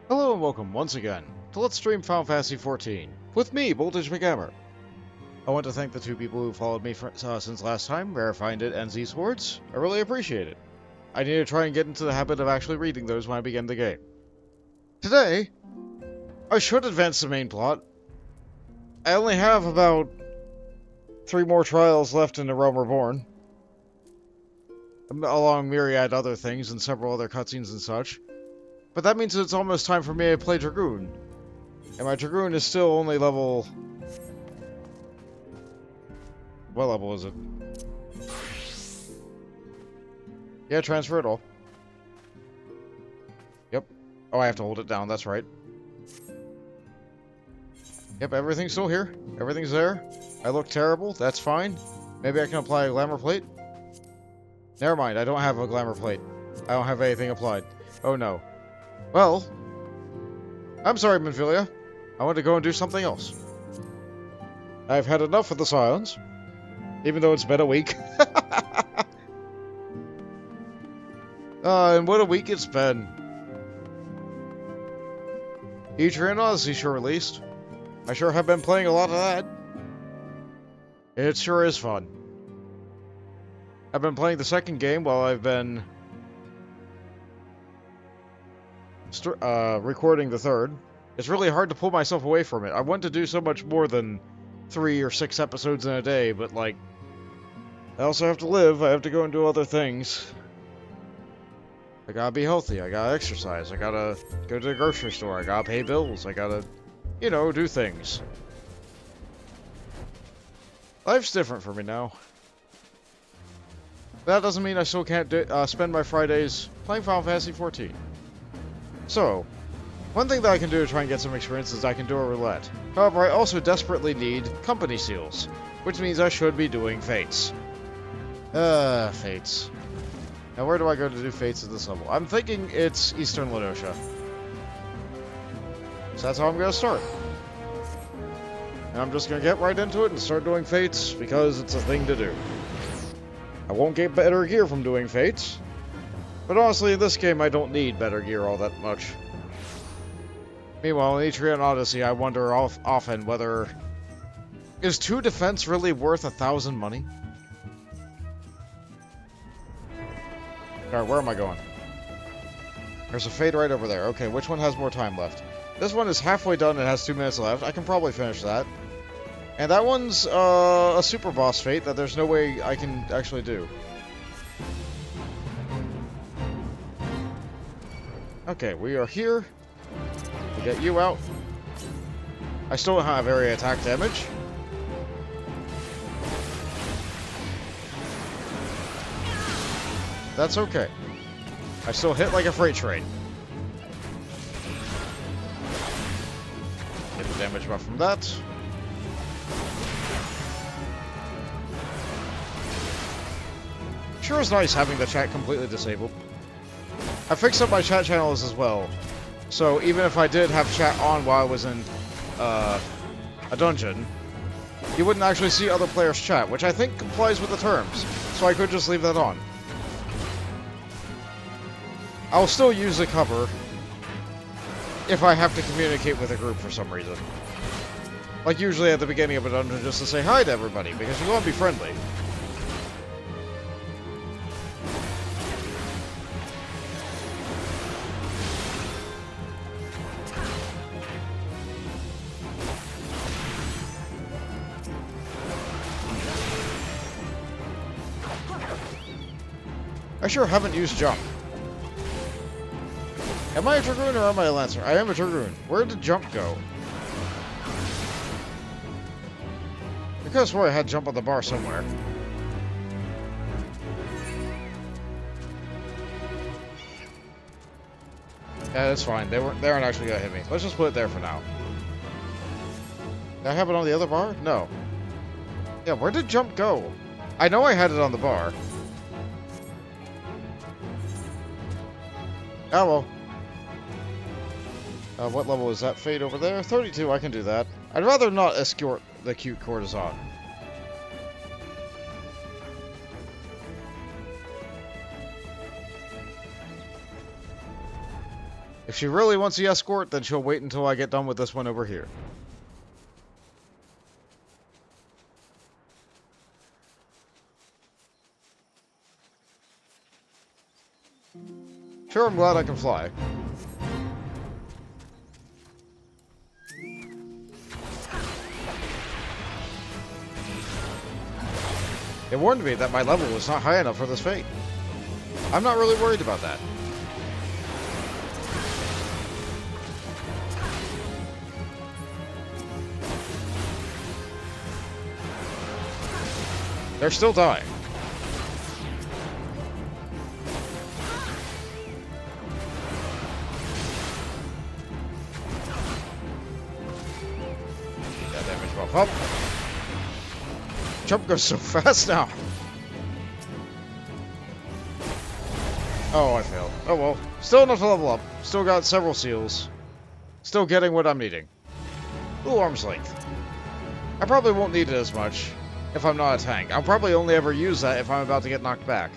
Hello and welcome once again to Let's Stream Final Fantasy XIV with me, Voltage McGammar. I want to thank the two people who followed me since last time, Verifind It and Z Swords. I really appreciate it. I need to try and get into the habit of actually reading those when I begin the game. Today, I should advance the main plot. I only have about 3 more trials left in the Realm Reborn, along myriad other things and several other cutscenes and such. But that means it's almost time for me to play Dragoon. And my Dragoon is still only level... What level is it? Yeah, transfer it all. Yep. Oh, I have to hold it down, that's right. Yep, everything's still here. Everything's there. I look terrible, that's fine. Maybe I can apply a glamour plate? Never mind, I don't have a glamour plate. I don't have anything applied. Oh no. Well, I'm sorry, Minfilia. I want to go and do something else. I've had enough of the silence, even though it's been a week. And what a week it's been. Etrian Odyssey sure released. I sure have been playing a lot of that. It sure is fun. I've been playing the second game while I've been recording the third. It's really hard to pull myself away from it. I want to do so much more than 3 or 6 episodes in a day, but like, I also have to live. I have to go and do other things. I gotta be healthy. I gotta exercise. I gotta go to the grocery store. I gotta pay bills. I gotta, you know, do things. Life's different for me now. That doesn't mean I still can't spend my Fridays playing Final Fantasy XIV. So, one thing that I can do to try and get some experience is I can do a roulette. However, I also desperately need company seals, which means I should be doing fates. Fates. Now where do I go to do fates at this level? I'm thinking it's Eastern Laodicea. So that's how I'm going to start. And I'm just going to get right into it and start doing fates because it's a thing to do. I won't get better gear from doing fates. But honestly, in this game, I don't need better gear all that much. Meanwhile, in Etrian Odyssey, I wonder often whether... Is 2 defense really worth 1,000 money? Alright, where am I going? There's a fade right over there. Okay, which one has more time left? This one is halfway done and has 2 minutes left. I can probably finish that. And that one's a super boss fate that there's no way I can actually do. Okay, we are here. We get you out. I still don't have area attack damage. That's okay. I still hit like a freight train. Get the damage buff from that. Sure is nice having the chat completely disabled. I fixed up my chat channels as well, so even if I did have chat on while I was in a dungeon, you wouldn't actually see other players' chat, which I think complies with the terms, so I could just leave that on. I'll still use the cover if I have to communicate with a group for some reason. Like usually at the beginning of a dungeon just to say hi to everybody, because you want to be friendly. I sure haven't used jump. Am I a Dragoon or am I a Lancer? I am a Dragoon. Where did jump go? I could have swore I had jump on the bar somewhere. Yeah, that's fine. They aren't actually gonna hit me. Let's just put it there for now. Did I have it on the other bar? No. Yeah, where did jump go? I know I had it on the bar. Oh well. What level is that fade over there? 32, I can do that. I'd rather not escort the cute courtesan. If she really wants the escort, then she'll wait until I get done with this one over here. Sure, I'm glad I can fly. It warned me that my level was not high enough for this fate. I'm not really worried about that. They're still dying. Keep that damage buff up. Jump goes so fast now. Oh, I failed. Oh well. Still enough to level up. Still got several seals. Still getting what I'm needing. Ooh, arm's length. I probably won't need it as much if I'm not a tank. I'll probably only ever use that if I'm about to get knocked back.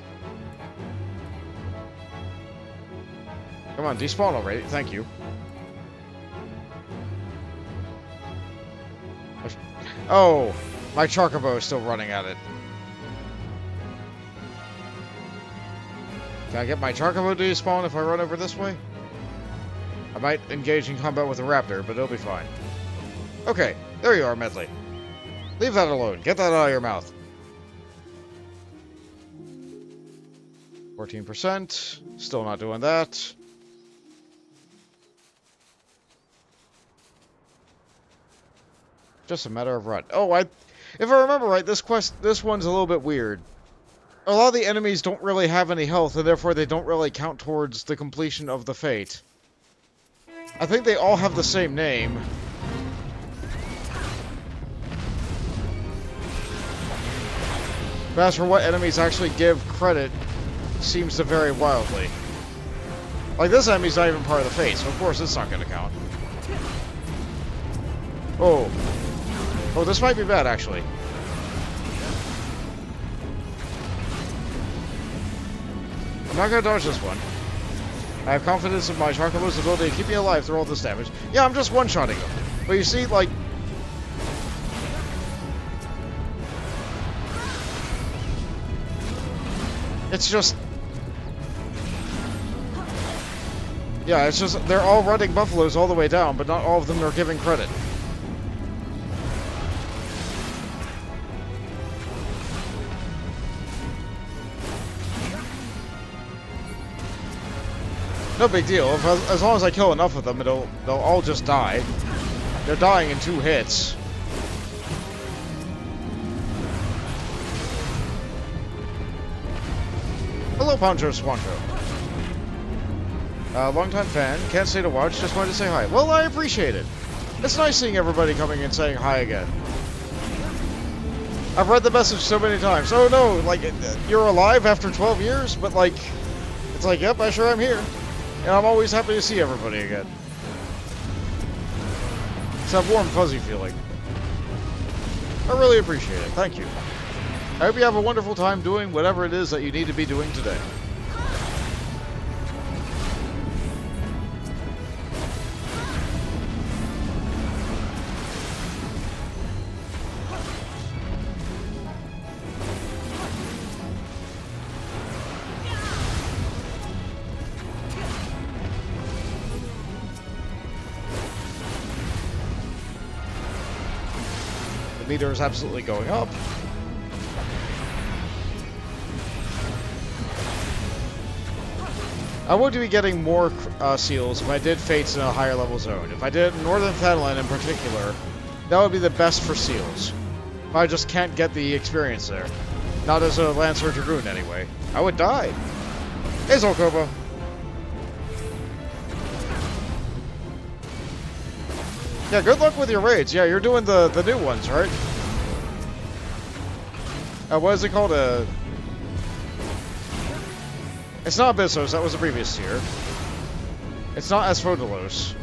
Come on, despawn already. Thank you. Oh, my Chocobo is still running at it. Can I get my Chocobo to despawn if I run over this way? I might engage in combat with a raptor, but it'll be fine. Okay, there you are, Medley. Leave that alone. Get that out of your mouth. 14%. Still not doing that. Just a matter of run. Oh, if I remember right, this one's a little bit weird. A lot of the enemies don't really have any health, and therefore they don't really count towards the completion of the fate. I think they all have the same name. But as for what enemies actually give credit, seems to vary wildly. Like, this enemy's not even part of the fate, so of course it's not going to count. Oh. Oh, this might be bad, actually. I'm not going to dodge this one. I have confidence in my Chocobo's ability to keep me alive through all this damage. Yeah, I'm just one-shotting them. But you see, like... It's just... Yeah, it's just... They're all running buffaloes all the way down, but not all of them are giving credit. No big deal. As long as I kill enough of them, they'll all just die. They're dying in 2 hits. Hello, Poncho Swancho. Long-time fan. Can't stay to watch. Just wanted to say hi. Well, I appreciate it. It's nice seeing everybody coming and saying hi again. I've read the message so many times. Oh no, like, you're alive after 12 years? But like, it's like, yep, I sure am here. And I'm always happy to see everybody again. It's that warm, fuzzy feeling. I really appreciate it. Thank you. I hope you have a wonderful time doing whatever it is that you need to be doing today. Meter is absolutely going up. I would be getting more seals if I did fates in a higher level zone. If I did Northern Thanalan in particular, that would be the best for seals. If I just can't get the experience there. Not as a Lancer Dragoon anyway. I would die. Hey Zolkova. Yeah, good luck with your raids. Yeah, you're doing the new ones, right? What is it called? It's not Abyssos, that was the previous tier. It's not Asphodelos.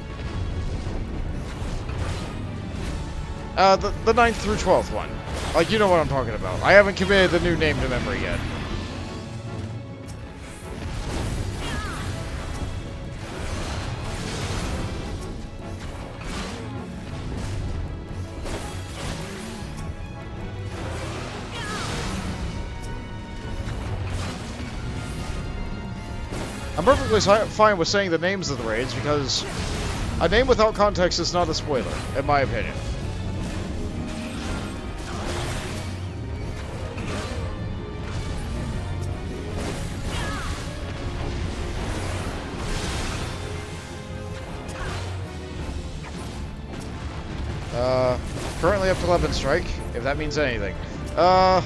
The 9th through 12th one. Like, you know what I'm talking about. I haven't committed the new name to memory yet. I'm perfectly fine with saying the names of the raids because a name without context is not a spoiler, in my opinion. Currently up to 11 strike, if that means anything. That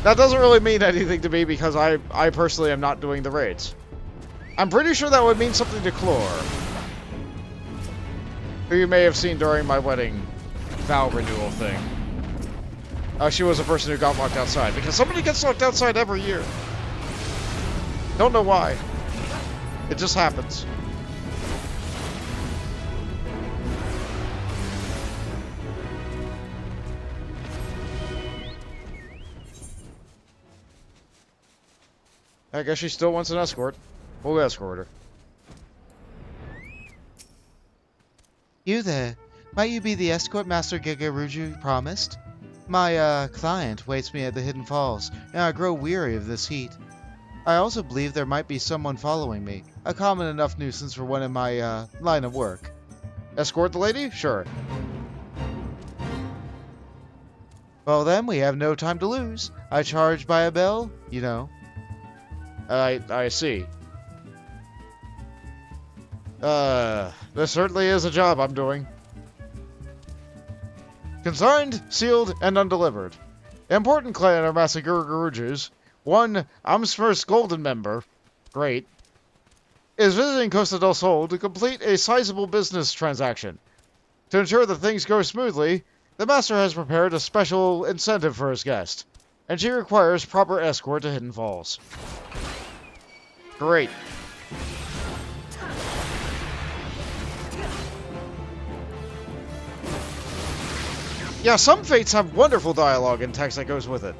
doesn't really mean anything to me because I personally am not doing the raids. I'm pretty sure that would mean something to Chlor, who you may have seen during my wedding vow renewal thing. She was a person who got locked outside, because somebody gets locked outside every year. Don't know why. It just happens. I guess she still wants an escort. We'll escort her. You there. Might you be the escort Master Gegaruju promised? My, client waits me at the Hidden Falls, and I grow weary of this heat. I also believe there might be someone following me, a common enough nuisance for one in my, line of work. Escort the lady? Sure. Well then, we have no time to lose. I charge by a bell, you know. I see. This certainly is a job I'm doing. Consigned, sealed, and undelivered. Important client are Master Gegaruju's. One, Amsmer's Golden member. Great. Is visiting Costa del Sol to complete a sizable business transaction. To ensure that things go smoothly, the Master has prepared a special incentive for his guest, and she requires proper escort to Hidden Falls. Great. Yeah, some fates have wonderful dialogue and text that goes with it.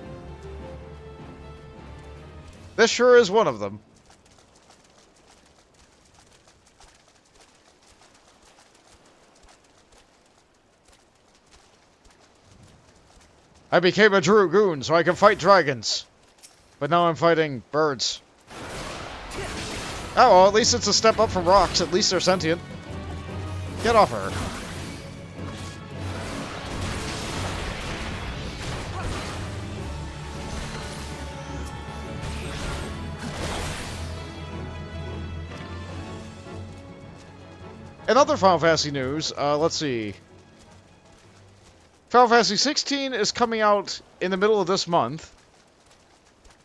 This sure is one of them. I became a Dragoon so I can fight dragons. But now I'm fighting birds. Oh, well, at least it's a step up from rocks. At least they're sentient. Get off her. In other Final Fantasy news, let's see. Final Fantasy 16 is coming out in the middle of this month.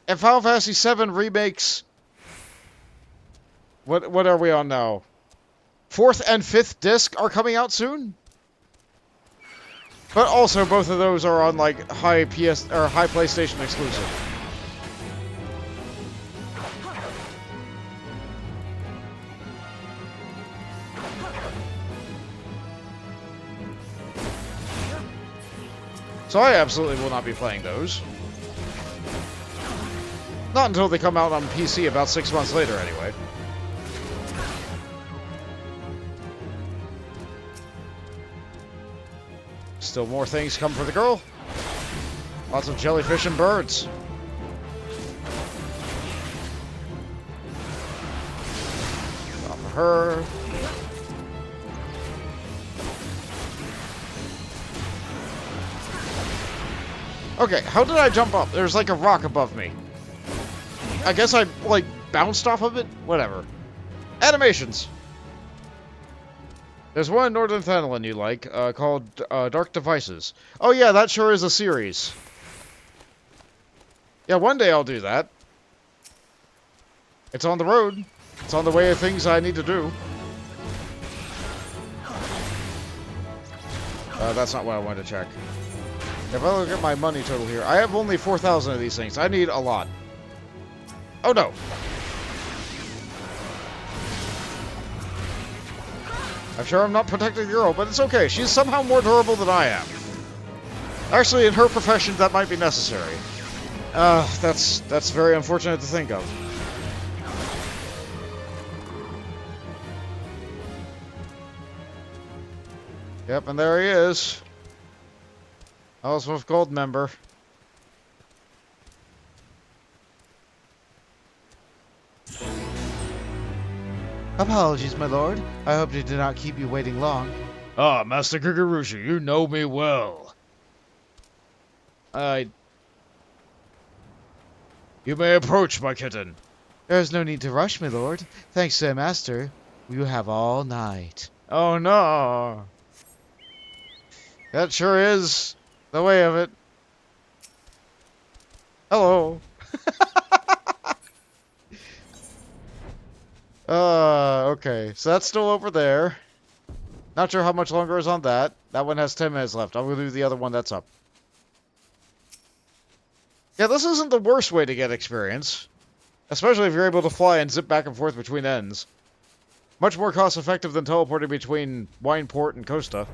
And Final Fantasy 7 remakes... What are we on now? 4th and 5th disc are coming out soon? But also both of those are on like high PlayStation exclusive. So I absolutely will not be playing those. Not until they come out on PC about 6 months later, anyway. Still more things come for the girl. Lots of jellyfish and birds. Not for her. Okay, how did I jump up? There's like a rock above me. I guess I, like, bounced off of it? Whatever. Animations. There's one in Northern Thanalan you like, called Dark Devices. Oh yeah, that sure is a series. Yeah, one day I'll do that. It's on the road. It's on the way of things I need to do. That's not what I wanted to check. If I look at my money total here, I have only 4,000 of these things. I need a lot. Oh no. I'm sure I'm not protecting the girl, but it's okay. She's somehow more durable than I am. Actually, in her profession, that might be necessary. That's very unfortunate to think of. Yep, and there he is. Ellsworth Gold member. Apologies, my lord. I hope I did not keep you waiting long. Ah, Master Gagarushi, you know me well. You may approach, my kitten. There is no need to rush, my lord. Thanks to the master, you have all night. Oh no. That sure is the way of it. Hello. Okay. So that's still over there. Not sure how much longer is on that. That one has 10 minutes left. I'm going to do the other one that's up. Yeah, this isn't the worst way to get experience. Especially if you're able to fly and zip back and forth between ends. Much more cost-effective than teleporting between Wineport and Costa.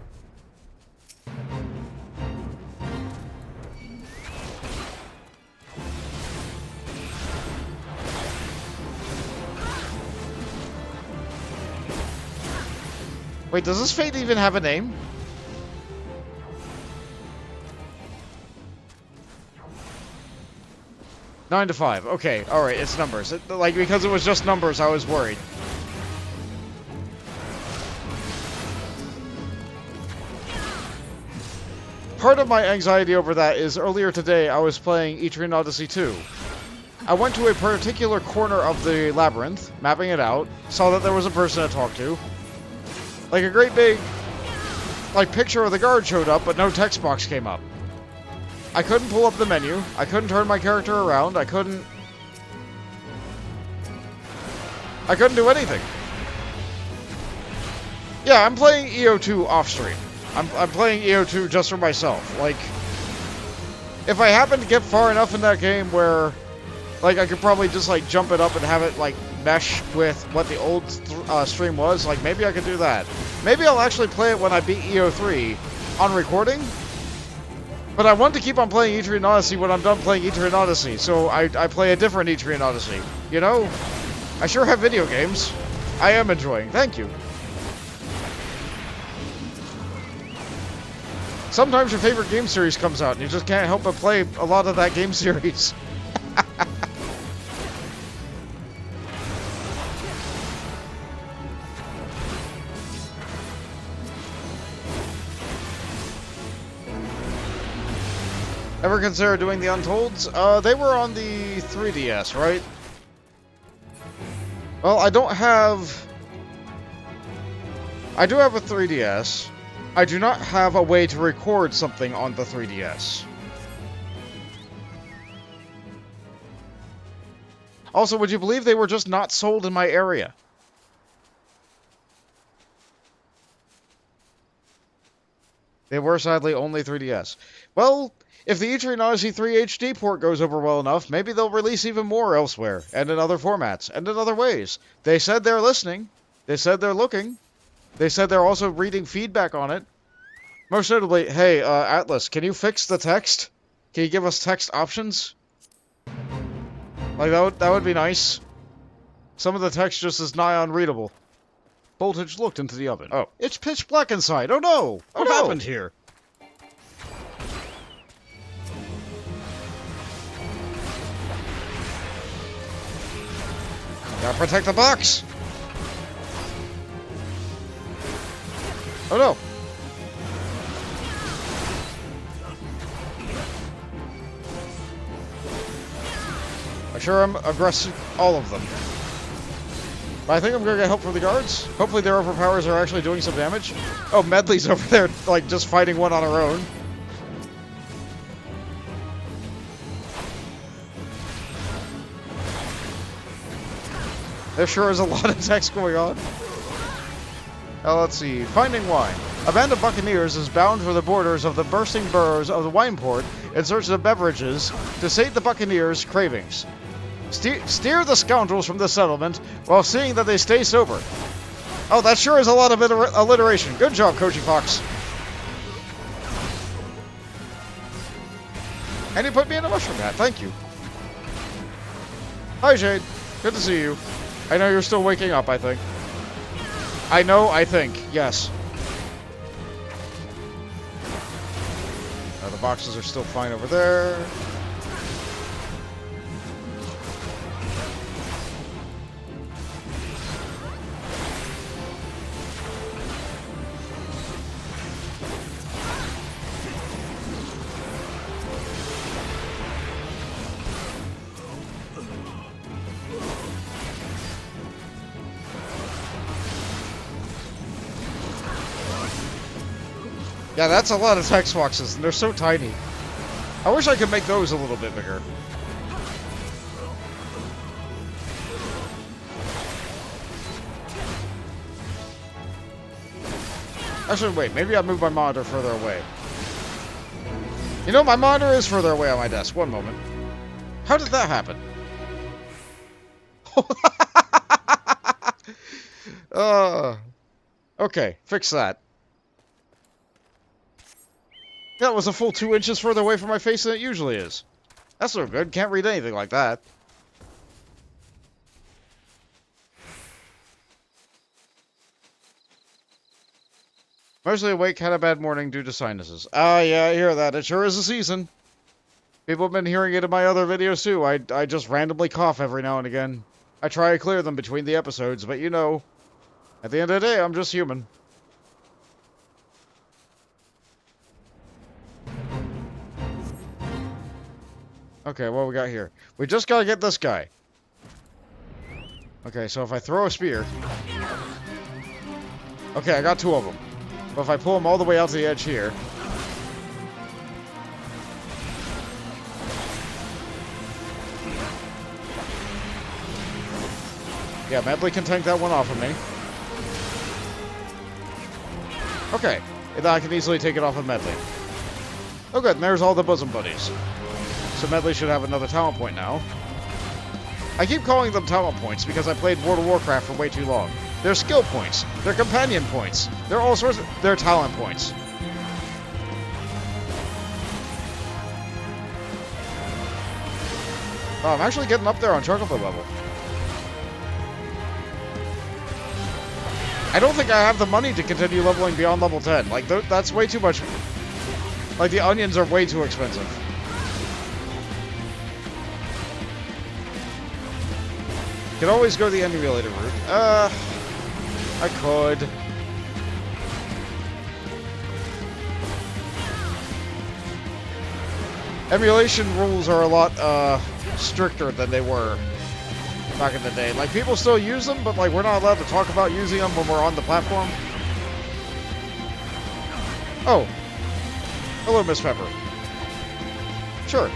Wait, does this fate even have a name? Nine to 5. Okay, alright, it's numbers. Because it was just numbers, I was worried. Part of my anxiety over that is earlier today I was playing Etrian Odyssey 2. I went to a particular corner of the labyrinth, mapping it out, saw that there was a person to talk to. Like a great big, picture of the guard showed up, but no text box came up. I couldn't pull up the menu. I couldn't turn my character around. I couldn't do anything. Yeah, I'm playing EO2 off stream. I'm playing EO2 just for myself. Like, if I happen to get far enough in that game where, I could probably just, jump it up and have it, mesh with what the old stream was, maybe I could do that. Maybe I'll actually play it when I beat EO3 on recording. But I want to keep on playing Etrian Odyssey when I'm done playing Etrian Odyssey, so I play a different Etrian Odyssey. You know? I sure have video games. I am enjoying. Thank you. Sometimes your favorite game series comes out, and you just can't help but play a lot of that game series. Ever consider doing the Untolds? They were on the 3DS, right? Well, I do have a 3DS. I do not have a way to record something on the 3DS. Also, would you believe they were just not sold in my area? They were sadly only 3DS. Well, if the Etrian Odyssey 3 HD port goes over well enough, maybe they'll release even more elsewhere, and in other formats, and in other ways. They said they're listening. They said they're looking. They said they're also reading feedback on it. Most notably, hey, Atlas, can you fix the text? Can you give us text options? That would be nice. Some of the text just is nigh unreadable. Voltage looked into the oven. Oh, it's pitch black inside. Oh no! What happened here? Gotta protect the box! Oh no! I sure am aggressive, all of them. But I think I'm gonna get help from the guards. Hopefully their overpowers are actually doing some damage. Oh, Medley's over there, just fighting one on her own. There sure is a lot of text going on. Now let's see. Finding wine. A band of buccaneers is bound for the borders of the bursting boroughs of the wine port in search of beverages to sate the buccaneers' cravings. Steer the scoundrels from the settlement while seeing that they stay sober. Oh, that sure is a lot of alliteration. Good job, Koji Fox. And you put me in a mushroom hat. Thank you. Hi, Jade. Good to see you. I know you're still waking up, I think. I think. Yes. The boxes are still fine over there. Yeah, that's a lot of text boxes, and they're so tiny. I wish I could make those a little bit bigger. Actually, wait, maybe I'll move my monitor further away. You know, my monitor is further away on my desk. One moment. How did that happen? Okay, fix that. That was a full 2 inches further away from my face than it usually is. That's no good. Can't read anything like that. Mostly awake, had a bad morning due to sinuses. Ah, yeah, I hear that. It sure is a season. People have been hearing it in my other videos too. I just randomly cough every now and again. I try to clear them between the episodes, but you know, at the end of the day, I'm just human. Okay, what we got here? We just gotta get this guy. Okay, so if I throw a spear... Okay, I got 2 of them. But if I pull them all the way out to the edge here... Yeah, Medley can tank that one off of me. Okay, and I can easily take it off of Medley. Oh good, and there's all the bosom buddies. So Medley should have another talent point now. I keep calling them talent points because I played World of Warcraft for way too long. They're skill points. They're companion points. They're all sorts of... They're talent points. Oh, I'm actually getting up there on Chocobo level. I don't think I have the money to continue leveling beyond level 10. Like, that's way too much. Like, the onions are way too expensive. Could always go the emulator route. I could. Emulation rules are a lot, stricter than they were back in the day. Like, people still use them, but, like, we're not allowed to talk about using them when we're on the platform. Oh. Hello, Miss Pepper. Sure.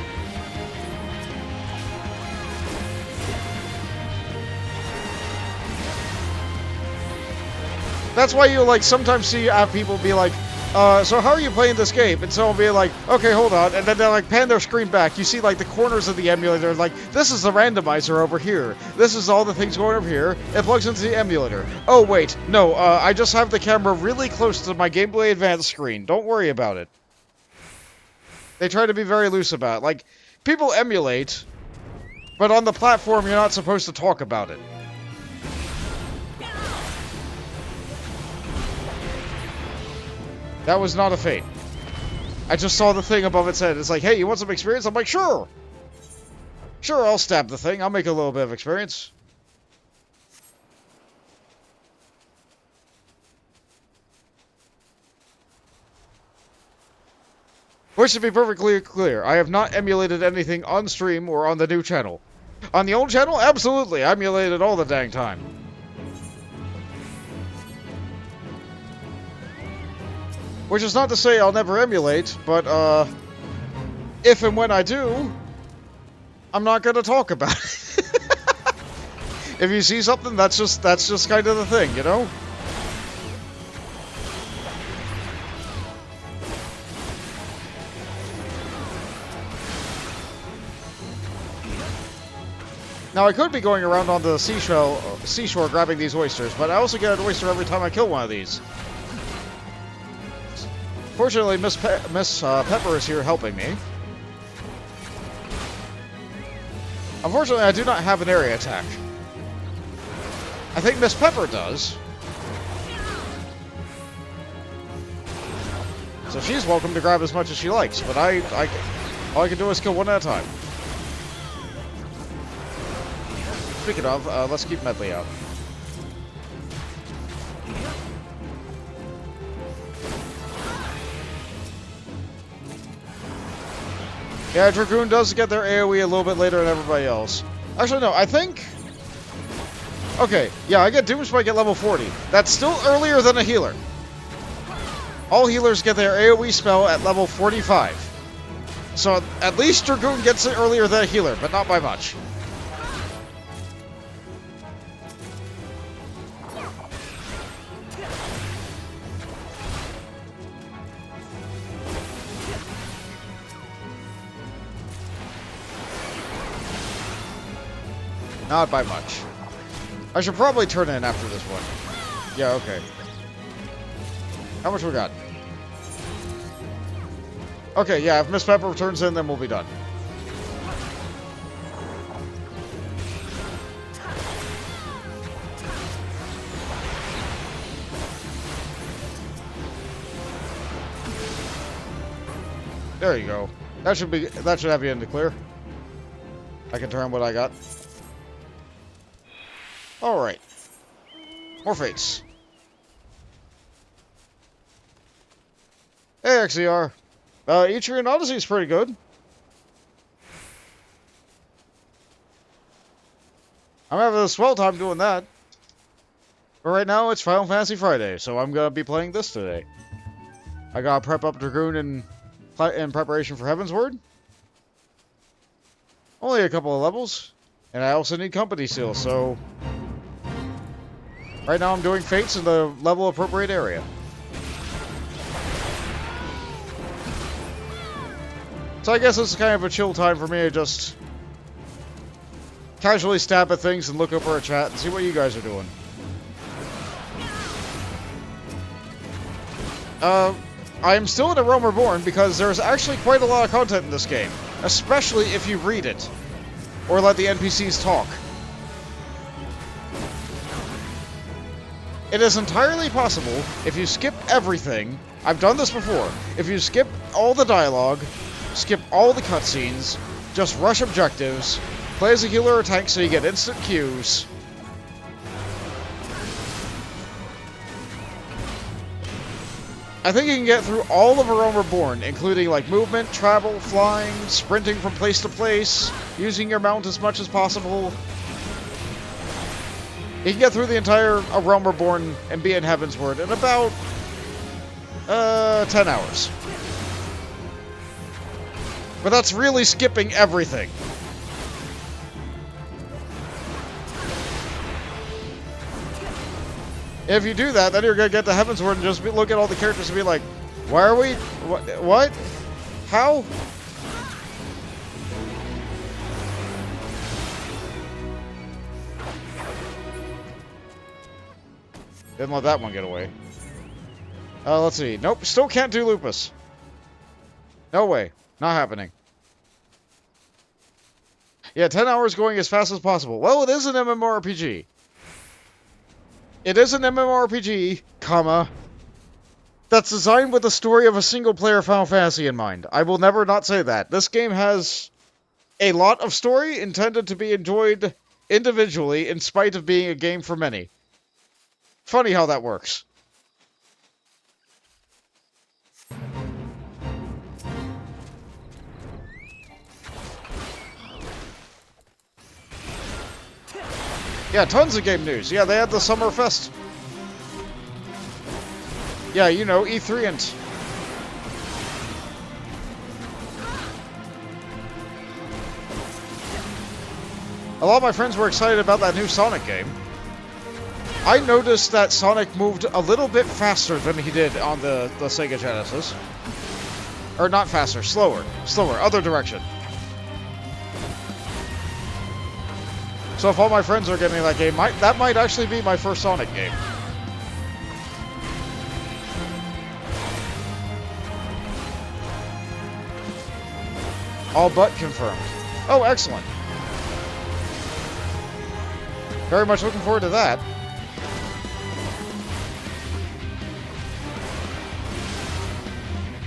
That's why you, like, sometimes see people be like, so how are you playing this game? And someone will be like, okay, hold on. And then they'll, like, pan their screen back. You see, like, the corners of the emulator, like, this is the randomizer over here. This is all the things going over here. It plugs into the emulator. Oh, wait. No, I just have the camera really close to my Game Boy Advance screen. Don't worry about it. They try to be very loose about it. Like, people emulate, but on the platform, you're not supposed to talk about it. That was not a fate. I just saw the thing above its head. It's like, hey, you want some experience? I'm like, sure. Sure, I'll stab the thing. I'll make a little bit of experience. Which, to be perfectly clear, I have not emulated anything on stream or on the new channel. On the old channel, absolutely. I emulated all the dang time. Which is not to say I'll never emulate, but, if and when I do, I'm not gonna talk about it. If you see something, that's just kind of the thing, you know? Now, I could be going around on the seashore grabbing these oysters, but I also get an oyster every time I kill one of these. Fortunately, Miss Pepper is here helping me. Unfortunately, I do not have an area attack. I think Miss Pepper does. So she's welcome to grab as much as she likes, but all I can do is kill one at a time. Speaking of, let's keep Medley out. Yeah, Dragoon does get their AoE a little bit later than everybody else. Actually, no, I think... Okay, yeah, I get Doomspike at level 40. That's still earlier than a healer. All healers get their AoE spell at level 45. So at least Dragoon gets it earlier than a healer, but not by much. Not by much. I should probably turn in after this one. Yeah, okay. How much we got? Okay, yeah, if Miss Pepper turns in, then we'll be done. There you go. That should have you in the clear. I can turn what I got. Alright. More fates. Hey, XIV. Etrian Odyssey is pretty good. I'm having a swell time doing that. But right now, it's Final Fantasy Friday, so I'm gonna be playing this today. I gotta prep up Dragoon in preparation for Heavensward. Only a couple of levels. And I also need company seal, so... Right now I'm doing fates in the level appropriate area. So I guess this is kind of a chill time for me to just casually stab at things and look over a chat and see what you guys are doing. I am still in A Realm Reborn because there's actually quite a lot of content in this game, especially if you read it or let the NPCs talk. It is entirely possible, if you skip everything, I've done this before, if you skip all the dialogue, skip all the cutscenes, just rush objectives, play as a healer or tank so you get instant Qs. I think you can get through all of A Realm Reborn, including like movement, travel, flying, sprinting from place to place, using your mount as much as possible. You can get through the entire A Realm Reborn and be in Heavensward in about 10 hours. But that's really skipping everything. If you do that, then you're gonna get to Heavensward and just look at all the characters and be like, why are we... What? How? Didn't let that one get away. Let's see. Nope, still can't do Lupus. No way. Not happening. Yeah, 10 hours going as fast as possible. Well, it is an MMORPG. It is an MMORPG, comma, that's designed with the story of a single-player Final Fantasy in mind. I will never not say that. This game has a lot of story intended to be enjoyed individually in spite of being a game for many. Funny how that works. Yeah, tons of game news. Yeah, they had the Summer Fest. Yeah, you know, E3 and... A lot of my friends were excited about that new Sonic game. I noticed that Sonic moved a little bit faster than he did on the Sega Genesis. Or not faster, slower. Slower, other direction. So if all my friends are getting that game, that might actually be my first Sonic game. All but confirmed. Oh, excellent. Very much looking forward to that.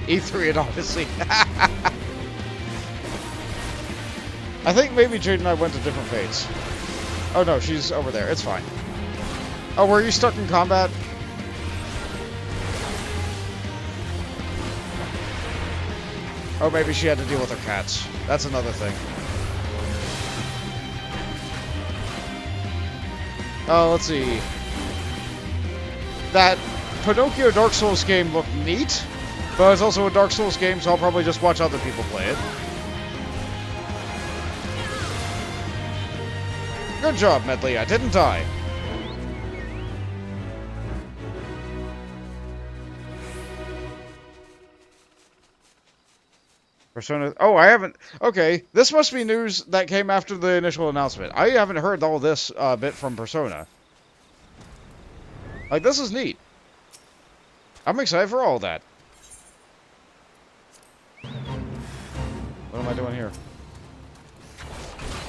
E3 and Odyssey. I think maybe Jade and I went to different fates. Oh no, she's over there. It's fine. Oh, were you stuck in combat? Oh, maybe she had to deal with her cats. That's another thing. Oh, let's see. That Pinocchio Dark Souls game looked neat, but it's also a Dark Souls game, so I'll probably just watch other people play it. Good job, Medley. I didn't die. Persona... Oh, I haven't... Okay, this must be news that came after the initial announcement. I haven't heard all this bit from Persona. Like, this is neat. I'm excited for all that. What am I doing here?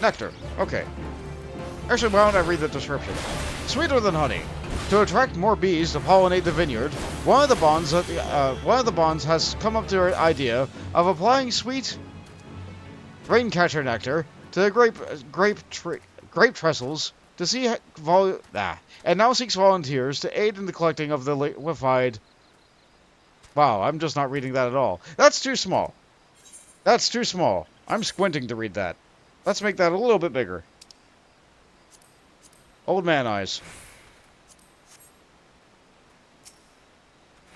Nectar. Okay. Actually, why don't I read the description? Sweeter than honey. To attract more bees to pollinate the vineyard, one of the bonds has come up to the idea of applying sweet raincatcher nectar to the grape trestles to see and now seeks volunteers to aid in the collecting of the liquefied. Wow, I'm just not reading that at all. That's too small. That's too small. I'm squinting to read that. Let's make that a little bit bigger. Old man eyes.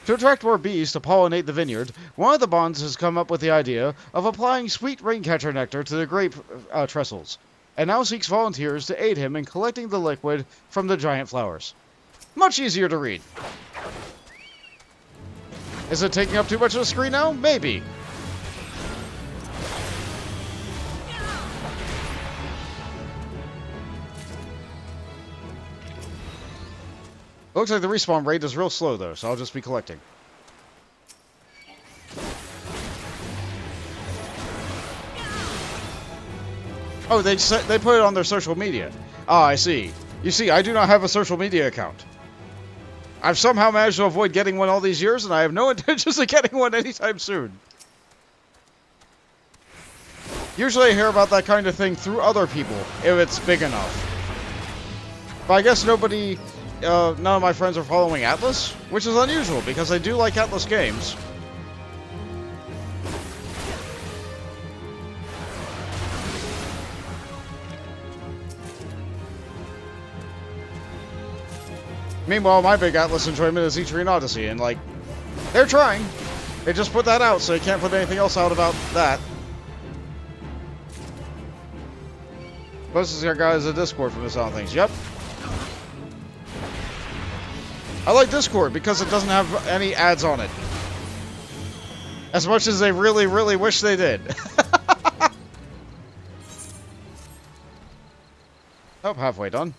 To attract more bees to pollinate the vineyard, one of the bonds has come up with the idea of applying sweet raincatcher nectar to the grape trestles, and now seeks volunteers to aid him in collecting the liquid from the giant flowers. Much easier to read. Is it taking up too much of the screen now? Maybe. Looks like the respawn rate is real slow, though, so I'll just be collecting. Oh, they put it on their social media. Ah, I see. You see, I do not have a social media account. I've somehow managed to avoid getting one all these years, and I have no intentions of getting one anytime soon. Usually I hear about that kind of thing through other people, if it's big enough. But I guess none of my friends are following Atlas, which is unusual, because I do like Atlas games. Meanwhile, my big Atlas enjoyment is Etrian Odyssey, and like, they're trying. They just put that out, so you can't put anything else out about that. Closest I got is a Discord from the sound of things. Yep. I like Discord because it doesn't have any ads on it. As much as they really, really wish they did. Oh, halfway done.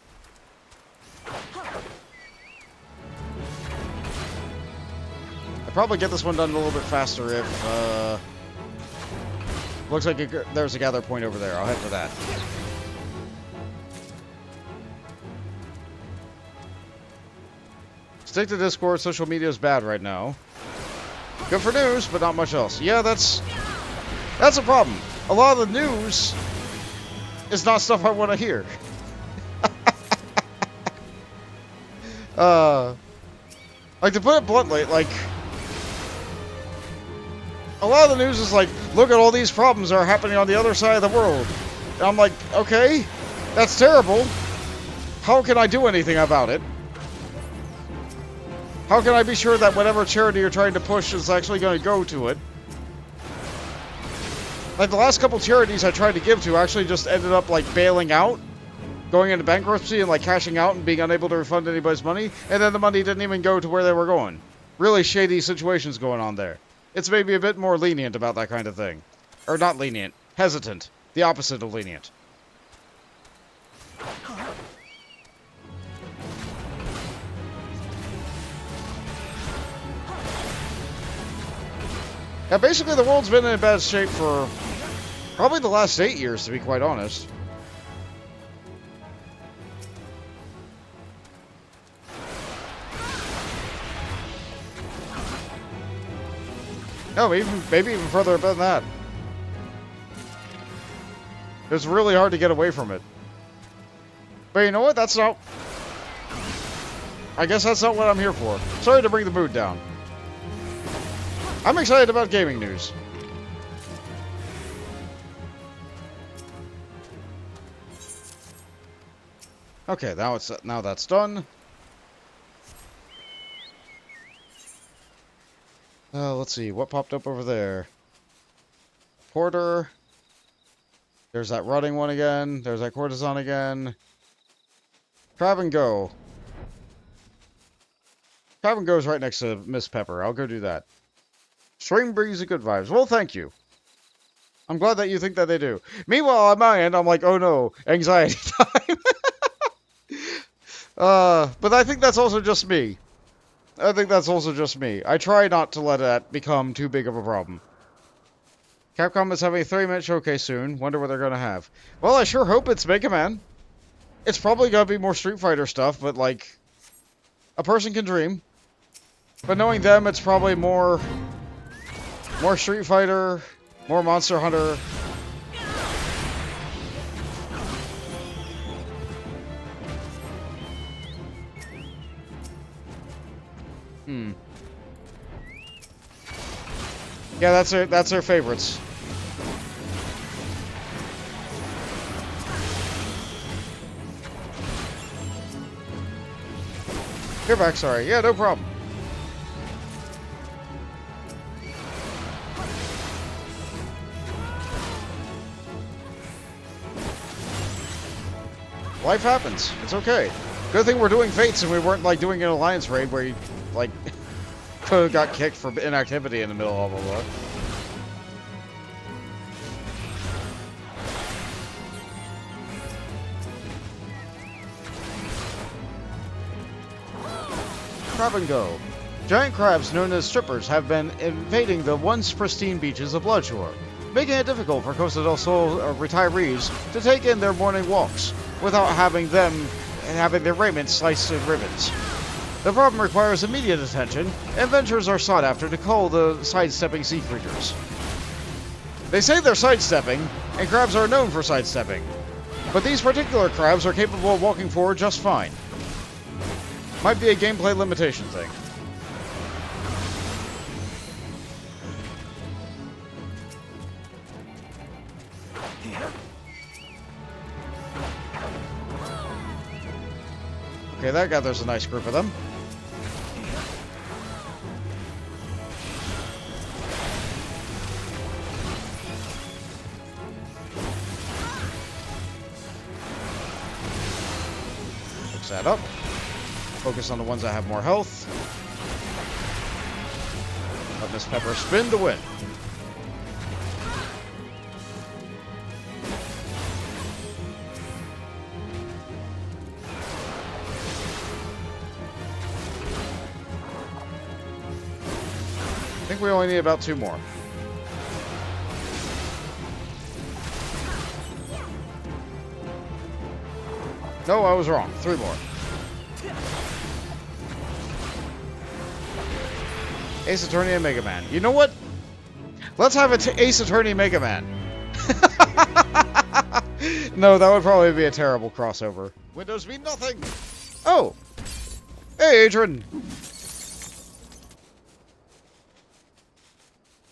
I'd probably get this one done a little bit faster if, looks like there's a gather point over there. I'll head for that. Stick to Discord. Social media is bad right now. Good for news, but not much else. Yeah, that's a problem. A lot of the news is not stuff I want to hear. Like, to put it bluntly, like, a lot of the news is like, look at all these problems that are happening on the other side of the world. And I'm like, okay, that's terrible. How can I do anything about it? How can I be sure that whatever charity you're trying to push is actually going to go to it? Like, the last couple charities I tried to give to actually just ended up, like, bailing out, going into bankruptcy and, like, cashing out and being unable to refund anybody's money, and then the money didn't even go to where they were going. Really shady situations going on there. It's maybe a bit more lenient about that kind of thing. Or not lenient. Hesitant. The opposite of lenient. Yeah, basically the world's been in bad shape for probably the last 8 years, to be quite honest. No, maybe even further than that. It's really hard to get away from it. But you know what? That's not... I guess that's not what I'm here for. Sorry to bring the mood down. I'm excited about gaming news. Okay, now that's done. Let's see. What popped up over there? Porter. There's that rotting one again. There's that courtesan again. Crab and Go. Crab and Go is right next to Miss Pepper. I'll go do that. Stream brings you good vibes. Well, thank you. I'm glad that you think that they do. Meanwhile, on my end, I'm like, oh no, anxiety time. But I think that's also just me. I try not to let that become too big of a problem. Capcom is having a 30-minute showcase soon. Wonder what they're going to have. Well, I sure hope it's Mega Man. It's probably going to be more Street Fighter stuff, but, like, a person can dream. But knowing them, it's probably more Street Fighter, more Monster Hunter. Yeah, that's their favorites. You're back, sorry. Yeah, no problem. Life happens. It's okay. Good thing we're doing Fates and we weren't, like, doing an Alliance raid where you, like, could have got kicked for inactivity in the middle of all that. Crab and Go. Giant crabs known as strippers have been invading the once pristine beaches of Bloodshore, making it difficult for Costa del Sol retirees to take in their morning walks without having their raiment sliced in ribbons. The problem requires immediate attention, and ventures are sought after to cull the sidestepping sea creatures. They say they're sidestepping, and crabs are known for sidestepping, but these particular crabs are capable of walking forward just fine. Might be a gameplay limitation thing. Okay, that gathers a nice group of them. Fix that up. Focus on the ones that have more health. Let Miss Pepper spin to win. I think we only need about 2 more. No, I was wrong. 3 more. Ace Attorney and Mega Man. You know what? Let's have an Ace Attorney Mega Man. No, that would probably be a terrible crossover. Windows mean nothing. Oh. Hey, Adrian.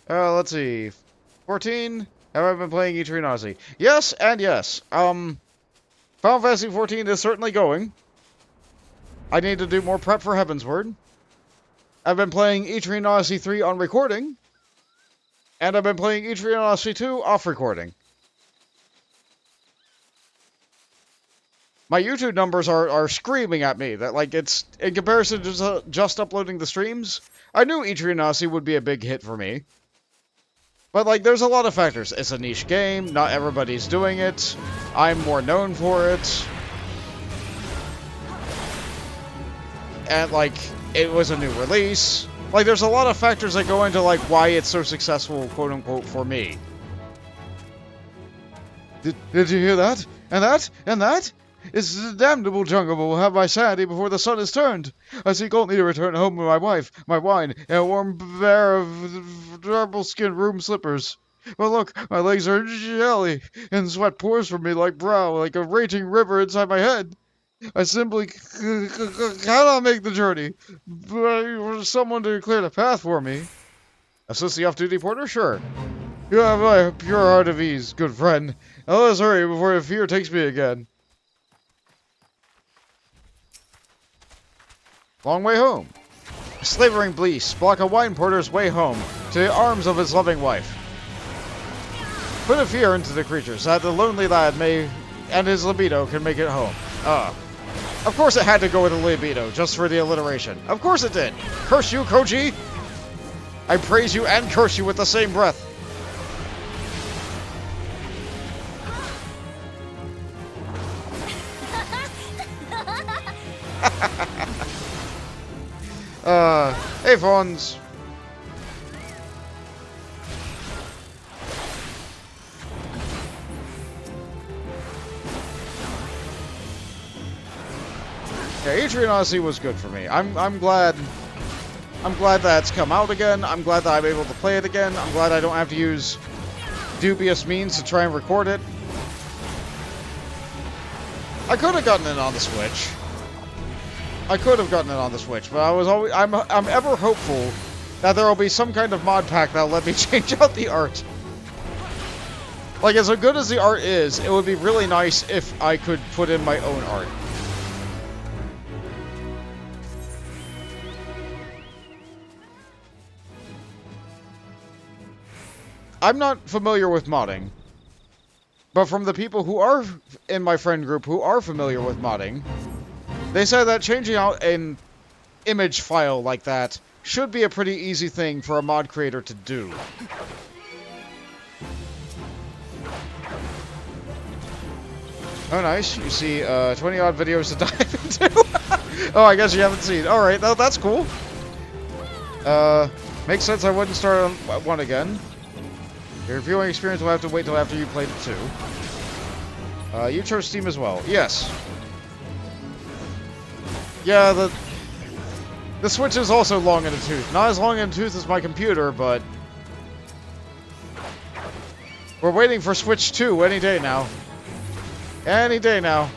Let's see. 14. Have I been playing E3 Nazi? Yes and yes. Final Fantasy 14 is certainly going. I need to do more prep for Heavensward. I've been playing E3 Odyssey 3 on recording, and I've been playing E3 Odyssey 2 off recording. My YouTube numbers are screaming at me that, like, it's, in comparison to just uploading the streams, I knew E3 Odyssey would be a big hit for me. But, like, there's a lot of factors. It's a niche game, not everybody's doing it, I'm more known for it, and, like, it was a new release. Like, there's a lot of factors that go into, like, why it's so successful, quote-unquote, for me. Did you hear that? And that? And that? It's the damnable jungle will have my sanity before the sun is turned. I seek only to return home with my wife, my wine, and a warm pair of marble-skin room slippers. But look, my legs are jelly, and sweat pours from me like a raging river inside my head. I simply cannot make the journey. For someone to clear the path for me. Assist the off-duty porter? Sure. You have my pure heart of ease, good friend. Now let us hurry before the fear takes me again. Long way home. Slavering Bleast, block a wine porter's way home to the arms of his loving wife. Put a fear into the creatures that the lonely lad may and his libido can make it home. Of course it had to go with a libido, just for the alliteration. Of course it did. Curse you, Koji! I praise you and curse you with the same breath. Hey, phones. Yeah, Adrian honestly was good for me. I'm glad that's come out again. I'm glad that I'm able to play it again. I'm glad I don't have to use dubious means to try and record it. I could have gotten it on the Switch. But I'm ever hopeful that there will be some kind of mod pack that'll let me change out the art. Like, as good as the art is, it would be really nice if I could put in my own art. I'm not familiar with modding, but from the people who are in my friend group who are familiar with modding, they said that changing out an image file like that should be a pretty easy thing for a mod creator to do. Oh, nice. You see 20-odd videos to dive into. Oh, I guess you haven't seen. Alright, that's cool. Makes sense I wouldn't start on one again. Your viewing experience will have to wait till after you played it too. You chose Steam as well. Yes. Yeah, the Switch is also long in the tooth. Not as long in the tooth as my computer, but we're waiting for Switch 2 any day now. Any day now.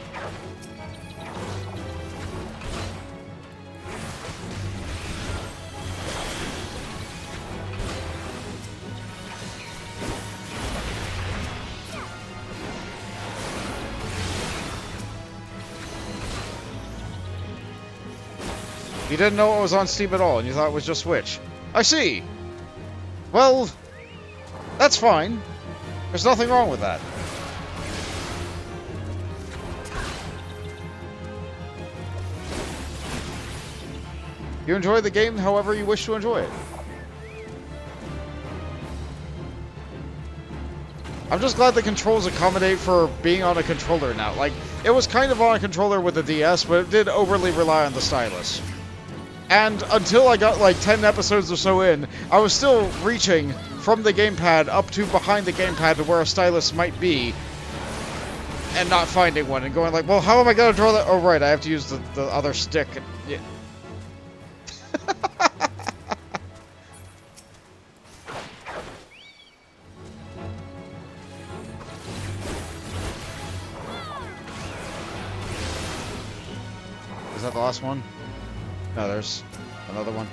You didn't know it was on Steam at all, and you thought it was just Switch. I see! Well, that's fine. There's nothing wrong with that. You enjoy the game however you wish to enjoy it. I'm just glad the controls accommodate for being on a controller now. Like, it was kind of on a controller with the DS, but it did overly rely on the stylus. And until I got like 10 episodes or so in, I was still reaching from the gamepad up to behind the gamepad to where a stylus might be, and not finding one, and going like, well, how am I going to draw that? Oh, right, I have to use the other stick. Yeah. Is that the last one? No, there's another one.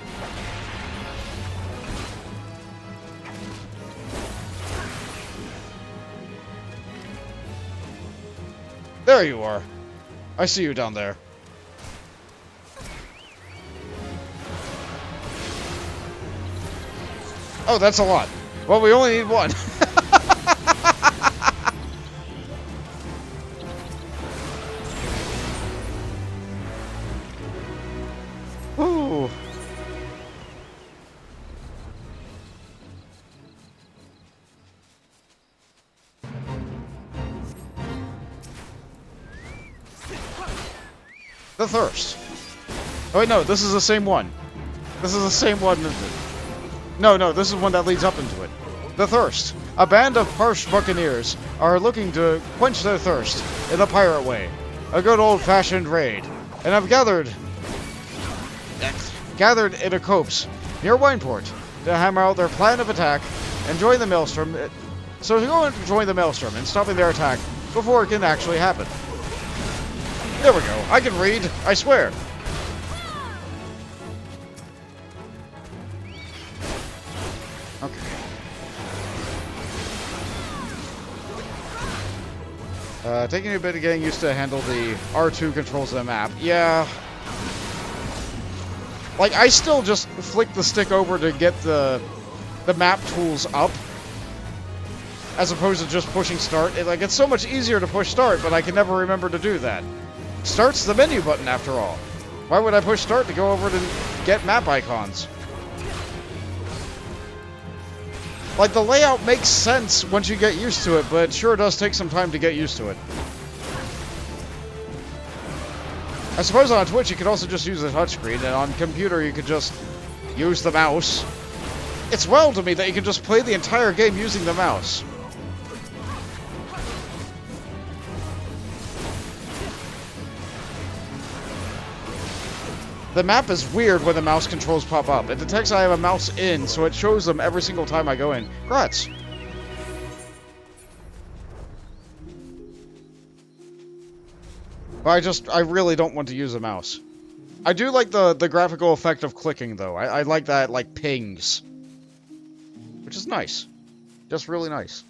There you are. I see you down there. Oh, that's a lot. Well, we only need one. Ooh. The Thirst. Oh wait, no, this is the same one. This is the same one. No, this is one that leads up into it. The Thirst. A band of harsh buccaneers are looking to quench their thirst in the pirate way. A good old-fashioned raid. And I've gathered in a copse near Wineport to hammer out their plan of attack and join the Maelstrom. So to go and join the Maelstrom and stopping their attack before it can actually happen. There we go. I can read, I swear. Okay. Taking a bit of getting used to handle the R2 controls of the map. Yeah. Like, I still just flick the stick over to get the map tools up, as opposed to just pushing start. It's so much easier to push start, but I can never remember to do that. Start's the menu button, after all. Why would I push start to go over to get map icons? Like, the layout makes sense once you get used to it, but it sure does take some time to get used to it. I suppose on Twitch you could also just use the touchscreen, and on computer you could just use the mouse. It's wild to me that you can just play the entire game using the mouse. The map is weird when the mouse controls pop up. It detects I have a mouse in, so it shows them every single time I go in. Grats. But I really don't want to use a mouse. I do like the graphical effect of clicking, though. I like that, like, pings. Which is nice. Just really nice.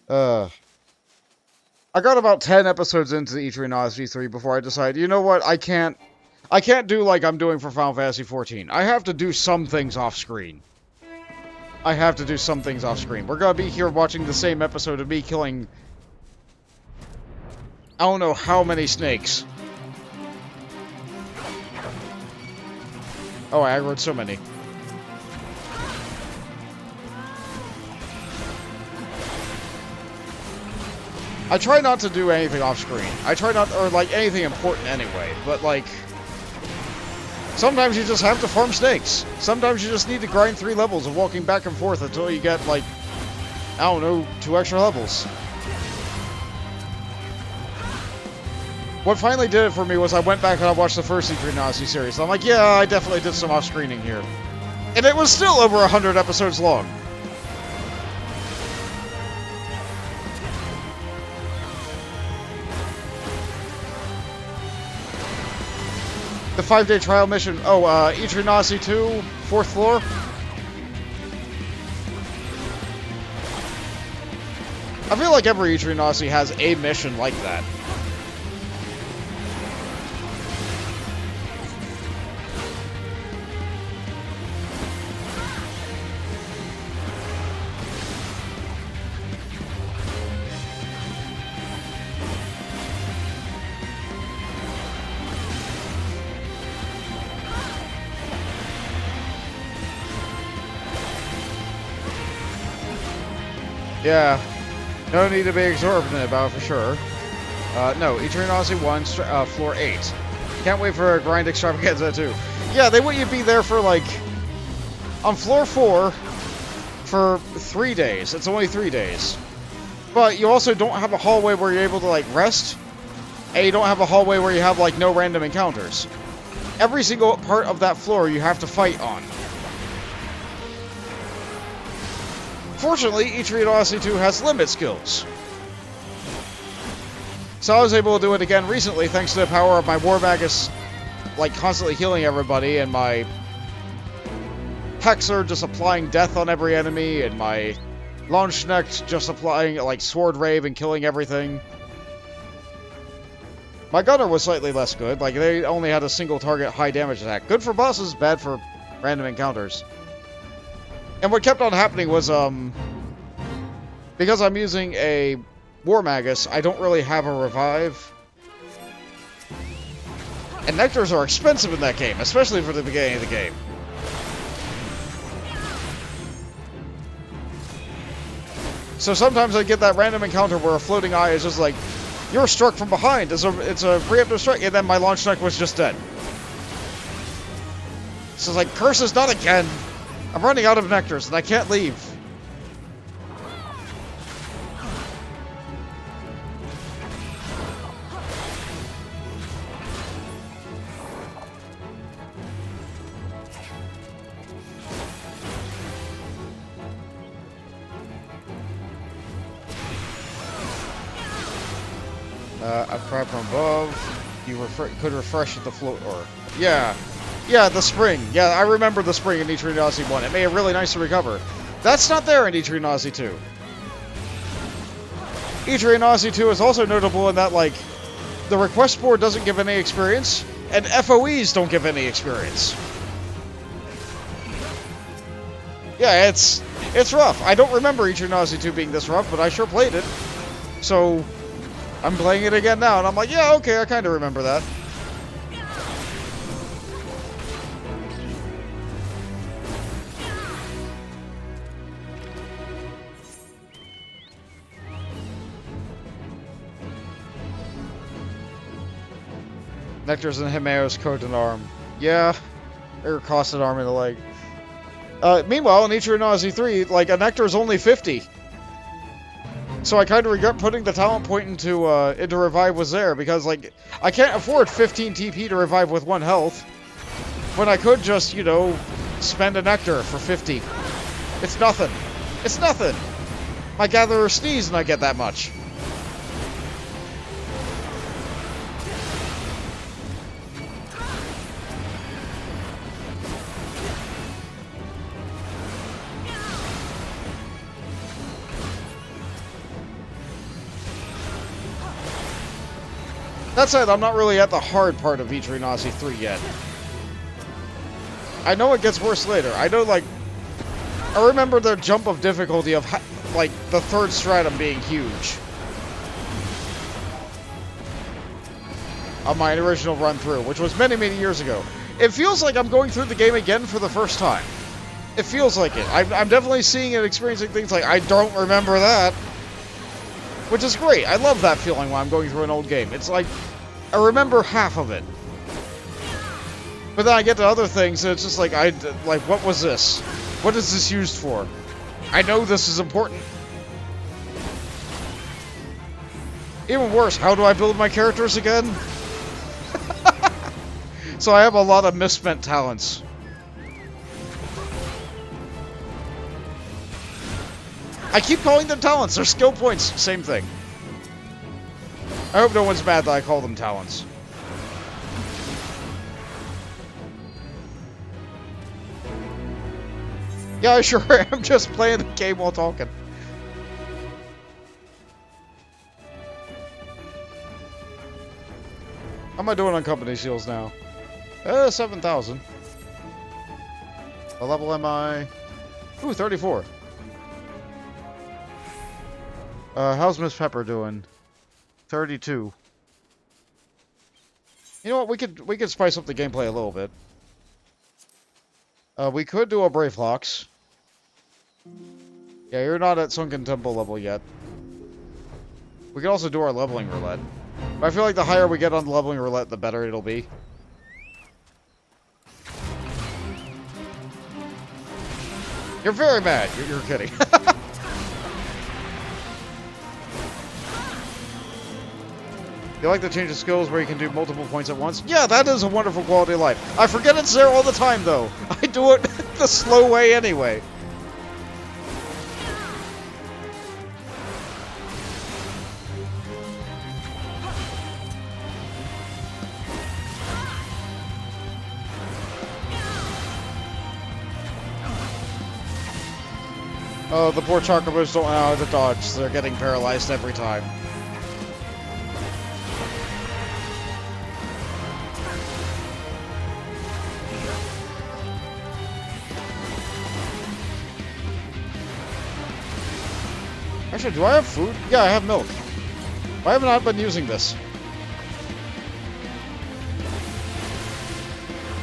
I got about 10 episodes into the E3 and Odyssey 3 before I decided, you know what, I can't do like I'm doing for Final Fantasy 14. I have to do some things off screen. I have to do some things off screen. We're gonna be here watching the same episode of me killing I don't know how many snakes. Oh, I aggroed so many. I try not to do anything off screen. I try not, or like anything important anyway, but like, sometimes you just have to farm snakes. Sometimes you just need to grind 3 levels of walking back and forth until you get like, I don't know, 2 extra levels. What finally did it for me was I went back and I watched the first E3 and Odyssey series. And I'm like, yeah, I definitely did some off-screening here. And it was still over 100 episodes long. The 5-day trial mission. Oh, E3 and Odyssey 2, 4th floor. I feel like every E3 and Odyssey has a mission like that. Yeah, no need to be exorbitant about it for sure. No, E3 and Odyssey 1, floor 8. Can't wait for a grind extravaganza 2. Yeah, they want you to be there for like, on floor 4 for 3 days. It's only 3 days. But you also don't have a hallway where you're able to like rest, and you don't have a hallway where you have like no random encounters. Every single part of that floor you have to fight on. Fortunately, E3 and Odyssey 2 has limit skills. So I was able to do it again recently thanks to the power of my War Magus, like, constantly healing everybody, and my Hexer just applying death on every enemy, and my Launchknecht just applying, like, Sword Rave and killing everything. My Gunner was slightly less good, like, they only had a single target high damage attack. Good for bosses, bad for random encounters. And what kept on happening was, because I'm using a War Magus, I don't really have a revive. And nectars are expensive in that game, especially for the beginning of the game. So sometimes I get that random encounter where a floating eye is just like, you're struck from behind, it's a preemptive strike, and then my Launchknecht was just dead. So it's like, curses not again! I'm running out of nectars, and I can't leave. A crab from above. You could refresh at the floor. Yeah. Yeah, the spring. Yeah, I remember the spring in E3 and Odyssey 1. It made it really nice to recover. That's not there in E3 and Odyssey 2. E3 and Odyssey 2 is also notable in that, like, the request board doesn't give any experience, And FOEs don't give any experience. Yeah, it's rough. I don't remember Eternasi 2 being this rough, but I sure played it. So, I'm playing it again now, and I'm like, yeah, okay, I kind of remember that. Nectar's and Himeo's coat and arm. Yeah, or cost an arm and a leg. Meanwhile, in Eternasi 3, like, a Nectar is only 50. So I kind of regret putting the talent point into Revive was there, because, like, I can't afford 15 TP to revive with 1 health, when I could just, you know, spend a Nectar for 50. It's nothing. It's nothing! My Gatherer sneeze and I get that much. That said, I'm not really at the hard part of Eternasi 3 yet. I know it gets worse later. I know, like... I remember the jump of difficulty of, like, the 3rd stratum being huge. On my original run-through, which was many, many years ago. It feels like I'm going through the game again for the first time. It feels like it. I'm definitely seeing and experiencing things like, I don't remember that. Which is great. I love that feeling when I'm going through an old game. It's like, I remember half of it. But then I get to other things, and it's just like, like, what was this? What is this used for? I know this is important. Even worse, how do I build my characters again? So I have a lot of misspent talents. I keep calling them talents. They're skill points. Same thing. I hope no one's mad that I call them talents. Yeah, I sure am just playing the game while talking. How am I doing on company seals now? 7,000. What level am I? Ooh, 34. How's Miss Pepper doing? 32. You know what? We could spice up the gameplay a little bit. We could do a Brayflox. Yeah, you're not at Sunken Temple level yet. We could also do our leveling roulette. But I feel like the higher we get on the leveling roulette, the better it'll be. You're very mad. You're kidding. You like the change of skills where you can do multiple points at once? Yeah, that is a wonderful quality of life. I forget it's there all the time, though. I do it the slow way anyway. Oh, the poor chocobos don't know how to dodge, so they're getting paralyzed every time. Actually, do I have food? Yeah, I have milk. Why haven't I been using this?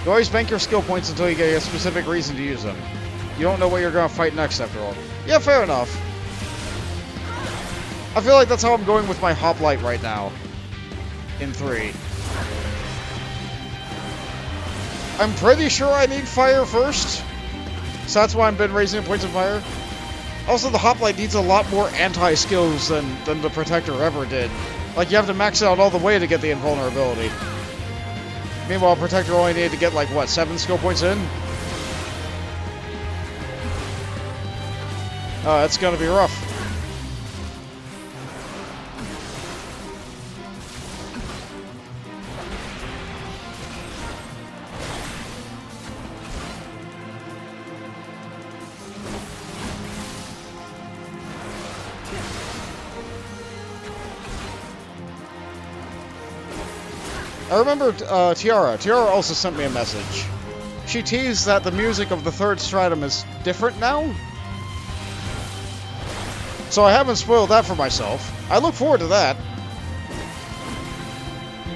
You always bank your skill points until you get a specific reason to use them. You don't know what you're going to fight next, after all. Yeah, fair enough. I feel like that's how I'm going with my hoplite right now. In 3. I'm pretty sure I need fire first. So that's why I've been raising points of fire. Also, the hoplite needs a lot more anti-skills than the Protector ever did. Like, you have to max it out all the way to get the invulnerability. Meanwhile, Protector only needed to get, like, what, 7 skill points in? That's gonna be rough. I remember Tiara. Tiara also sent me a message. She teased that the music of the third stratum is different now. So I haven't spoiled that for myself. I look forward to that.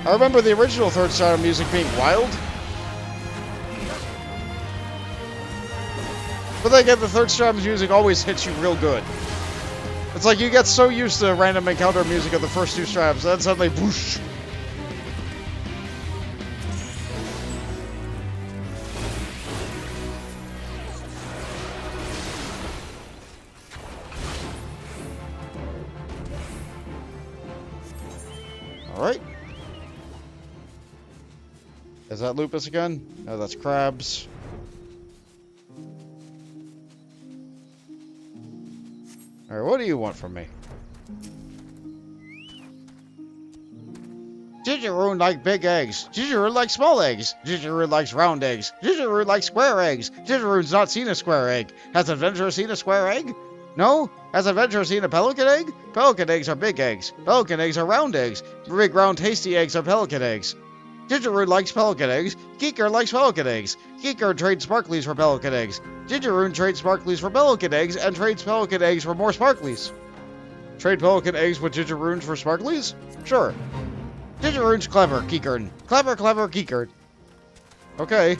I remember the original third stratum music being wild. But then again, the third stratum's music always hits you real good. It's like you get so used to random encounter music of the first two stratums, and then suddenly, whoosh. Alright. Is that Lupus again? No, that's Crabs. Alright, what do you want from me? Gigeroon like big eggs. Gigeroon likes small eggs. Gigeroon likes round eggs. Gigeroon likes square eggs. Gigeroon's not seen a square egg. Has Adventurer seen a square egg? No? Has Adventurer seen a pelican egg? Pelican eggs are big eggs. Pelican eggs are round eggs. Big round tasty eggs are pelican eggs. Gigeroon likes pelican eggs. Geeker likes pelican eggs. Geeker trades sparklies for pelican eggs. Gigeroon trades sparklies for pelican eggs and trades pelican eggs for more sparklies. Trade pelican eggs with Gigeroons for sparklies? Sure. Gigeroon's clever, Geekern. Clever, clever, Geekern. Okay.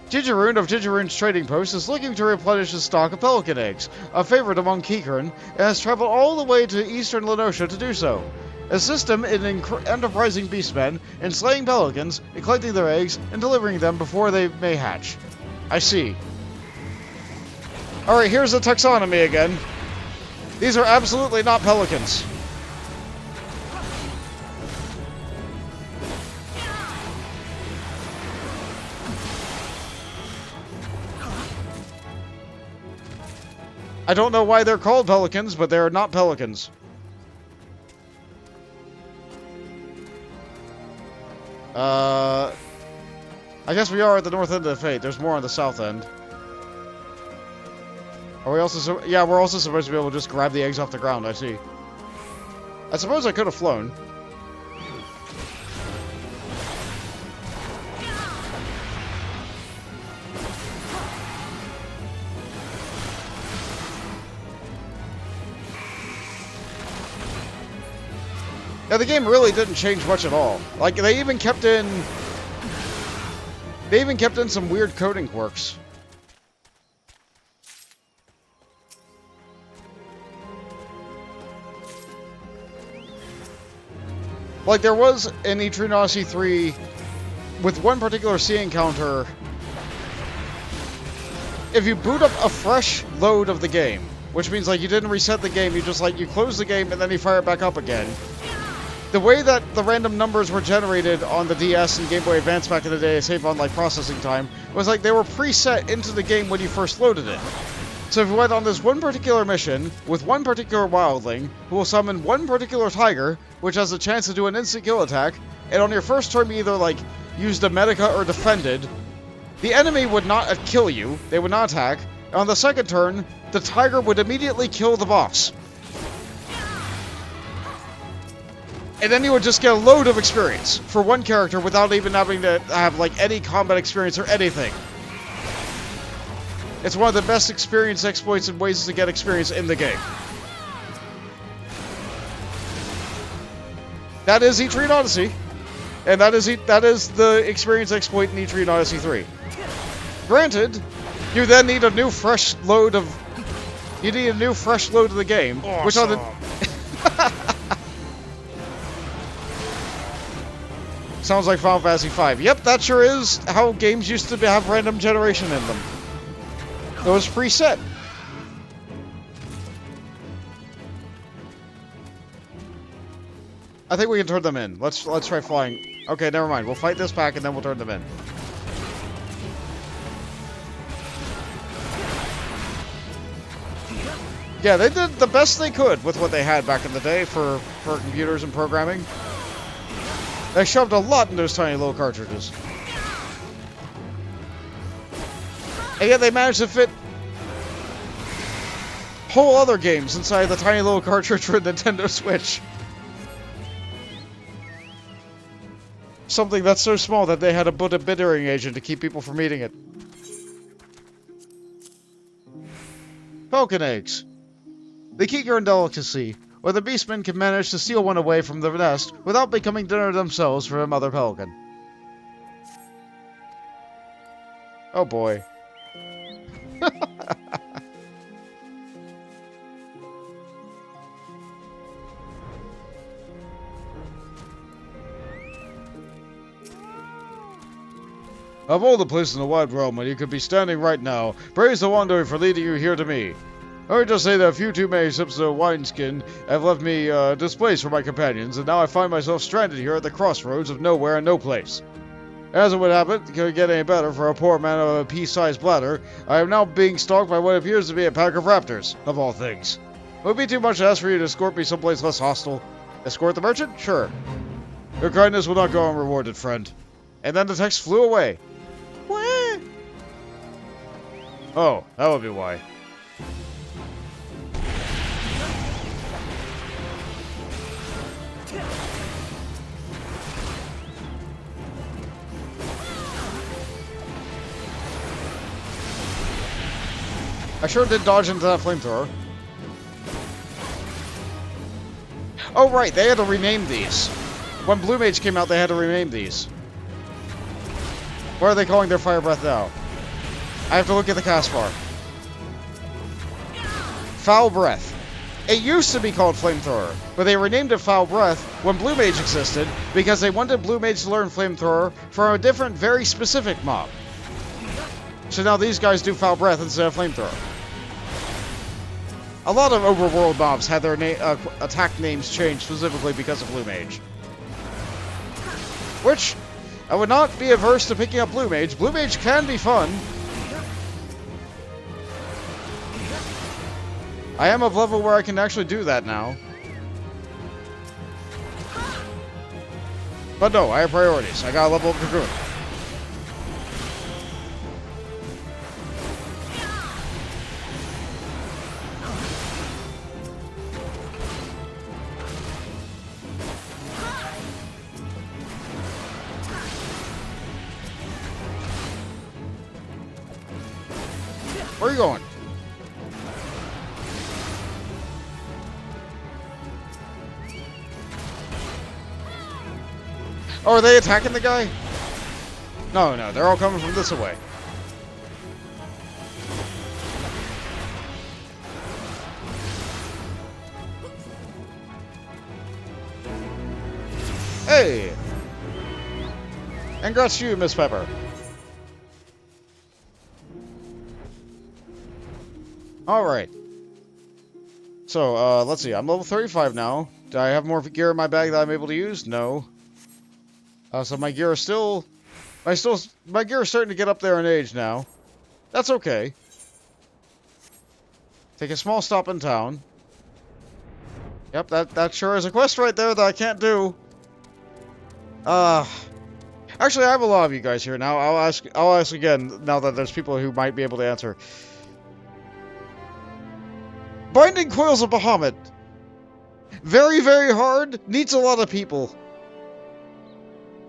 Gigeroon of Gigeroon's Trading Post is looking to replenish his stock of pelican eggs, a favorite among Geekern, and has traveled all the way to eastern Lenosha to do so. Assist him in enterprising beastmen in slaying pelicans, and collecting their eggs, and delivering them before they may hatch. I see. Alright, here's the taxonomy again. These are absolutely not pelicans. I don't know why they're called pelicans, but they're not pelicans. I guess we are at the north end of the fate. There's more on the south end. Are we also... yeah, we're also supposed to be able to just grab the eggs off the ground, I see. I suppose I could have flown. Yeah, the game really didn't change much at all. Like, they even kept in some weird coding quirks. Like, there was in Etrian Odyssey 3, with one particular sea encounter, if you boot up a fresh load of the game, which means, like, you didn't reset the game, you just, like, you close the game and then you fire it back up again. The way that the random numbers were generated on the DS and Game Boy Advance back in the day to save on, like, processing time, was like they were preset into the game when you first loaded it. So if you went on this one particular mission with one particular wildling, who will summon one particular tiger, which has a chance to do an instant kill attack, and on your first turn you either, like, used a medica or defended, the enemy would not kill you, they would not attack, and on the second turn, the tiger would immediately kill the boss. And then you would just get a load of experience for one character without even having to have, like, any combat experience or anything. It's one of the best experience exploits and ways to get experience in the game. That is Etrian Odyssey. And that is the experience exploit in Etrian Odyssey 3. Granted, you then need a new fresh load of... You need a new fresh load of the game. Awesome. Which on the... Sounds like Final Fantasy V. Yep, that sure is how games used to have random generation in them. It was preset. I think we can turn them in. Let's try flying. Okay, never mind. We'll fight this pack and then we'll turn them in. Yeah, they did the best they could with what they had back in the day for computers and programming. They shoved a lot in those tiny little cartridges. And yet they managed to fit whole other games inside the tiny little cartridge for Nintendo Switch. something that's so small that they had to put a bittering agent to keep people from eating it. Falcon eggs. The Qarn delicacy, where the beastmen can manage to steal one away from the nest without becoming dinner themselves for a mother pelican. Oh boy. Of all the places in the wide realm where you could be standing right now, praise the Wanderer for leading you here to me. I would just say that a few too many sips of wineskin have left me displaced from my companions, and now I find myself stranded here at the crossroads of nowhere and no place. As it would happen, could get any better for a poor man of a pea-sized bladder, I am now being stalked by what appears to be a pack of raptors, of all things. It would be too much to ask for you to escort me someplace less hostile. Escort the merchant? Sure. Your kindness will not go unrewarded, friend. And then the text flew away. What? Oh, that would be why. I sure did dodge into that flamethrower. Oh right, they had to rename these. When Blue Mage came out, they had to rename these. What are they calling their fire breath now? I have to look at the cast bar. Foul Breath. It used to be called Flamethrower, but they renamed it Foul Breath when Blue Mage existed because they wanted Blue Mage to learn Flamethrower from a different, very specific mob. So now these guys do Foul Breath instead of Flamethrower. A lot of overworld mobs had their attack names changed specifically because of Blue Mage. Which, I would not be averse to picking up Blue Mage. Blue Mage can be fun. I am of level where I can actually do that now. But no, I have priorities. I gotta level up Dragoon. Where are you going? Oh, are they attacking the guy? No, no, they're all coming from this way. Hey! Congrats to you, Miss Pepper. Alright. So, let's see. I'm level 35 now. Do I have more gear in my bag that I'm able to use? No. So my gear is still... My gear is starting to get up there in age now. That's okay. Take a small stop in town. Yep, that sure is a quest right there that I can't do. Actually, I have a lot of you guys here now. I'll ask again now that there's people who might be able to answer. Binding Coils of Bahamut. Very, very hard. Needs a lot of people.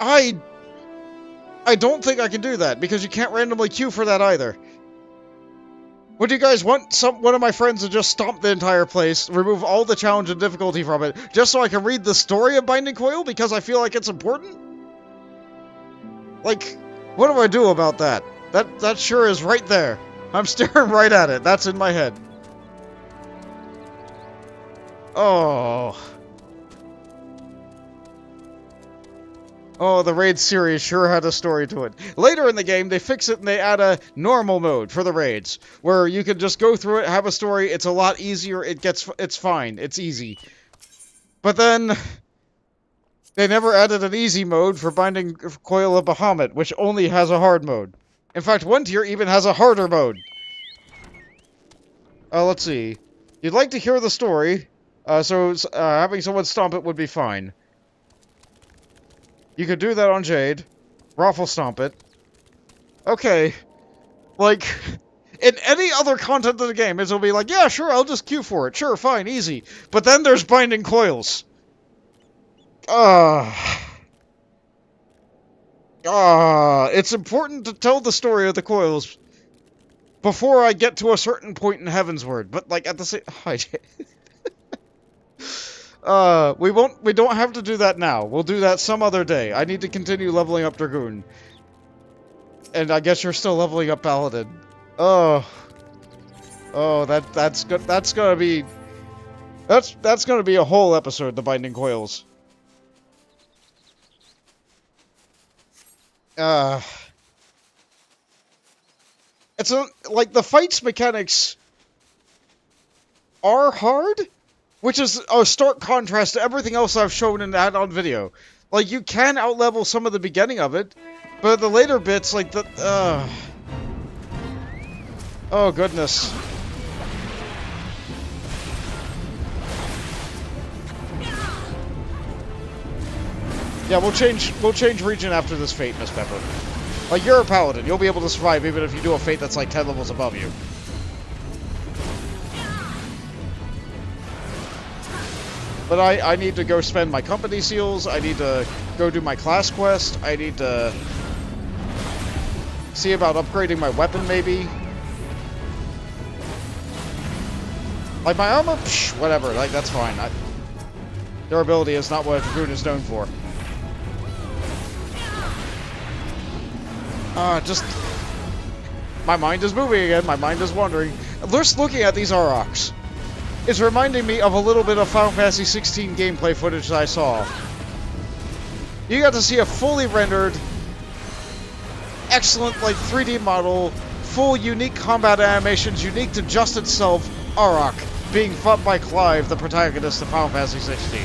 I don't think I can do that, because you can't randomly queue for that either. Would you guys want one of my friends to just stomp the entire place, remove all the challenge and difficulty from it, just so I can read the story of Binding Coil, because I feel like it's important? Like, what do I do about that? That sure is right there. I'm staring right at it. That's in my head. Oh... Oh, the raid series sure had a story to it. Later in the game, they fix it and they add a normal mode for the raids, where you can just go through it, have a story, it's a lot easier, it's fine, it's easy. But then, they never added an easy mode for Binding Coil of Bahamut, which only has a hard mode. In fact, one tier even has a harder mode. Let's see. You'd like to hear the story, so having someone stomp it would be fine. You could do that on Jade. Raffle stomp it. Okay. Like, in any other content of the game, it'll be like, yeah, sure, I'll just queue for it. Sure, fine, easy. But then there's Binding Coils. It's important to tell the story of the coils before I get to a certain point in Heavensward, but like at the same we don't have to do that now. We'll do that some other day. I need to continue leveling up Dragoon. And I guess you're still leveling up Paladin. Oh, that's good. That's gonna be a whole episode. The Binding Coils. It's like the fights mechanics are hard, which is a stark contrast to everything else I've shown in that on video. Like you can outlevel some of the beginning of it, but the later bits, like the oh goodness. Yeah, we'll change region after this fate, Miss Pepper. Like, you're a paladin. You'll be able to survive even if you do a fate that's like 10 levels above you. But I need to go spend my company seals. I need to go do my class quest. I need to see about upgrading my weapon, maybe. Like, my armor? Psh, whatever. Like, that's fine. Durability is not what Dragoon is known for. Just... My mind is moving again. My mind is wandering. Just looking at these Aurochs, it's reminding me of a little bit of Final Fantasy 16 gameplay footage that I saw. You got to see a fully rendered, excellent, like, 3D model, full unique combat animations, unique to just itself, Auroch, being fought by Clive, the protagonist of Final Fantasy 16.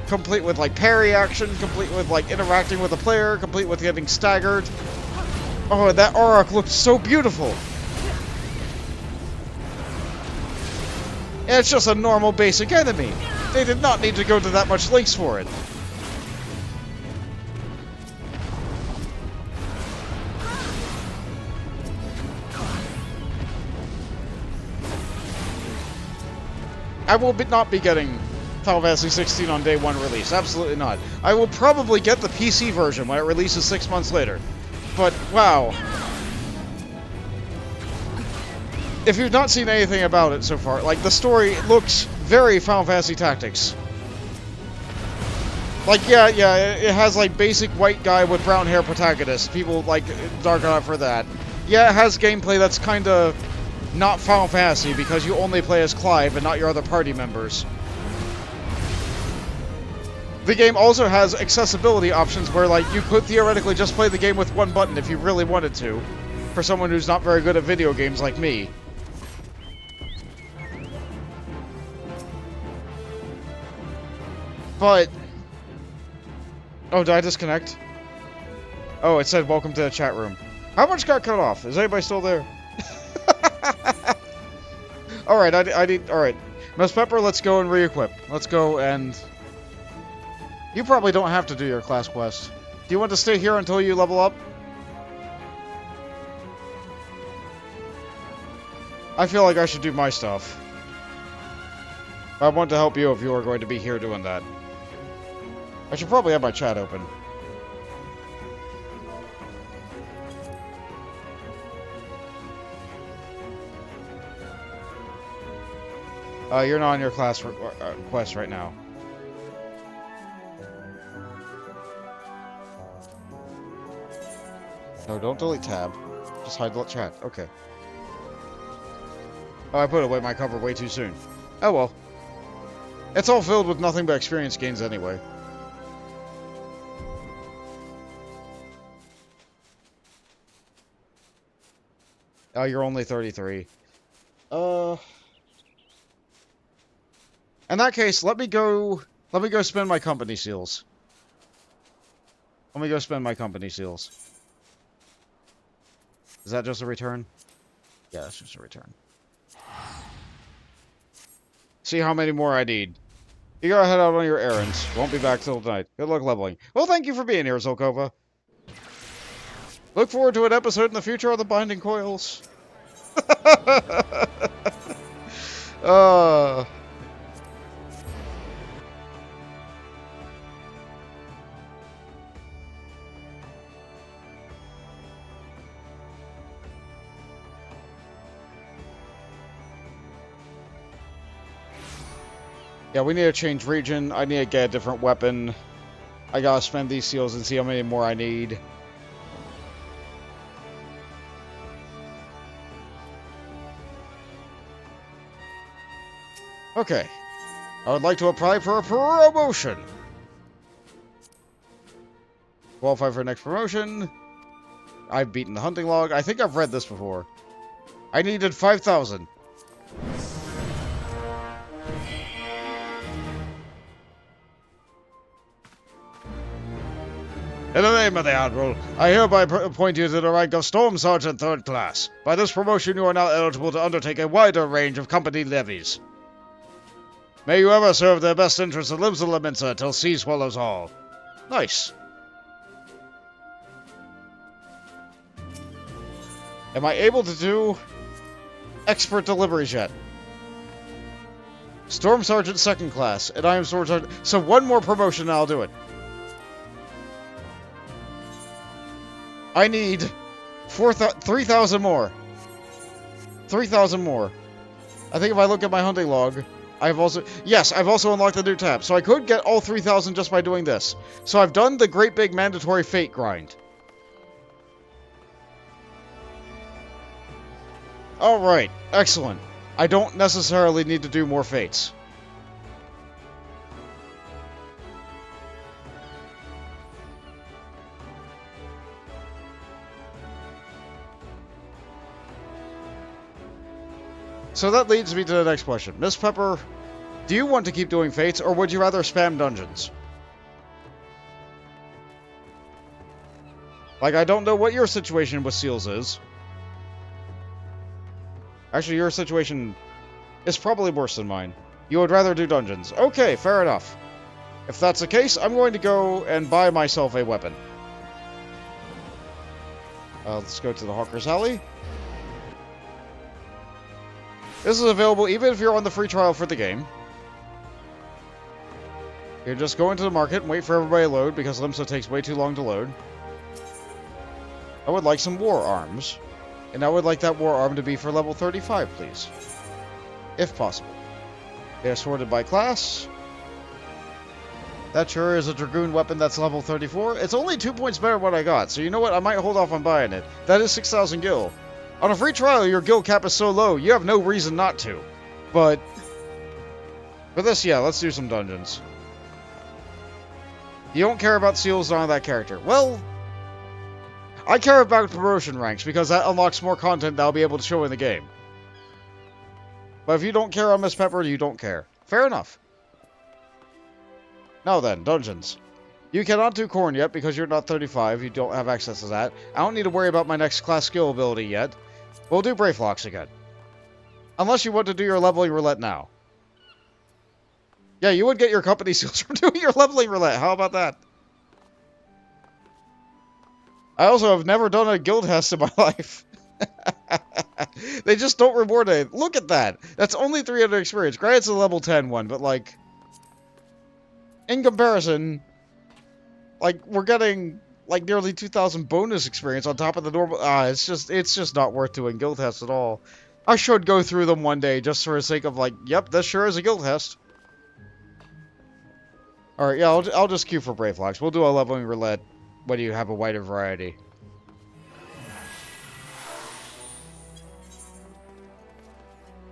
Complete with, like, parry action, complete with, like, interacting with the player, complete with getting staggered. Oh, that Auroch looked so beautiful! And it's just a normal basic enemy. They did not need to go to that much lengths for it. I will not be getting Final Fantasy 16 on day one release. Absolutely not. I will probably get the PC version when it releases 6 months later. But, wow. If you've not seen anything about it so far, like, the story looks very Final Fantasy Tactics. Like, yeah, it has, like, basic white guy with brown hair protagonist. People, like, dark out for that. Yeah, it has gameplay that's kinda not Final Fantasy because you only play as Clive and not your other party members. The game also has accessibility options where, like, you could theoretically just play the game with one button if you really wanted to, for someone who's not very good at video games like me. But... Oh, did I disconnect? Oh, it said, welcome to the chat room. How much got cut off? Is anybody still there? Alright, I need... Alright. Miss Pepper, let's go and re-equip. Let's go and... You probably don't have to do your class quest. Do you want to stay here until you level up? I feel like I should do my stuff. I want to help you if you are going to be here doing that. I should probably have my chat open. You're not on your class quest right now. No, don't delete tab. Just hide the chat. Okay. Oh, I put away my cover way too soon. Oh well. It's all filled with nothing but experience gains anyway. Oh, you're only 33. In that case, let me go spend my company seals. Let me go spend my company seals. Is that just a return? Yeah, that's just a return. See how many more I need. You go head out on your errands. Won't be back till tonight. Good luck leveling. Well, thank you for being here, Zolkova. Look forward to an episode in the future of the Binding Coils. Yeah, we need to change region. I need to get a different weapon. I gotta spend these seals and see how many more I need. Okay. I would like to apply for a promotion. Qualify for next promotion. I've beaten the hunting log. I think I've read this before. I needed 5,000. In the name of the Admiral, I hereby appoint you to the rank of Storm Sergeant 3rd Class. By this promotion, you are now eligible to undertake a wider range of company levies. May you ever serve the best interests of Limbs and Laminsa till sea swallows all. Nice. Am I able to do expert deliveries yet? Storm Sergeant 2nd Class, and I am Storm Sergeant. So one more promotion and I'll do it. I need 3,000 more. 3,000 more. I think if I look at my hunting log, I've also unlocked the new tab. So I could get all 3,000 just by doing this. So I've done the great big mandatory fate grind. Alright, excellent. I don't necessarily need to do more fates. So that leads me to the next question. Miss Pepper, do you want to keep doing fates, or would you rather spam dungeons? Like, I don't know what your situation with seals is. Actually, your situation is probably worse than mine. You would rather do dungeons. Okay, fair enough. If that's the case, I'm going to go and buy myself a weapon. Let's go to the Hawker's Alley. This is available even if you're on the free trial for the game. You just go into the market and wait for everybody to load, because Limsa takes way too long to load. I would like some war arms. And I would like that war arm to be for level 35, please. If possible. They're sorted by class. That sure is a Dragoon weapon that's level 34. It's only 2 points better than what I got, so you know what? I might hold off on buying it. That is 6,000 gil. On a free trial, your gil cap is so low, you have no reason not to. But for this, yeah, let's do some dungeons. You don't care about seals on that character. Well, I care about promotion ranks, because that unlocks more content that I'll be able to show in the game. But if you don't care on Miss Pepper, you don't care. Fair enough. Now then, dungeons. You cannot do Qarn yet, because you're not 35. You don't have access to that. I don't need to worry about my next class skill ability yet. We'll do Brayflox again. Unless you want to do your leveling roulette now. Yeah, you would get your company seals from doing your leveling roulette. How about that? I also have never done a guild test in my life. They just don't reward it. Look at that. That's only 300 experience. Granted, it's a level 10 one, but like, in comparison, like, we're getting like nearly 2,000 bonus experience on top of the normal. It's just not worth doing guild tests at all. I should go through them one day just for the sake of like, yep, this sure is a guild test. All right, yeah, I'll just queue for Brayflox. We'll do a leveling roulette when you have a wider variety.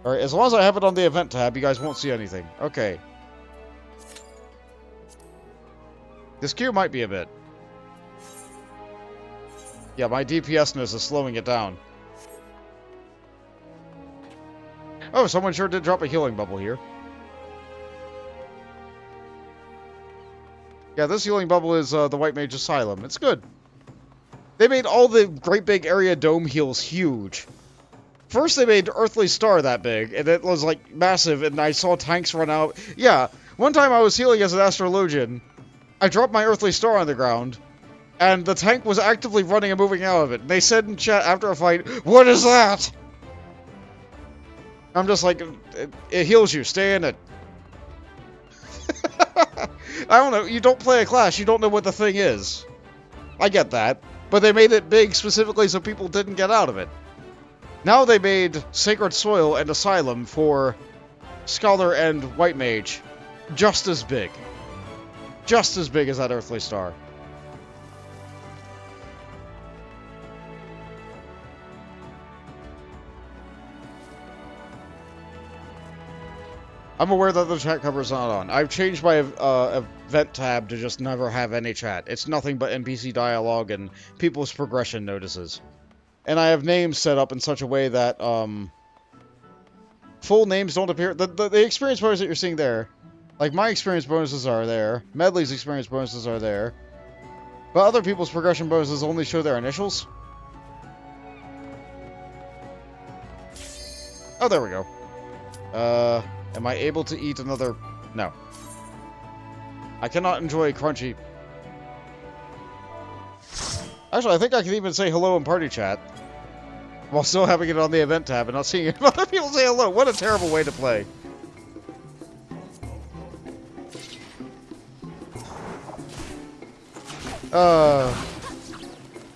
Alright, as long as I have it on the event tab, you guys won't see anything. Okay. This queue might be a bit. Yeah, my DPS-ness is slowing it down. Oh, someone sure did drop a healing bubble here. Yeah, this healing bubble is the White Mage Asylum. It's good. They made all the great big area dome heals huge. First they made Earthly Star that big, and it was like massive, and I saw tanks run out. Yeah, one time I was healing as an Astrologian. I dropped my Earthly Star on the ground, and the tank was actively running and moving out of it. And they said in chat after a fight, "What is that?" I'm just like, it heals you, stay in it. I don't know, you don't play a class, you don't know what the thing is. I get that, but they made it big specifically so people didn't get out of it. Now they made Sacred Soil and Asylum for Scholar and White Mage. just as big. Just as big as that earthly star. I'm aware that the chat cover's not on. I've changed my event tab to just never have any chat. It's nothing but NPC dialogue and people's progression notices. And I have names set up in such a way that full names don't appear. The experience bonus that you're seeing there, like my experience bonuses are there, Medley's experience bonuses are there, but other people's progression bonuses only show their initials. Oh, there we go. Am I able to eat another? No. I cannot enjoy crunchy. Actually, I think I can even say hello in party chat while still having it on the event tab and not seeing other people say hello. What a terrible way to play.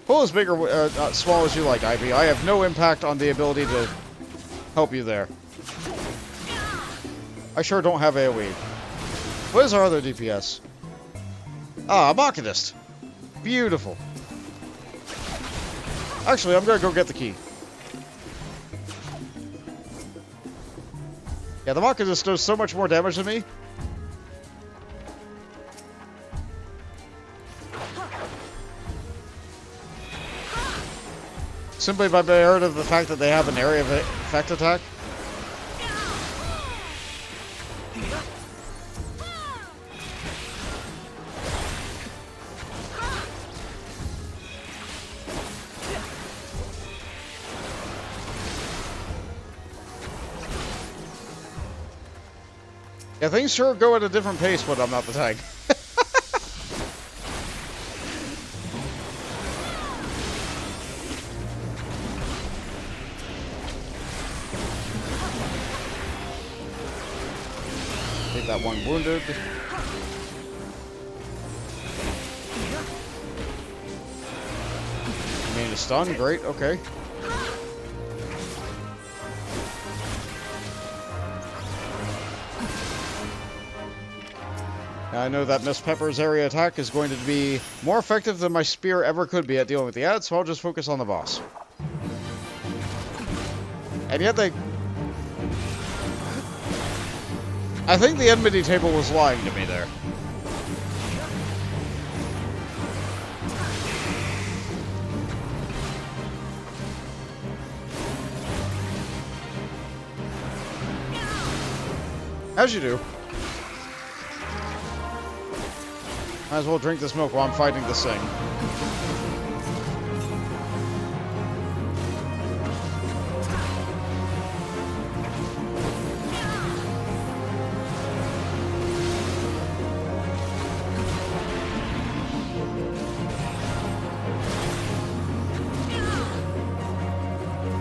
Pull as big or small as you like, Ivy. I have no impact on the ability to help you there. I sure don't have AoE. What is our other DPS? Ah, a Machinist. Beautiful. Actually, I'm gonna go get the key. Yeah, the Machinist does so much more damage than me. Simply by merit of the fact that they have an area of effect attack. Yeah, things sure go at a different pace when I'm not the tank. Take that one wounded. Remain a stun, great, okay. I know that Miss Pepper's area attack is going to be more effective than my spear ever could be at dealing with the ads, so I'll just focus on the boss. And yet they... I think the enmity table was lying to me there. As you do. Might as well drink this milk while I'm fighting this thing.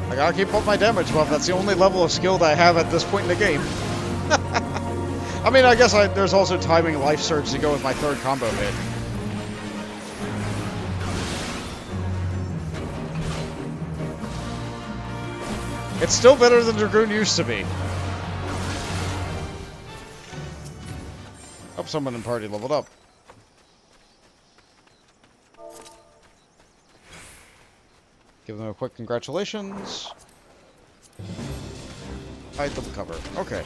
I gotta keep up my damage buff. That's the only level of skill that I have at this point in the game. I mean, I guess there's also timing life surge to go with my third combo hit. It's still better than Dragoon used to be. Oh, someone in party leveled up. Give them a quick congratulations. Hide them cover. Okay.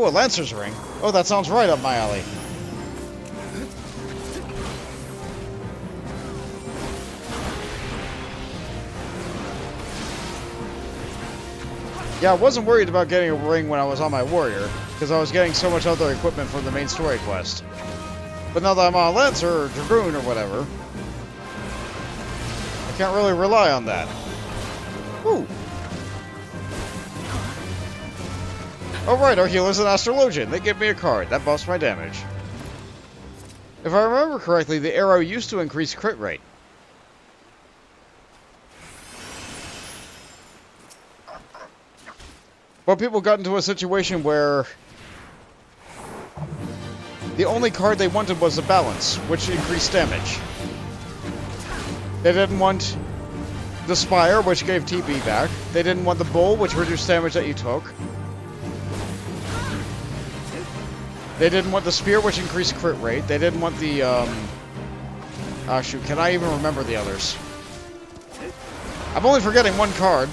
Oh, a Lancer's Ring. Oh, that sounds right up my alley. Yeah, I wasn't worried about getting a ring when I was on my warrior, because I was getting so much other equipment from the main story quest. But now that I'm on a Lancer or Dragoon or whatever, I can't really rely on that. Woo! Oh right, our healer's an astrologian. They give me a card. That buffs my damage. If I remember correctly, the arrow used to increase crit rate. But people got into a situation where the only card they wanted was the balance, which increased damage. They didn't want the Spire, which gave TP back. They didn't want the Bull, which reduced damage that you took. They didn't want the Spear, which increased crit rate. They didn't want the, ah, shoot, can I even remember the others? I'm only forgetting one card.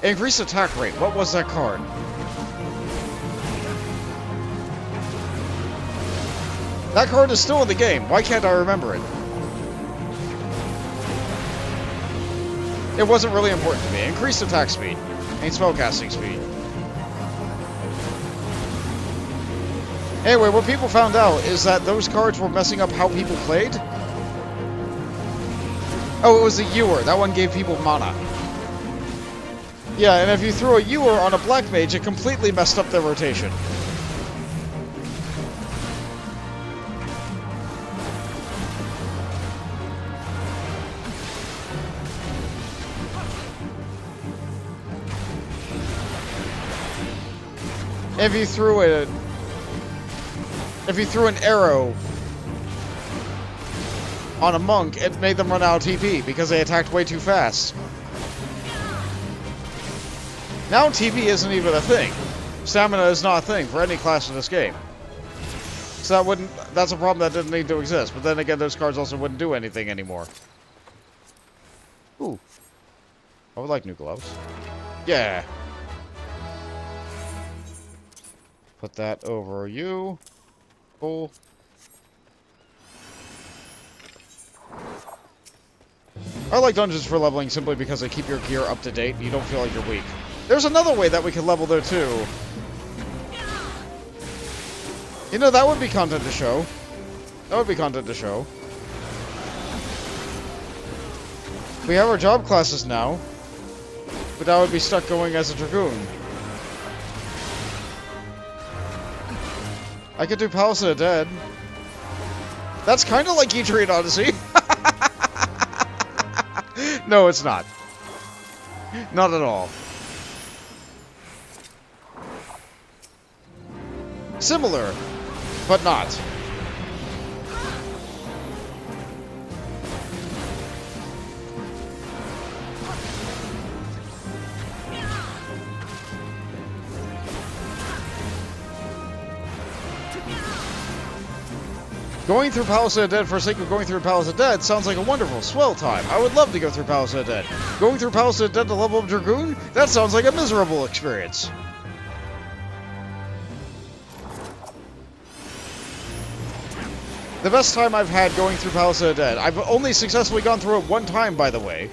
Increased attack rate. What was that card? That card is still in the game. Why can't I remember it? It wasn't really important to me. Increased attack speed. And spellcasting speed. Anyway, what people found out is that those cards were messing up how people played. Oh, it was a Ewer. That one gave people mana. Yeah, and if you threw a Ewer on a Black Mage, it completely messed up their rotation. If you threw an arrow on a monk, it made them run out of TP because they attacked way too fast. Now TP isn't even a thing. Stamina is not a thing for any class in this game. So that's a problem that didn't need to exist. But then again, those cards also wouldn't do anything anymore. Ooh. I would like new gloves. Yeah. Put that over you. Cool. I like dungeons for leveling simply because they keep your gear up to date and you don't feel like you're weak. There's another way that we can level there too. You know, that would be content to show. That would be content to show. We have our job classes now, but I would be stuck going as a Dragoon. I could do Palace of the Dead. That's kind of like Etrian Odyssey. No, it's not. Not at all. Similar, but not. Going through Palace of the Dead for the sake of going through Palace of the Dead sounds like a wonderful, swell time. I would love to go through Palace of the Dead. Going through Palace of the Dead to level up Dragoon? That sounds like a miserable experience. The best time I've had going through Palace of the Dead. I've only successfully gone through it one time, by the way.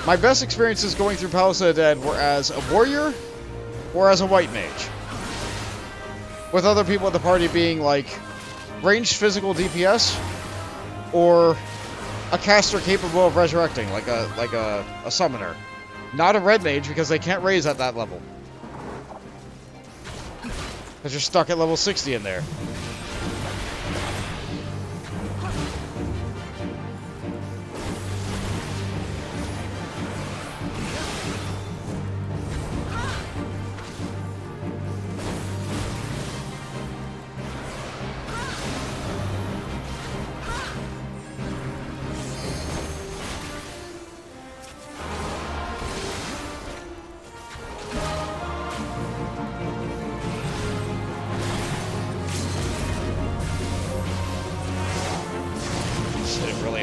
My best experiences going through Palace of the Dead were as a warrior or as a white mage. With other people at the party being like ranged physical DPS or a caster capable of resurrecting, like a summoner. Not a red mage because they can't raise at that level. Because you're stuck at level 60 in there.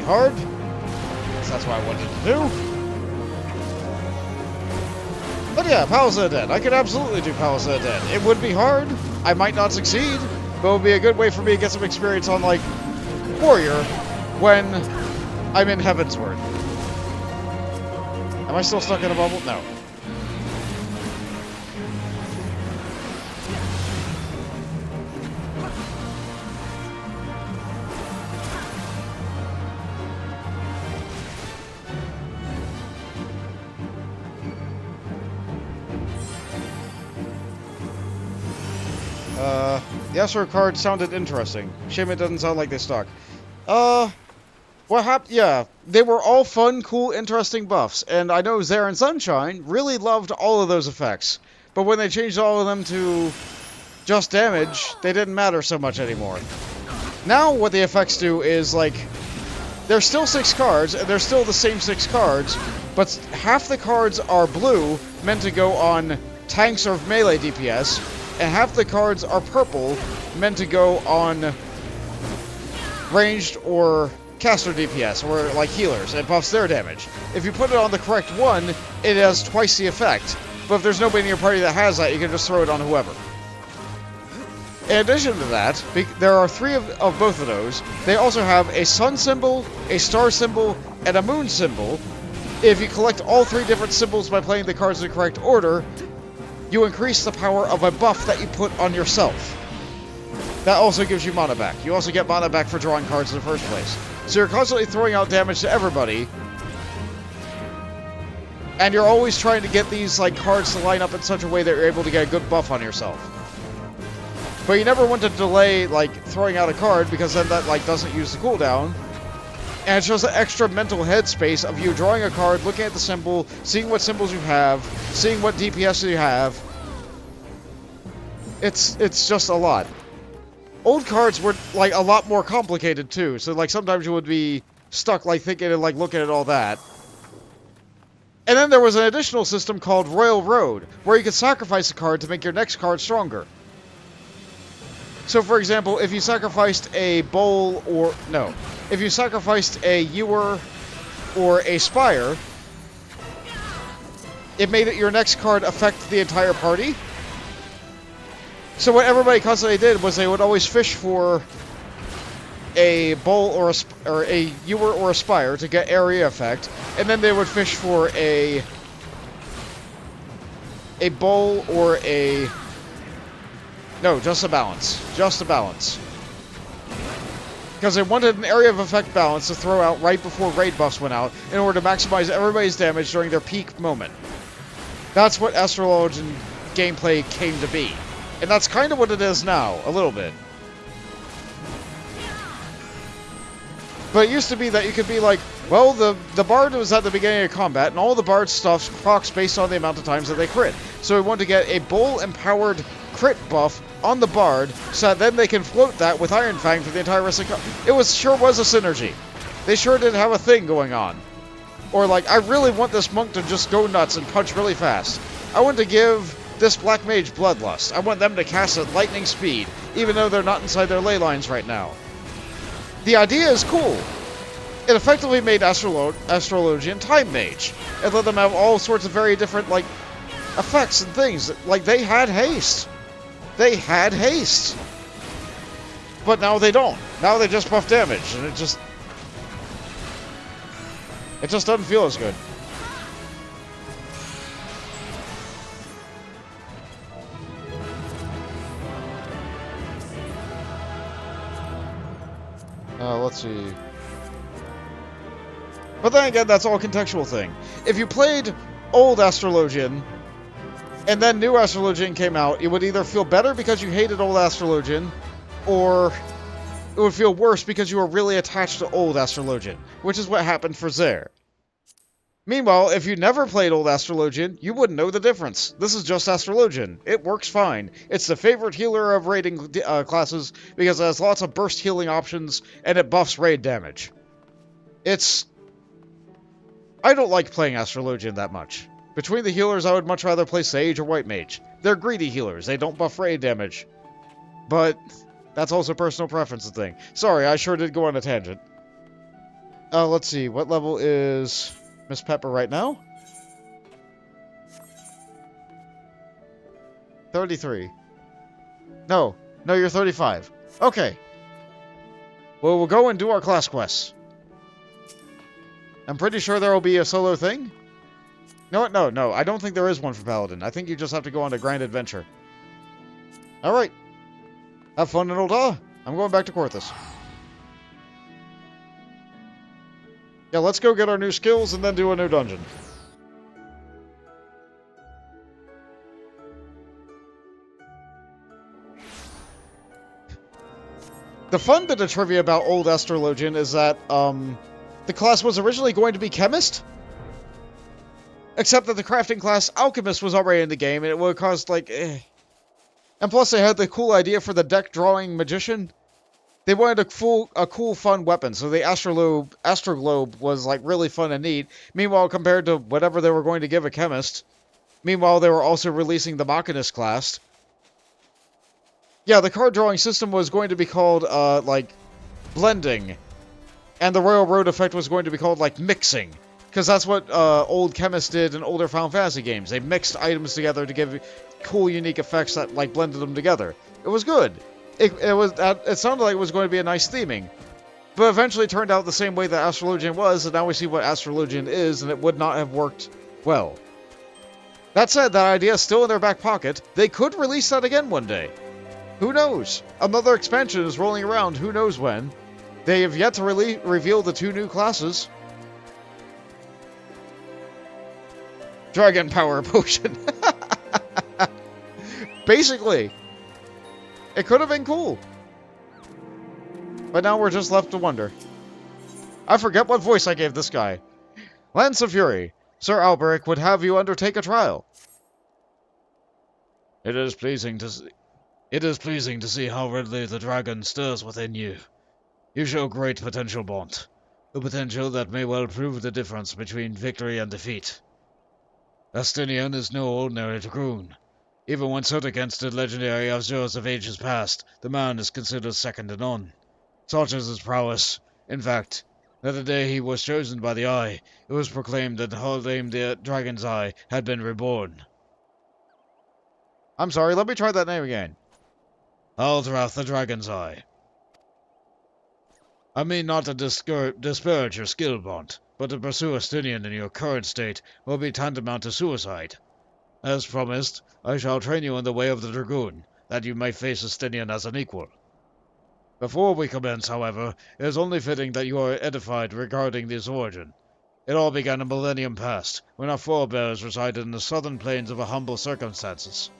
Hard. Guess that's what I wanted to do. But yeah, Palace of the Dead. I could absolutely do Palace of the Dead. It would be hard. I might not succeed, but it would be a good way for me to get some experience on, like, Warrior when I'm in Heavensward. Am I still stuck in a bubble? No. The Astro card sounded interesting. Shame it doesn't sound like they stuck. What happened? Yeah, they were all fun, cool, interesting buffs, and I know Zare and Sunshine really loved all of those effects. But when they changed all of them to just damage, they didn't matter so much anymore. Now what the effects do is, like, there's still 6 cards, and they're still the same 6 cards, but half the cards are blue, meant to go on tanks or melee DPS, and half the cards are purple, meant to go on ranged or caster DPS, or like healers. It buffs their damage. If you put it on the correct one, it has twice the effect. But if there's nobody in your party that has that, you can just throw it on whoever. In addition to that, there are 3 of both of those. They also have a sun symbol, a star symbol, and a moon symbol. If you collect all 3 different symbols by playing the cards in the correct order, you increase the power of a buff that you put on yourself. That also gives you mana back. You also get mana back for drawing cards in the first place. So you're constantly throwing out damage to everybody, and you're always trying to get these like cards to line up in such a way that you're able to get a good buff on yourself. But you never want to delay like throwing out a card, because then that like doesn't use the cooldown. And it's just an extra mental headspace of you drawing a card, looking at the symbol, seeing what symbols you have, seeing what DPS you have. It's just a lot. Old cards were, like, a lot more complicated, too. So, like, sometimes you would be stuck, like, thinking and, like, looking at all that. And then there was an additional system called Royal Road, where you could sacrifice a card to make your next card stronger. So, for example, if you sacrificed a bowl or... No. If you sacrificed a Ewer or a Spire, it made it your next card affect the entire party. So what everybody constantly did was they would always fish for a bowl or a Ewer or a Spire to get area effect, and then they would fish for a bowl or a... No, just a balance. Just a balance. Because they wanted an area of effect balance to throw out right before raid buffs went out in order to maximize everybody's damage during their peak moment. That's what Astrologian gameplay came to be. And that's kind of what it is now, a little bit. But it used to be that you could be like, well, the Bard was at the beginning of combat, and all the Bard stuff procs based on the amount of times that they crit. So we want to get a Bull-empowered crit buff on the Bard, so that then they can float that with Iron Fang for the entire rest of the... It sure was a synergy. They sure did have a thing going on. Or like, I really want this monk to just go nuts and punch really fast. I want to give this Black Mage Bloodlust. I want them to cast at lightning speed, even though they're not inside their ley lines right now. The idea is cool. It effectively made Astrologian Time Mage. It let them have all sorts of very different, like, effects and things. Like, they had haste. They had haste. But now they don't. Now they just buff damage, and it just doesn't feel as good. Let's see. But then again, that's all a contextual thing. If you played old Astrologian, and then new Astrologian came out, it would either feel better because you hated old Astrologian, or it would feel worse because you were really attached to old Astrologian, which is what happened for Zare. Meanwhile, if you never played old Astrologian, you wouldn't know the difference. This is just Astrologian. It works fine. It's the favorite healer of raiding classes because it has lots of burst healing options, and it buffs raid damage. I don't like playing Astrologian that much. Between the healers, I would much rather play Sage or White Mage. They're greedy healers. They don't buff raid damage. But that's also a personal preference thing. Sorry, I sure did go on a tangent. Let's see. What level is Miss Pepper right now? 33. No, you're 35. Okay. Well, we'll go and do our class quests. I'm pretty sure there will be a solo thing. No, I don't think there is one for Paladin. I think you just have to go on a grand adventure. Alright. Have fun in Ul'dah. I'm going back to Korthus. Yeah, let's go get our new skills and then do a new dungeon. The fun bit of trivia about old Astrologian is that, the class was originally going to be Chemist, except that the crafting class Alchemist was already in the game, and it would have caused, like, And plus they had the cool idea for the deck drawing Magician. They wanted a cool, fun weapon, so the Astroglobe was, like, really fun and neat. Meanwhile, compared to whatever they were going to give a Chemist. Meanwhile, they were also releasing the Machinist class. Yeah, the card drawing system was going to be called, like, Blending. And the Royal Road effect was going to be called, like, Mixing. Because that's what old chemists did in older Final Fantasy games. They mixed items together to give cool, unique effects that, like, blended them together. It was good. It sounded like it was going to be a nice theming. But eventually it turned out the same way that Astrologian was, and now we see what Astrologian is, and it would not have worked well. That said, that idea is still in their back pocket. They could release that again one day. Who knows? Another expansion is rolling around, who knows when. They have yet to reveal the 2 new classes. Dragon Power Potion. Basically. It could have been cool. But now we're just left to wonder. I forget what voice I gave this guy. Lance of Fury. Sir Alberic would have you undertake a trial. It is pleasing to see how readily the dragon stirs within you. You show great potential, Bont. A potential that may well prove the difference between victory and defeat. Astinian is no ordinary Dragoon. Even when set against the legendary Azures of ages past, the man is considered second to none. Such is his prowess. In fact, that the day he was chosen by the Eye, it was proclaimed that Haldame the Dragon's Eye had been reborn. I'm sorry, let me try that name again. Haldrath the Dragon's Eye. I mean not to disparage your skill, Bont, but to pursue Astinian in your current state will be tantamount to suicide. As promised, I shall train you in the way of the Dragoon, that you may face Astinian as an equal. Before we commence, however, it is only fitting that you are edified regarding this origin. It all began a millennium past, when our forebears resided in the southern plains of humble circumstances.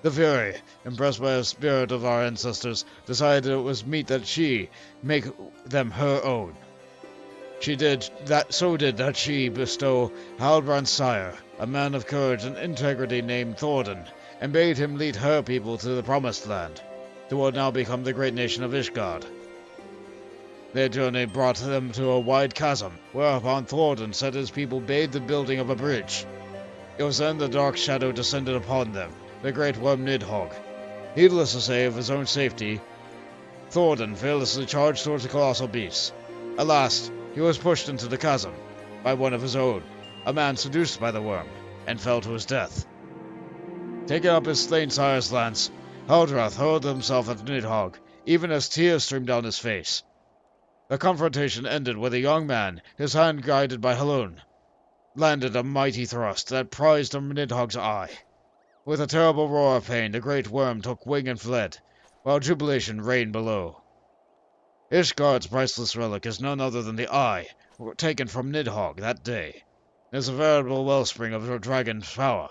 The Fury, impressed by the spirit of our ancestors, decided it was meet that she make them her own. So did that she bestow Halbrand's sire, a man of courage and integrity named Thordan, and bade him lead her people to the Promised Land, to what now become the great nation of Ishgard. Their journey brought them to a wide chasm, whereupon Thordan said his people bade the building of a bridge. It was then the dark shadow descended upon them, the great worm Nidhogg. Heedless to say of his own safety, Thordan fearlessly charged towards the colossal beast. Alas, he was pushed into the chasm by one of his own, a man seduced by the worm, and fell to his death. Taking up his slain sire's lance, Haldrath hurled himself at Nidhogg, even as tears streamed down his face. The confrontation ended with a young man, his hand guided by Halun, landed a mighty thrust that prized from Nidhogg's eye. With a terrible roar of pain, the great worm took wing and fled, while jubilation reigned below. Ishgard's priceless relic is none other than the Eye, taken from Nidhogg that day. It is a veritable wellspring of her dragon's power.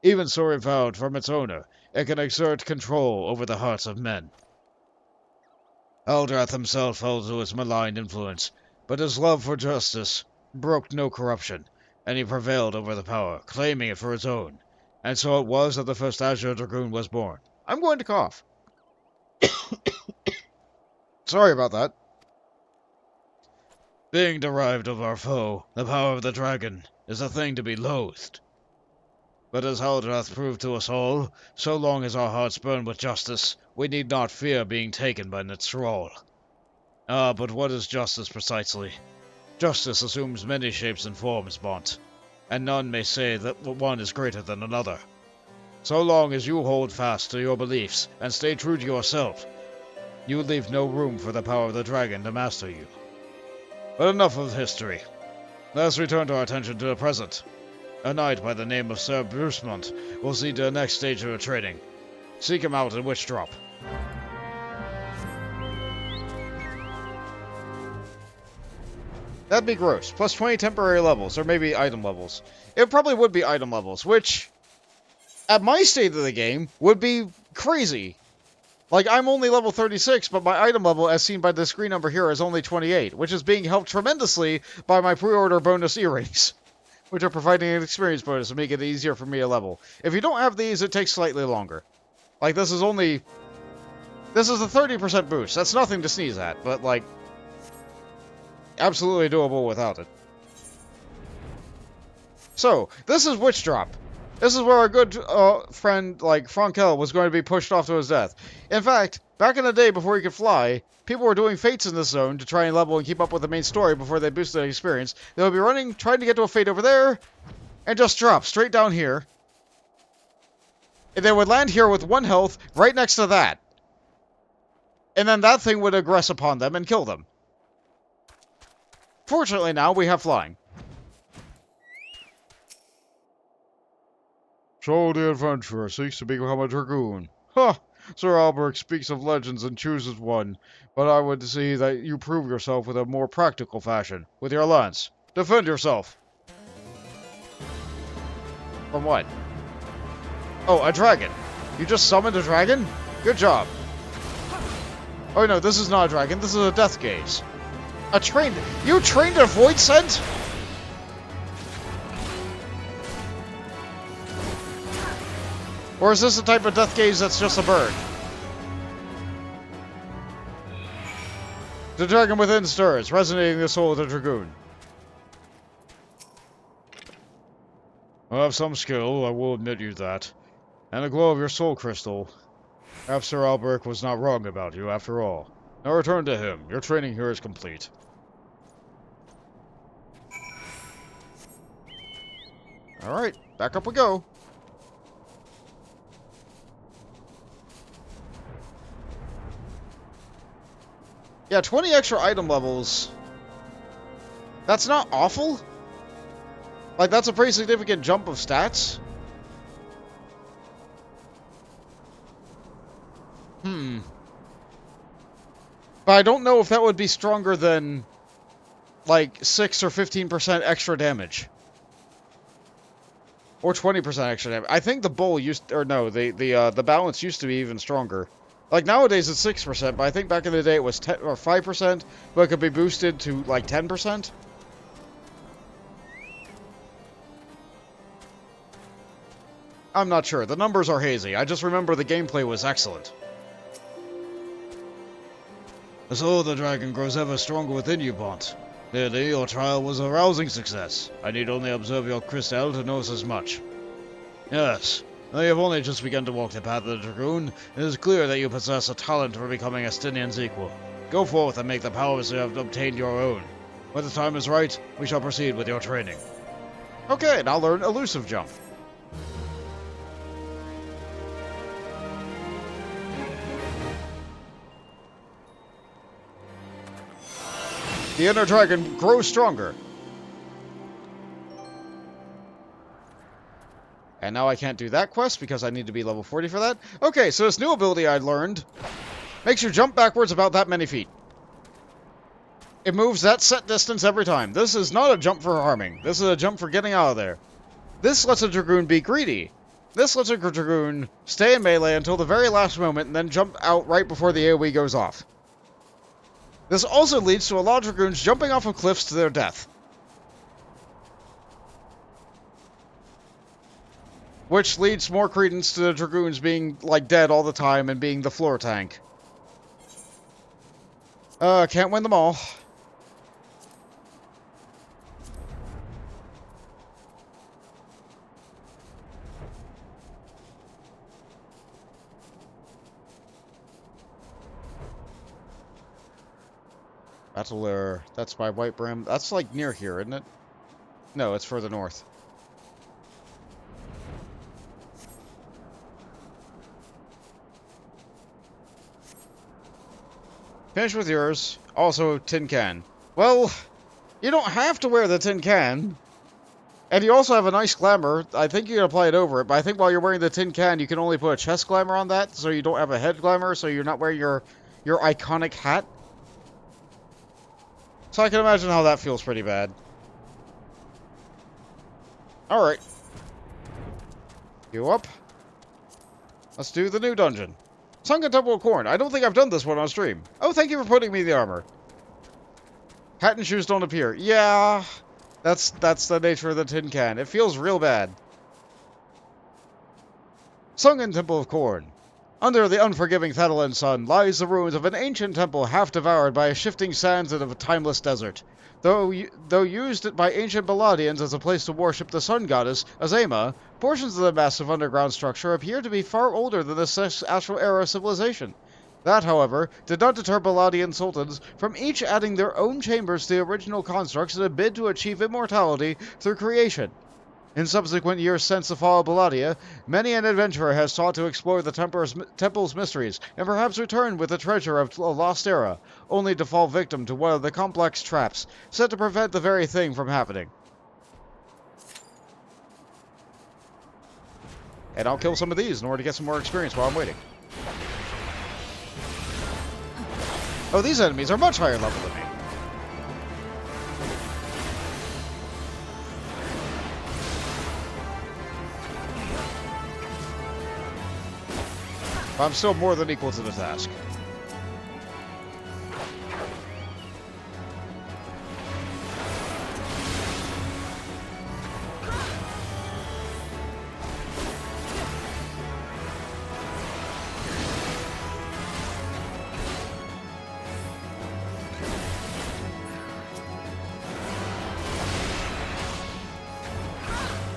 Even so revowed from its owner, it can exert control over the hearts of men. Haldrath himself fell to its malign influence, but his love for justice broke no corruption, and he prevailed over the power, claiming it for his own. And so it was that the first Azure Dragoon was born. I'm going to cough. Sorry about that. Being derived of our foe, the power of the dragon is a thing to be loathed. But as Haldrath proved to us all, so long as our hearts burn with justice, we need not fear being taken by its thrall. Ah, but what is justice precisely? Justice assumes many shapes and forms, Bont, and none may say that one is greater than another. So long as you hold fast to your beliefs and stay true to yourself, you leave no room for the power of the dragon to master you. But enough of history. Let us return our attention to the present. A knight by the name of Sir Brucemont will see to the next stage of our training. Seek him out in Witch Drop. That'd be gross. Plus 20 temporary levels, or maybe item levels. It probably would be item levels, which, at my state of the game, would be crazy. Like, I'm only level 36, but my item level, as seen by the screen number here, is only 28, which is being helped tremendously by my pre-order bonus earrings, which are providing an experience bonus to make it easier for me to level. If you don't have these, it takes slightly longer. Like, this is a 30% boost. That's nothing to sneeze at, but, like, absolutely doable without it. So, this is Witch Drop. This is where our good friend, like, Frankel was going to be pushed off to his death. In fact, back in the day before he could fly, people were doing fates in this zone to try and level and keep up with the main story before they boosted the experience. They would be running, trying to get to a fate over there, and just drop straight down here. And they would land here with 1 health, right next to that. And then that thing would aggress upon them and kill them. Fortunately now, we have flying. So the adventurer seeks to become a Dragoon. Ha! Sir Albrecht speaks of legends and chooses one, but I would see that you prove yourself with a more practical fashion. With your lance. Defend yourself. From what? Oh, a dragon. You just summoned a dragon? Good job. Oh no, this is not a dragon, this is a death gaze. You trained a void scent? Or is this the type of death gaze that's just a bird? The dragon within stirs, resonating the soul of the Dragoon. I have some skill, I will admit you that. And the glow of your soul crystal. Perhaps Sir Albrecht was not wrong about you, after all. Now return to him. Your training here is complete. Alright, back up we go. Yeah, 20 extra item levels. That's not awful. Like, that's a pretty significant jump of stats. But I don't know if that would be stronger than, like, 6 or 15% extra damage. Or 20% extra damage. I think the bowl used, or no, the balance used to be even stronger. Like, nowadays it's 6%, but I think back in the day it was 10 or 5%, but it could be boosted to, like, 10%. I'm not sure. The numbers are hazy. I just remember the gameplay was excellent. The soul of the dragon grows ever stronger within you, Bont. Clearly, your trial was a rousing success. I need only observe your crystal to notice as much. Yes. Though you have only just begun to walk the path of the Dragoon, it is clear that you possess a talent for becoming Estinian's equal. Go forth and make the powers you have obtained your own. When the time is right, we shall proceed with your training. Okay, now learn Elusive Jump. The inner dragon grows stronger. And now I can't do that quest because I need to be level 40 for that. Okay, so this new ability I learned makes you jump backwards about that many feet. It moves that set distance every time. This is not a jump for harming. This is a jump for getting out of there. This lets a Dragoon be greedy. This lets a Dragoon stay in melee until the very last moment and then jump out right before the AoE goes off. This also leads to a lot of Dragoons jumping off of cliffs to their death. Which leads more credence to the Dragoons being, like, dead all the time and being the floor tank. Can't win them all. Battler, that's by White Brim. That's, like, near here, isn't it? No, it's further north. Finish with yours. Also, tin can. Well, you don't have to wear the tin can. And you also have a nice glamour. I think you can apply it over it, but I think while you're wearing the tin can, you can only put a chest glamour on that, so you don't have a head glamour, so you're not wearing your iconic hat. So I can imagine how that feels pretty bad. Alright. You up? Let's do the new dungeon. Sunken Temple of Qarn. I don't think I've done this one on stream. Oh, thank you for putting me the armor. Hat and shoes don't appear. Yeah, that's the nature of the tin can. It feels real bad. Sunken Temple of Qarn. Under the unforgiving Thanalan sun lies the ruins of an ancient temple half devoured by shifting sands of a timeless desert. Though used by ancient Baladians as a place to worship the sun goddess, Dzemael, portions of the massive underground structure appear to be far older than the Astral Era civilization. That, however, did not deter Baladian sultans from each adding their own chambers to the original constructs in a bid to achieve immortality through creation. In subsequent years since the fall of Baladia, many an adventurer has sought to explore the temple's mysteries, and perhaps return with the treasure of a lost era, only to fall victim to one of the complex traps, set to prevent the very thing from happening. And I'll kill some of these in order to get some more experience while I'm waiting. Oh, these enemies are much higher level than me. I'm still more than equal to the task.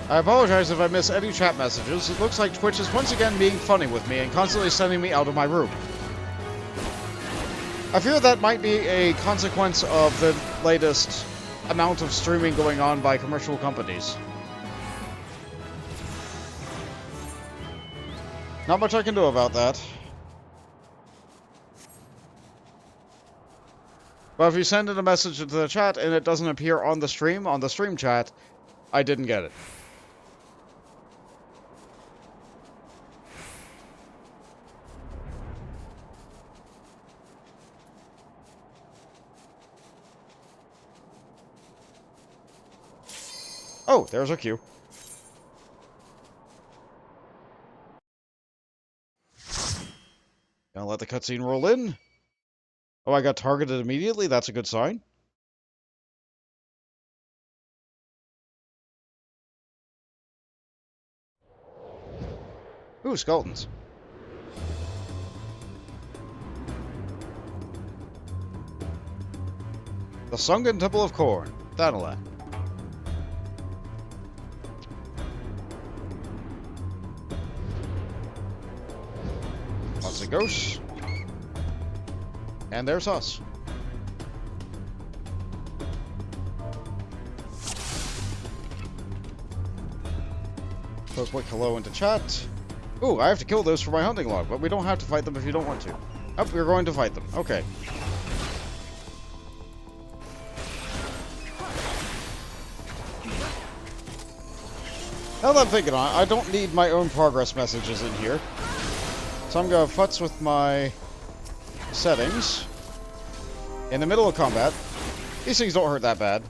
I apologize if I miss any chat messages. It looks like Twitch is once again being funny with me and constantly sending me out of my room. I fear that might be a consequence of the latest amount of streaming going on by commercial companies. Not much I can do about that. But if you send in a message into the chat and it doesn't appear on the stream chat, I didn't get it. Oh, there's our queue. Gonna let the cutscene roll in. Oh, I got targeted immediately? That's a good sign. Ooh, skeletons. The Sunken Temple of Qarn, Thanalan. Lots of ghosts. And there's us. Put a quick hello into chat. Ooh, I have to kill those for my hunting log, but we don't have to fight them if you don't want to. Oh, we're going to fight them. Okay. Now that I'm thinking on it, I don't need my own progress messages in here. So I'm going to futz with my settings. In the middle of combat. These things don't hurt that bad.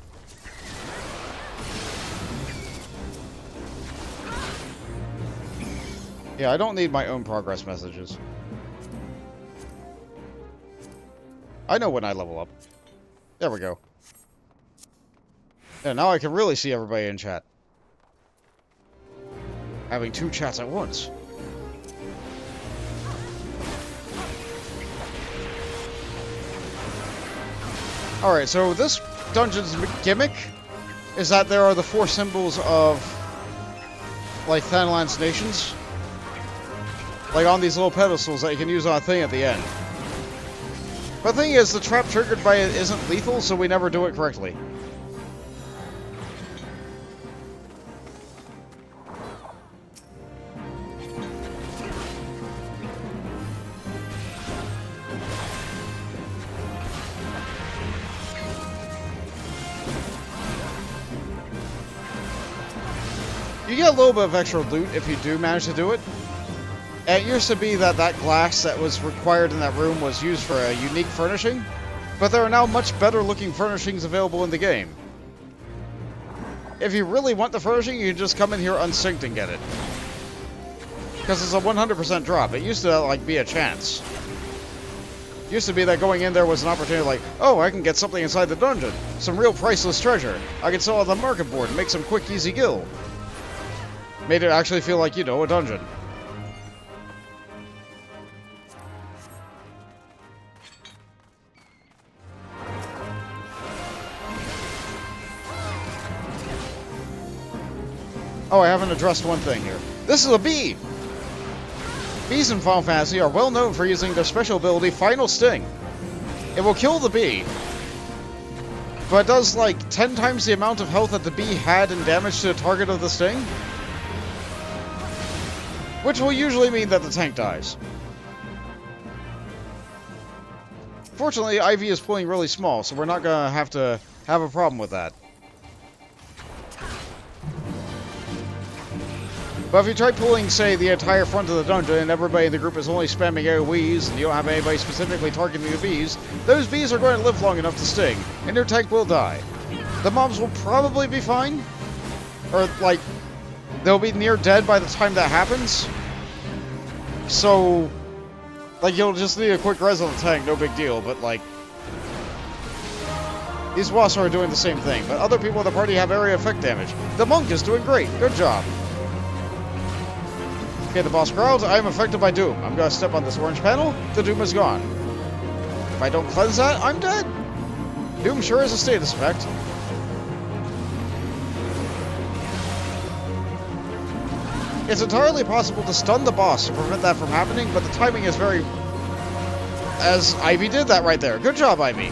Yeah, I don't need my own progress messages. I know when I level up. There we go. Yeah, now I can really see everybody in chat. Having two chats at once. Alright, so this dungeon's gimmick is that there are the 4 symbols of, like, Thanalan's nations. Like on these little pedestals that you can use on a thing at the end. But the thing is, the trap triggered by it isn't lethal, so we never do it correctly. You get a little bit of extra loot if you do manage to do it. It used to be that that glass that was required in that room was used for a unique furnishing, but there are now much better looking furnishings available in the game. If you really want the furnishing, you can just come in here unsynced and get it. Because it's a 100% drop. It used to, like, be a chance. It used to be that going in there was an opportunity like, oh, I can get something inside the dungeon. Some real priceless treasure. I can sell on the market board and make some quick, easy gil. Made it actually feel like, you know, a dungeon. Oh, I haven't addressed one thing here. This is a bee! Bees in Final Fantasy are well known for using their special ability, Final Sting. It will kill the bee, but it does like 10 times the amount of health that the bee had in damage to the target of the sting, which will usually mean that the tank dies. Fortunately, IV is pulling really small, so we're not gonna have to have a problem with that. But if you try pulling, say, the entire front of the dungeon and everybody in the group is only spamming AoEs and you don't have anybody specifically targeting the bees, those bees are going to live long enough to sting, and your tank will die. The mobs will probably be fine, or, like, they'll be near dead by the time that happens. So, like, you'll just need a quick res on the tank, no big deal, but, like, these wasps are doing the same thing, but other people in the party have area effect damage. The monk is doing great, good job. Okay, the boss growls, I am affected by Doom. I'm gonna step on this orange panel, the Doom is gone. If I don't cleanse that, I'm dead. Doom sure is a status effect. It's entirely possible to stun the boss to prevent that from happening, but the timing is very... As Ivy did that right there. Good job, Ivy.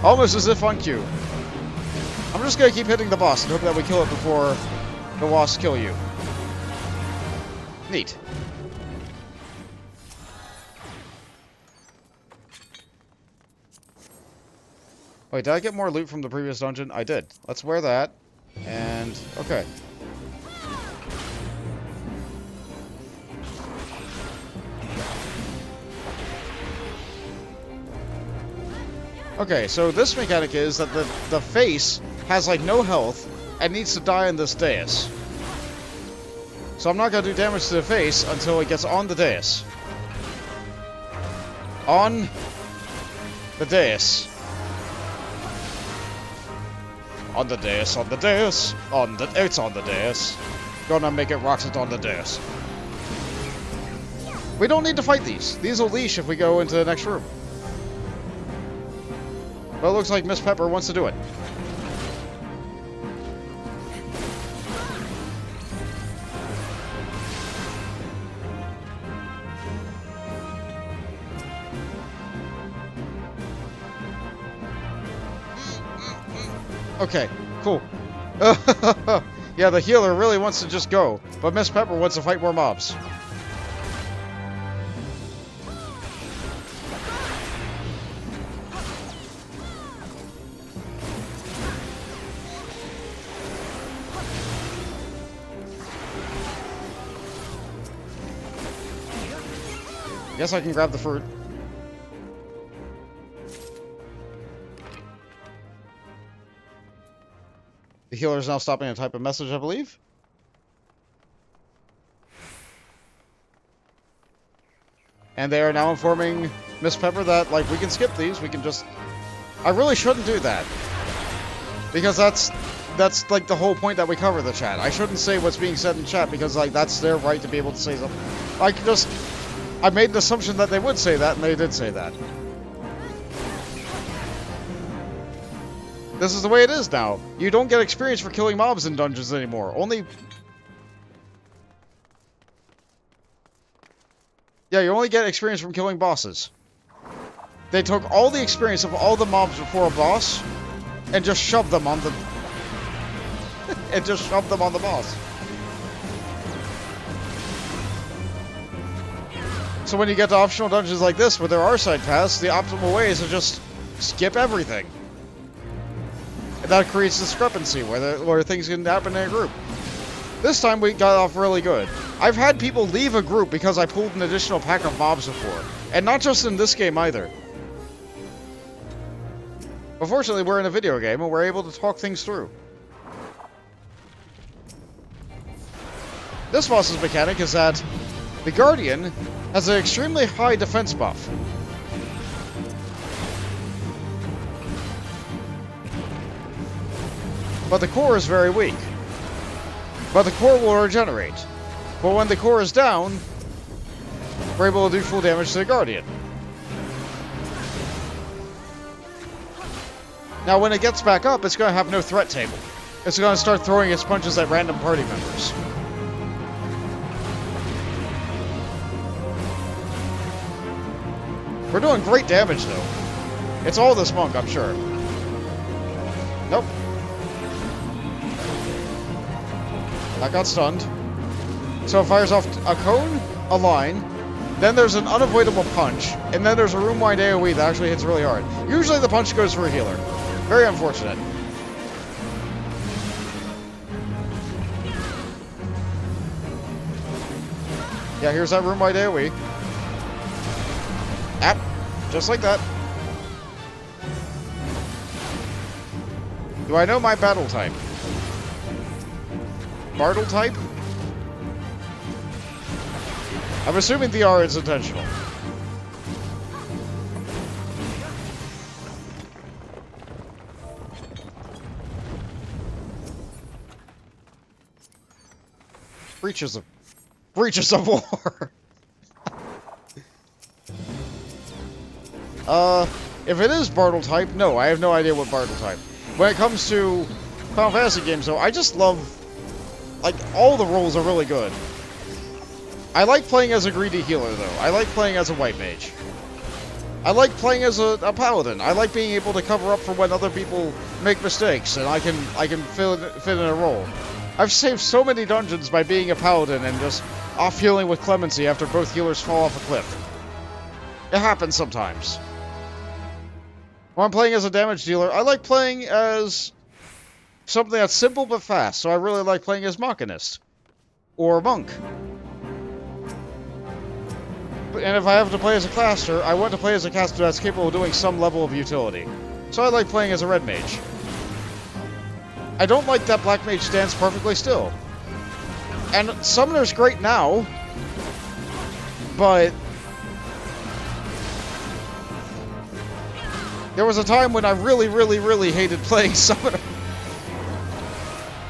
Almost as if on cue. I'm just gonna keep hitting the boss and hope that we kill it before the wasps kill you. Neat. Wait, did I get more loot from the previous dungeon? I did. Let's wear that. And... okay. Okay, so this mechanic is that the face has, like, no health and needs to die on this dais. So I'm not going to do damage to the face until it gets on the dais. On the dais. On the dais, on the dais, on the... it's on the dais. Gonna make it rocks it on the dais. We don't need to fight these. These will leash if we go into the next room. But it looks like Miss Pepper wants to do it. Okay, cool. Yeah, the healer really wants to just go, but Miss Pepper wants to fight more mobs. Guess I can grab the fruit. The healer is now stopping to type a message, I believe. And they are now informing Miss Pepper that, like, we can skip these, we can just... I really shouldn't do that. Because that's like, the whole point that we cover the chat. I shouldn't say what's being said in chat, because, like, that's their right to be able to say something. I can just... I made an assumption that they would say that, and they did say that. This is the way it is now. You don't get experience for killing mobs in dungeons anymore. Only... yeah, you only get experience from killing bosses. They took all the experience of all the mobs before a boss, and just shoved them on the... and just shoved them on the boss. So when you get to optional dungeons like this, where there are side paths, the optimal way is to just skip everything. And that creates discrepancy where things can happen in a group. This time we got off really good. I've had people leave a group because I pulled an additional pack of mobs before. And not just in this game either. But fortunately we're in a video game and we're able to talk things through. This boss's mechanic is that the Guardian has an extremely high defense buff. But the core is very weak. But the core will regenerate. But when the core is down, we're able to do full damage to the Guardian. Now when it gets back up, it's going to have no threat table. It's going to start throwing its punches at random party members. We're doing great damage, though. It's all this monk, I'm sure. Nope. That got stunned. So it fires off a cone, a line, then there's an unavoidable punch, and then there's a room-wide AoE that actually hits really hard. Usually the punch goes for a healer. Very unfortunate. Yeah, here's that room-wide AoE. App. Just like that. Do I know my battle type? Bartle type? I'm assuming the R is intentional. Breaches of war. If it is Bartle type, no, I have no idea what Bartle type. When it comes to Final Fantasy games, though, I just love, like, all the roles are really good. I like playing as a greedy healer, though. I like playing as a white mage. I like playing as a paladin. I like being able to cover up for when other people make mistakes, and I can fit in a role. I've saved so many dungeons by being a paladin and just off-healing with clemency after both healers fall off a cliff. It happens sometimes. When I'm playing as a damage dealer, I like playing as something that's simple but fast, so I really like playing as Machinist. Or Monk. And if I have to play as a caster, I want to play as a caster that's capable of doing some level of utility. So I like playing as a red mage. I don't like that black mage stands perfectly still. And Summoner's great now, but there was a time when I really hated playing Summoner.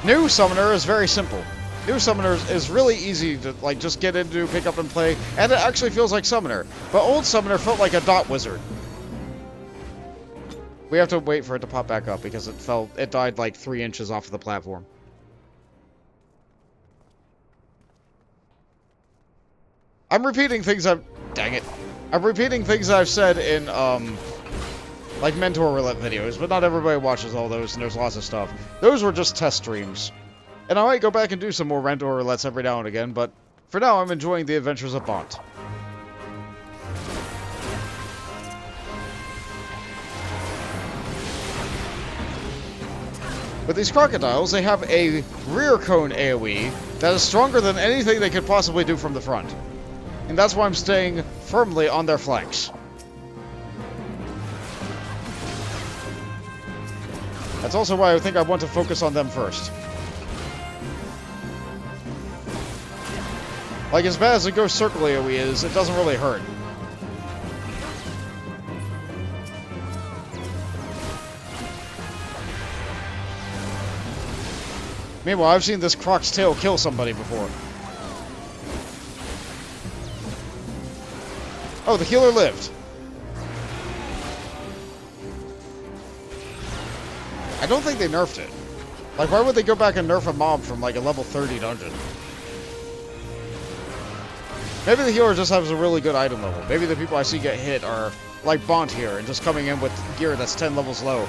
New Summoner is very simple. New Summoner is really easy to, like, just get into, pick up and play, and it actually feels like Summoner. But old Summoner felt like a dot wizard. We have to wait for it to pop back up because it died like 3 inches off of the platform. I'm repeating things I'm repeating things I've said in, like Mentor Roulette videos, but not everybody watches all those, and there's lots of stuff. Those were just test streams. And I might go back and do some more Mentor Roulettes every now and again, but for now I'm enjoying the adventures of Bont. With these crocodiles, they have a rear cone AoE that is stronger than anything they could possibly do from the front. And that's why I'm staying firmly on their flanks. That's also why I think I want to focus on them first. Like, as bad as the Ghost Circle AoE is, it doesn't really hurt. Meanwhile, I've seen this Croc's tail kill somebody before. Oh, the healer lived. I don't think they nerfed it. Like, why would they go back and nerf a mob from, like, a level 30 dungeon? Maybe the healer just has a really good item level. Maybe the people I see get hit are like Bont here and just coming in with gear that's 10 levels low.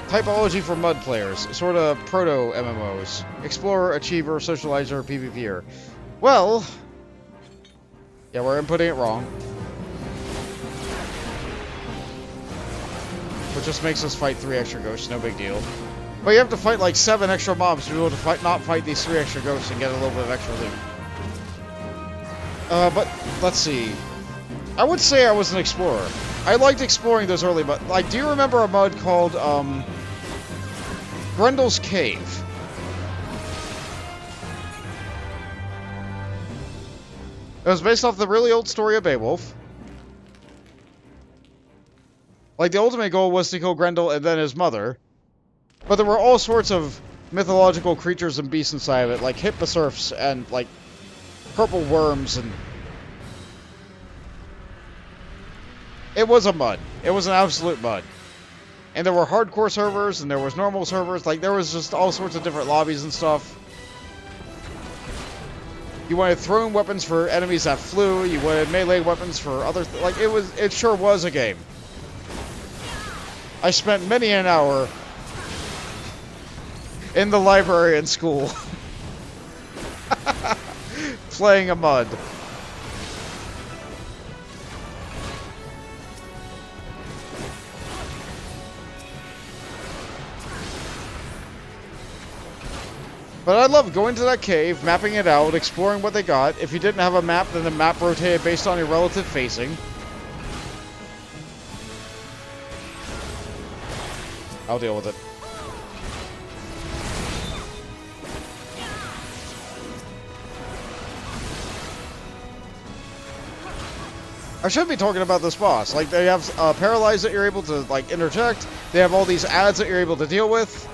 Typology for mud players. Sort of proto-MMOs. Explorer, Achiever, Socializer, PvPer. Well... yeah, we're inputting it wrong. Which just makes us fight 3 extra ghosts, no big deal. But you have to fight like 7 extra mobs to be able to not fight these 3 extra ghosts and get a little bit of extra loot. But, let's see. I would say I was an explorer. I liked exploring those early mud. Like, do you remember a mud called, Grendel's Cave? It was based off the really old story of Beowulf. Like, the ultimate goal was to kill Grendel and then his mother. But there were all sorts of mythological creatures and beasts inside of it, like hipposurfs and, like, purple worms and... It was a mud. It was an absolute mud. And there were hardcore servers, and there was normal servers. Like, there was just all sorts of different lobbies and stuff. You wanted throwing weapons for enemies that flew. You wanted melee weapons for other... Like, it sure was a game. I spent many an hour in the library in school playing a mud. But I love going to that cave, mapping it out, exploring what they got. If you didn't have a map, then the map rotated based on your relative facing. I'll deal with it. I should be talking about this boss. Like, they have Paralyze that you're able to, like, interject. They have all these ads that you're able to deal with.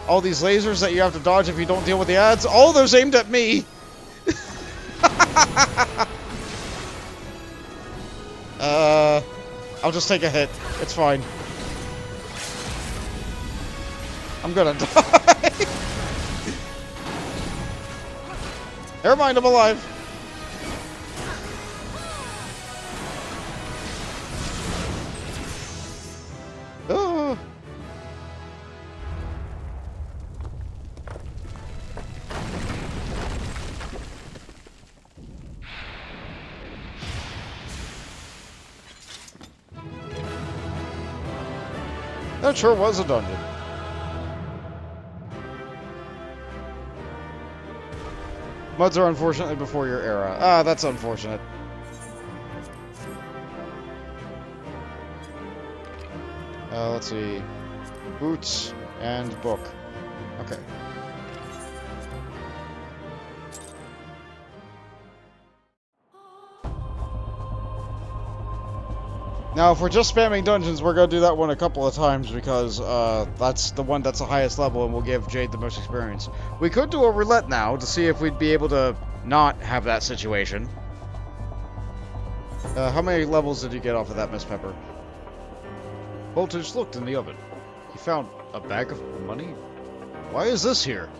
All these lasers that you have to dodge if you don't deal with the ads. All those aimed at me! I'll just take a hit. It's fine. I'm gonna die. Never mind, I'm alive. Oh. That sure was a dungeon. Muds are unfortunately before your era. Ah, that's unfortunate. Let's see. Boots and book. Okay. Now, if we're just spamming dungeons, we're going to do that one a couple of times because that's the one that's the highest level and will give Jade the most experience. We could do a roulette now to see if we'd be able to not have that situation. How many levels did you get off of that, Miss Pepper? Voltage looked in the oven. He found a bag of money? Why is this here?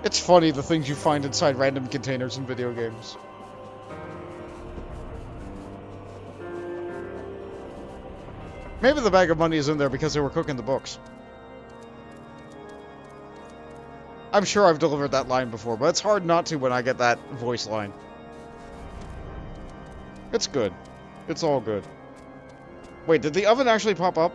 It's funny the things you find inside random containers in video games. Maybe the bag of money is in there because they were cooking the books. I'm sure I've delivered that line before, but it's hard not to when I get that voice line. It's good. It's all good. Wait, did the oven actually pop up?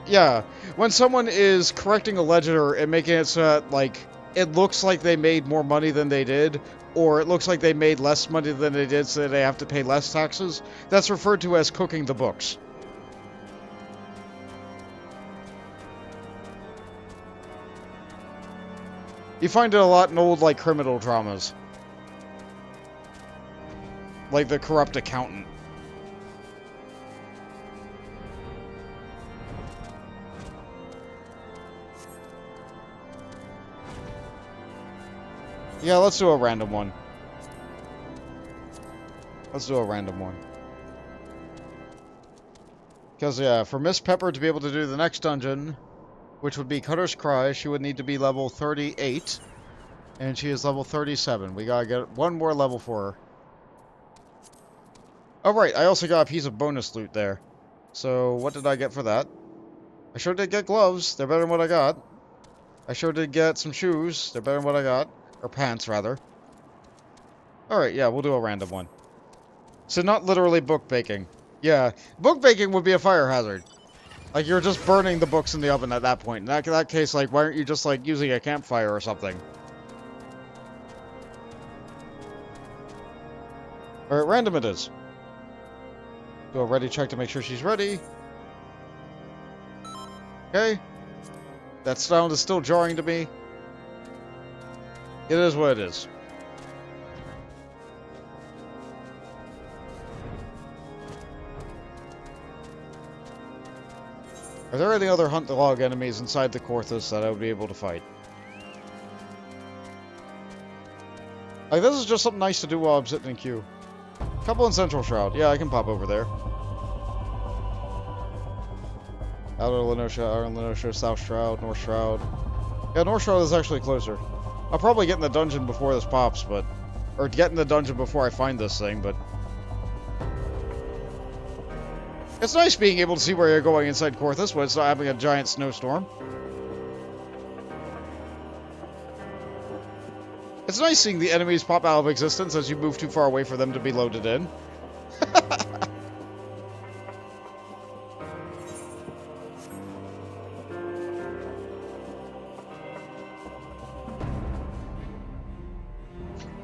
Yeah. When someone is correcting a ledger and making it so that, like, it looks like they made more money than they did, or it looks like they made less money than they did so they have to pay less taxes, that's referred to as cooking the books. You find it a lot in old, like, criminal dramas. Like the corrupt accountant. Yeah, let's do a random one. Let's do a random one. Because, yeah, for Miss Pepper to be able to do the next dungeon, which would be Cutter's Cry, she would need to be level 38. And she is level 37. We gotta get one more level for her. Oh, right, I also got a piece of bonus loot there. So, what did I get for that? I sure did get gloves. They're better than what I got. I sure did get some shoes. They're better than what I got. Or pants, rather. Alright, yeah, we'll do a random one. So not literally book baking. Yeah, book baking would be a fire hazard. Like, you're just burning the books in the oven at that point. In that case, like, why aren't you just, like, using a campfire or something? Alright, random it is. Do a ready check to make sure she's ready. Okay. That sound is still jarring to me. It is what it is. Are there any other hunt the log enemies inside the Korthus that I would be able to fight? Like, this is just something nice to do while I'm sitting in queue. Couple in Central Shroud. Yeah, I can pop over there. Outer Lenosha, South Shroud, North Shroud. Yeah, North Shroud is actually closer. I'll probably get in the dungeon before this pops, but... Or get in the dungeon before I find this thing, but... It's nice being able to see where you're going inside Korthus when it's not having a giant snowstorm. It's nice seeing the enemies pop out of existence as you move too far away for them to be loaded in.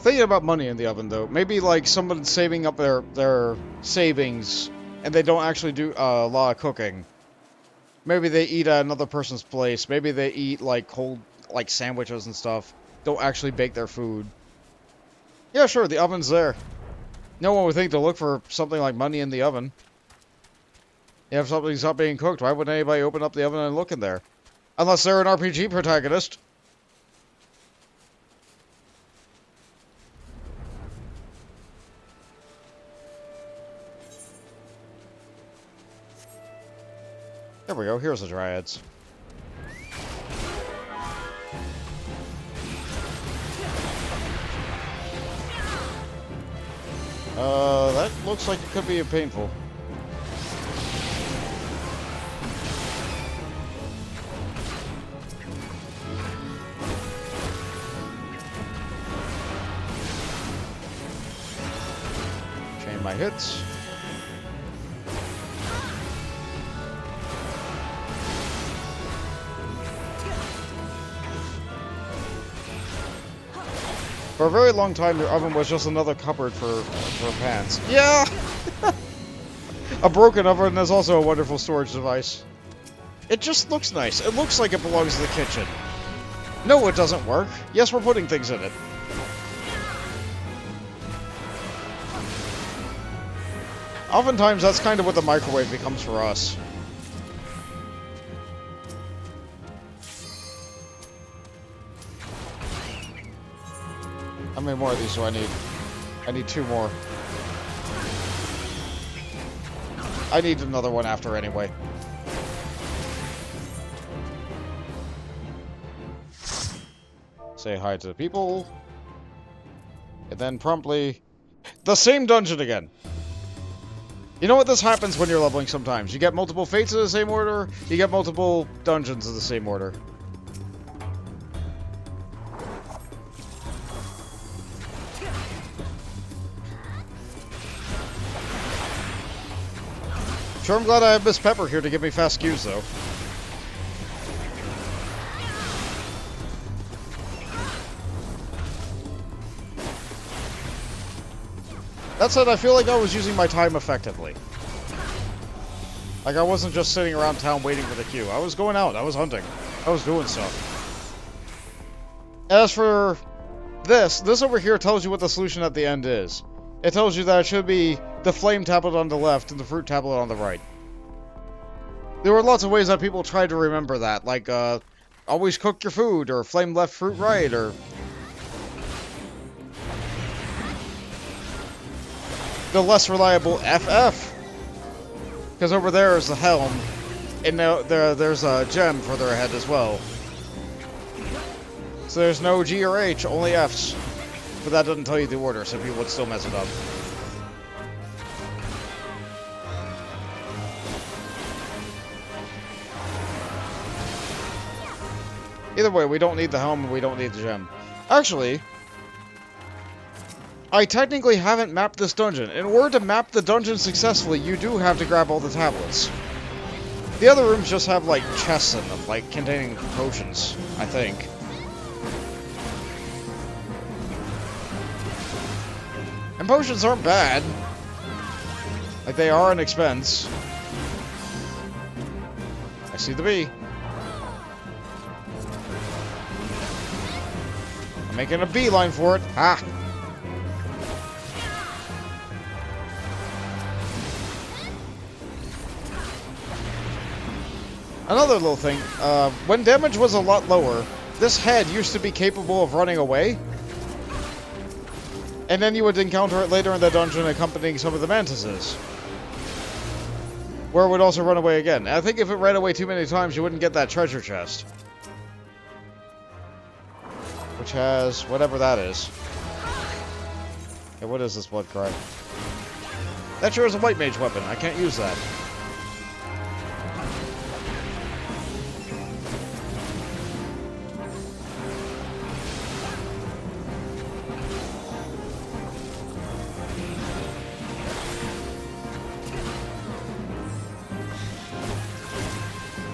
Thinking about money in the oven, though. Maybe, like, someone's saving up their savings, and they don't actually do a lot of cooking. Maybe they eat at another person's place. Maybe they eat, like, cold, like, sandwiches and stuff. Don't actually bake their food. Yeah, sure, the oven's there. No one would think to look for something like money in the oven. If something's not being cooked, why would anybody open up the oven and look in there? Unless they're an RPG protagonist. There we go, here's the Dryads. That looks like it could be painful. Chain my hits. For a very long time, your oven was just another cupboard for pans. Yeah! A broken oven is also a wonderful storage device. It just looks nice. It looks like it belongs in the kitchen. No, it doesn't work. Yes, we're putting things in it. Oftentimes, that's kind of what the microwave becomes for us. How many more of these do I need? I need 2 more. I need another one after anyway. Say hi to the people. And then promptly... The same dungeon again! You know what? This happens when you're leveling sometimes. You get multiple fates in the same order, you get multiple dungeons in the same order. Sure, I'm glad I have Miss Pepper here to give me fast cues, though. That said, I feel like I was using my time effectively. Like, I wasn't just sitting around town waiting for the queue. I was going out, I was hunting. I was doing stuff. As for this over here tells you what the solution at the end is. It tells you that it should be the flame tablet on the left and the fruit tablet on the right. There were lots of ways that people tried to remember that, like, always cook your food, or flame left, fruit right, or... the less reliable FF. Because over there is the helm, and there's a gem further ahead as well. So there's no G or H, only Fs. But that doesn't tell you the order, so people would still mess it up. Either way, we don't need the helm and we don't need the gem. Actually, I technically haven't mapped this dungeon. In order to map the dungeon successfully, you do have to grab all the tablets. The other rooms just have, like, chests in them, like, containing potions, I think. And potions aren't bad. Like, they are an expense. I see the bee. I'm making a beeline for it. Ha! Another little thing, when damage was a lot lower, this head used to be capable of running away. And then you would encounter it later in the dungeon accompanying some of the mantises. Where it would also run away again. I think if it ran away too many times, you wouldn't get that treasure chest. Which has whatever that is. Okay, what is this blood cry? That sure is a white mage weapon. I can't use that.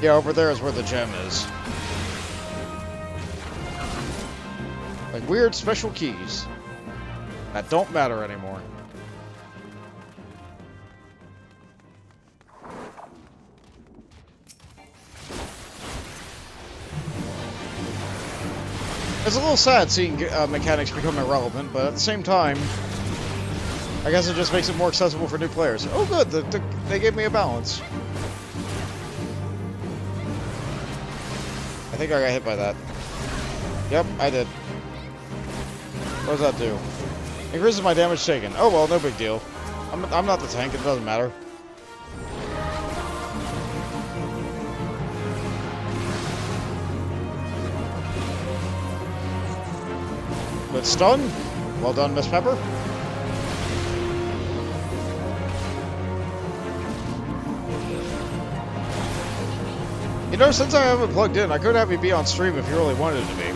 Yeah, over there is where the gem is. Like weird special keys that don't matter anymore. It's a little sad seeing mechanics become irrelevant, but at the same time, I guess it just makes it more accessible for new players. Oh good, they gave me a balance. I think I got hit by that. Yep, I did. What does that do? Increases my damage taken. Oh well, no big deal. I'm not the tank, it doesn't matter. Good stun. Well done, Miss Pepper. You know, since I haven't plugged in, I could have you be on stream if you really wanted to be.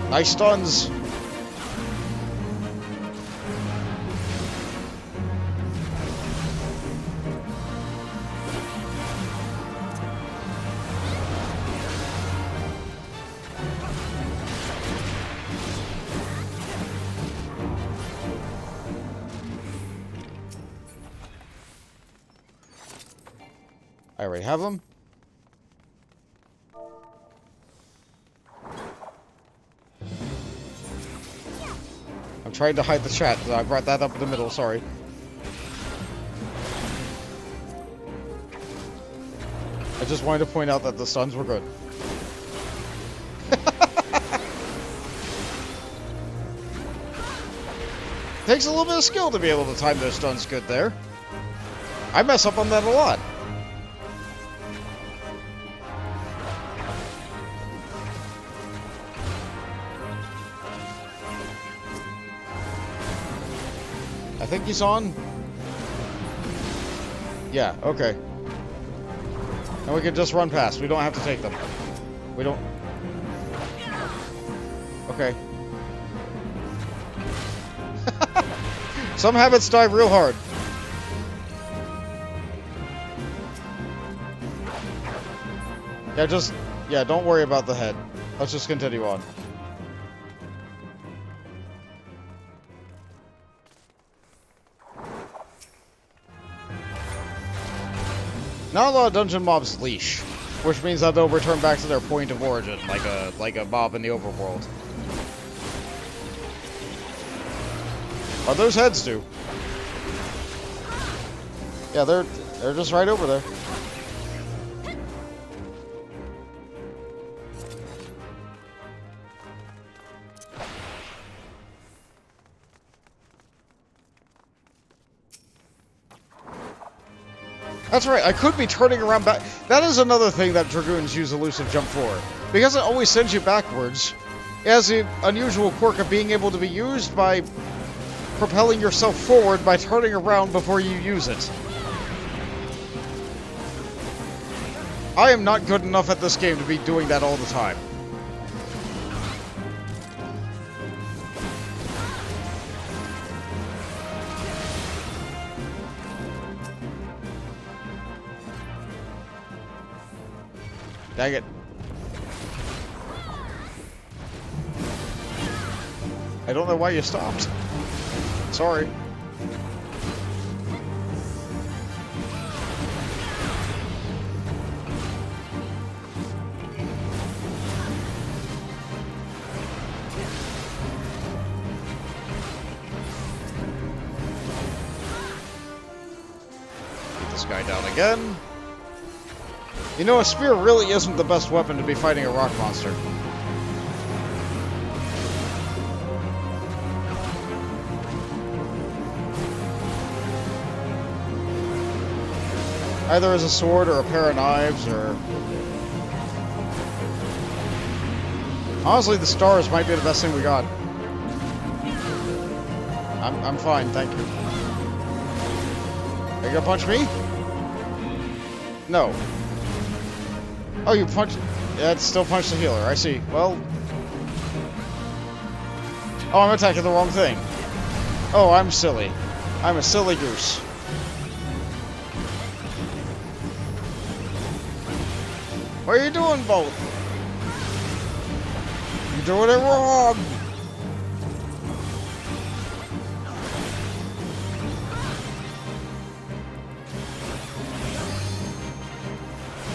Nice stuns. I already have them. I'm trying to hide the chat, so I brought that up in the middle, sorry. I just wanted to point out that the stuns were good. Takes a little bit of skill to be able to time those stuns good there. I mess up on that a lot. I think he's on. Yeah, okay. And we can just run past. We don't have to take them. We don't... Okay. Some habits die real hard. Yeah, don't worry about the head. Let's just continue on. Not a lot of dungeon mobs leash, which means that they'll return back to their point of origin, like a mob in the overworld. What those heads do? Yeah, they're just right over there. That's right, I could be turning around back. That is another thing that Dragoons use Elusive Jump for. Because it always sends you backwards, it has the unusual quirk of being able to be used by propelling yourself forward by turning around before you use it. I am not good enough at this game to be doing that all the time. Dang it. I don't know why you stopped. Sorry. guy down again. You know, a spear really isn't the best weapon to be fighting a rock monster. Either as a sword or a pair of knives, or... Honestly, the stars might be the best thing we got. I'm fine, thank you. Are you gonna punch me? No. Oh, you punched... Yeah, it's still punched the healer, I see. Well... Oh, I'm attacking the wrong thing. Oh, I'm silly. I'm a silly goose. What are you doing, both? You're doing it wrong!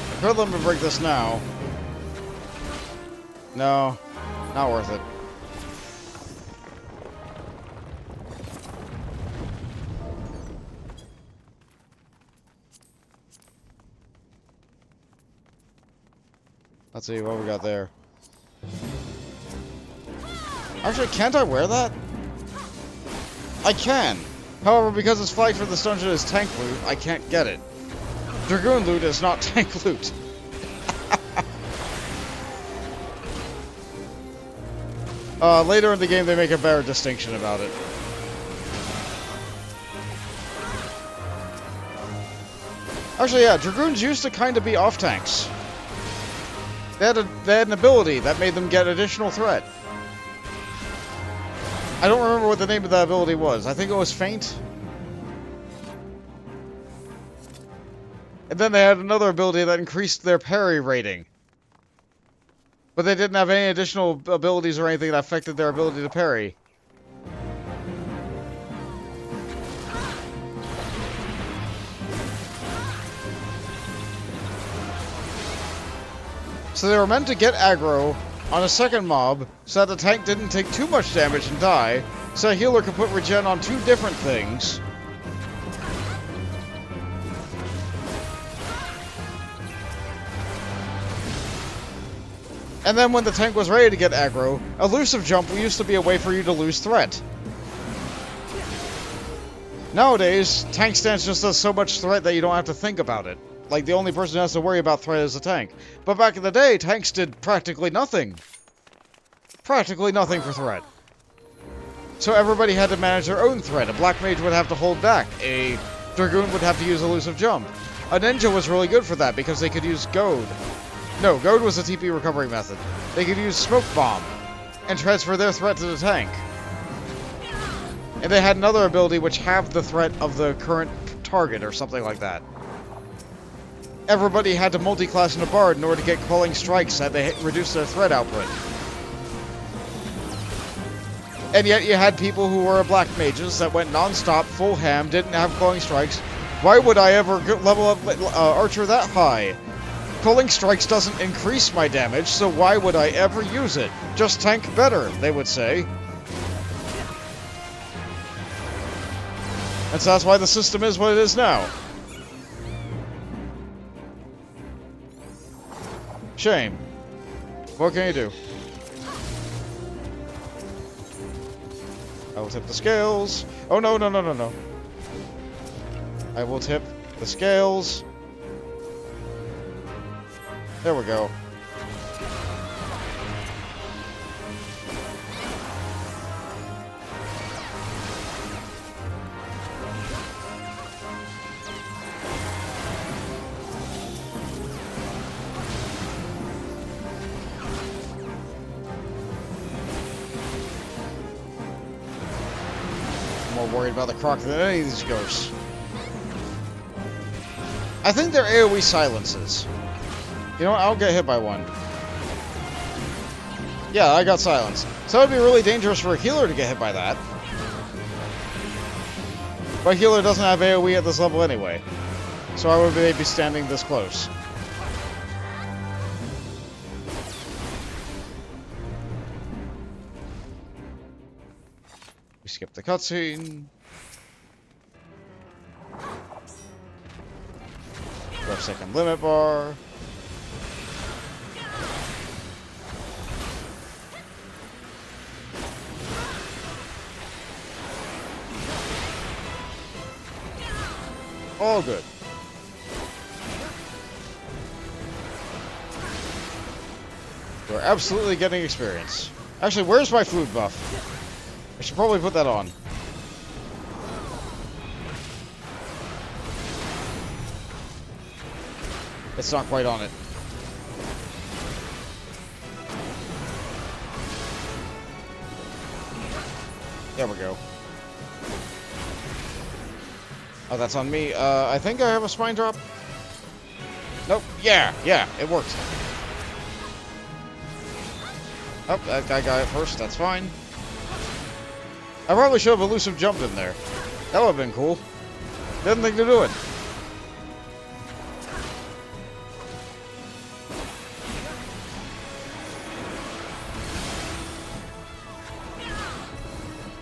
I could let me break this now. No, not worth it. Let's see what we got there. Actually, can't I wear that? I can. However, because it's flagged for this dungeon as tank loot, I can't get it. Dragoon loot is not tank loot. Later in the game, they make a better distinction about it. Actually, yeah, Dragoons used to kind of be off-tanks. They had an ability that made them get additional threat. I don't remember what the name of that ability was. I think it was Feint. And then they had another ability that increased their parry rating. But they didn't have any additional abilities or anything that affected their ability to parry. So they were meant to get aggro on a second mob, so that the tank didn't take too much damage and die, so a healer could put regen on two different things. And then when the tank was ready to get aggro, elusive jump used to be a way for you to lose threat. Nowadays, tank stance just does so much threat that you don't have to think about it. Like, the only person who has to worry about threat is the tank. But back in the day, tanks did practically nothing. Practically nothing for threat. So everybody had to manage their own threat. A black mage would have to hold back. A dragoon would have to use elusive jump. A ninja was really good for that because they could use goad. No, goad was a TP recovery method. They could use smoke bomb and transfer their threat to the tank. And they had another ability which halved the threat of the current target or something like that. Everybody had to multi-class in a bard in order to get quelling strikes that they reduced their threat output. And yet you had people who were black mages that went non-stop, full ham, didn't have quelling strikes. Why would I ever level up Archer that high? Quelling strikes doesn't increase my damage, so why would I ever use it? Just tank better, they would say. And so that's why the system is what it is now. Shame. What can you do? I will tip the scales. Oh, no, no, no, no, no. I will tip the scales. There we go. More worried about the croc than any of these ghosts. I think they're AoE silences. You know what? I'll get hit by one. Yeah, I got silenced. So it would be really dangerous for a healer to get hit by that. But a healer doesn't have AoE at this level anyway. So I would be standing this close. We skip the cutscene. second limit bar. All good. We're absolutely getting experience. Actually, where's my food buff? I should probably put that on. It's not quite on it. There we go. Oh, that's on me. I think I have a spine drop. Nope. Yeah, it worked. Oh, that guy got it first. That's fine. I probably should have elusive jumped in there. That would have been cool. Didn't think to do it.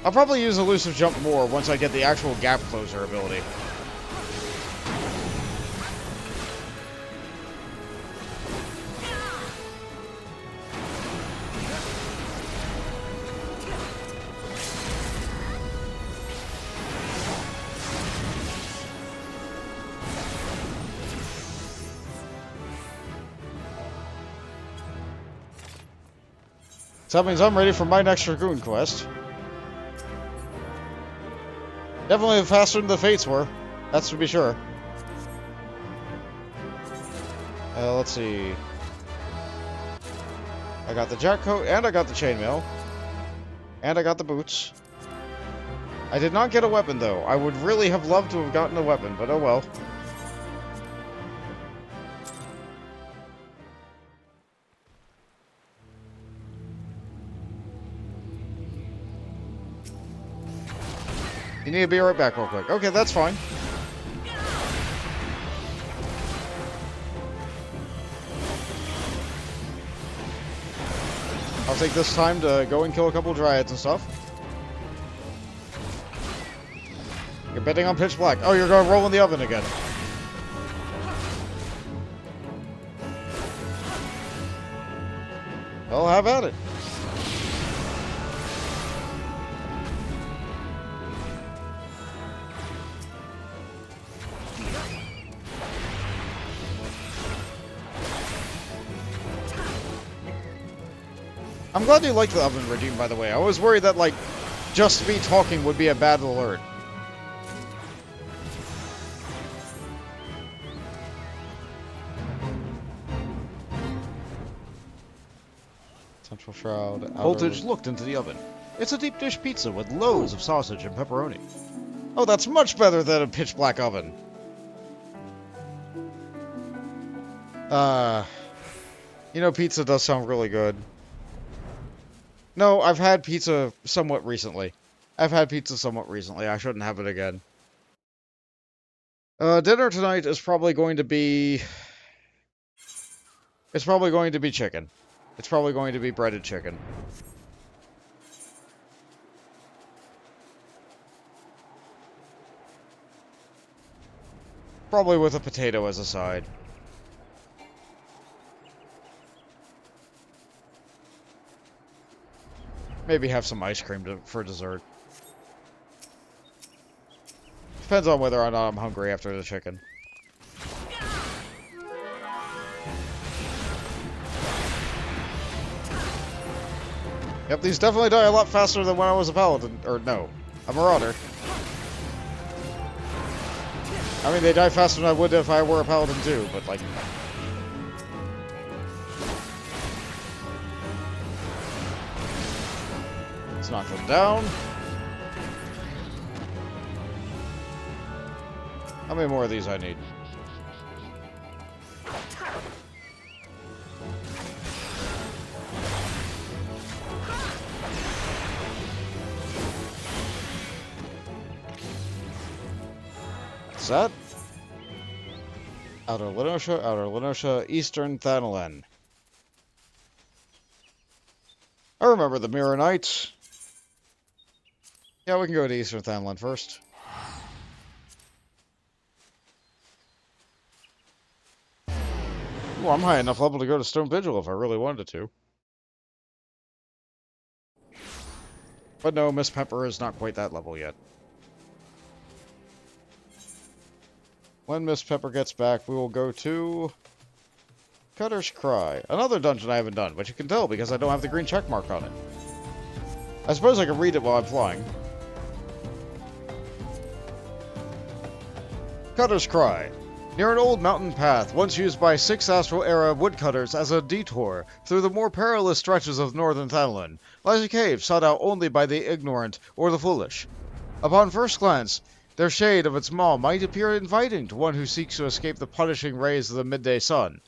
I'll probably use elusive jump more once I get the actual gap closer ability. So that means I'm ready for my next Dragoon quest. Definitely faster than the Fates were. That's to be sure. Let's see. I got the jack coat, and I got the chainmail. And I got the boots. I did not get a weapon, though. I would really have loved to have gotten a weapon, but oh well. You need to be right back real quick. Okay, that's fine. I'll take this time to go and kill a couple dryads and stuff. You're betting on pitch black. Oh, you're going to roll in the oven again. Well, have at it. I'm glad you like the oven regime, by the way. I was worried that, like, just me talking would be a bad alert. Central Shroud. Voltage looked into the oven. It's a deep dish pizza with loads of sausage and pepperoni. Oh, that's much better than a pitch black oven. You know, pizza does sound really good. No, I've had pizza somewhat recently. I shouldn't have it again. Dinner tonight is probably going to be... It's probably going to be chicken. It's probably going to be breaded chicken. Probably with a potato as a side. Maybe have some ice cream for dessert. Depends on whether or not I'm hungry after the chicken. Yep, these definitely die a lot faster than when I was a paladin. Or no, a marauder. I mean, they die faster than I would if I were a paladin too, but like... Let's knock them down. How many more of these I need? What's that? Outer Lenosha, Eastern Thanalan. I remember the Mirror Knights. Yeah, we can go to Eastern Thanalan first. Well, I'm high enough level to go to Stone Vigil if I really wanted to. But no, Miss Pepper is not quite that level yet. When Miss Pepper gets back, we will go to Cutter's Cry. Another dungeon I haven't done, but you can tell because I don't have the green check mark on it. I suppose I can read it while I'm flying. Cutter's Cry. Near an old mountain path, once used by 6 Astral-era woodcutters as a detour through the more perilous stretches of northern Thanalan, lies a cave sought out only by the ignorant or the foolish. Upon first glance, their shade of its maw might appear inviting to one who seeks to escape the punishing rays of the midday sun.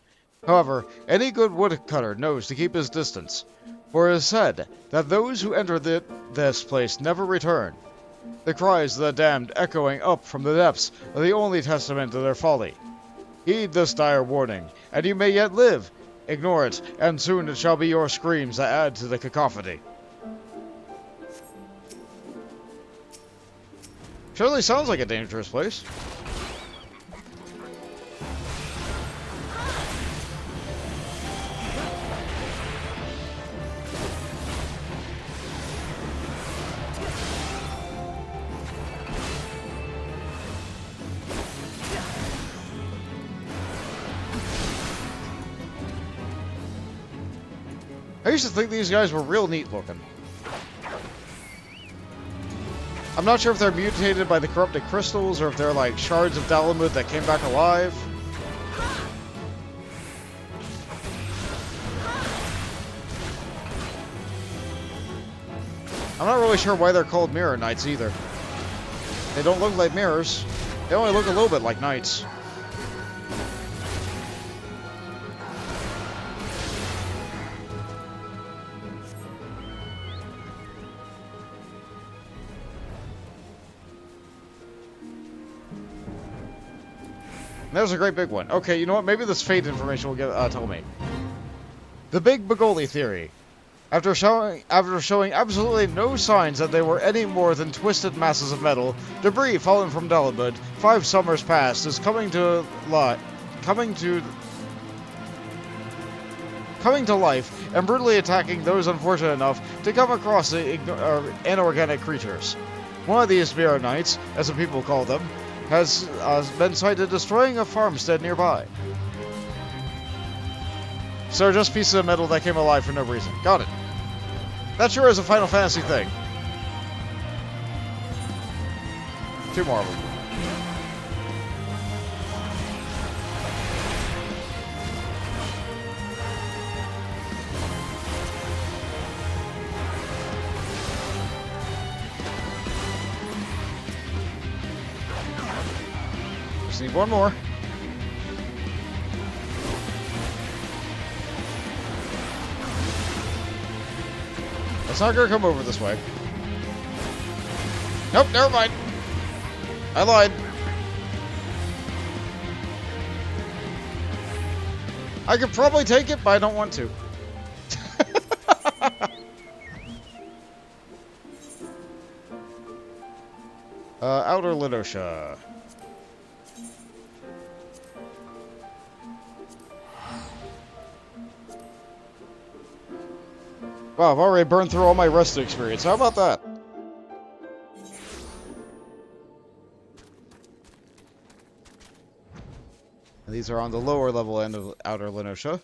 However, any good woodcutter knows to keep his distance, for it is said that those who enter this place never return. The cries of the damned echoing up from the depths are the only testament to their folly. Heed this dire warning, and you may yet live. Ignore it, and soon it shall be your screams that add to the cacophony. Surely sounds like a dangerous place. I used to think these guys were real neat looking. I'm not sure if they're mutated by the corrupted crystals or if they're like shards of Dalamud that came back alive. I'm not really sure why they're called Mirror Knights either. They don't look like mirrors. They only look a little bit like knights. There's a great big one. Okay, you know what? Maybe this fate information will tell me. The Big Bagoli Theory. After showing absolutely no signs that they were any more than twisted masses of metal, debris fallen from Dalamud 5 summers past is coming to life and brutally attacking those unfortunate enough to come across the inorganic creatures. One of these Mirror Knights, as the people call them, has been sighted destroying a farmstead nearby. So they're just pieces of metal that came alive for no reason. Got it. That sure is a Final Fantasy thing. 2 more of them. Just need one more. It's not gonna come over this way. Nope, never mind. I lied. I could probably take it, but I don't want to. Outer Linosha. Wow, I've already burned through all my rest experience. How about that? And these are on the lower level end of Outer Linosha.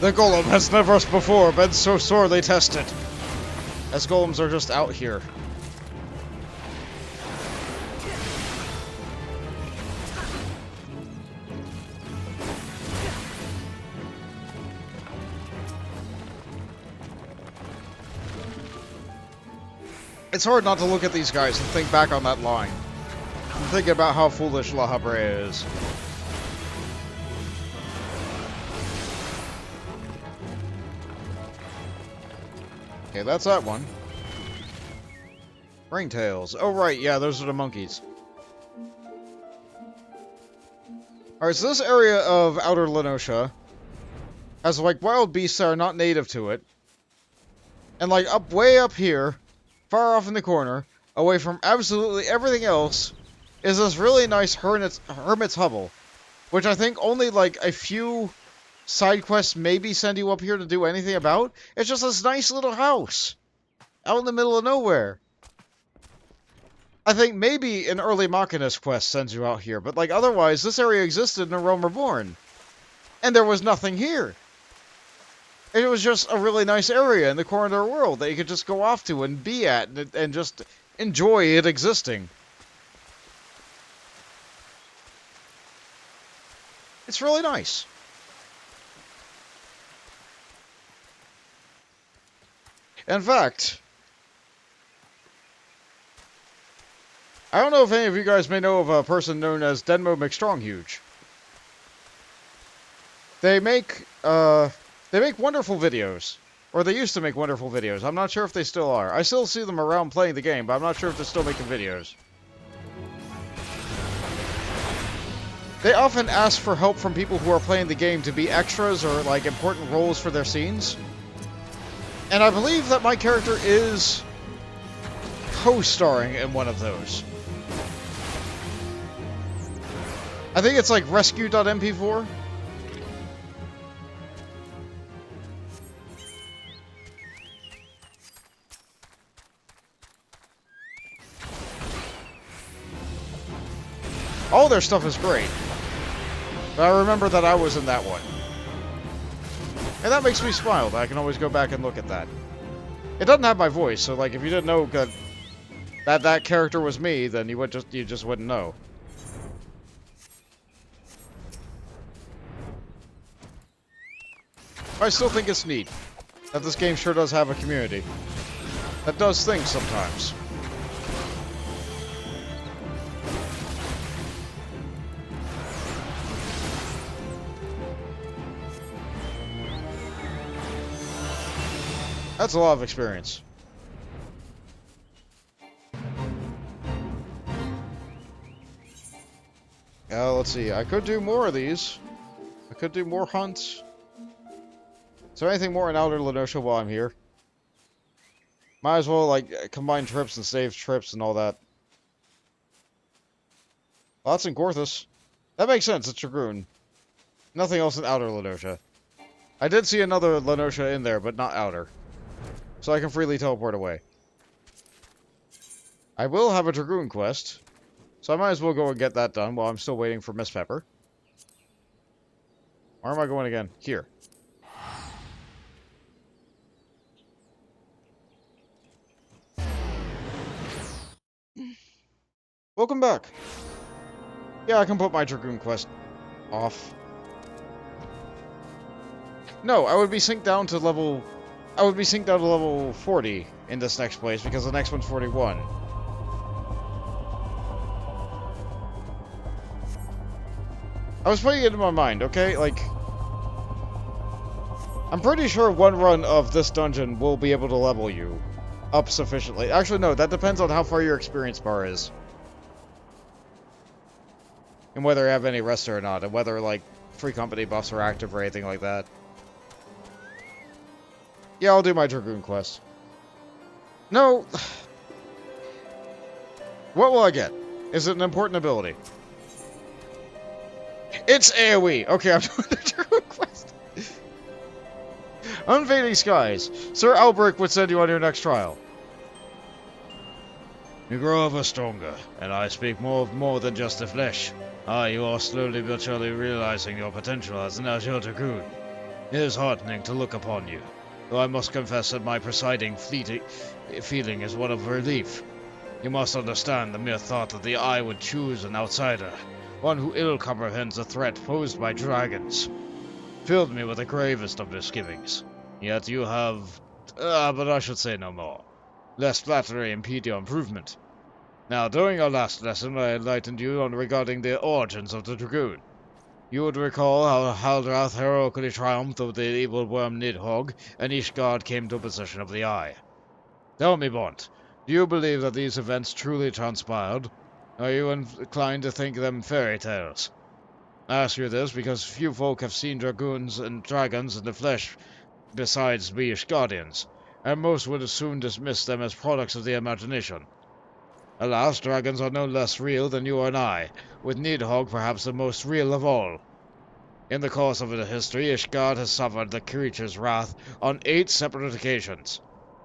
The golem has never before been so sorely tested. As golems are just out here. It's hard not to look at these guys and think back on that line. And think about how foolish La Habrea is. Okay, that's that one. Ringtails. Oh, right, yeah, those are the monkeys. Alright, so this area of Outer Linosha has like wild beasts that are not native to it. And like way up here, far off in the corner, away from absolutely everything else, is this really nice hermit's hovel, which I think only like a few side quests maybe send you up here to do anything about. It's just this nice little house out in the middle of nowhere. I think maybe an early Machinist quest sends you out here, but like otherwise, this area existed in a Realm Reborn, and there was nothing here. It was just a really nice area in the corner of the world that you could just go off to and be at and just enjoy it existing. It's really nice. In fact, I don't know if any of you guys may know of a person known as Denmo McStronghuge. They make wonderful videos. Or they used to make wonderful videos. I'm not sure if they still are. I still see them around playing the game, but I'm not sure if they're still making videos. They often ask for help from people who are playing the game to be extras or, like, important roles for their scenes. And I believe that my character is co-starring in one of those. I think it's like rescue.mp4. All their stuff is great. But I remember that I was in that one. And that makes me smile that I can always go back and look at that. It doesn't have my voice, so like if you didn't know that character was me, then you just wouldn't know. I still think it's neat that this game sure does have a community that does things sometimes. That's a lot of experience. Let's see. I could do more of these. I could do more hunts. Is there anything more in Outer Lenosha while I'm here? Might as well, like, combine trips and save trips and all that. Well, that's in Gorthus. That makes sense. It's Dragoon. Nothing else in Outer Lenosha. I did see another Lenosha in there, but not Outer. So I can freely teleport away. I will have a Dragoon quest, so I might as well go and get that done while I'm still waiting for Miss Pepper. Where am I going again? Here. Welcome back. Yeah, I can put my Dragoon quest off. No, I would be synced down to level... I would be synced down to level 40 in this next place, because the next one's 41. I was putting it in my mind, okay? Like... I'm pretty sure one run of this dungeon will be able to level you up sufficiently. Actually, no, that depends on how far your experience bar is. And whether you have any rest or not, and whether, like, free company buffs are active or anything like that. Yeah, I'll do my Dragoon quest. No. What will I get? Is it an important ability? It's AoE! Okay, I'm doing the Dragoon quest. Unfading Skies. Sir Albrecht would send you on your next trial. You grow ever stronger, and I speak more than just the flesh. You are slowly but surely realizing your potential as an Azure Dragoon. It is heartening to look upon you, though I must confess that my presiding feeling is one of relief. You must understand the mere thought that the Eye would choose an outsider, one who ill comprehends the threat posed by dragons, filled me with the gravest of misgivings. Yet you have... but I should say no more. Lest flattery impede your improvement. Now, during our last lesson, I enlightened you on regarding the origins of the Dragoon. You would recall how Haldrath heroically triumphed over the evil worm Nidhogg, and Ishgard came to possession of the Eye. Tell me, Bont, do you believe that these events truly transpired? Are you inclined to think them fairy tales? I ask you this because few folk have seen dragoons and dragons in the flesh besides we Ishgardians, and most would as soon dismiss them as products of the imagination. Alas, dragons are no less real than you and I, with Nidhogg perhaps the most real of all. In the course of its history, Ishgard has suffered the creature's wrath on 8 separate occasions.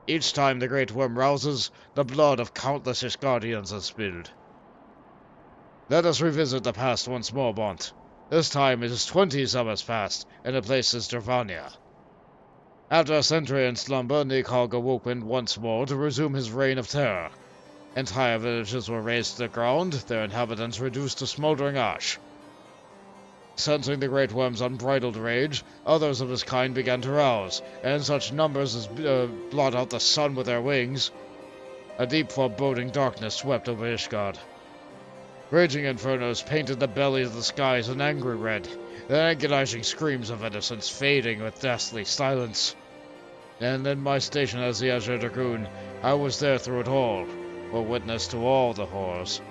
Each time the Great Worm rouses, the blood of countless Ishgardians is spilled. Let us revisit the past once more, Bont. This time it is 20 summers past, and the place is Dravania. After a century in slumber, Nidhogg awoke once more to resume his reign of terror. Entire villages were razed to the ground, their inhabitants reduced to smoldering ash. Sensing the Great Worm's unbridled rage, others of his kind began to rouse, and in such numbers as blot out the sun with their wings. A deep foreboding darkness swept over Ishgard. Raging infernos painted the bellies of the skies an angry red, the agonizing screams of innocence fading with deathly silence. And in my station as the Azure Dragoon, I was there through it all, a witness to all the horrors.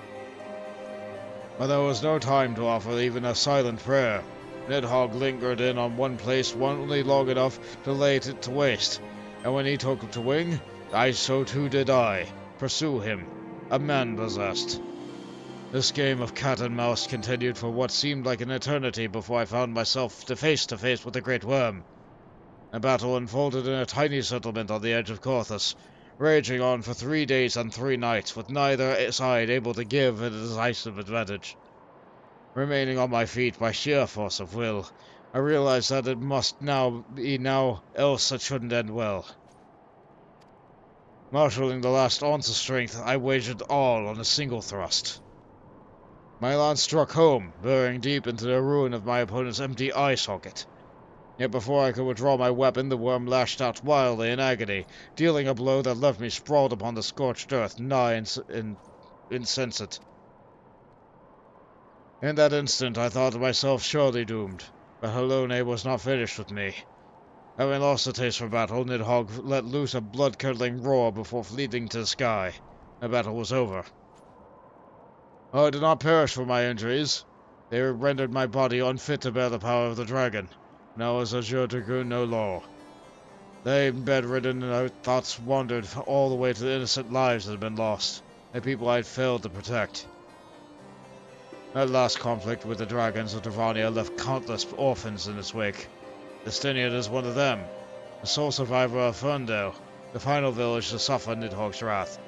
But there was no time to offer even a silent prayer. Nidhogg lingered in on one place only long enough to lay it to waste, and when he took to wing, so too did I, pursue him, a man-possessed. This game of cat and mouse continued for what seemed like an eternity before I found myself face to face with the Great Worm. A battle unfolded in a tiny settlement on the edge of Korthus, raging on for 3 days and 3 nights, with neither side able to give a decisive advantage. Remaining on my feet by sheer force of will, I realized that it must be now, else it shouldn't end well. Marshalling the last ounce of strength, I wagered all on a single thrust. My lance struck home, burrowing deep into the ruin of my opponent's empty eye socket. Yet before I could withdraw my weapon, the worm lashed out wildly in agony, dealing a blow that left me sprawled upon the scorched earth, nigh insensate. In that instant I thought myself surely doomed, but Halone was not finished with me. Having lost the taste for battle, Nidhogg let loose a blood-curdling roar before fleeting to the sky. The battle was over. I did not perish for my injuries. They rendered my body unfit to bear the power of the dragon. Now as Azure Dragoon no law. Lame, bedridden, and our thoughts wandered all the way to the innocent lives that had been lost, the people I had failed to protect. That last conflict with the dragons of Dravania left countless orphans in its wake. Destinian is one of them, the sole survivor of Ferndale, the final village to suffer Nidhogg's wrath.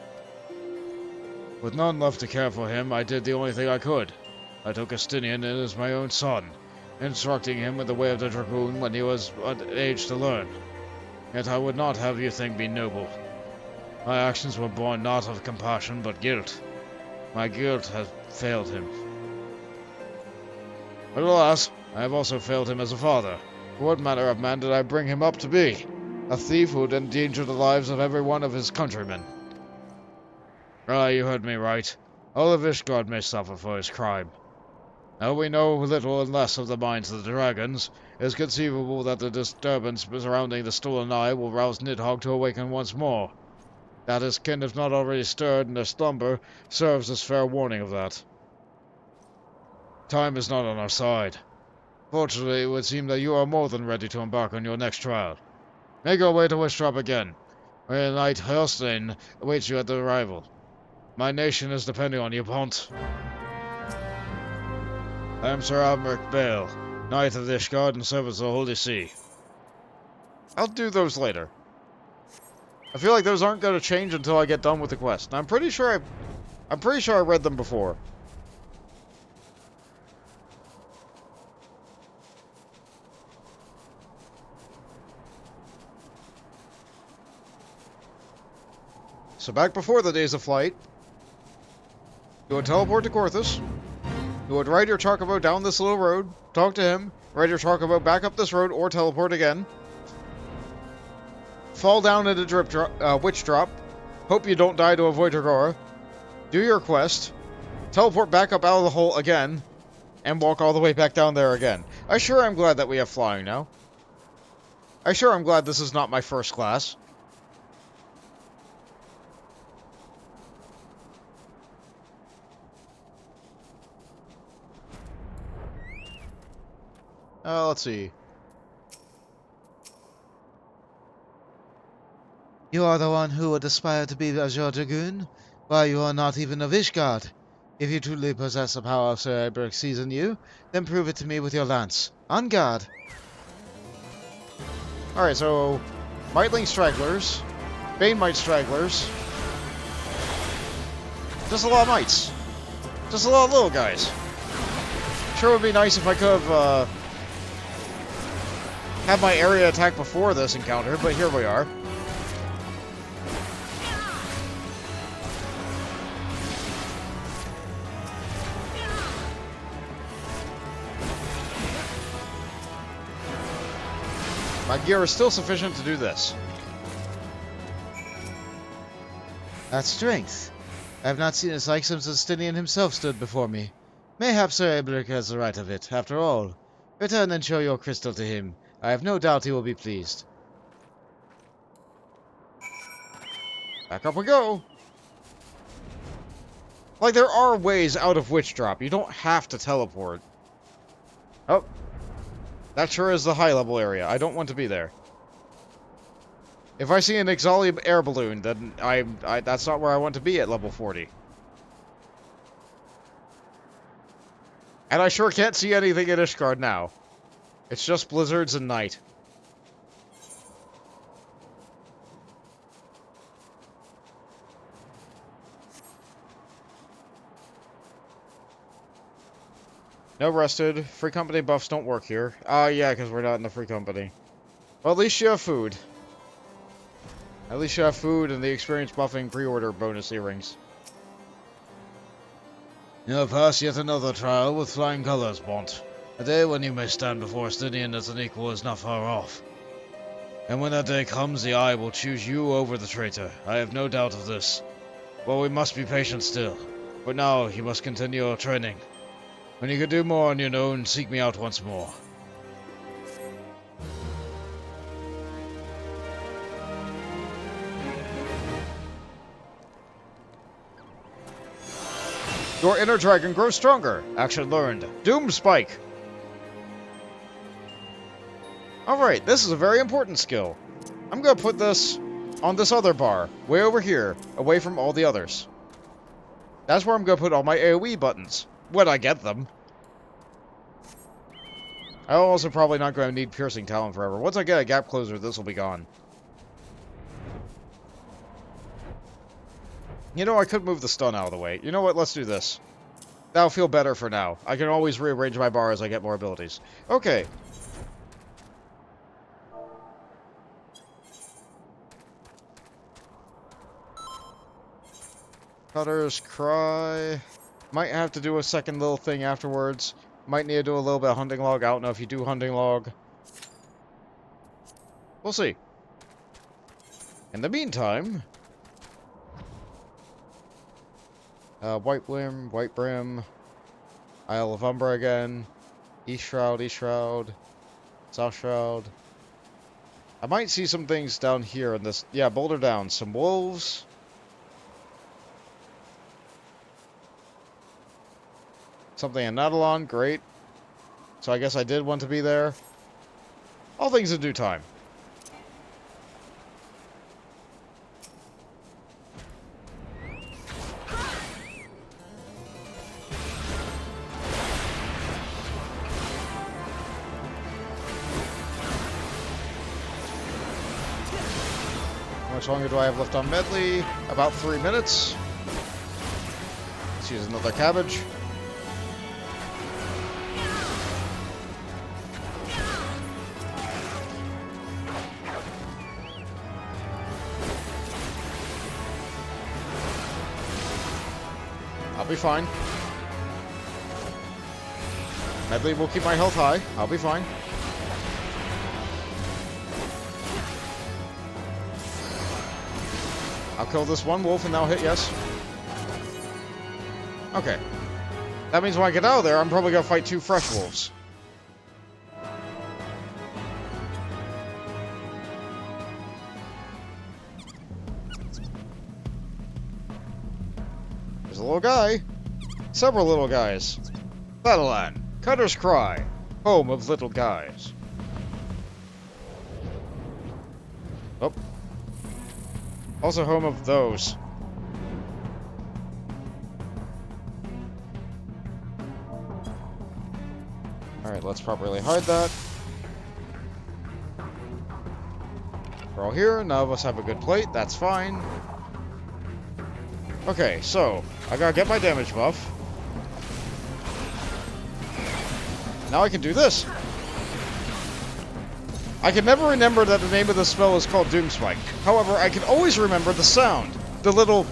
With none left to care for him, I did the only thing I could. I took Estinian in as my own son, instructing him in the way of the Dragoon when he was at age to learn. Yet I would not have you think me noble. My actions were born not of compassion, but guilt. My guilt has failed him. But alas, I have also failed him as a father. For what manner of man did I bring him up to be? A thief who would endanger the lives of every one of his countrymen. You heard me right. All of Ishgard may suffer for his crime. Now we know little and less of the minds of the dragons, it is conceivable that the disturbance surrounding the stolen eye will rouse Nidhogg to awaken once more. That his kin, if not already stirred in their slumber, serves as fair warning of that. Time is not on our side. Fortunately, it would seem that you are more than ready to embark on your next trial. Make your way to Wistrop again, where Knight Helstein awaits you at the arrival. My nation is depending on you, Pont. I am Sir Albert Bale, Knight of the Ishgard and servant of the Holy See. I'll do those later. I feel like those aren't going to change until I get done with the quest. And I'm pretty sure I read them before. So back before the days of flight, you would teleport to Korthus. You would ride your Chocobo down this little road, talk to him, ride your Chocobo back up this road, or teleport again. Fall down at a witch drop. Hope you don't die to avoid Dragora. Do your quest. Teleport back up out of the hole again. And walk all the way back down there again. I sure am glad that we have flying now. I sure am glad this is not my first class. Let's see. You are the one who would aspire to be as your Dragoon? Why, you are not even a Vishgard. If you truly possess the power of Sir Eberich sees in you, then prove it to me with your lance. On guard! Alright, so... Mightling Stragglers. Banemite Stragglers. Just a lot of mites. Just a lot of little guys. Sure would be nice if I could have, had my area attack before this encounter, but here we are. My gear is still sufficient to do this. That strength. I have not seen its like since Justinian himself stood before me. Mayhap Sir Eberich has the right of it, after all. Return and show your crystal to him. I have no doubt he will be pleased. Back up we go! Like, there are ways out of Witch Drop. You don't have to teleport. Oh. That sure is the high-level area. I don't want to be there. If I see an Ixali air balloon, then that's not where I want to be at level 40. And I sure can't see anything in Ishgard now. It's just blizzards and night. No rested. Free company buffs don't work here. Yeah, because we're not in the free company. Well, at least you have food. At least you have food and the experience buffing pre-order bonus earrings. You have passed yet another trial with flying colors, Bont. A day when you may stand before Justinian as an equal is not far off. And when that day comes, the Eye will choose you over the traitor. I have no doubt of this. But we must be patient still. For now, you must continue your training. When you can do more on your own, seek me out once more. Your inner dragon grows stronger. Action learned. Doom Spike. Alright, this is a very important skill. I'm gonna put this on this other bar, way over here, away from all the others. That's where I'm gonna put all my AoE buttons. When I get them. I'm also probably not going to need Piercing Talon forever. Once I get a Gap Closer, this will be gone. You know, I could move the stun out of the way. You know what? Let's do this. That'll feel better for now. I can always rearrange my bar as I get more abilities. Okay. Cutter's Cry. Might have to do a second little thing afterwards. Might need to do a little bit of Hunting Log. I don't know if you do Hunting Log. We'll see. In the meantime... White Brim, White Brim. Isle of Umbra again. East Shroud, East Shroud. South Shroud. I might see some things down here in this... Yeah, Boulder Down. Some wolves. Something in Nadalon, great. So I guess I did want to be there. All things in due time. How much longer do I have left on Medley? About 3 minutes. Let's use another cabbage. I'll be fine. Medley will keep my health high. I'll be fine. I'll kill this one wolf and that'll hit, yes. Okay. That means when I get out of there, I'm probably gonna fight 2 fresh wolves. There's a little guy. Several little guys. Battleland. Cutter's Cry. Home of little guys. Oh. Also home of those. Alright, let's properly hide that. We're all here, none of us have a good plate, that's fine. Okay, so, I gotta get my damage buff. Now I can do this. I can never remember that the name of the spell is called Doomspike. However, I can always remember the sound. The little...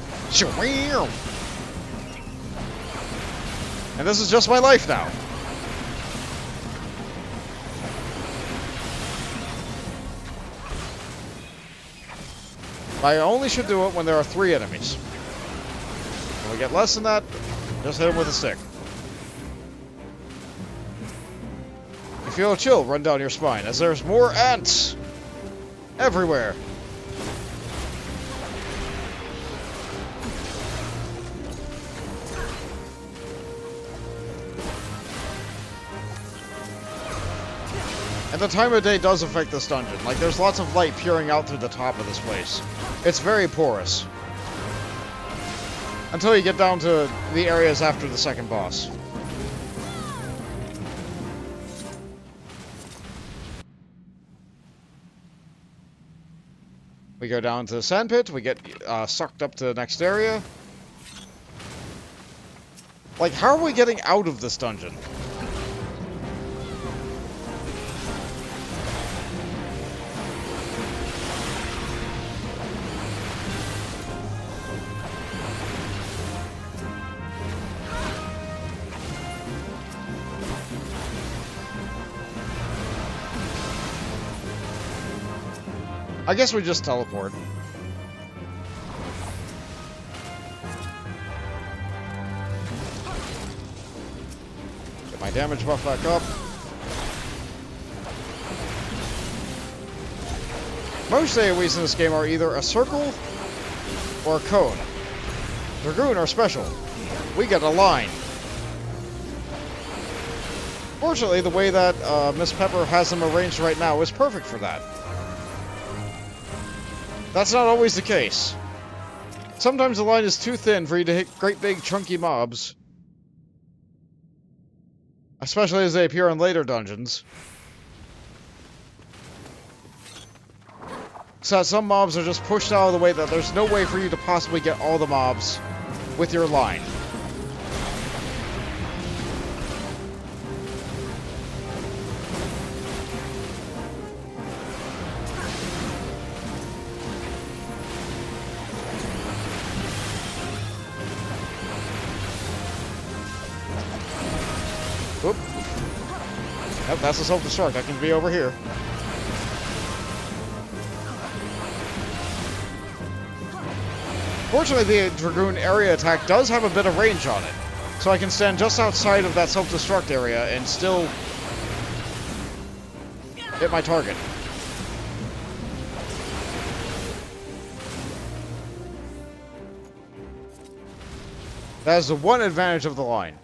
And this is just my life now. I only should do it when there are 3 enemies. When we get less than that, just hit him with a stick. You feel a chill run down your spine as there's more ants everywhere. And the time of day does affect this dungeon. Like, there's lots of light peering out through the top of this place. It's very porous. Until you get down to the areas after the second boss. We go down to the sandpit, we get sucked up to the next area. Like, how are we getting out of this dungeon? I guess we just teleport. Get my damage buff back up. Most AoEs in this game are either a circle or a cone. Dragoon are special. We get a line. Fortunately, the way that Miss Pepper has them arranged right now is perfect for that. That's not always the case. Sometimes the line is too thin for you to hit great big chunky mobs. Especially as they appear in later dungeons. So some mobs are just pushed out of the way that there's no way for you to possibly get all the mobs with your line. Oop. Yep, that's a self-destruct. I can be over here. Fortunately, the Dragoon area attack does have a bit of range on it. So I can stand just outside of that self-destruct area and still hit my target. That is the one advantage of the line.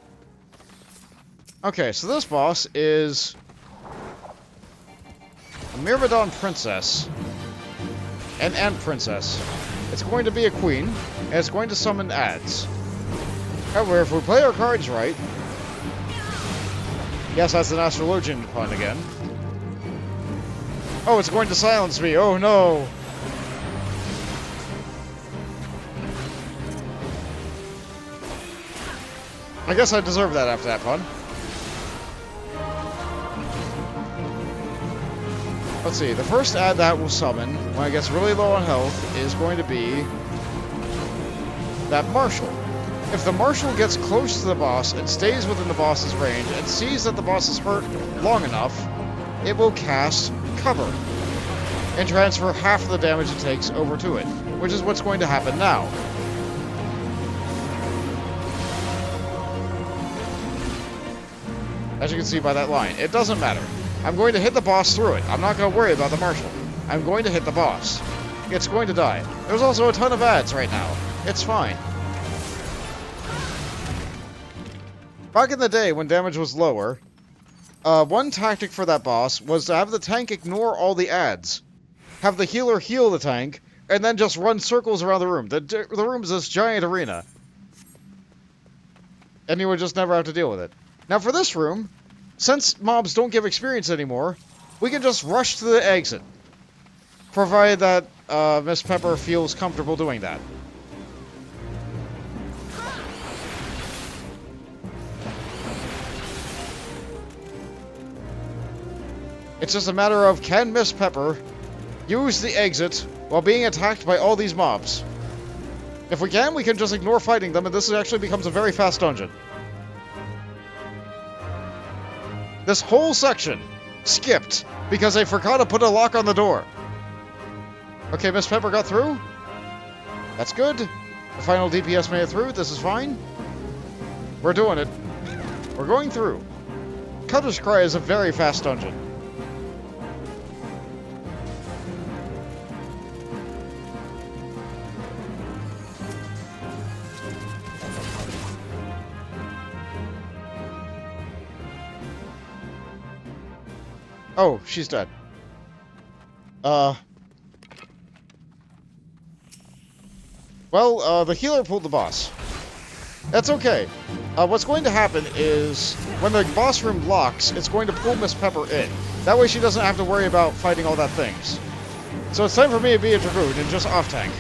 Okay, so this boss is a Myrmidon princess. An ant princess. It's going to be a queen, and it's going to summon ads. However, if we play our cards right... Yes, that's an astrologian pun again. Oh, it's going to silence me. Oh, no. I guess I deserve that after that pun. Let's see, the first ad that will summon, when it gets really low on health, is going to be that Marshal. If the Marshal gets close to the boss and stays within the boss's range and sees that the boss is hurt long enough, it will cast Cover and transfer half of the damage it takes over to it, which is what's going to happen now. As you can see by that line, it doesn't matter. I'm going to hit the boss through it. I'm not going to worry about the Marshal. I'm going to hit the boss. It's going to die. There's also a ton of ads right now. It's fine. Back in the day when damage was lower, one tactic for that boss was to have the tank ignore all the ads. Have the healer heal the tank, and then just run circles around the room. The room is this giant arena. And you would just never have to deal with it. Now for this room, since mobs don't give experience anymore, we can just rush to the exit. Provided that Miss Pepper feels comfortable doing that. It's just a matter of, can Miss Pepper use the exit while being attacked by all these mobs? If we can just ignore fighting them, and this actually becomes a very fast dungeon. This whole section skipped because they forgot to put a lock on the door. Okay, Miss Pepper got through. That's good. The final DPS made it through. This is fine. We're doing it. We're going through. Cutter's Cry is a very fast dungeon. Oh, she's dead. Well, the healer pulled the boss. That's okay. What's going to happen is, when the boss room locks, it's going to pull Miss Pepper in. That way she doesn't have to worry about fighting all that things. So it's time for me to be a Dragoon and just off-tank.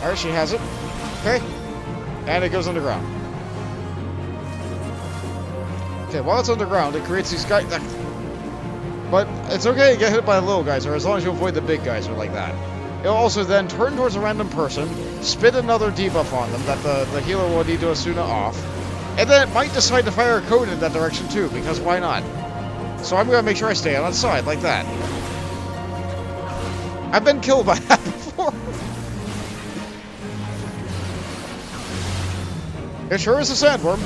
Alright, she has it. Okay. And it goes underground. Okay, while it's underground, it creates these guys. But it's okay to get hit by the little guys, or as long as you avoid the big guys, or like that. It'll also then turn towards a random person, spit another debuff on them that the healer will need to Asuna off, and then it might decide to fire a code in that direction too, because why not? So I'm gonna make sure I stay on its side, like that. I've been killed by that before. It sure is a sandworm.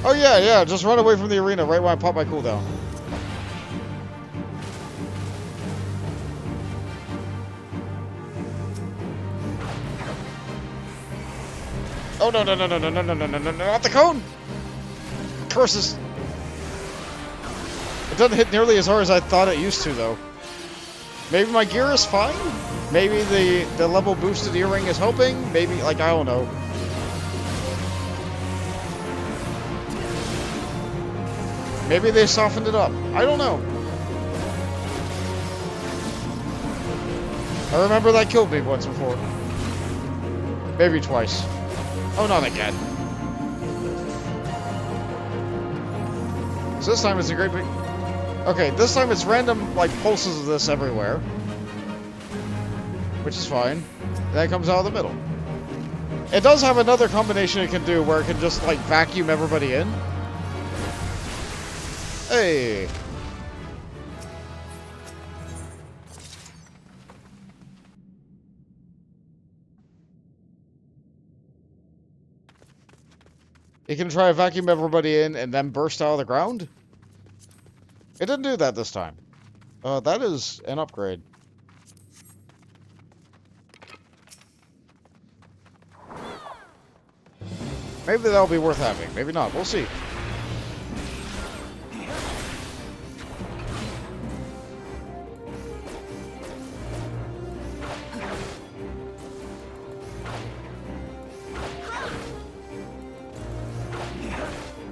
Oh yeah, just run away from the arena right when I pop my cooldown. Oh no, not the cone! Curses! It doesn't hit nearly as hard as I thought it used to, though. Maybe my gear is fine? Maybe the level boosted earring is helping? Maybe, like, I don't know. Maybe they softened it up. I don't know. I remember that killed me once before. Maybe twice. Oh, not again. So this time it's a great big... Okay, this time it's random, like, pulses of this everywhere. Which is fine. And then it comes out of the middle. It does have another combination it can do where it can just, like, vacuum everybody in. Hey! It can try to vacuum everybody in and then burst out of the ground? It didn't do that this time. That is an upgrade. Maybe that'll be worth having. Maybe not. We'll see.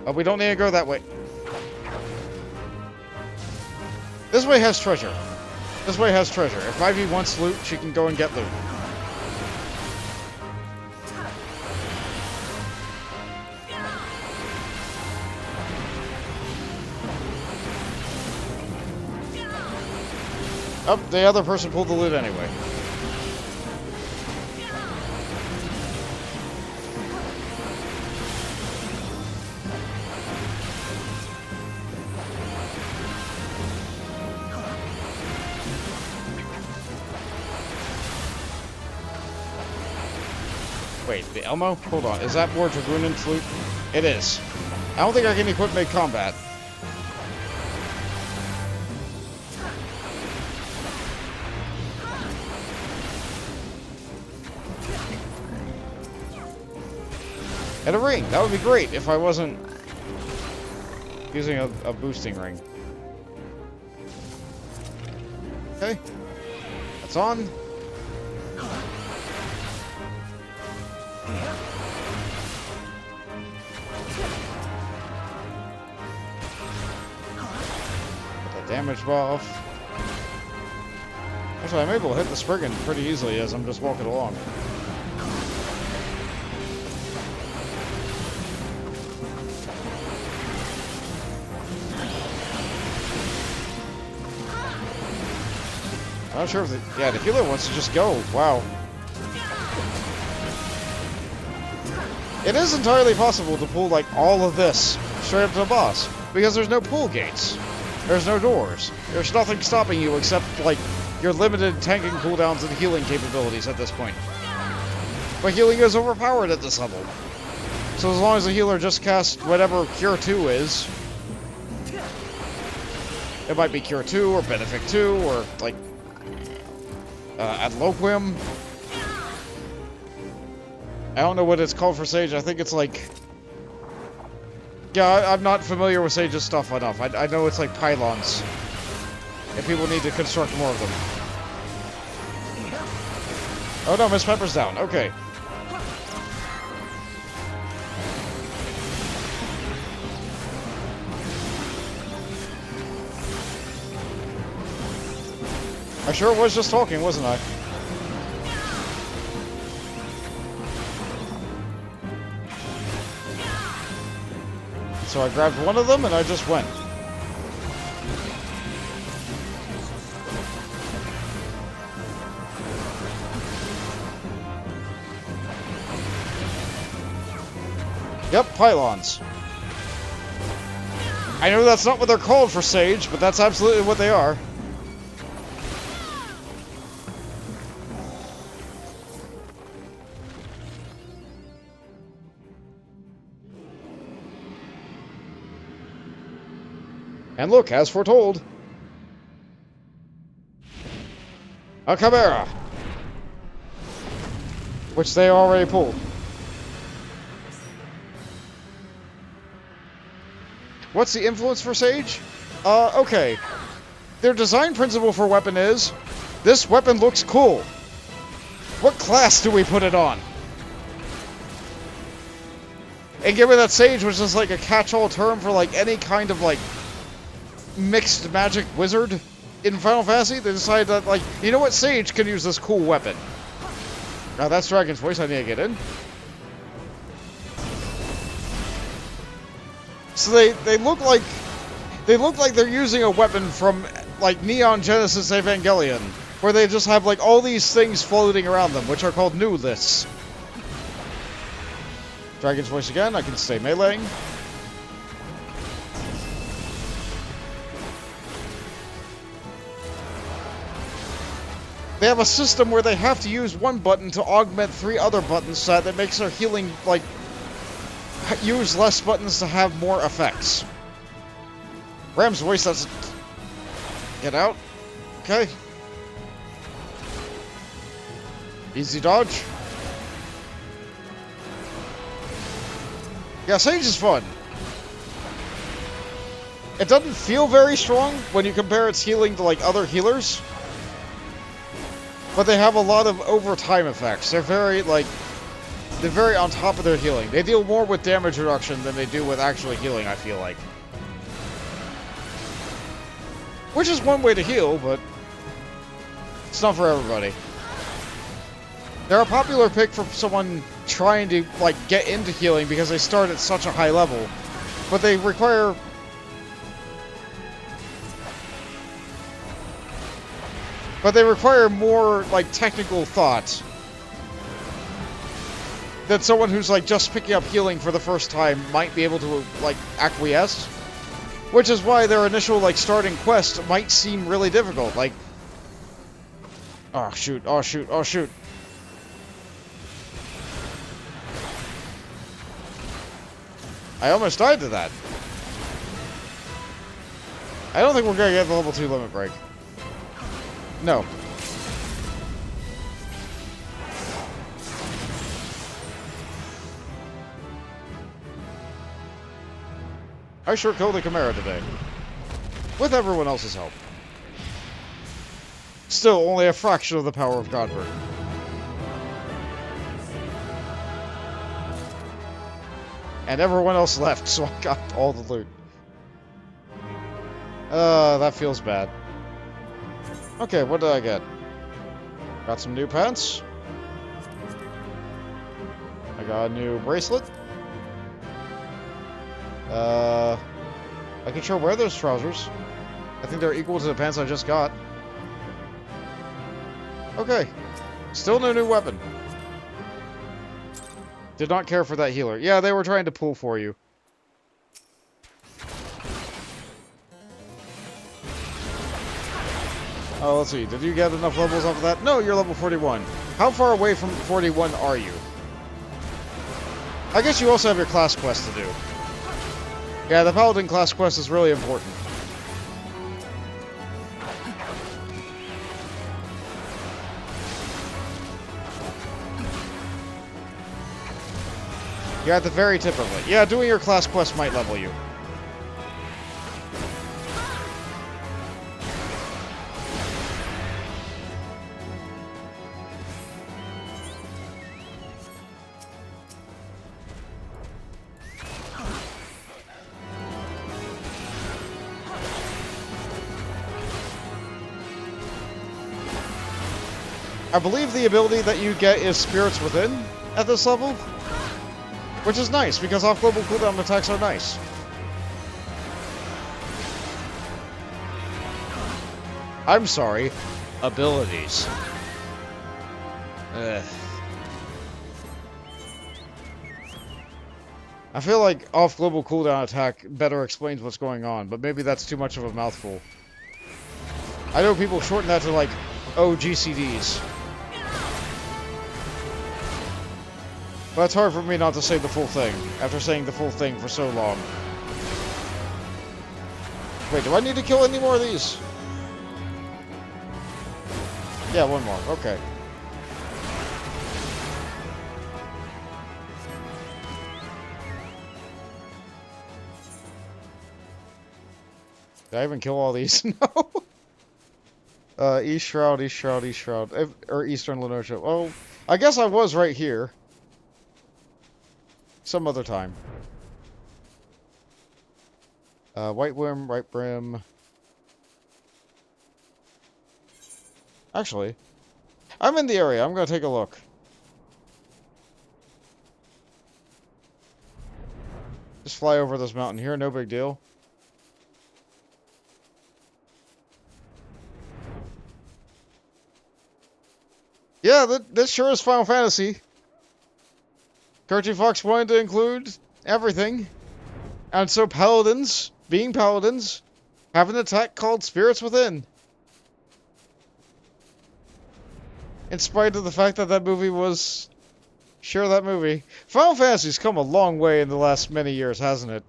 Oh, we don't need to go that way. This way has treasure. This way has treasure. If Ivy wants loot, she can go and get loot. Oh, the other person pulled the loot anyway. Wait, the Elmo? Hold on. Is that more Dragoon and Flute? It is. I don't think I can equip mid-combat. And a ring. That would be great if I wasn't using a boosting ring. Okay. That's on. Put the damage buff. Actually, I'm able to hit the Spriggan pretty easily as I'm just walking along. I'm not sure if the healer wants to just go. Wow. It is entirely possible to pull, like, all of this straight up to the boss. Because there's no pull gates. There's no doors. There's nothing stopping you except, like, your limited tanking cooldowns and healing capabilities at this point. But healing is overpowered at this level. So as long as the healer just casts whatever Cure 2 is, it might be Cure 2 or Benefic 2 or, like, Adloquium. I don't know what it's called for Sage. I think it's like... Yeah, I'm not familiar with Sage's stuff enough. I know it's like pylons. And people need to construct more of them. Oh no, Miss Pepper's down. Okay. I sure was just talking, wasn't I? So I grabbed one of them and I just went. Yep, pylons. I know that's not what they're called for Sage, but that's absolutely what they are. And look, as foretold, a Chimera, which they already pulled. What's the influence for Sage? Okay. Their design principle for weapon is, this weapon looks cool. What class do we put it on? And given that Sage was just like a catch-all term for like any kind of like mixed magic wizard in Final Fantasy, they decided that, like, you know what, Sage can use this cool weapon. Now that's Dragon's voice, I need to get in. So they look like they're using a weapon from like Neon Genesis Evangelion, where they just have like all these things floating around them, which are called new lists. Dragon's voice again, I can stay meleeing. They have a system where they have to use one button to augment 3 other buttons so that makes their healing, like, use less buttons to have more effects. Ram's voice doesn't... Get out. Okay. Easy dodge. Yeah, Sage is fun. It doesn't feel very strong when you compare its healing to, like, other healers. But they have a lot of overtime effects. They're very on top of their healing. They deal more with damage reduction than they do with actually healing, I feel like. Which is one way to heal, but it's not for everybody. They're a popular pick for someone trying to, like, get into healing because they start at such a high level. But they require... But they require more, like, technical thought than someone who's, like, just picking up healing for the first time might be able to, like, acquiesce. Which is why their initial, like, starting quest might seem really difficult. Like, oh, shoot, oh, shoot, oh, shoot. I almost died to that. I don't think we're gonna get the level 2 limit break. No. I sure killed the Chimera today. With everyone else's help. Still, only a fraction of the power of Godbert. And everyone else left, so I got all the loot. That feels bad. Okay, what did I get? Got some new pants. I got a new bracelet. I can sure wear those trousers. I think they're equal to the pants I just got. Okay. Still no new weapon. Did not care for that healer. Yeah, they were trying to pull for you. Oh, let's see. Did you get enough levels off of that? No, you're level 41. How far away from 41 are you? I guess you also have your class quest to do. Yeah, the Paladin class quest is really important. You're at the very tip of it. Yeah, doing your class quest might level you. I believe the ability that you get is Spirits Within at this level. Which is nice, because off-global cooldown attacks are nice. I'm sorry. Abilities. Ugh. I feel like off-global cooldown attack better explains what's going on, but maybe that's too much of a mouthful. I know people shorten that to, like, OGCDs. But it's hard for me not to say the full thing, after saying the full thing for so long. Wait, do I need to kill any more of these? Yeah, one more. Okay. Did I even kill all these? No. East Shroud, East Shroud, East Shroud. Or Eastern Lenotia. Oh, I guess I was right here. Some other time. White Brim, Right Brim. Actually, I'm in the area. I'm gonna take a look. Just fly over this mountain here, no big deal. Yeah, this sure is Final Fantasy. Cartoon Fox wanted to include everything. And so Paladins, being Paladins, have an attack called Spirits Within. In spite of the fact that that movie was... Sure, that movie. Final Fantasy's come a long way in the last many years, hasn't it?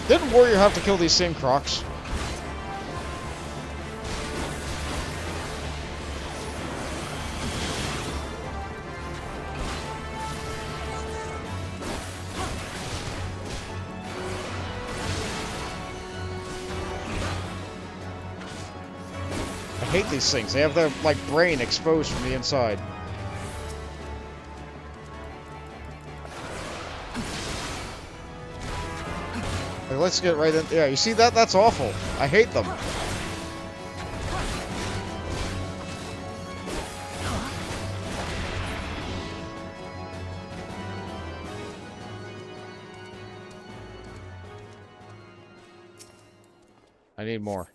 Didn't Warrior have to kill these same crocs? I hate these things. They have their, like, brain exposed from the inside. Like, let's get right in. Yeah, you see that? That's awful. I hate them. I need more.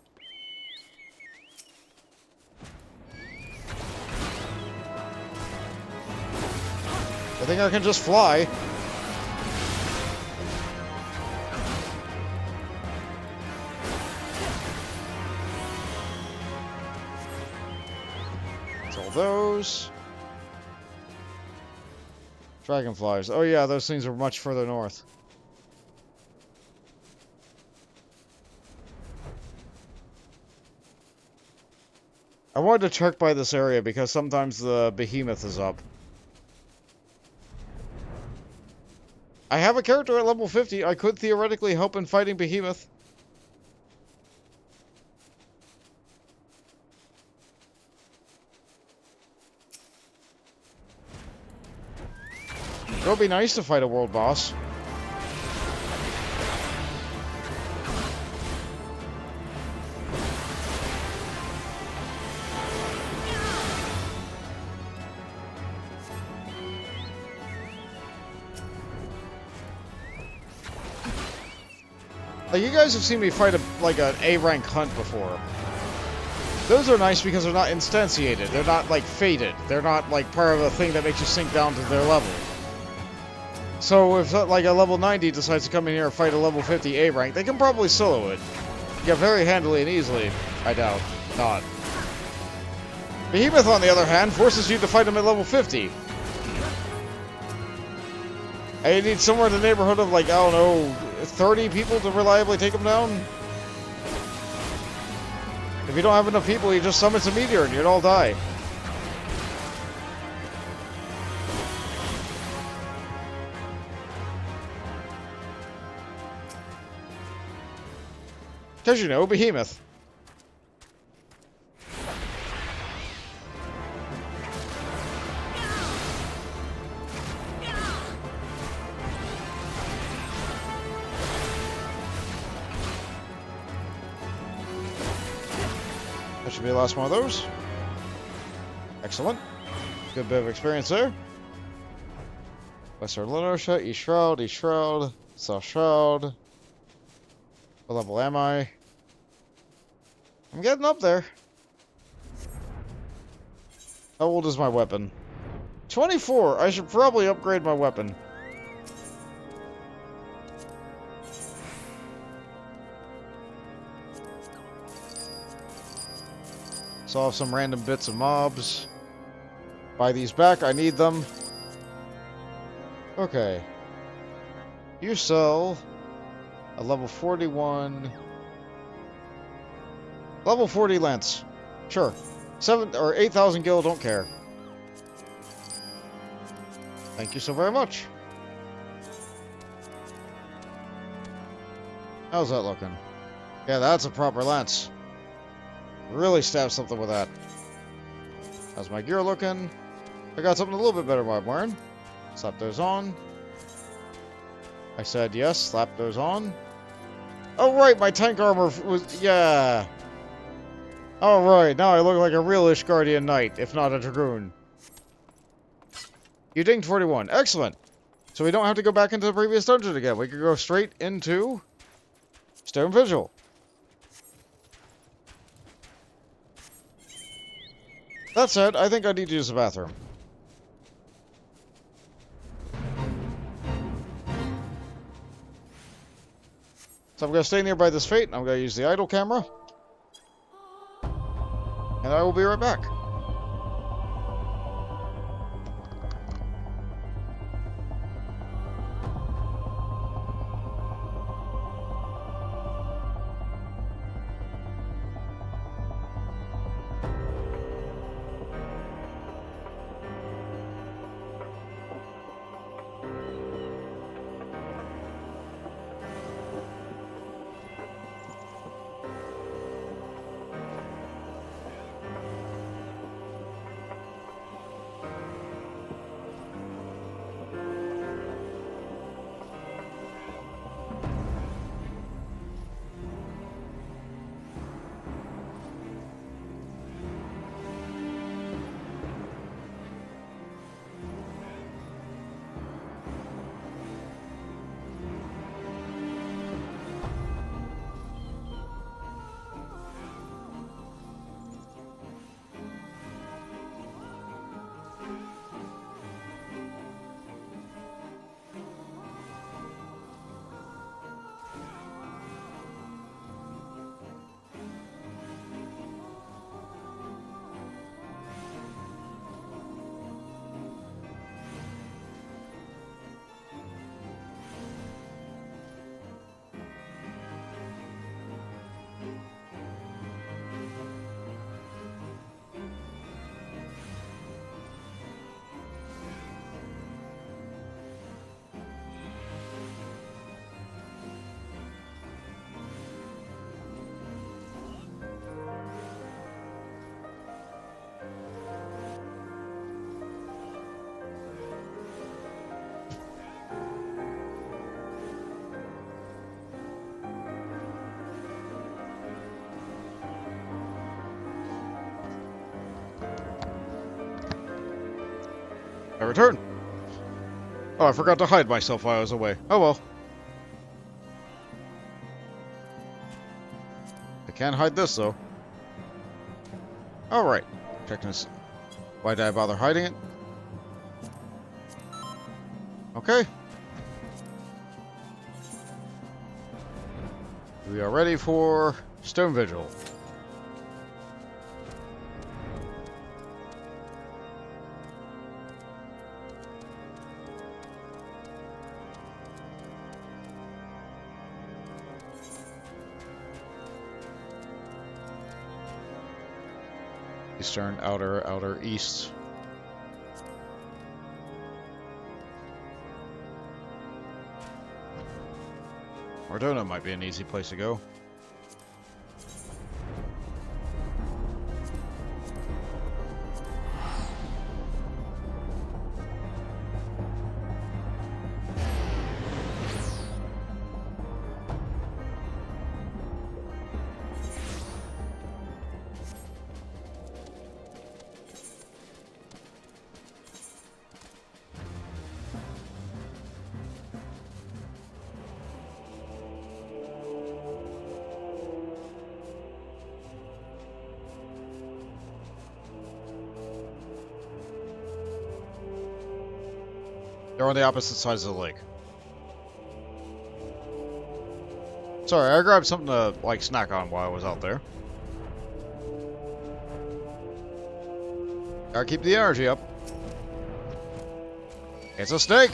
I think I can just fly. It's all those. Dragonflies. Oh yeah, those things are much further north. I wanted to check by this area because sometimes the behemoth is up. I have a character at level 50. I could theoretically help in fighting behemoth. It would be nice to fight a world boss. Like, you guys have seen me fight an A-rank hunt before. Those are nice because they're not instantiated. They're not, like, fated. They're not, like, part of a thing that makes you sink down to their level. So if, like, a level 90 decides to come in here and fight a level 50 A-rank, they can probably solo it. Yeah, very handily and easily. I doubt. Not. Behemoth, on the other hand, forces you to fight him at level 50. And you need somewhere in the neighborhood of, like, I don't know, 30 people to reliably take him down? If you don't have enough people, you just summon a meteor and you'd all die. Because you know, Behemoth. That should be the last one of those. Excellent. Good bit of experience there. Western Linosha, East Shroud, East Shroud, South Shroud. What level am I? I'm getting up there. How old is my weapon? 24! I should probably upgrade my weapon. Solve some random bits of mobs. Buy these back, I need them. Okay. You sell a level 41... Level 40 lance. Sure. 7 or 8,000 gil, don't care. Thank you so very much. How's that looking? Yeah, that's a proper lance. Really stab something with that. How's my gear looking? I got something a little bit better while I'm wearing. Slap those on. I said yes, slap those on. Oh right, my tank armor was... yeah. Alright, now I look like a real-ish Guardian Knight, if not a Dragoon. You dinged 41. Excellent. So we don't have to go back into the previous dungeon again. We can go straight into Stone Vigil. That said, I think I need to use the bathroom. So I'm going to stay nearby this fate, and I'm going to use the idle camera. And I will be right back. I return. Oh, I forgot to hide myself while I was away. Oh well. I can't hide this, though. Alright. Checking this. Why did I bother hiding it? Okay. We are ready for Stone Vigil. Eastern, outer east. Mordona might be an easy place to go. They're on the opposite sides of the lake. Sorry, I grabbed something to, like, snack on while I was out there. Gotta keep the energy up. It's a snake!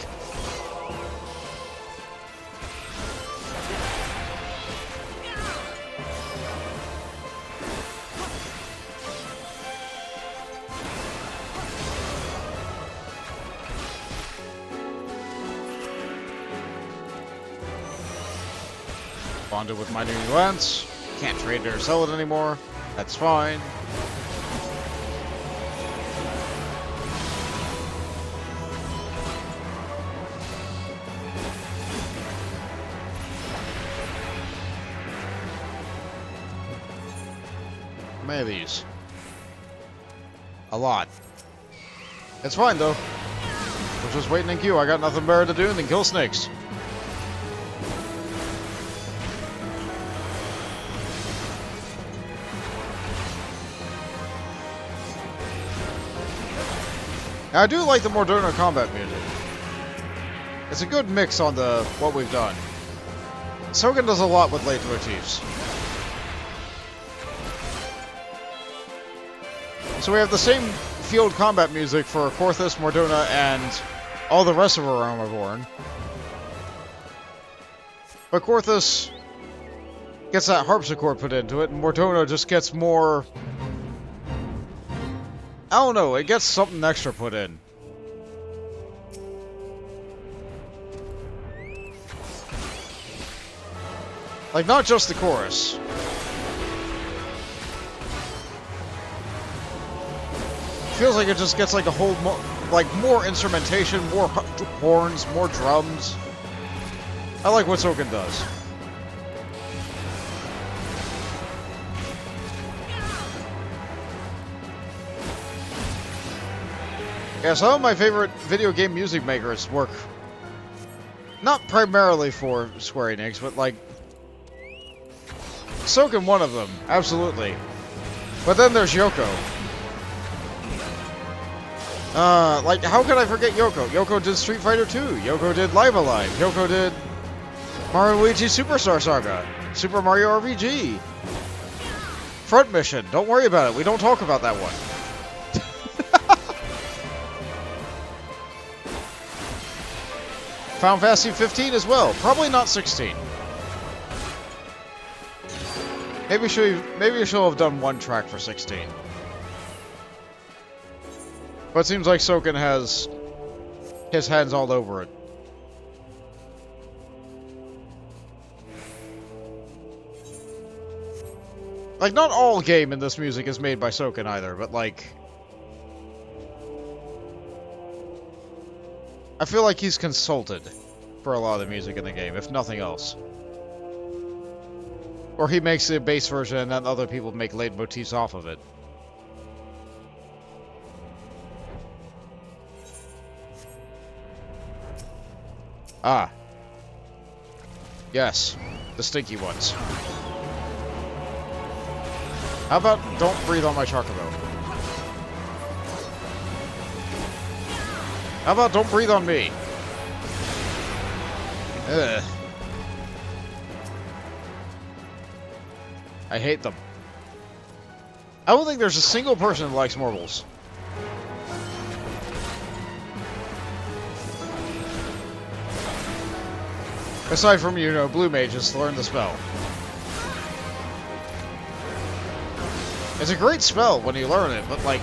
Bonded with my new lance. Can't trade it or sell it anymore. That's fine. How many of these? A lot. It's fine though. We're just waiting in queue. I got nothing better to do than kill snakes. Now, I do like the Mordona combat music. It's a good mix on the what we've done. Sunken does a lot with leitmotifs. So we have the same field combat music for Korthus, Mordona, and all the rest of our Reborn. But Korthus gets that harpsichord put into it, and Mordona just gets more... I don't know, it gets something extra put in. Like, not just the chorus. Feels like it just gets like a whole, more instrumentation, more horns, more drums. I like what Sunken does. Yeah, some of my favorite video game music makers work not primarily for Square Enix, but like Sunken, one of them, absolutely. But then there's Yoko. Like, how could I forget Yoko? Yoko did Street Fighter 2. Yoko did Live Alive. Yoko did Mario and Luigi Superstar Saga. Super Mario RPG. Front Mission. Don't worry about it. We don't talk about that one. Final Fantasy 15 as well. Probably not 16. Maybe she'll have done one track for 16. But it seems like Sunken has his hands all over it. Like, not all game in this music is made by Sunken either, but like... I feel like he's consulted for a lot of the music in the game, if nothing else. Or he makes the bass version and then other people make leitmotifs off of it. Ah. Yes. The stinky ones. How about don't breathe on my chocobo? How about don't breathe on me? Ugh. I hate them. I don't think there's a single person that likes morbals. Aside from, you know, blue mages to learn the spell. It's a great spell when you learn it, but like...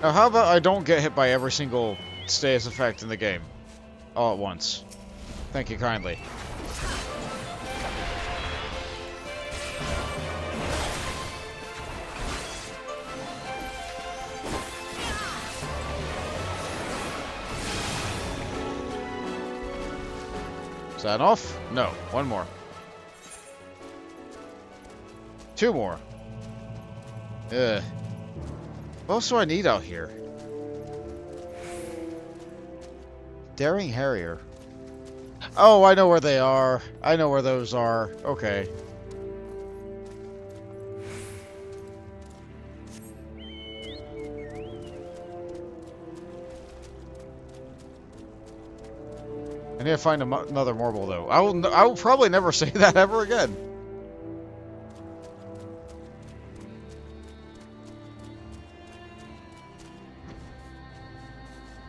Now how about I don't get hit by every single status effect in the game? All at once. Thank you kindly. Is that off? No. One more. Two more. Ugh. What else do I need out here? Daring Harrier. Oh, I know where they are. I know where those are. Okay. I need to find another marble, though. I will probably never say that ever again.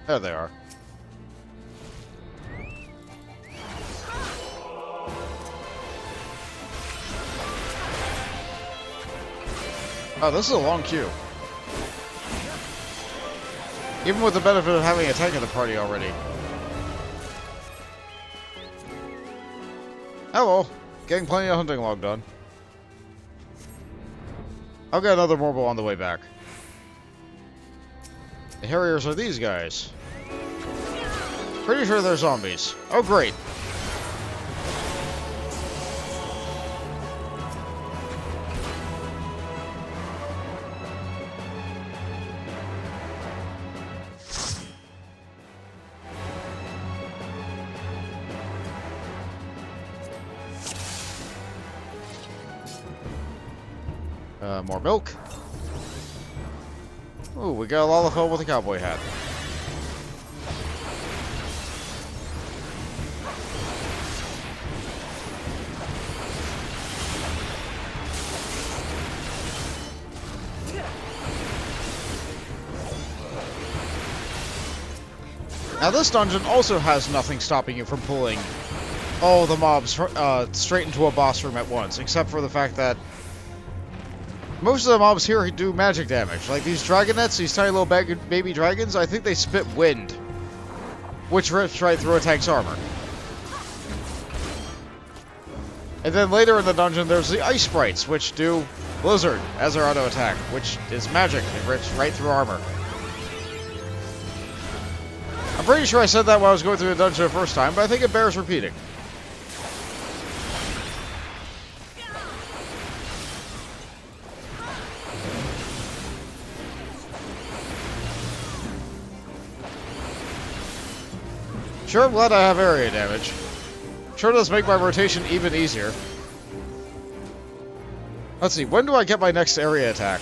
There they are. Oh, this is a long queue. Even with the benefit of having a tank in the party already. Oh well, getting plenty of hunting log done. I'll get another marble on the way back. The Harriers are these guys. Pretty sure they're zombies. Oh great. More milk. Ooh, we got a Lalafell with a cowboy hat. Now this dungeon also has nothing stopping you from pulling all the mobs straight into a boss room at once, except for the fact that most of the mobs here do magic damage. Like these dragonets, these tiny little baby dragons, I think they spit wind, which rips right through a tank's armor. And then later in the dungeon, there's the ice sprites, which do blizzard as their auto attack, which is magic. It rips right through armor. I'm pretty sure I said that when I was going through the dungeon the first time, but I think it bears repeating. Sure, I'm glad I have area damage. Sure does make my rotation even easier. Let's see, when do I get my next area attack?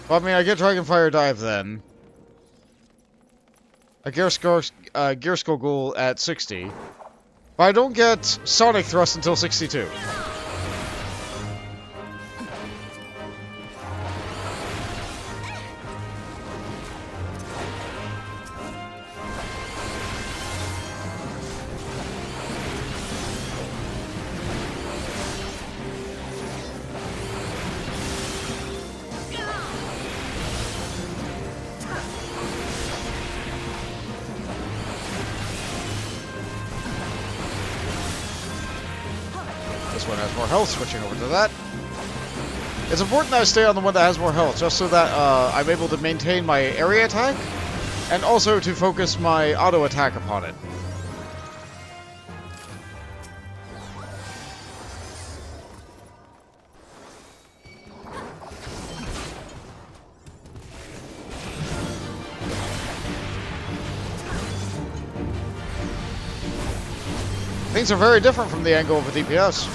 Well, I mean, I get Dragonfire Dive then. A Gear Skull Ghoul at 60. But I don't get Sonic Thrust until 62. This one has more health, switching over to that. It's important that I stay on the one that has more health, just so that I'm able to maintain my area attack, and also to focus my auto attack upon it. Things are very different from the angle of a DPS.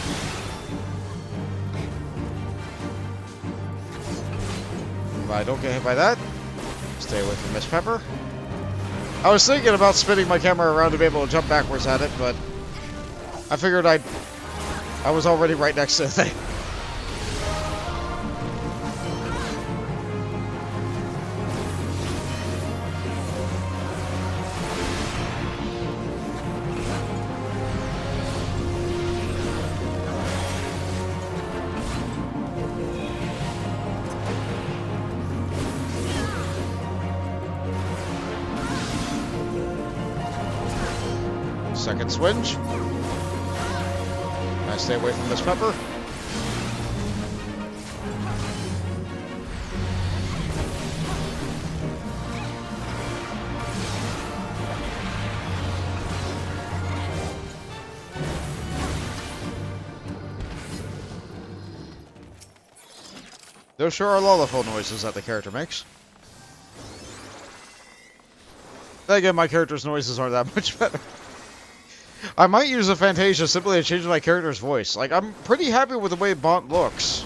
If I don't get hit by that, stay away from Miss Pepper. I was thinking about spinning my camera around to be able to jump backwards at it, but I figured I was already right next to the thing. Second swinge. I stay away from this pepper. Those sure are lullaby noises that the character makes. Then again, my character's noises aren't that much better. I might use a Fantasia simply to change my character's voice. Like, I'm pretty happy with the way Bont looks.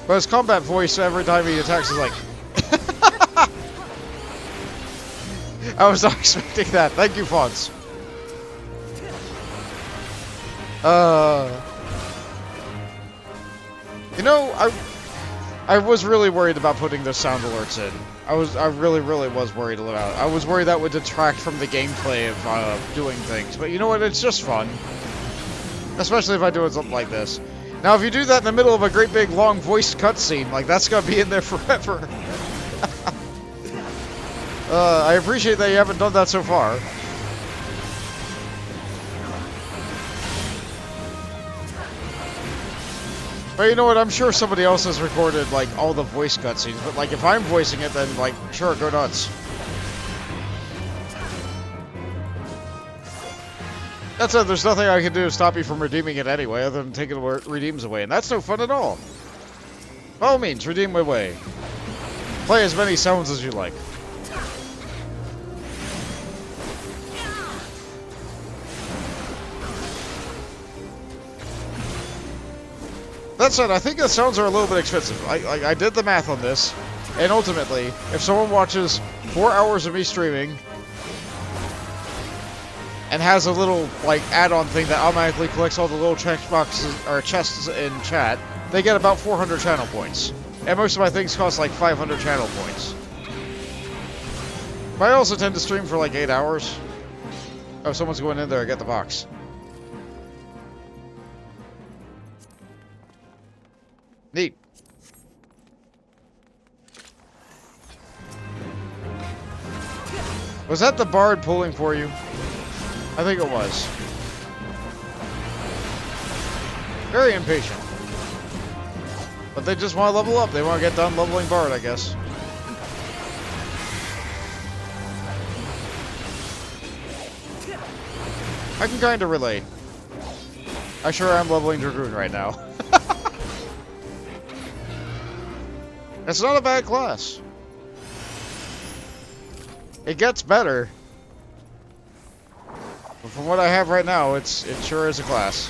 But his combat voice every time he attacks is like... I was not expecting that. Thank you, Fonz. You know, I was really worried about putting those sound alerts in. I really was worried about it. I was worried that would detract from the gameplay of doing things. But you know what? It's just fun. Especially if I do something like this. Now, if you do that in the middle of a great big long voiced cutscene, like, that's gonna be in there forever. I appreciate that you haven't done that so far. But you know what, I'm sure somebody else has recorded, like, all the voice cutscenes, but, like, if I'm voicing it, then, like, sure, go nuts. That said, there's nothing I can do to stop you from redeeming it anyway, other than taking the redeems away, and that's no fun at all. By all means, redeem away. Play as many sounds as you like. That said, I think the sounds are a little bit expensive. I did the math on this, and ultimately, if someone watches 4 hours of me streaming, and has a little, like, add-on thing that automatically collects all the little checkboxes, or chests in chat, they get about 400 channel points. And most of my things cost, like, 500 channel points. But I also tend to stream for, like, 8 hours. Oh, someone's going in there to get the box. Neat. Was that the bard pulling for you? I think it was. Very impatient. But they just want to level up. They want to get done leveling bard, I guess. I can kind of relate. I sure am leveling Dragoon right now. It's not a bad class. It gets better. But from what I have right now, it sure is a class.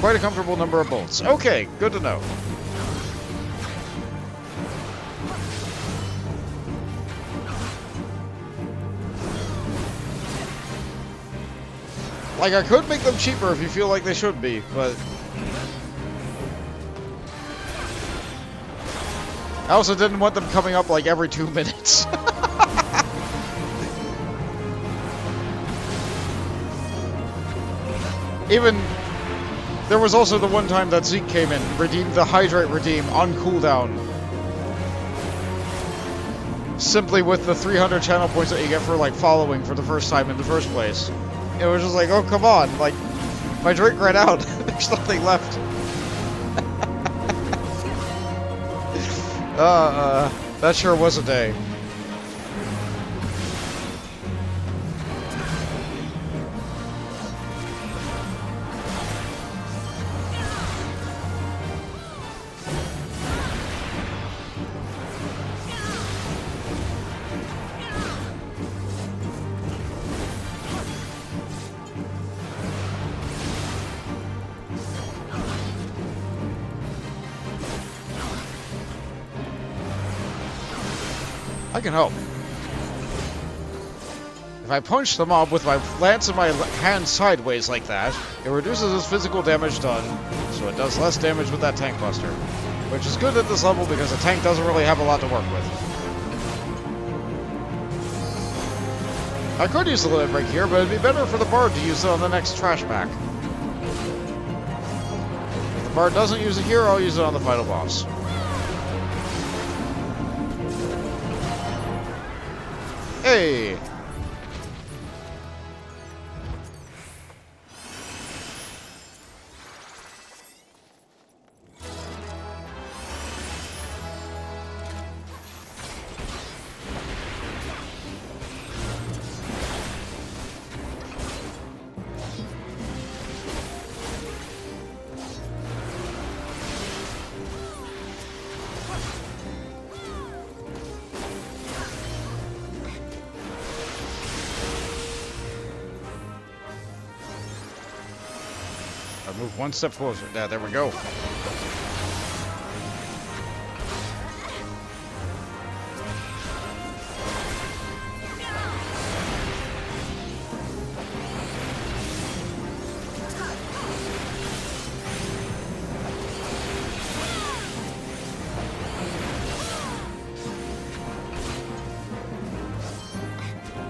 Quite a comfortable number of bolts. Okay, good to know. Like, I could make them cheaper if you feel like they should be, but... I also didn't want them coming up like every 2 minutes. Even, there was also the one time that Zeke came in, redeemed the Hydrate Redeem on cooldown. Simply with the 300 channel points that you get for, like, following for the first time in the first place. It was just like, oh, come on, like, my drink ran out. There's nothing left. That sure was a day. I can help. If I punch the mob with my lance in my hand sideways like that, it reduces his physical damage done, so it does less damage with that tank buster. Which is good at this level because the tank doesn't really have a lot to work with. I could use the limit break here, but it'd be better for the bard to use it on the next trash pack. If the bard doesn't use it here, I'll use it on the final boss. Hey! I move one step closer. Yeah, there we go.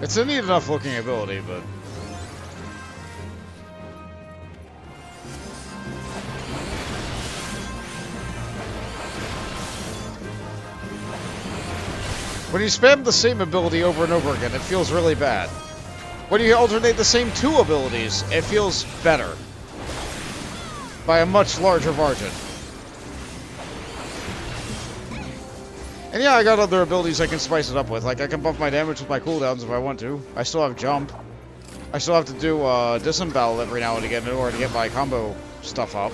It's a neat enough looking ability, but... when you spam the same ability over and over again, it feels really bad. When you alternate the same two abilities, it feels better. By a much larger margin. And yeah, I got other abilities I can spice it up with. Like, I can buff my damage with my cooldowns if I want to. I still have jump. I still have to do disembowel every now and again in order to get my combo stuff up.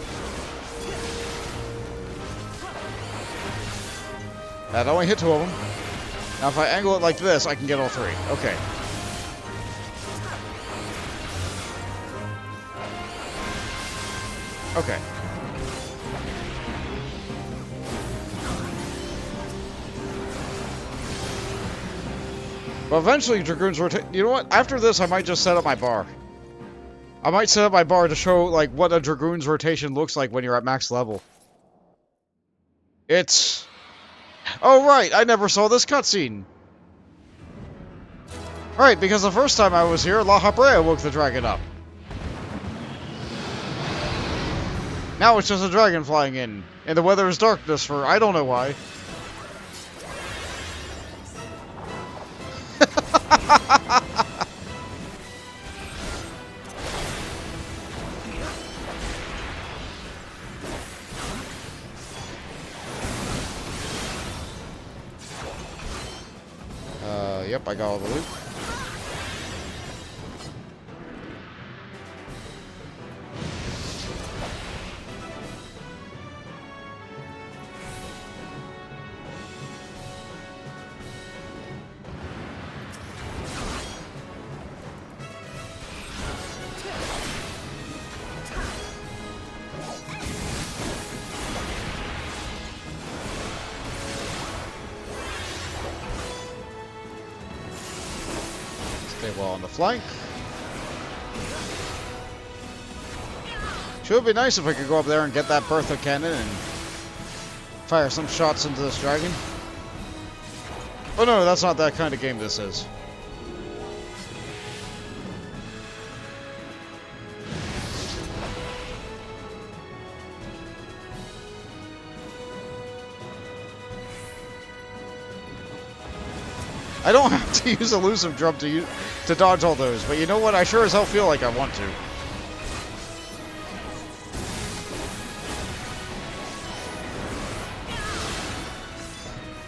That only hit two of them. Now, if I angle it like this, I can get all three. Okay. Okay. Well, eventually, Dragoons rotate. You know what? After this, I might just set up my bar. I might set up my bar to show, like, what a Dragoon's rotation looks like when you're at max level. It's... oh, right! I never saw this cutscene! Right, because the first time I was here, La Habrea woke the dragon up. Now it's just a dragon flying in, and the weather is darkness for I don't know why. Yep, I got all the loot. Stay well on the flank. Sure would be nice if I could go up there and get that Bertha cannon and fire some shots into this dragon. Oh no, that's not that kind of game this is. I don't have to use elusive drum to dodge all those, but you know what? I sure as hell feel like I want to.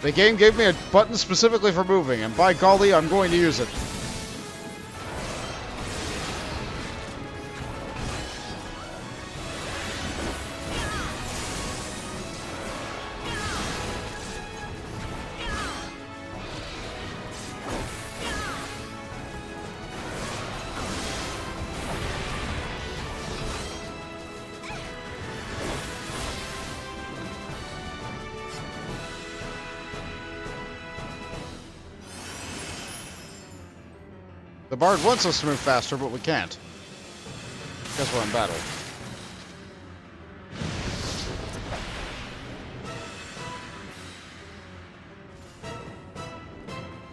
The game gave me a button specifically for moving, and by golly, I'm going to use it. The Bard wants us to move faster, but we can't. Guess we're in battle.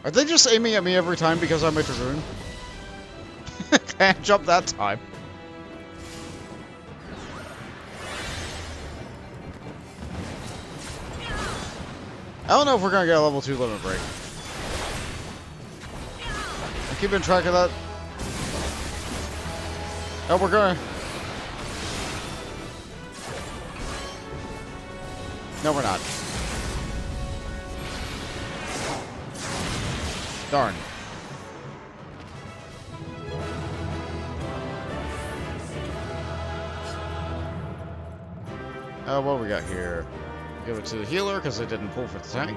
Are they just aiming at me every time because I'm a Dragoon? Can't jump that time. I don't know if we're gonna get a level 2 limit break. I'm keeping track of that. Oh, we're gonna... No, we're not. Darn. What we got here? Give it to the healer because it didn't pull for the tank.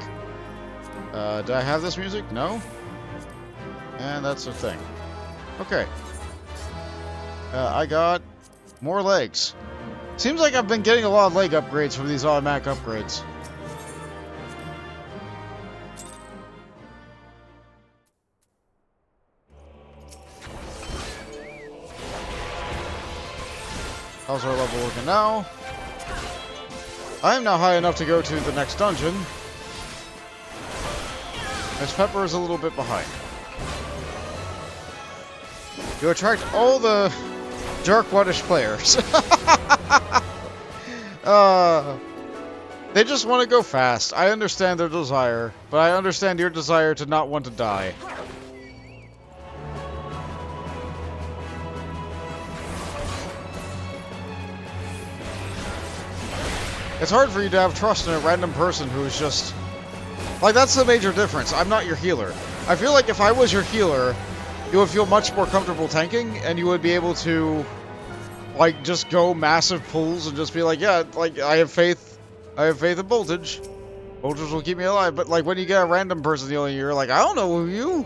Do I have this music? No? And that's the thing. Okay. I got more legs. Seems like I've been getting a lot of leg upgrades from these automatic upgrades. How's our level looking now? I am now high enough to go to the next dungeon. Miss Pepper is a little bit behind. You attract all the jerk-whattish players. They just want to go fast. I understand their desire, but I understand your desire to not want to die. It's hard for you to have trust in a random person who is just... Like, that's the major difference. I'm not your healer. I feel like if I was your healer, you would feel much more comfortable tanking, and you would be able to, like, just go massive pulls and just be like, yeah, like, I have faith in Voltage. Voltage will keep me alive, but, like, when you get a random person healing you, you're like, I don't know who you...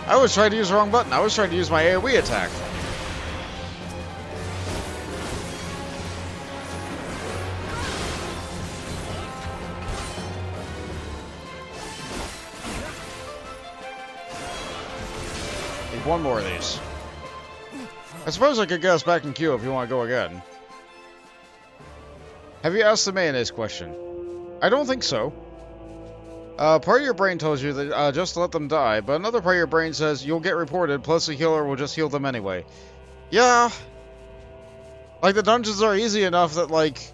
I was trying to use the wrong button. I was trying to use my AoE attack. Need one more of these. I suppose I could get us back in queue if you want to go again. Have you asked the mayonnaise question? I don't think so. Part of your brain tells you that just let them die, but another part of your brain says you'll get reported, plus the healer will just heal them anyway. Yeah. Like, the dungeons are easy enough that, like,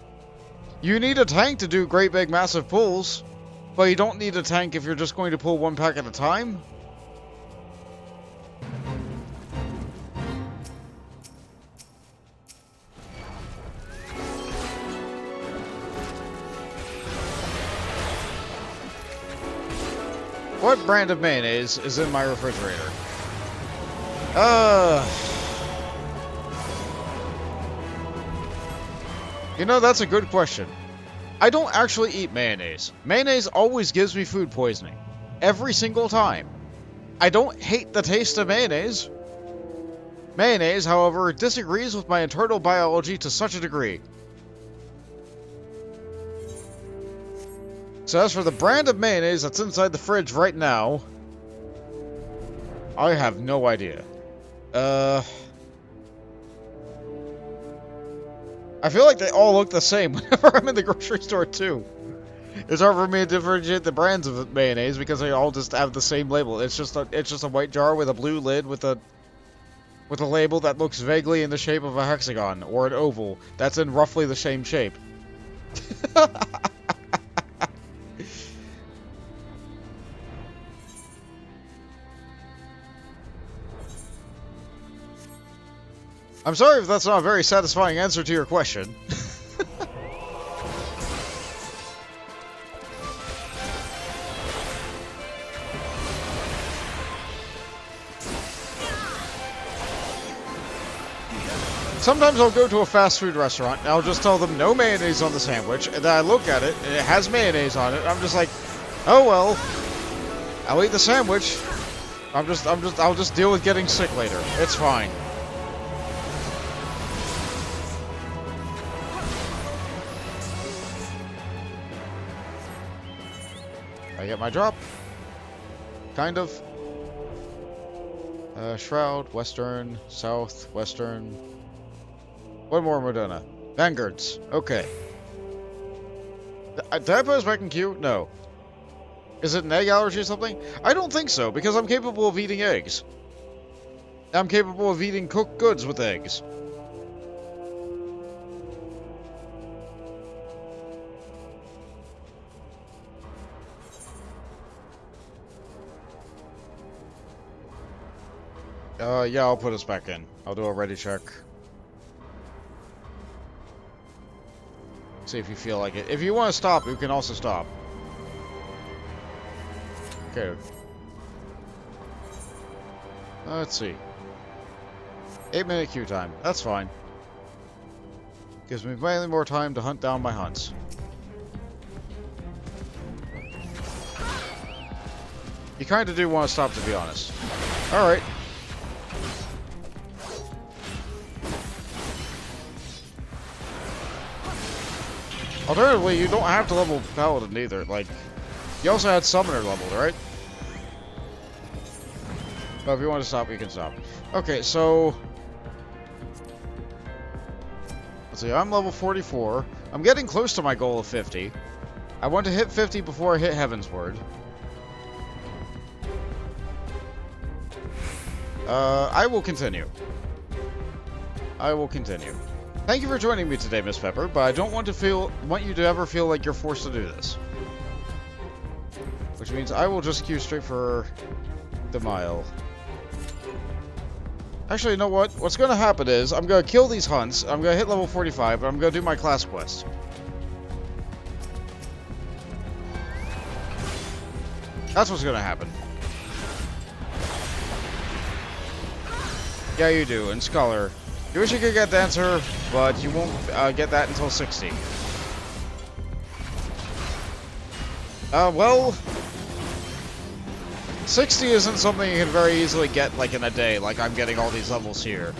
you need a tank to do great big massive pulls, but you don't need a tank if you're just going to pull one pack at a time. What brand of mayonnaise is in my refrigerator? You know, that's a good question. I don't actually eat mayonnaise. Mayonnaise always gives me food poisoning. Every single time. I don't hate the taste of mayonnaise. Mayonnaise, however, disagrees with my internal biology to such a degree. So as for the brand of mayonnaise that's inside the fridge right now, I have no idea. I feel like they all look the same whenever I'm in the grocery store too. It's hard for me to differentiate the brands of mayonnaise because they all just have the same label. It's just a white jar with a blue lid with a label that looks vaguely in the shape of a hexagon or an oval that's in roughly the same shape. I'm sorry if that's not a very satisfying answer to your question. Sometimes I'll go to a fast food restaurant and I'll just tell them no mayonnaise on the sandwich, and then I look at it and it has mayonnaise on it. I'm just like, oh well, I'll eat the sandwich. I'll just deal with getting sick later. It's fine. I get my drop. Kind of. Shroud, Western, South, Western. One more Modena. Vanguards. Okay. Did I put us back in queue? No. Is it an egg allergy or something? I don't think so, because I'm capable of eating eggs. I'm capable of eating cooked goods with eggs. Yeah, I'll put us back in. I'll do a ready check. See if you feel like it. If you want to stop, you can also stop. Okay. Let's see. 8-minute queue time. That's fine. Gives me mainly more time to hunt down my hunts. You kind of do want to stop, to be honest. Alright. Alternatively, you don't have to level Paladin either. Like, you also had Summoner leveled, right? But if you want to stop, you can stop. Okay, so... let's see, I'm level 44. I'm getting close to my goal of 50. I want to hit 50 before I hit Heavensward. I will continue. I will continue. Thank you for joining me today, Miss Pepper, but I don't want you to ever feel like you're forced to do this. Which means I will just queue straight for Dzemael. Actually, you know what? What's going to happen is, I'm going to kill these hunts, I'm going to hit level 45, and I'm going to do my class quest. That's what's going to happen. Yeah, you do, and Scholar. You wish you could get the answer, but you won't get that until 60. Well... 60 isn't something you can very easily get, like, in a day, like I'm getting all these levels here.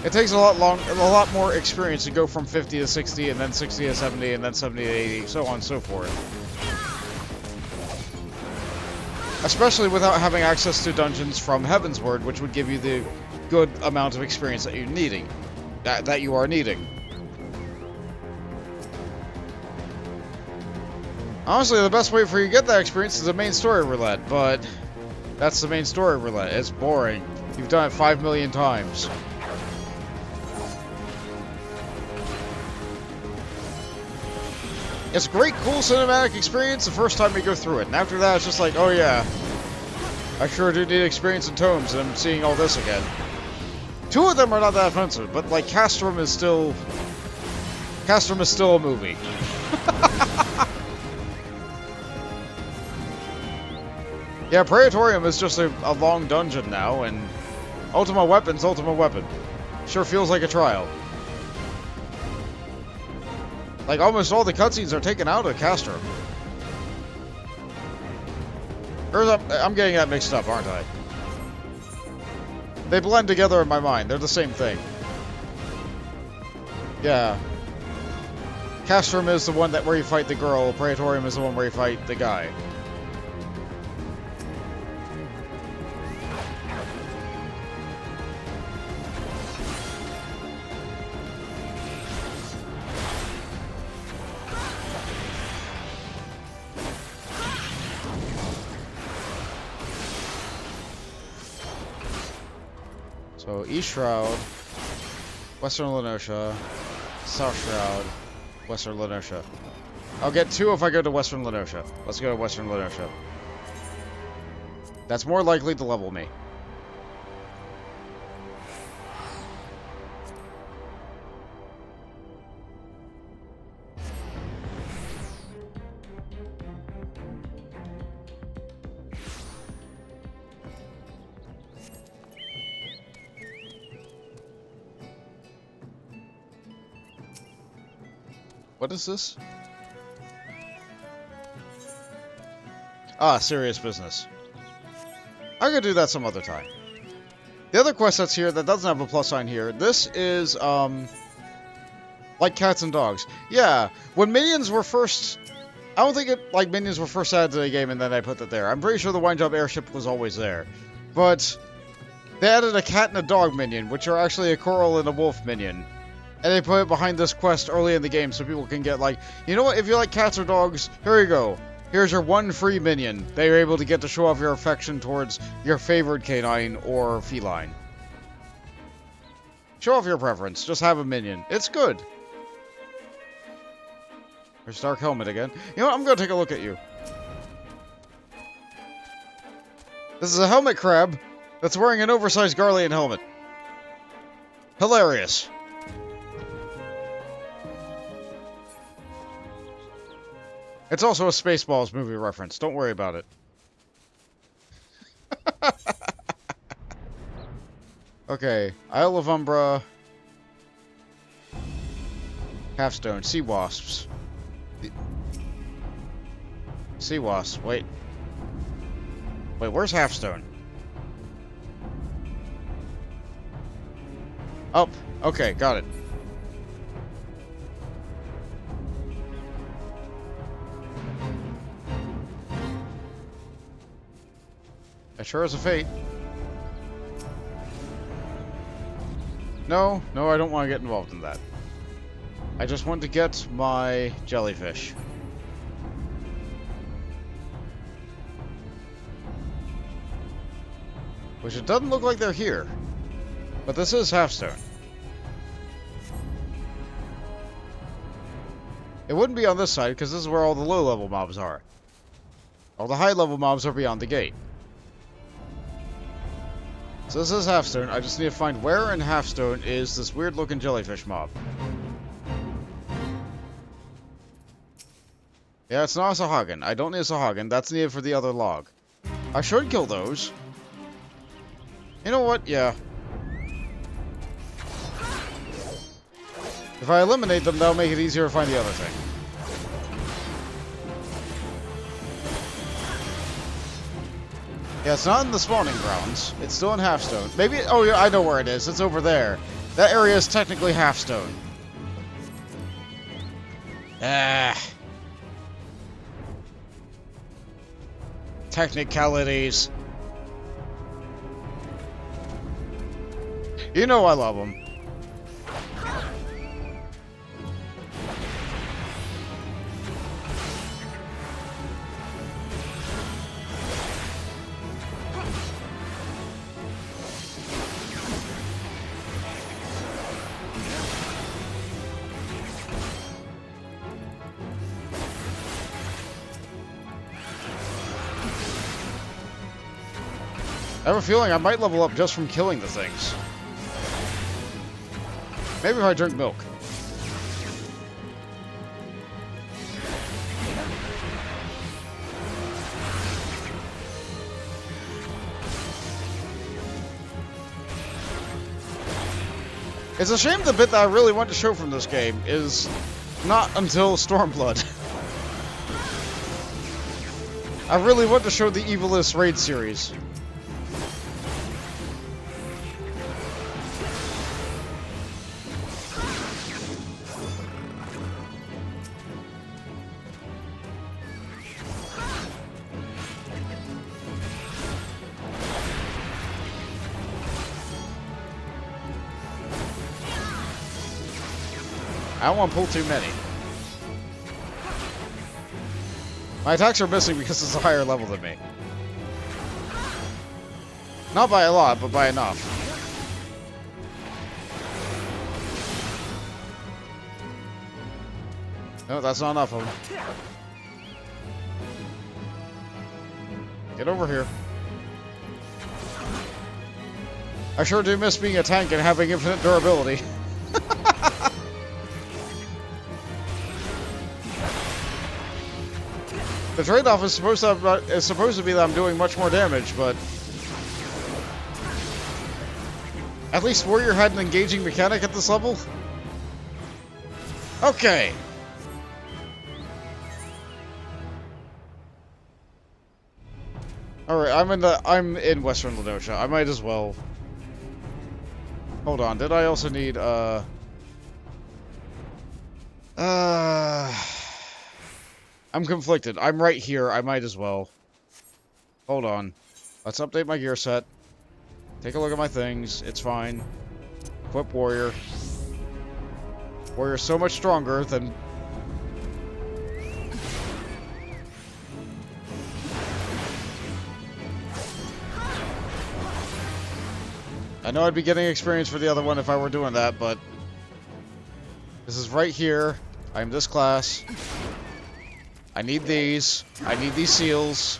It takes a lot more experience to go from 50 to 60, and then 60 to 70, and then 70 to 80, so on and so forth. Especially without having access to dungeons from Heavensward, which would give you the good amount of experience that you're needing. That you are needing. Honestly, the best way for you to get that experience is the main story roulette, but that's the main story roulette. It's boring. You've done it 5 million times. It's a great, cool cinematic experience the first time you go through it, and after that it's just like, oh yeah, I sure do need experience in tomes, and I'm seeing all this again. 2 of them are not that offensive, but like Castrum is still a movie. Yeah, Praetorium is just a long dungeon now, and Ultima Weapon's Ultima Weapon. Sure feels like a trial. Like, almost all the cutscenes are taken out of Castrum. Or I'm getting that mixed up, aren't I? They blend together in my mind. They're the same thing. Yeah. Castrum is the one where you fight the girl. Praetorium is the one where you fight the guy. So, East Shroud, Western Lenosha, South Shroud, Western Lenosha. I'll get 2 if I go to Western Lenosha. Let's go to Western Lenosha. That's more likely to level me. What is this? Ah, serious business. I'm gonna do that some other time. The other quest that's here that doesn't have a plus sign here, this is, Like cats and dogs. Yeah, when minions were first... I don't think it, like, minions were first added to the game and then I put that there. I'm pretty sure the wind job airship was always there. But they added a cat and a dog minion, which are actually a coral and a wolf minion. And they put it behind this quest early in the game so people can get, like, you know what, if you like cats or dogs, here you go. Here's your one free minion. They are able to get to show off your affection towards your favorite canine or feline. Show off your preference. Just have a minion. It's good. There's Dark Helmet again. You know what? I'm going to take a look at you. This is a helmet crab that's wearing an oversized Garlean helmet. Hilarious. It's also a Spaceballs movie reference. Don't worry about it. Okay. Isle of Umbra. Halfstone. Sea wasps. Sea wasps. Wait. Wait, where's Halfstone? Up. Okay, got it. That sure is a fate. No, I don't want to get involved in that. I just want to get my jellyfish. Which it doesn't look like they're here. But this is Halfstone. It wouldn't be on this side, because this is where all the low-level mobs are. All the high-level mobs are beyond the gate. So this is Halfstone. I just need to find where in Halfstone is this weird-looking jellyfish mob. Yeah, it's not a Sahagin. I don't need a Sahagin. That's needed for the other log. I should kill those. You know what? Yeah. If I eliminate them, that'll make it easier to find the other thing. Yeah, it's not in the spawning grounds. It's still in Halfstone. Maybe... Oh, yeah, I know where it is. It's over there. That area is technically Halfstone. Ah. Technicalities. You know I love them. I have a feeling I might level up just from killing the things. Maybe if I drink milk. It's a shame the bit that I really want to show from this game is not until Stormblood. I really want to show the Evilist raid series. I don't want to pull too many. My attacks are missing because it's a higher level than me. Not by a lot, but by enough. No, that's not enough of them. Get over here. I sure do miss being a tank and having infinite durability. The trade-off is supposed to be that I'm doing much more damage, but at least Warrior had an engaging mechanic at this level. Okay. All right, I'm in Western Lenosha. I might as well. Hold on, did I also need I'm conflicted. I'm right here. I might as well. Hold on. Let's update my gear set. Take a look at my things. It's fine. Equip warrior. Warrior's so much stronger than... I know I'd be getting experience for the other one if I were doing that, but... This is right here. I'm this class. I need these. I need these seals.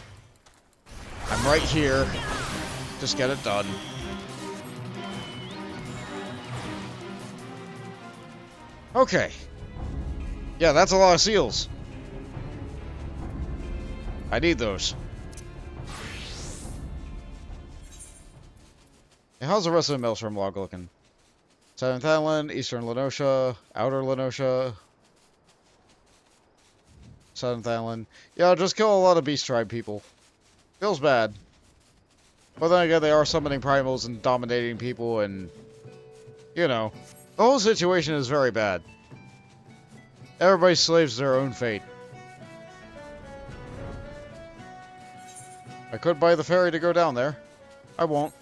I'm right here. Just get it done. Okay. Yeah, that's a lot of seals. I need those. Hey, how's the rest of the Maelstrom Log looking? 7th Island, Eastern Lenosha, Outer Lenosha, 7th Island. Yeah, I'll just kill a lot of Beast Tribe people. Feels bad. But then again, they are summoning primals and dominating people and... You know. The whole situation is very bad. Everybody's slaves to their own fate. I could buy the ferry to go down there. I won't.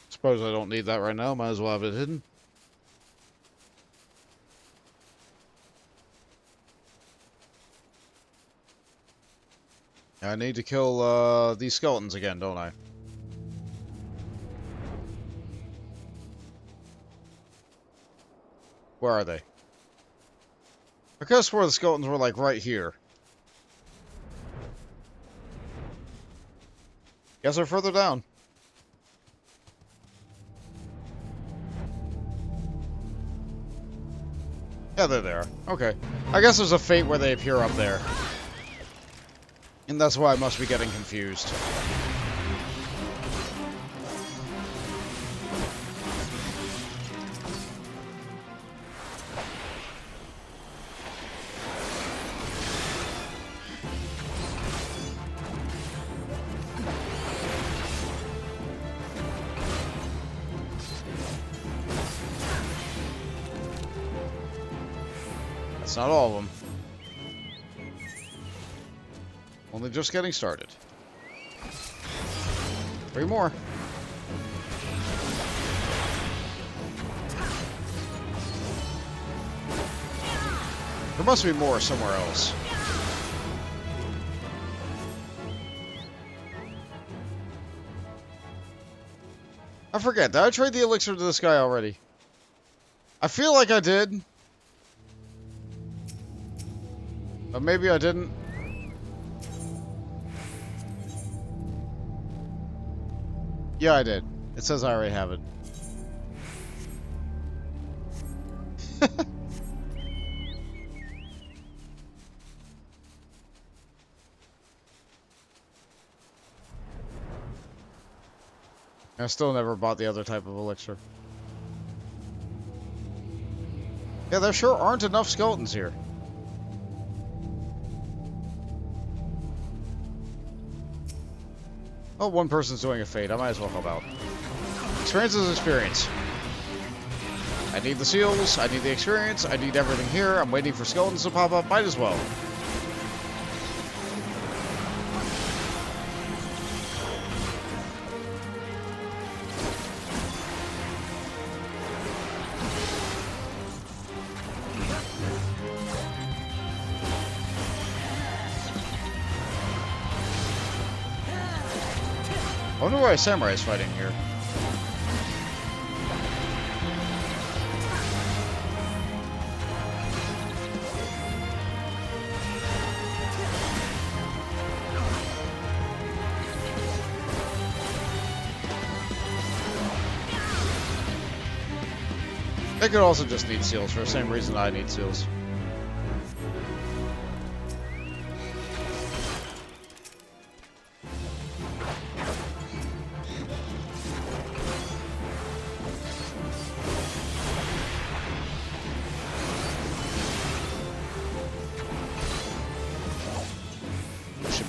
Suppose I don't need that right now. Might as well have it hidden. I need to kill these skeletons again, don't I? Where are they? I could have swore the skeletons were like right here. Guess they're further down. Yeah, they're there. Okay. I guess there's a fate where they appear up there. And that's why I must be getting confused. That's not all of them. Only just getting started. 3 more. There must be more somewhere else. I forget, did I trade the elixir to this guy already? I feel like I did. But maybe I didn't. Yeah, I did. It says I already have it. I still never bought the other type of elixir. Yeah, there sure aren't enough skeletons here. Oh, one person's doing a fate. I might as well help out. Experience is experience. I need the seals. I need the experience. I need everything here. I'm waiting for skeletons to pop up. Might as well. I wonder why a samurai is fighting here. They could also just need seals for the same reason I need seals.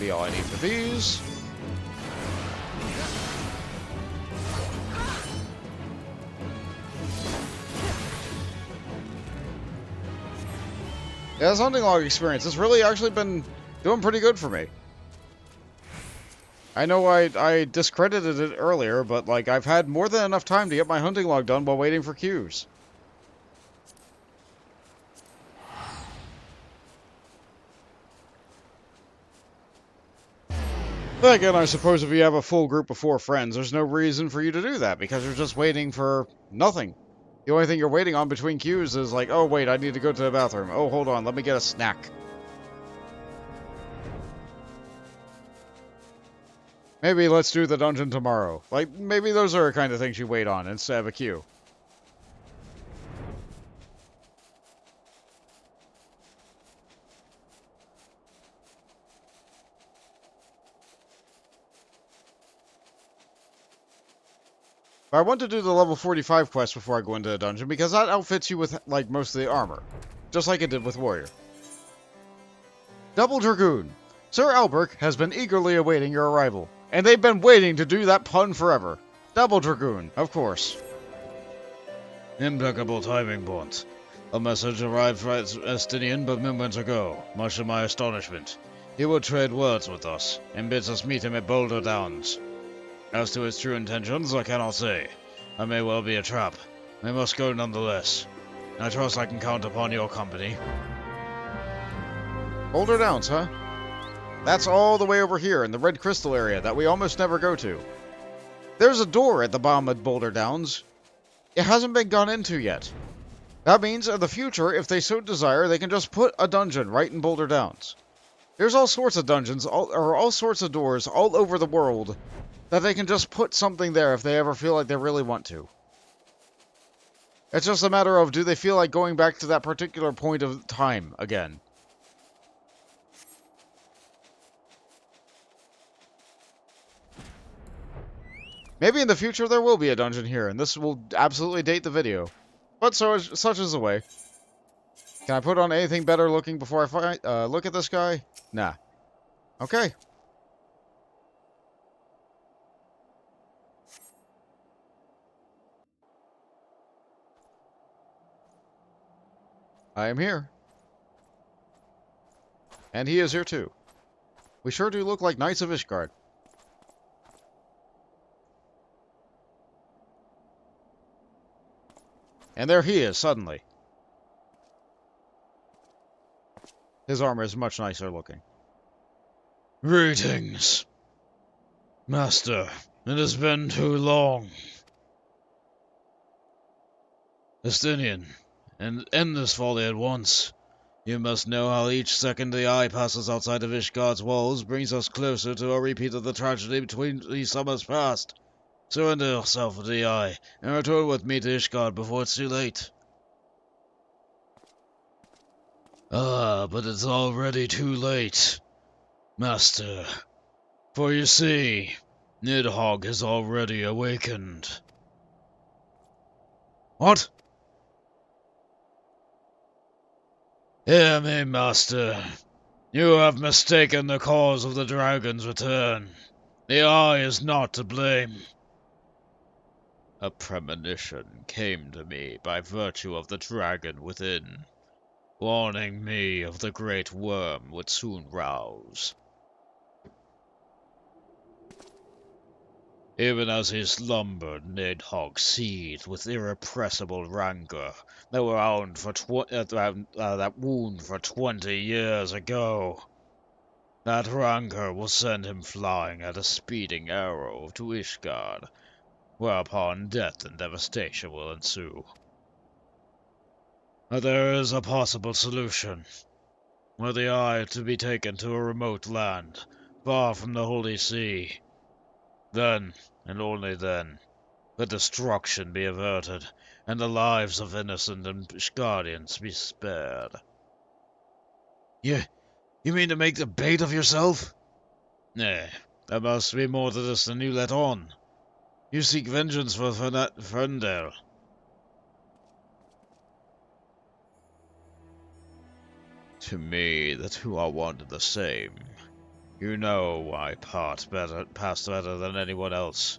be all I need for these. Yeah, this hunting log experience has really actually been doing pretty good for me. I know I discredited it earlier, but like I've had more than enough time to get my hunting log done while waiting for queues. Then again, I suppose if you have a full group of 4 friends, there's no reason for you to do that, because you're just waiting for nothing. The only thing you're waiting on between queues is like, oh wait, I need to go to the bathroom. Oh, hold on, let me get a snack. Maybe let's do the dungeon tomorrow. Like, maybe those are the kind of things you wait on instead of a queue. But I want to do the level 45 quest before I go into the dungeon, because that outfits you with, like, most of the armor. Just like it did with Warrior. Double Dragoon. Sir Albrecht has been eagerly awaiting your arrival. And they've been waiting to do that pun forever. Double Dragoon, of course. Impeccable timing, Bont. A message arrived from Estinian but moments ago, much to my astonishment. He will trade words with us, and bids us meet him at Boulder Downs. As to his true intentions, I cannot say. I may well be a trap. I must go nonetheless. I trust I can count upon your company. Boulder Downs, huh? That's all the way over here in the Red Crystal area that we almost never go to. There's a door at the bottom of Boulder Downs. It hasn't been gone into yet. That means in the future, if they so desire, they can just put a dungeon right in Boulder Downs. There's all sorts of dungeons, all sorts of doors all over the world that they can just put something there if they ever feel like they really want to. It's just a matter of, do they feel like going back to that particular point of time again? Maybe in the future there will be a dungeon here, and this will absolutely date the video. But such is the way. Can I put on anything better looking before I look at this guy? Nah. Okay. I am here. And he is here too. We sure do look like Knights of Ishgard. And there he is, suddenly. His armor is much nicer looking. Greetings. Master, it has been too long. Estinian, and end this folly at once. You must know how each second the eye passes outside of Ishgard's walls brings us closer to a repeat of the tragedy between the summers past. Surrender yourself to the eye, and return with me to Ishgard before it's too late. Ah, but it's already too late, Master. For you see, Nidhogg has already awakened. What? Hear me, Master. You have mistaken the cause of the dragon's return. The eye is not to blame. A premonition came to me by virtue of the dragon within, warning me of the great worm would soon rouse. Even as he slumbered, Nidhogg seethed with irrepressible rancor that wound for that wound for 20 years ago. That rancor will send him flying at a speeding arrow to Ishgard, whereupon death and devastation will ensue. But there is a possible solution. Were the eye to be taken to a remote land, far from the Holy See, then, and only then, could destruction be averted, and the lives of innocent Ishgardians be spared. You mean to make the bait of yourself? Nay, there must be more to this than you let on. You seek vengeance for Ferndale. To me, the two are one and the same. You know my past better than anyone else.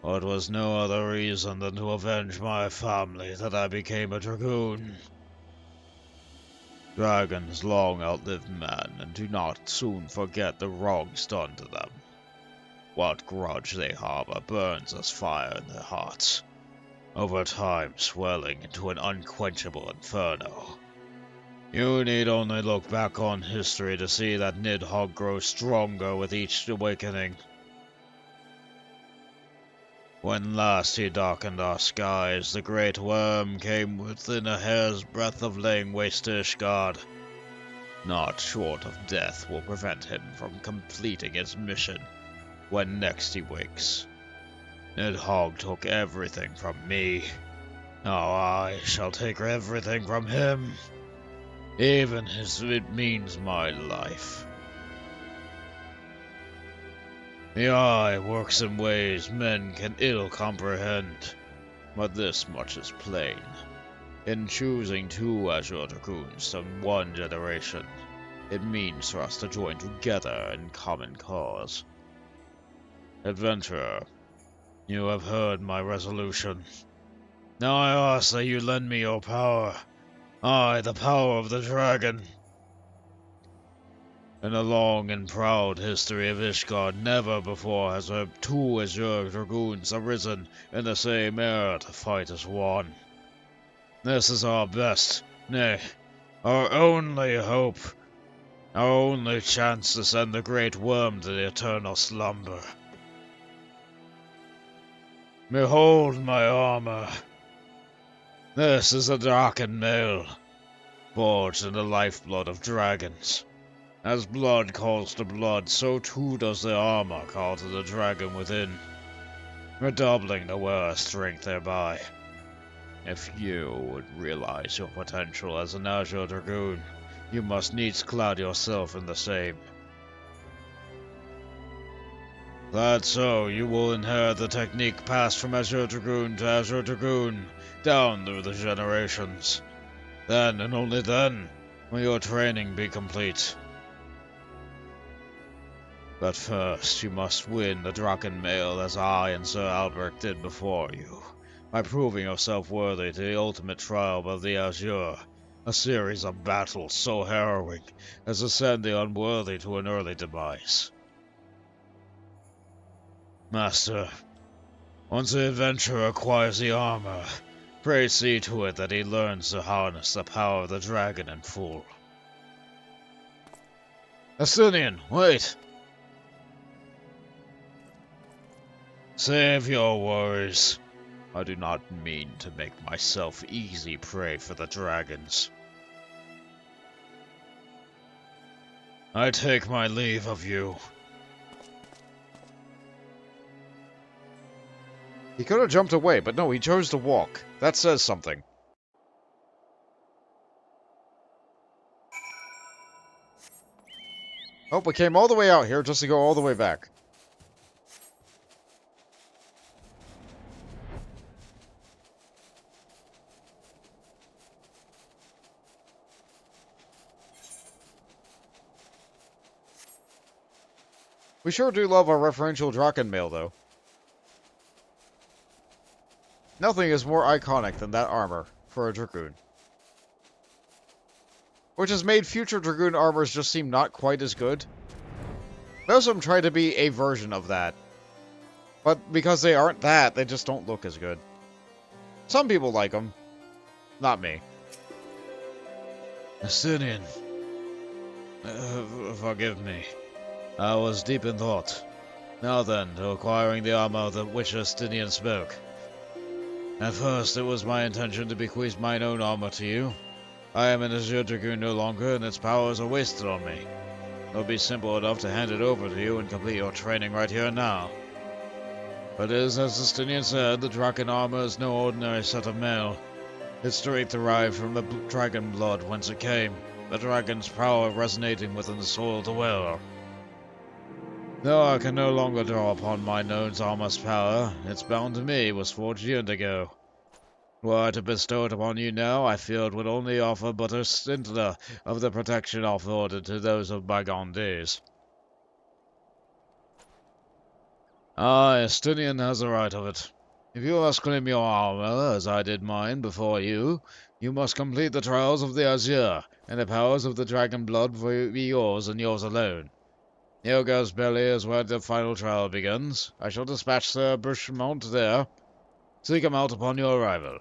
It was no other reason than to avenge my family that I became a Dragoon. Dragons long outlive men and do not soon forget the wrongs done to them. What grudge they harbor burns as fire in their hearts, over time swelling into an unquenchable inferno. You need only look back on history to see that Nidhogg grows stronger with each awakening. When last he darkened our skies, the great worm came within a hair's breadth of laying waste to Ishgard. Naught short of death will prevent him from completing his mission when next he wakes. Nidhogg took everything from me. Now I shall take everything from him, even if it means my life. The Eye works in ways men can ill comprehend, but this much is plain. In choosing two Azure Dragoons from one generation, it means for us to join together in common cause. Adventurer, you have heard my resolution. Now I ask that you lend me your power. Aye, the power of the dragon. In the long and proud history of Ishgard, never before has there two Azure Dragoons arisen in the same era to fight as one. This is our best, nay, our only hope, our only chance to send the great worm to the eternal slumber. Behold my armor. This is a darkened mail, forged in the lifeblood of dragons. As blood calls to blood, so too does the armor call to the dragon within, redoubling the wearer's strength thereby. If you would realize your potential as an Azure Dragoon, you must needs clad yourself in the same. That so, you will inherit the technique passed from Azure Dragoon to Azure Dragoon, down through the generations. Then, and only then, will your training be complete. But first, you must win the Draken Mail as I and Sir Albert did before you, by proving yourself worthy to the ultimate trial of the Azure, a series of battles so harrowing as to send the unworthy to an early demise. Master, once the adventurer acquires the armor, pray see to it that he learns to harness the power of the dragon in full. Astinian, wait! Save your worries. I do not mean to make myself easy prey for the dragons. I take my leave of you. He could have jumped away, but no, he chose to walk. That says something. Oh, we came all the way out here just to go all the way back. We sure do love our referential Draken mail, though. Nothing is more iconic than that armor for a Dragoon. Which has made future Dragoon armors just seem not quite as good. Most of them try to be a version of that. But because they aren't that, they just don't look as good. Some people like them. Not me. Astinian, forgive me. I was deep in thought. Now then, to acquiring the armor of the which Astinian spoke. At first, it was my intention to bequeath mine own armor to you. I am an Azure Dragoon no longer, and its powers are wasted on me. It would be simple enough to hand it over to you and complete your training right here and now. But it is as Astinian said, the Draken armor is no ordinary set of mail. Its strength derived from the dragon blood whence it came, the dragon's power resonating within the soul of the wearer. Though I can no longer draw upon my node's armor's power, its bound to me was forged years ago. Were I to bestow it upon you now, I fear it would only offer but a scintilla of the protection afforded to those of bygone days. Ah, Estinian has the right of it. If you must claim your armor, as I did mine before you, you must complete the trials of the Azure, and the powers of the dragon blood will be yours and yours alone. The Ogre's belly is where the final trial begins. I shall dispatch Sir Bushmont there. Seek him out upon your arrival.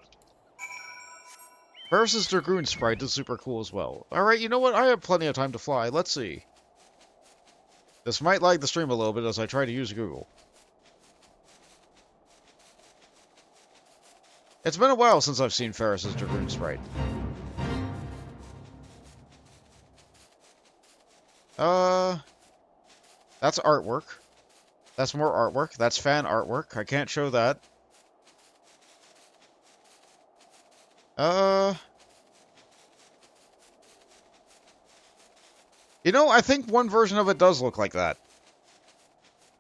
Ferris's Dragoon sprite is super cool as well. Alright, you know what? I have plenty of time to fly. Let's see. This might lag the stream a little bit as I try to use Google. It's been a while since I've seen Ferris's Dragoon sprite. That's artwork. That's more artwork. That's fan artwork. I can't show that. You know, I think one version of it does look like that.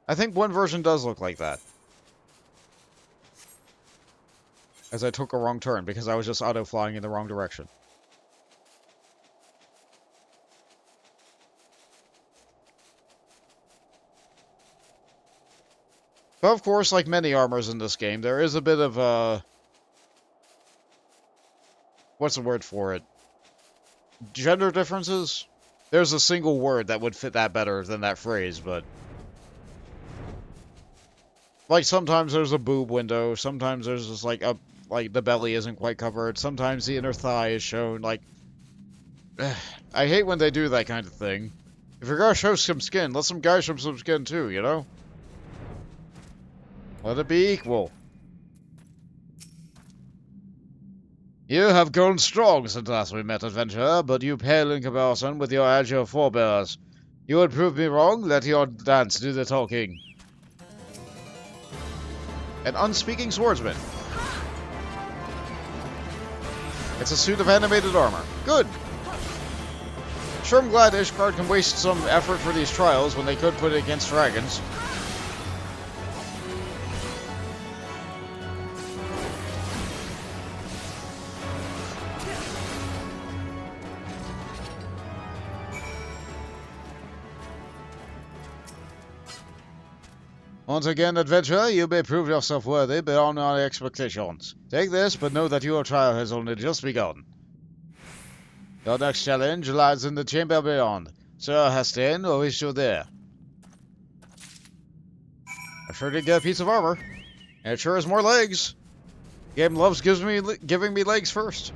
I think one version does look like that. As I took a wrong turn because I was just auto-flying in the wrong direction. But of course, like many armors in this game, there is a bit of, what's the word for it? Gender differences? There's a single word that would fit that better than that phrase, but... Like, sometimes there's a boob window, sometimes there's just, like, the belly isn't quite covered, sometimes the inner thigh is shown, like... I hate when they do that kind of thing. If you're gonna show some skin, let some guys show some skin too, you know? Let it be equal. You have grown strong since last we met, adventurer, but you pale in comparison with your agile forebears. You would prove me wrong, let your dance do the talking. An unspeaking swordsman. It's a suit of animated armor. Good! Sure, I'm glad Ishgard can waste some effort for these trials when they could put it against dragons. Once again, adventurer, you may prove yourself worthy beyond our expectations. Take this, but know that your trial has only just begun. Your next challenge lies in the chamber beyond. Sir Hastain will wish you there. I sure did get a piece of armor. And it sure has more legs. Game loves giving me legs first.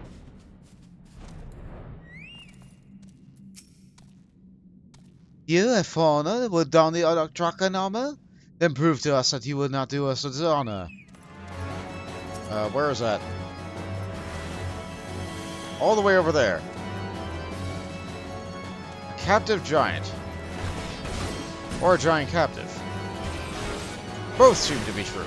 You, a foreigner, would don the dragon armor? Then prove to us that you would not do us a dishonor. Where is that? All the way over there. A captive giant. Or a giant captive. Both seem to be true.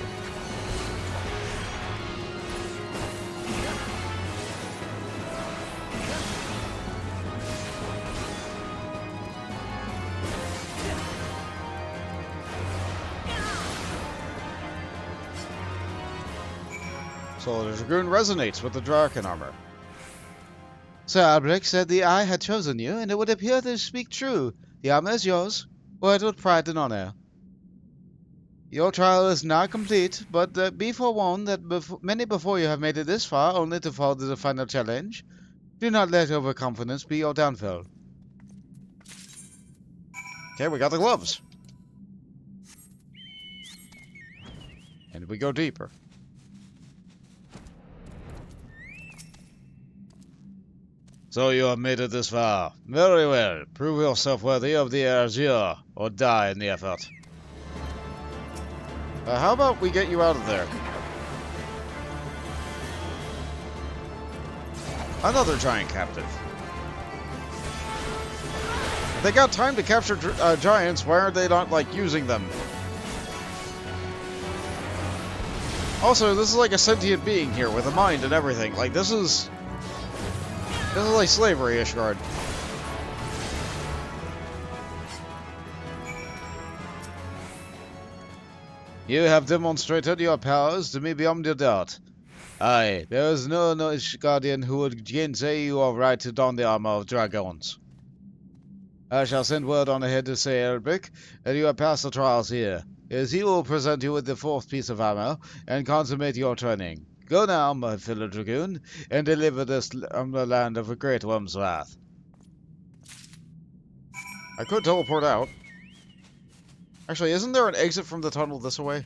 So the Dragoon resonates with the Draken armor. Sir Albrecht said the eye had chosen you, and it would appear to speak true. The armor is yours. Wear it with pride and honor. Your trial is now complete, but be forewarned that many before you have made it this far, only to fall to the final challenge. Do not let overconfidence be your downfall. Okay, we got the gloves. And we go deeper. So you have made it this far. Very well. Prove yourself worthy of the Azure, or die in the effort. How about we get you out of there? Another giant captive. If they got time to capture giants, why aren't they not, like, using them? Also, this is like a sentient being here with a mind and everything. Like, this is like slavery, Ishgard. You have demonstrated your powers to me beyond a doubt. Aye, there is no Ishgardian who would gainsay your right to don the armor of dragons. I shall send word on ahead to say, Elbrick, that you have passed the trials here. As he will present you with the fourth piece of armor and consummate your training. Go now, my fellow Dragoon, and deliver this on the land of a great worm's wrath. I could teleport out. Actually, isn't there an exit from the tunnel this way?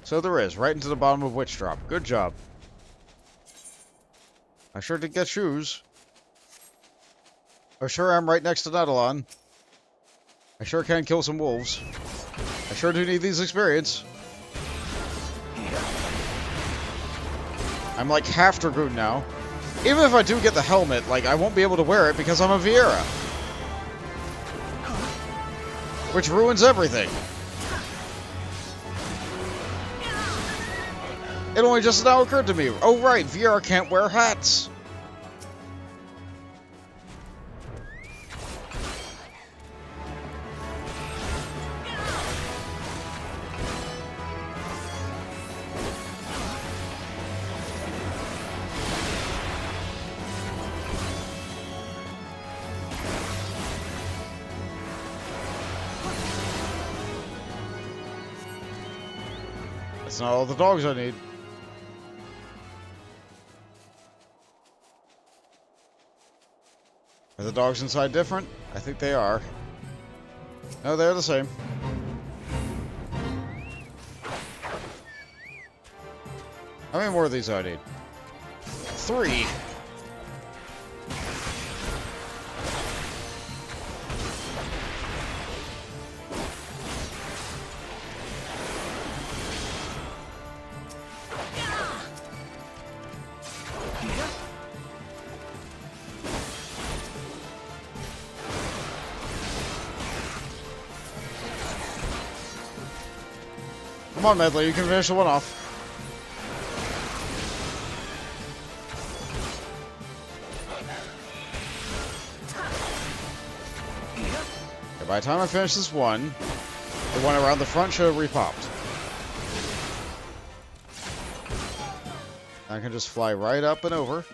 So there is, right into the bottom of Witch Drop. Good job. I sure did get shoes. I sure am right next to Nadalon. I sure can kill some wolves. I sure do need these experience. I'm like half Dragoon now. Even if I do get the helmet, like, I won't be able to wear it because I'm a Vieira. Which ruins everything. It only just now occurred to me. Oh right, Vieira can't wear hats. That's not all the dogs I need. Are the dogs inside different? I think they are. No, they're the same. How many more of these do I need? 3. Come on, Medley, you can finish the one off. Okay, by the time I finish this one, the one around the front should have repopped. I can just fly right up and over.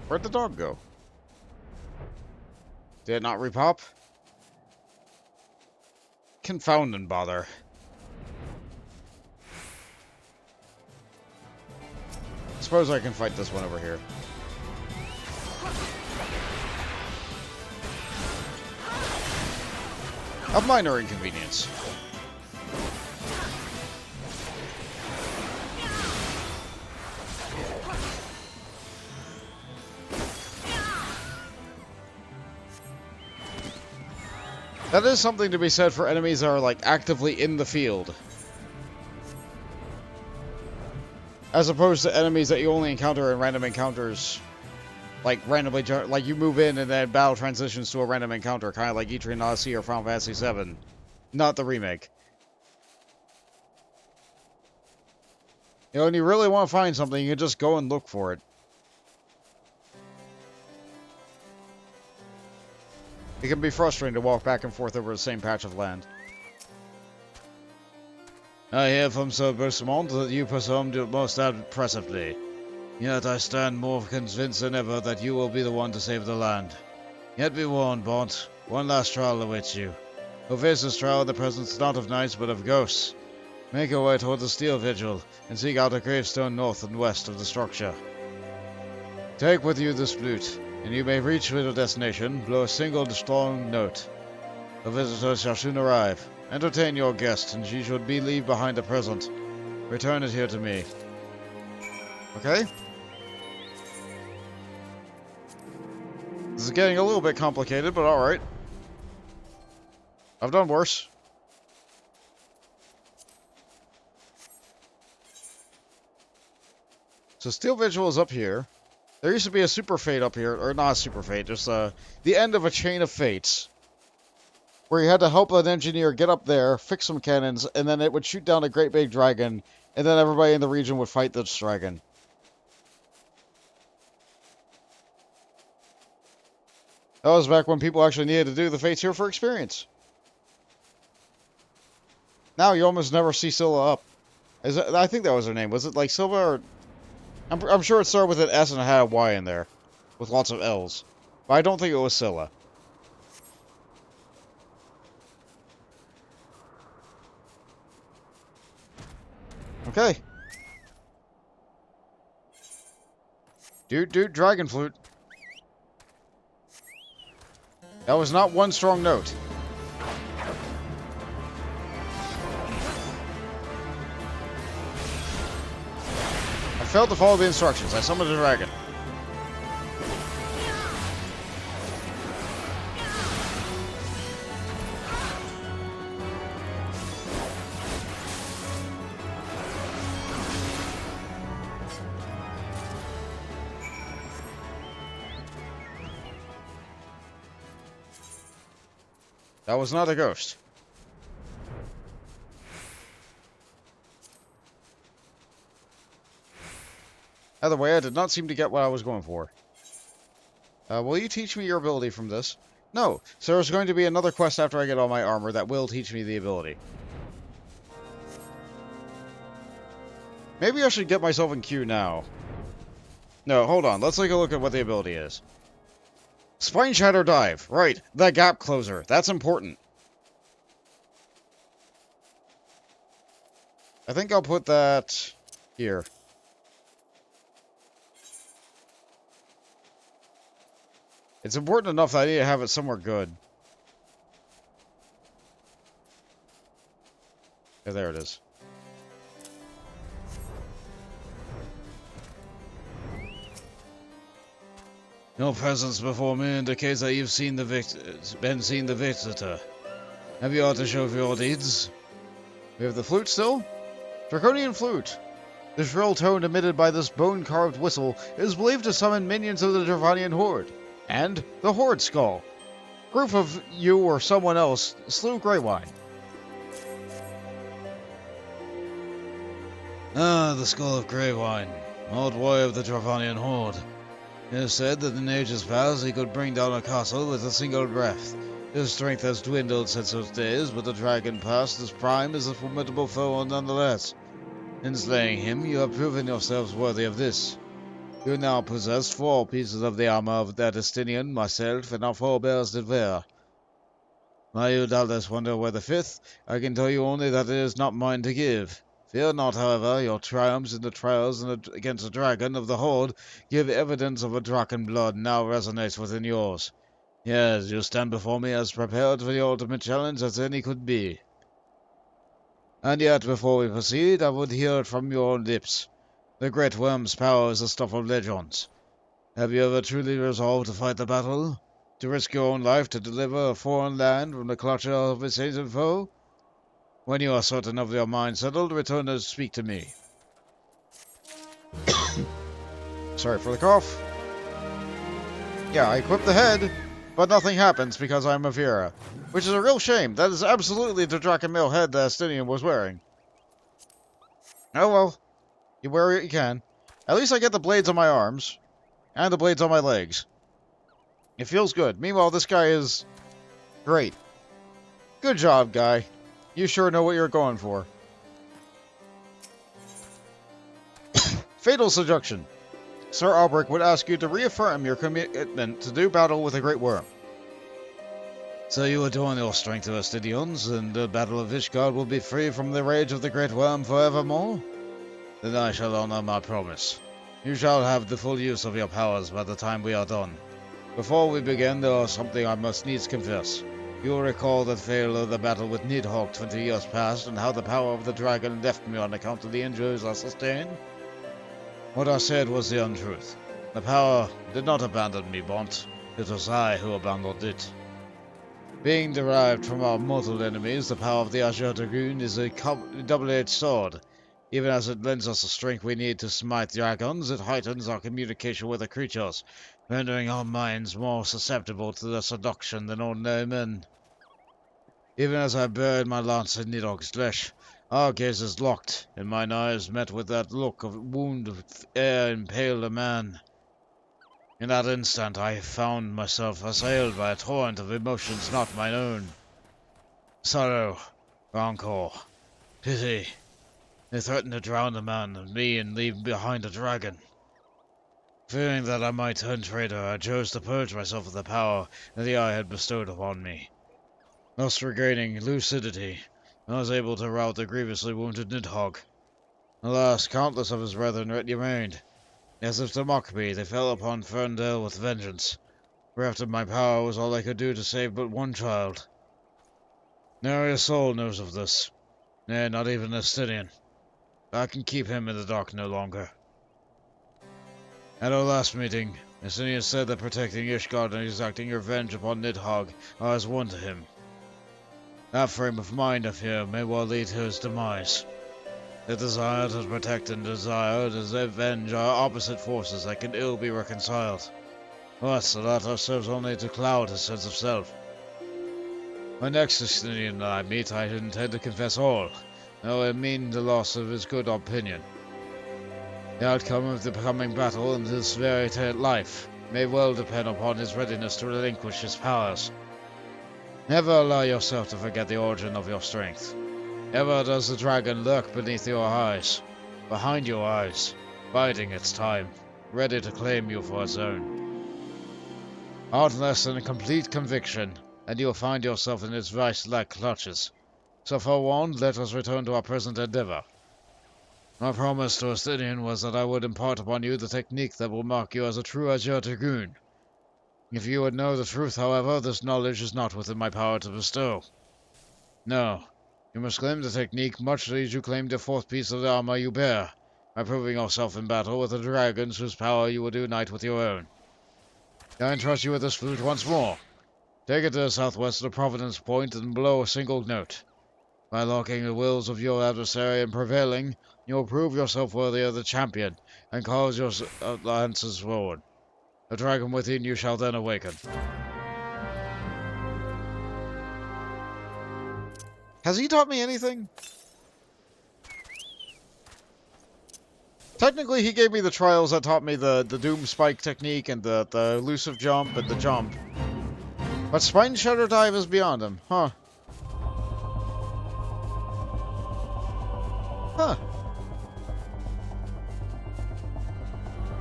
Where'd the dog go? Did it not repop? Confounding bother. Suppose I can fight this one over here. A minor inconvenience. That is something to be said for enemies that are, like, actively in the field. As opposed to enemies that you only encounter in random encounters. Like, randomly, like, you move in and then battle transitions to a random encounter, kind of like Etrian Odyssey or Final Fantasy VII. Not the remake. You know, when you really want to find something, you can just go and look for it. It can be frustrating to walk back and forth over the same patch of land. I hear from Sir Bersemont that you performed it most impressively. Yet I stand more convinced than ever that you will be the one to save the land. Yet be warned, Bont. One last trial awaits you. Who face this trial in the presence not of knights but of ghosts. Make your way toward the Steel Vigil, and seek out a gravestone north and west of the structure. Take with you this flute, and you may reach your destination, blow a single strong note. A visitor shall soon arrive. Entertain your guest, and she should be leave behind a present. Return it here to me. Okay? This is getting a little bit complicated, but alright. I've done worse. So Steel Vigil is up here. There used to be a Super Fate up here, or not a Super Fate, just the end of a chain of fates. Where you had to help an engineer get up there, fix some cannons, and then it would shoot down a great big dragon, and then everybody in the region would fight this dragon. That was back when people actually needed to do the fates here for experience. Now you almost never see Scylla up. I think that was her name. Was it like Silva or... I'm sure it started with an S and it had a Y in there. With lots of L's. But I don't think it was Scylla. Okay. Dude, Dragon Flute. That was not one strong note. I failed to follow the instructions. I summoned a dragon. That was not a ghost. Either way, I did not seem to get what I was going for. Will you teach me your ability from this? No, so there's going to be another quest after I get all my armor that will teach me the ability. Maybe I should get myself in queue now. No, hold on. Let's take a look at what the ability is. Spine Shatter Dive. Right, the gap closer. That's important. I think I'll put that here. It's important enough that I need to have it somewhere good. Yeah, there it is. Your presence before me indicates that you've seen the visitor. Have you ought to show for your deeds? We have the flute still? Draconian flute. The shrill tone emitted by this bone-carved whistle is believed to summon minions of the Dravanian Horde. And the Horde Skull. Proof of you or someone else slew Greywine. Ah, the Skull of Greywine, old warrior of the Dravanian Horde. It is said that in ages past he could bring down a castle with a single breath. His strength has dwindled since those days, but the dragon past his prime is a formidable foe nonetheless. In slaying him, you have proven yourselves worthy of this. You now possess 4 pieces of the armor of the Destinian, myself, and our forebears did wear. While you doubtless wonder where the 5th, I can tell you only that it is not mine to give. Fear not, however, your triumphs in the trials against the dragon of the Horde give evidence of a draken blood now resonates within yours. Yes, you stand before me as prepared for the ultimate challenge as any could be. And yet, before we proceed, I would hear it from your own lips. The Great Worm's power is the stuff of legends. Have you ever truly resolved to fight the battle? To risk your own life to deliver a foreign land from the clutches of its ancient foe? When you are certain of your mind settled, return to speak to me. Sorry for the cough. Yeah, I equipped the head, but nothing happens because I'm a Vera. Which is a real shame. That is absolutely the Drakenmail head that Astinian was wearing. Oh well. You wear what you can. At least I get the blades on my arms. And the blades on my legs. It feels good. Meanwhile, this guy is... great. Good job, guy. You sure know what you're going for. Fatal Seduction. Sir Albrecht would ask you to reaffirm your commitment to do battle with the Great Worm. So you adorn your strength to Astidians, and the Battle of Ishgard will be free from the rage of the Great Worm forevermore? Then I shall honor my promise. You shall have the full use of your powers by the time we are done. Before we begin, there is something I must needs confess. You will recall the failure of the battle with Nidhogg 20 years past, and how the power of the dragon left me on account of the injuries I sustained? What I said was the untruth. The power did not abandon me, Bont. It was I who abandoned it. Being derived from our mortal enemies, the power of the Azure Dragoon is a double-edged sword. Even as it lends us the strength we need to smite dragons, it heightens our communication with the creatures, rendering our minds more susceptible to their seduction than ordinary men. Even as I buried my lance in Nidhogg's flesh, our gazes locked, and mine eyes met with that look of wound ere impaled a man. In that instant I found myself assailed by a torrent of emotions not mine own. Sorrow, rancor, Pity. They threatened to drown the man and me and leave behind a dragon. Fearing that I might turn traitor, I chose to purge myself of the power that the eye had bestowed upon me. Thus regaining lucidity, I was able to rout the grievously wounded Nidhogg. Alas, countless of his brethren yet remained. As if to mock me, they fell upon Ferndale with vengeance. Bereft of my power was all I could do to save but one child. Nary a soul knows of this. Nay, not even Estinian. I can keep him in the dark no longer. At our last meeting, Estinian said that protecting Ishgard and exacting revenge upon Nidhogg are as one to him. That frame of mind, I fear, may well lead to his demise. The desire to protect and desire to avenge are opposite forces that can ill be reconciled. But the latter serves only to cloud his sense of self. When next Estinian and I meet, I intend to confess all, though it mean the loss of his good opinion. The outcome of the coming battle and his very life may well depend upon his readiness to relinquish his powers. Never allow yourself to forget the origin of your strength. Ever does the dragon lurk beneath your eyes, behind your eyes, biding its time, ready to claim you for its own. Heartless and complete conviction, and you'll find yourself in its vice-like clutches. So forewarned, let us return to our present endeavor. My promise to Estinian was that I would impart upon you the technique that will mark you as a true Azure Dragoon. If you would know the truth, however, this knowledge is not within my power to bestow. No, you must claim the technique much as you claimed the fourth piece of the armor you bear, by proving yourself in battle with the dragons whose power you would unite with your own. I entrust you with this flute once more. Take it to the southwest of Providence Point and blow a single note. By locking the wills of your adversary and prevailing, you will prove yourself worthy of the champion, and cause your lances forward. The dragon within you shall then awaken. Has he taught me anything? Technically, he gave me the trials that taught me the Doom Spike technique and the elusive jump and the jump. But Spine Shatter Dive is beyond him, huh? Huh.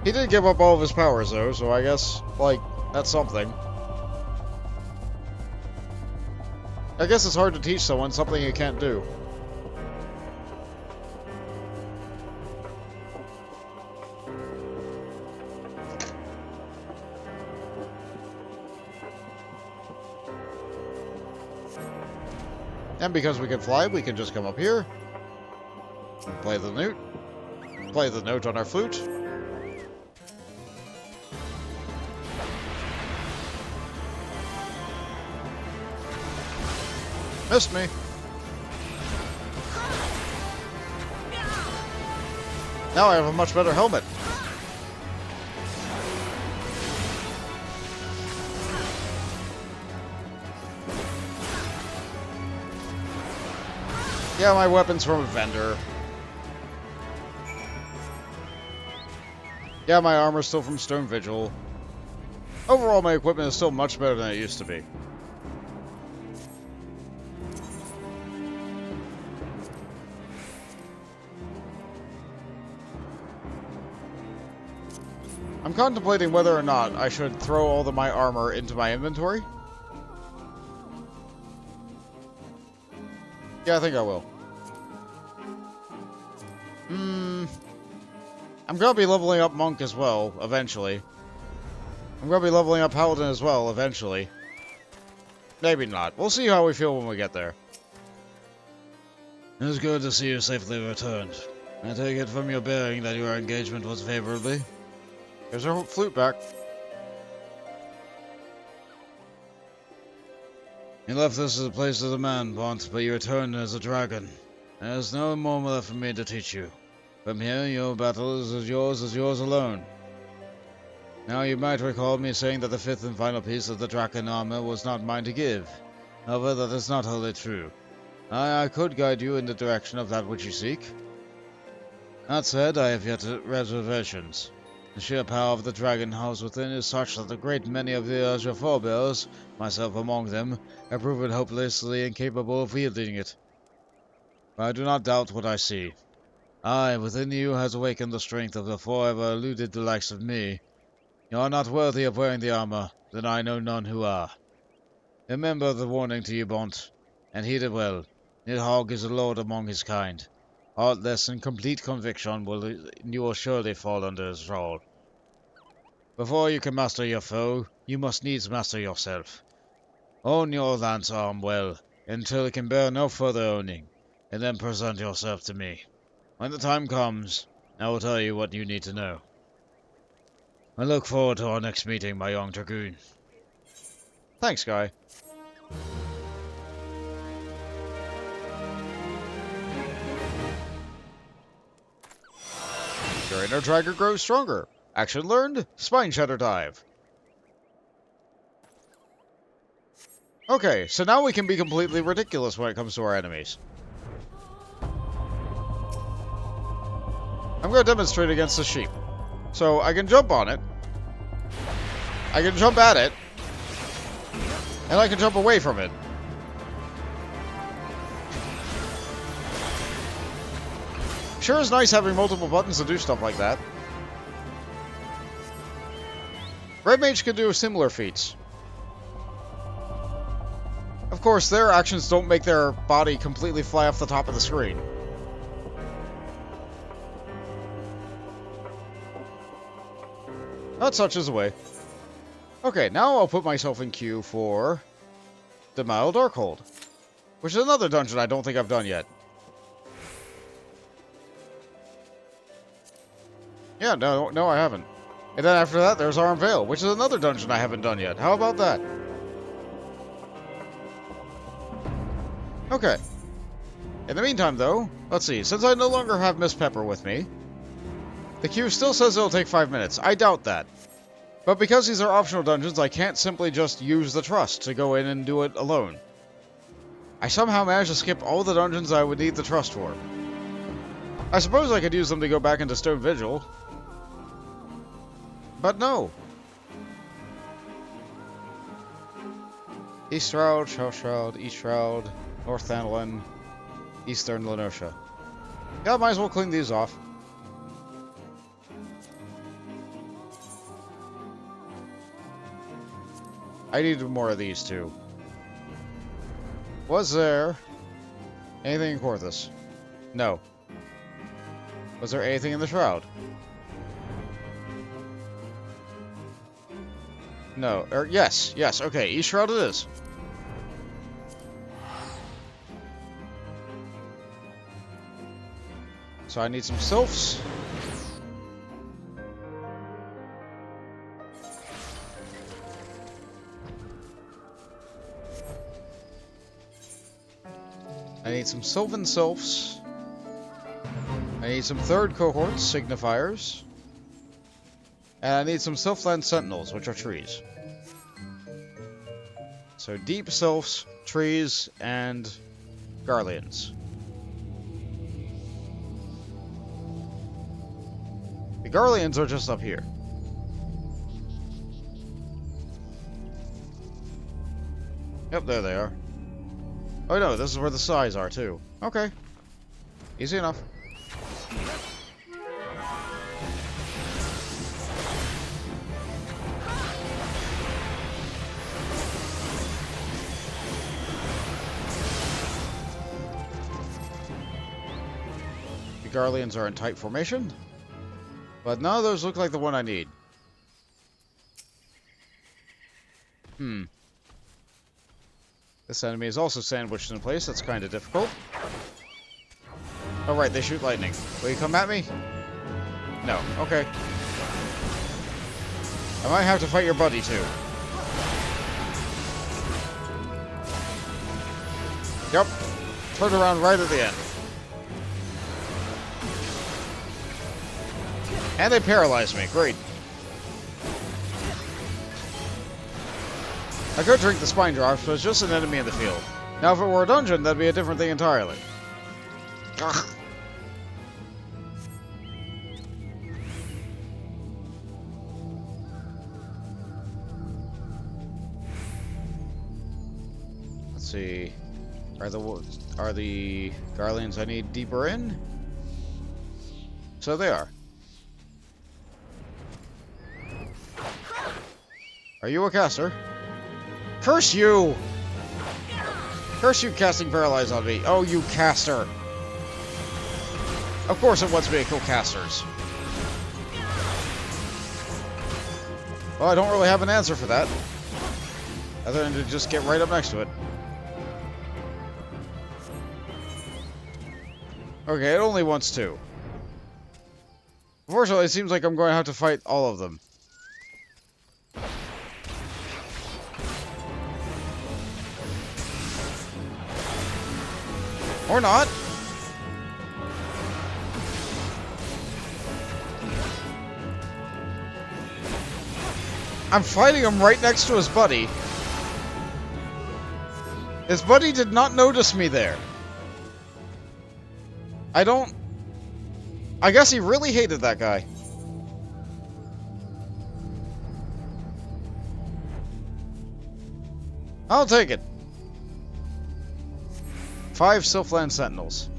He did give up all of his powers, though, so I guess, like, that's something. I guess it's hard to teach someone something you can't do. And because we can fly, we can just come up here, and play the note on our flute. Missed me. Now I have a much better helmet. Yeah, my weapon's from a vendor. Yeah, my armor's still from Stone Vigil. Overall, my equipment is still much better than it used to be. I'm contemplating whether or not I should throw all of my armor into my inventory. Yeah, I think I will. I'm gonna be leveling up Monk as well, eventually. I'm gonna be leveling up Paladin as well, eventually. Maybe not. We'll see how we feel when we get there. It is good to see you safely returned. I take it from your bearing that your engagement was favorably. Here's our flute back. You left this as a place of the man, Bont, but you returned as a dragon. There is no more left for me to teach you. From here, your battle is as yours alone. Now, you might recall me saying that the fifth and final piece of the dragon armor was not mine to give. However, that is not wholly true. I could guide you in the direction of that which you seek. That said, I have yet reservations. The sheer power of the dragon housed within is such that a great many of the Azure forebears, myself among them, have proven hopelessly incapable of wielding it. I do not doubt what I see. I, within you, has awakened the strength of the forever eluded the likes of me. You are not worthy of wearing the armor, then I know none who are. Remember the warning to you, Bont, and heed it well. Nidhogg is a lord among his kind. Heartless and complete conviction you will surely fall under his thrall. Before you can master your foe, you must needs master yourself. Own your lance arm well, until it can bear no further owning, and then present yourself to me. When the time comes, I will tell you what you need to know. I look forward to our next meeting, my young Dragoon. Thanks, Guy. Your inner Dragger grows stronger. Action learned, Spine Shatter Dive. Okay, so now we can be completely ridiculous when it comes to our enemies. I'm going to demonstrate against the sheep. So I can jump on it. I can jump at it. And I can jump away from it. Sure is nice having multiple buttons to do stuff like that. Red Mage can do similar feats. Of course, their actions don't make their body completely fly off the top of the screen. But such is the way. Okay, now I'll put myself in queue for Dzemael Darkhold, which is another dungeon I don't think I've done yet. Yeah, no, I haven't. And then after that, there's Aurum Vale, which is another dungeon I haven't done yet. How about that? Okay. In the meantime, though, let's see. Since I no longer have Miss Pepper with me, the queue still says it'll take 5 minutes. I doubt that. But because these are optional dungeons, I can't simply just use the trust to go in and do it alone. I somehow managed to skip all the dungeons I would need the trust for. I suppose I could use them to go back into Stone Vigil. But no. East Shroud, South Shroud, East Shroud, North Thandlin, Eastern Lenosha. Yeah, might as well clean these off. I need more of these too. Was there anything in Korthus? No. Was there anything in the Shroud? No. Yes, okay. East Shroud it is. So I need some sylphs. I need some Sylvan Sylphs. I need some third cohorts, signifiers. And I need some Sylphland Sentinels, which are trees. So deep sylphs, trees, and Garleans. The Garleans are just up here. Yep, there they are. Oh no, this is where the size are too. Okay. Easy enough. The Garleans are in tight formation, but none of those look like the one I need. This enemy is also sandwiched in place. That's kind of difficult. Oh right, they shoot lightning. Will you come at me? No. Okay. I might have to fight your buddy too. Yep. Turn around right at the end. And they paralyzed me. Great. I could drink the spine drops, but it's just an enemy in the field. Now, if it were a dungeon, that'd be a different thing entirely. Ugh. Let's see. Are the Garleans I need deeper in? So they are. Are you a caster? Curse you! Curse you casting Paralyze on me. Oh, you caster. Of course it wants me to kill casters. Well, I don't really have an answer for that. Other than to just get right up next to it. Okay, it only wants two. Unfortunately, it seems like I'm going to have to fight all of them. Or not. I'm fighting him right next to his buddy. His buddy did not notice me there. I guess he really hated that guy. I'll take it. 5 Sylphland Sentinels.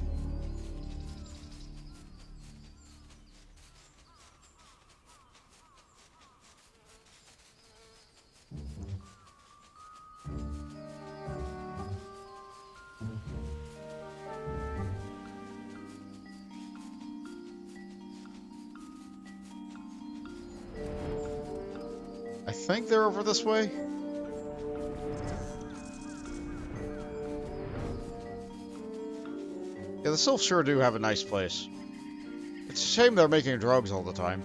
I think they're over this way. Yeah, the Sylphs sure do have a nice place. It's a shame they're making drugs all the time.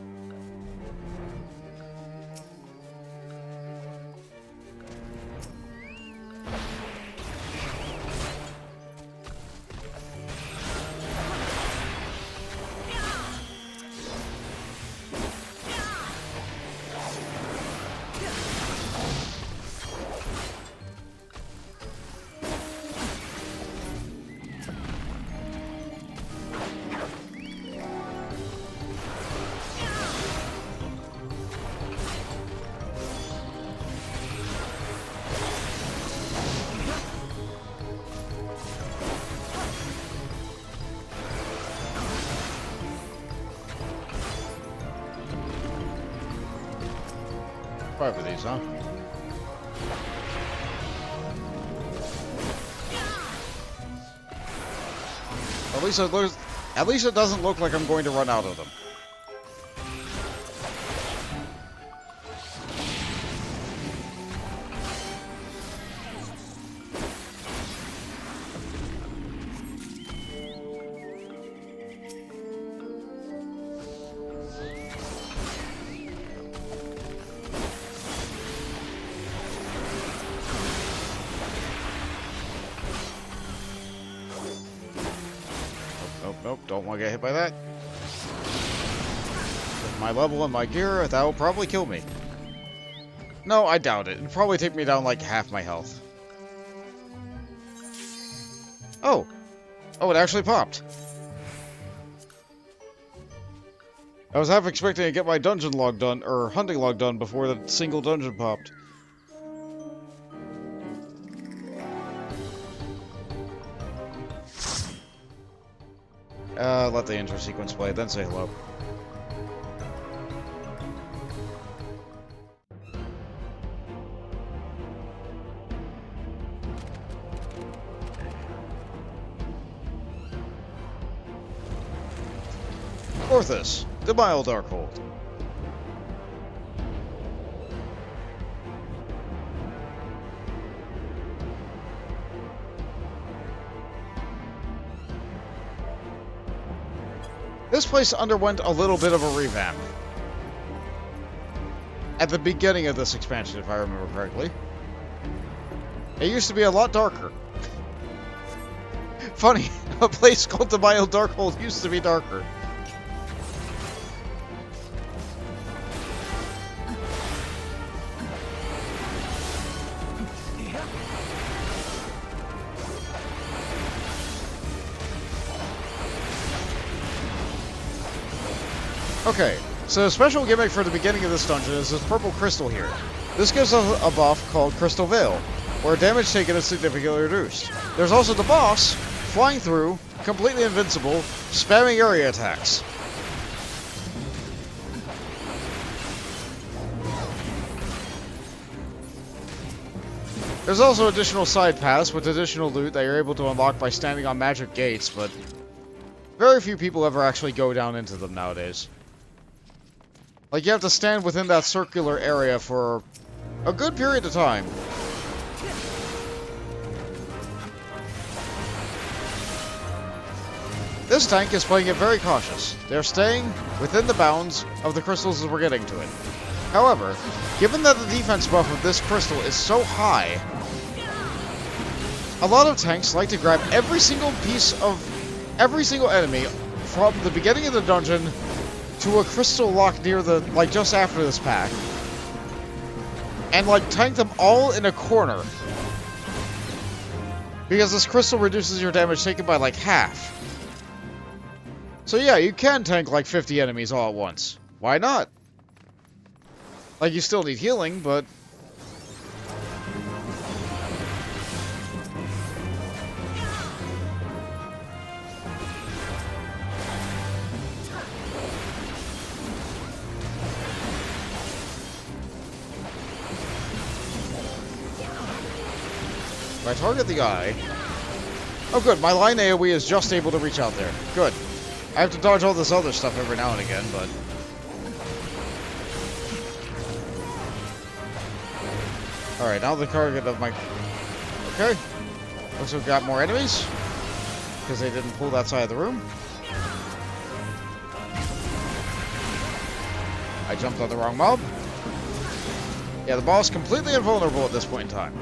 Five of these, huh? At least it doesn't look like I'm going to run out of them. Nope, don't want to get hit by that. With my level and my gear, that will probably kill me. No, I doubt it. It'll probably take me down like half my health. Oh! Oh, it actually popped. I was half expecting to get my dungeon log done, or hunting log done, before the single dungeon popped. Let the intro sequence play, then say hello. Orthus, Dzemael Darkhold. This place underwent a little bit of a revamp. At the beginning of this expansion, if I remember correctly. It used to be a lot darker. Funny, a place called Dzemael Darkhold used to be darker. Okay, so a special gimmick for the beginning of this dungeon is this purple crystal here. This gives us a buff called Crystal Veil, where damage taken is significantly reduced. There's also the boss, flying through, completely invincible, spamming area attacks. There's also additional side paths with additional loot that you're able to unlock by standing on magic gates, but very few people ever actually go down into them nowadays. Like, you have to stand within that circular area for a good period of time. This tank is playing it very cautious. They're staying within the bounds of the crystals as we're getting to it. However, given that the defense buff of this crystal is so high, a lot of tanks like to grab every single piece of every single enemy from the beginning of the dungeon to a crystal lock near the, like, just after this pack, and, like, tank them all in a corner. Because this crystal reduces your damage taken by, like, half. So yeah, you can tank, like, 50 enemies all at once. Why not? Like, you still need healing, but... if I target the eye... oh good, my line AoE is just able to reach out there. Good. I have to dodge all this other stuff every now and again, but... alright, now the target of my... okay. Looks like we've got more enemies. Because they didn't pull that side of the room. I jumped on the wrong mob. Yeah, the boss is completely invulnerable at this point in time.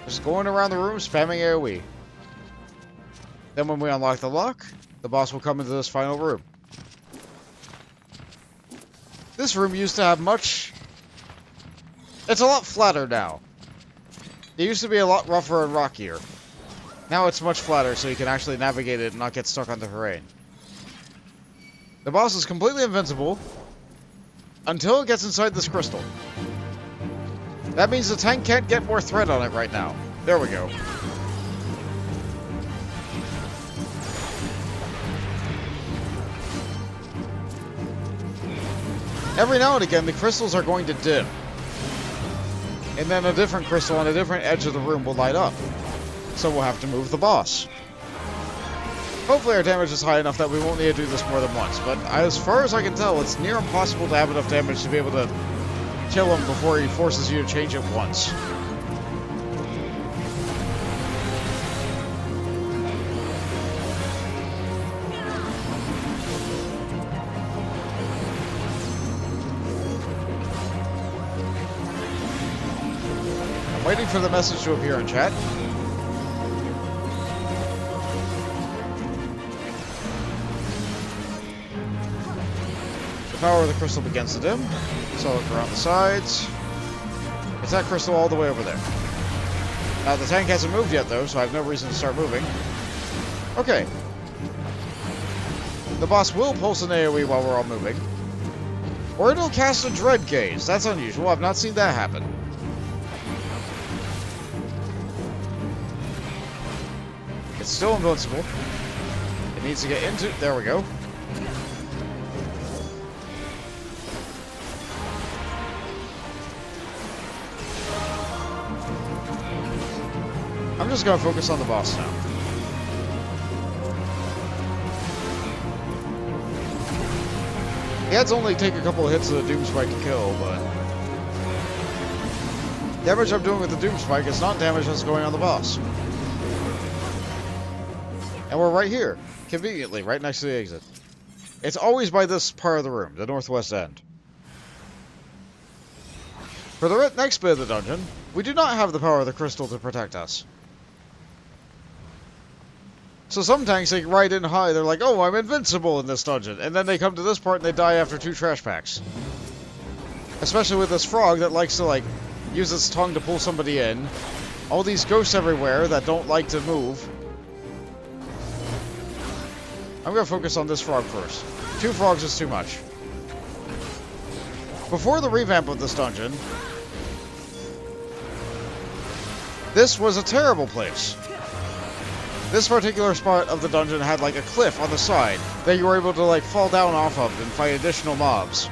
Just going around the room, spamming AoE. Then when we unlock the lock, the boss will come into this final room. This room used to have much... it's a lot flatter now. It used to be a lot rougher and rockier. Now it's much flatter, so you can actually navigate it and not get stuck on the terrain. The boss is completely invincible until it gets inside this crystal. That means the tank can't get more threat on it right now. There we go. Every now and again, the crystals are going to dim. And then a different crystal on a different edge of the room will light up. So we'll have to move the boss. Hopefully our damage is high enough that we won't need to do this more than once. But as far as I can tell, it's near impossible to have enough damage to be able to kill him before he forces you to change it once. I'm waiting for the message to appear in chat. The power of the crystal begins to dim. So look around the sides. It's that crystal all the way over there. Now the tank hasn't moved yet though, so I have no reason to start moving. Okay. The boss will pulse an AoE while we're all moving. Or it'll cast a Dread Gaze. That's unusual. I've not seen that happen. It's still invincible. It needs to get into... there we go. I'm just going to focus on the boss now. The heads only take a couple of hits of the Doom Spike to kill, but... damage I'm doing with the Doom Spike is not damage that's going on the boss. And we're right here, conveniently, right next to the exit. It's always by this part of the room, the northwest end. For the next bit of the dungeon, we do not have the power of the crystal to protect us. So some tanks, they ride in high, they're like, oh, I'm invincible in this dungeon. And then they come to this part and they die after 2 trash packs. Especially with this frog that likes to, like, use its tongue to pull somebody in. All these ghosts everywhere that don't like to move. I'm gonna focus on this frog first. 2 frogs is too much. Before the revamp of this dungeon, this was a terrible place. This particular spot of the dungeon had like a cliff on the side that you were able to like fall down off of and fight additional mobs.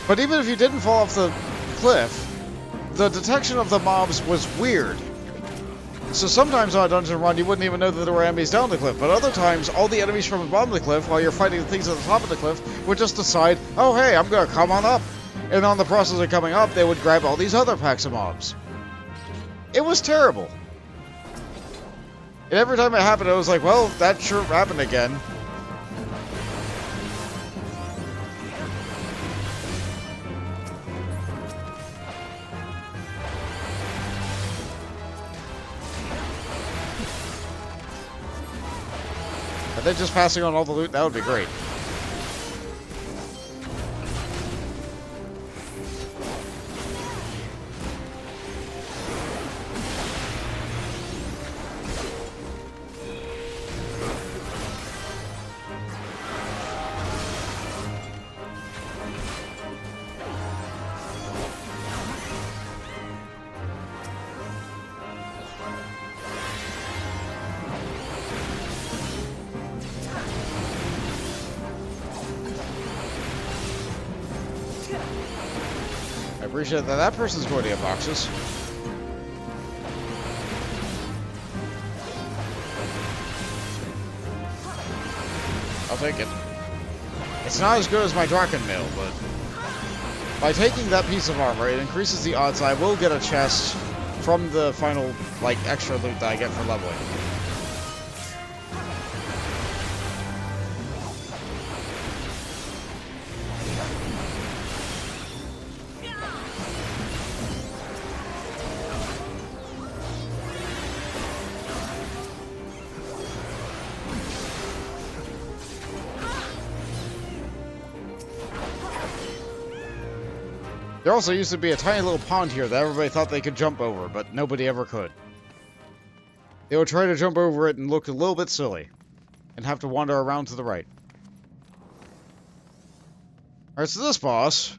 But even if you didn't fall off the cliff, the detection of the mobs was weird. So sometimes on a dungeon run, you wouldn't even know that there were enemies down the cliff, but other times, all the enemies from the bottom of the cliff, while you're fighting the things at the top of the cliff, would just decide, oh hey, I'm gonna come on up. And on the process of coming up, they would grab all these other packs of mobs. It was terrible. And every time it happened, I was like, well, that sure happened again. I think just passing on all the loot, that would be great. I appreciate that that person's going to get boxes. I'll take it. It's not as good as my Dragoon mail, but by taking that piece of armor, it increases the odds I will get a chest from the final, like, extra loot that I get for leveling. There also used to be a tiny little pond here that everybody thought they could jump over, but nobody ever could. They would try to jump over it and look a little bit silly, and have to wander around to the right. Alright, so this boss...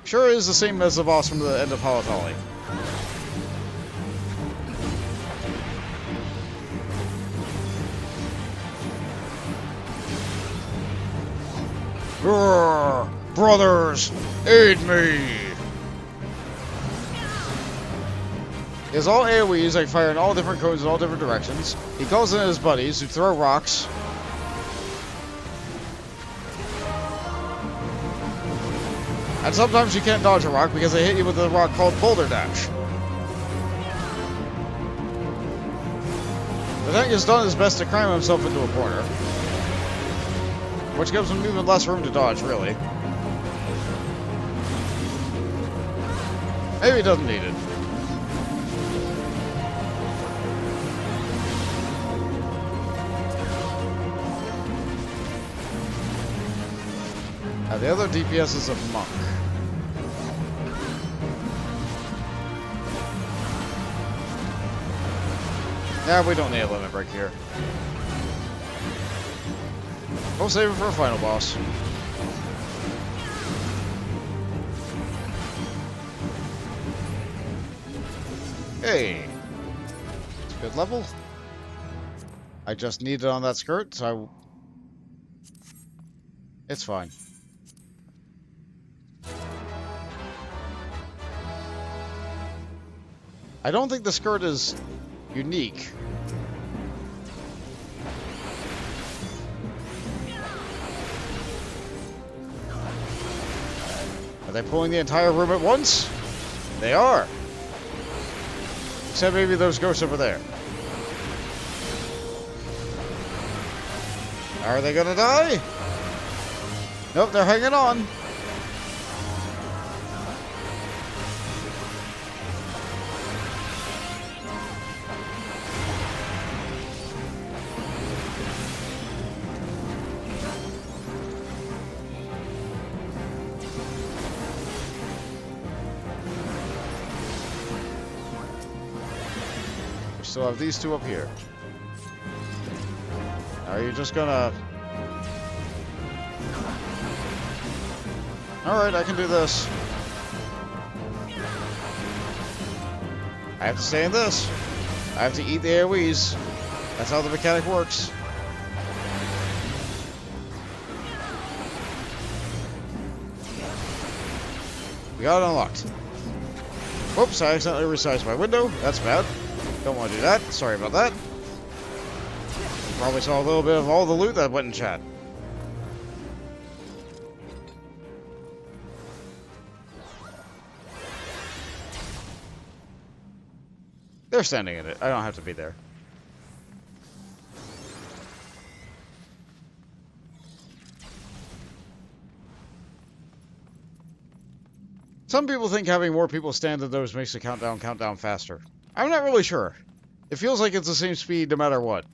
sure is the same as the boss from the end of Halatali. Grrr, brothers, aid me! He has all AoEs, like fire in all different codes in all different directions. He calls in his buddies who throw rocks. And sometimes you can't dodge a rock because they hit you with a rock called Boulder Dash. The tank has done his best to cram himself into a corner, which gives him even less room to dodge, really. Maybe he doesn't need it. Now, the other DPS is a monk. Yeah, we don't need a limit break here. We'll save it for a final boss. Hey! It's a good level. I just need it on that skirt, so it's fine. I don't think the skirt is unique. Are they pulling the entire room at once? They are. Except maybe those ghosts over there. Are they gonna die? Nope, they're hanging on. still have these two up here. Are you just gonna... Alright, I can do this. I have to stay in this. I have to eat the AoEs. That's how the mechanic works. We got it unlocked. Whoops, I accidentally resized my window. That's bad. Don't want to do that. Sorry about that. Probably saw a little bit of all the loot that went in chat. They're standing in it. I don't have to be there. Some people think having more people stand at those makes the countdown faster. I'm not really sure. It feels like it's the same speed no matter what.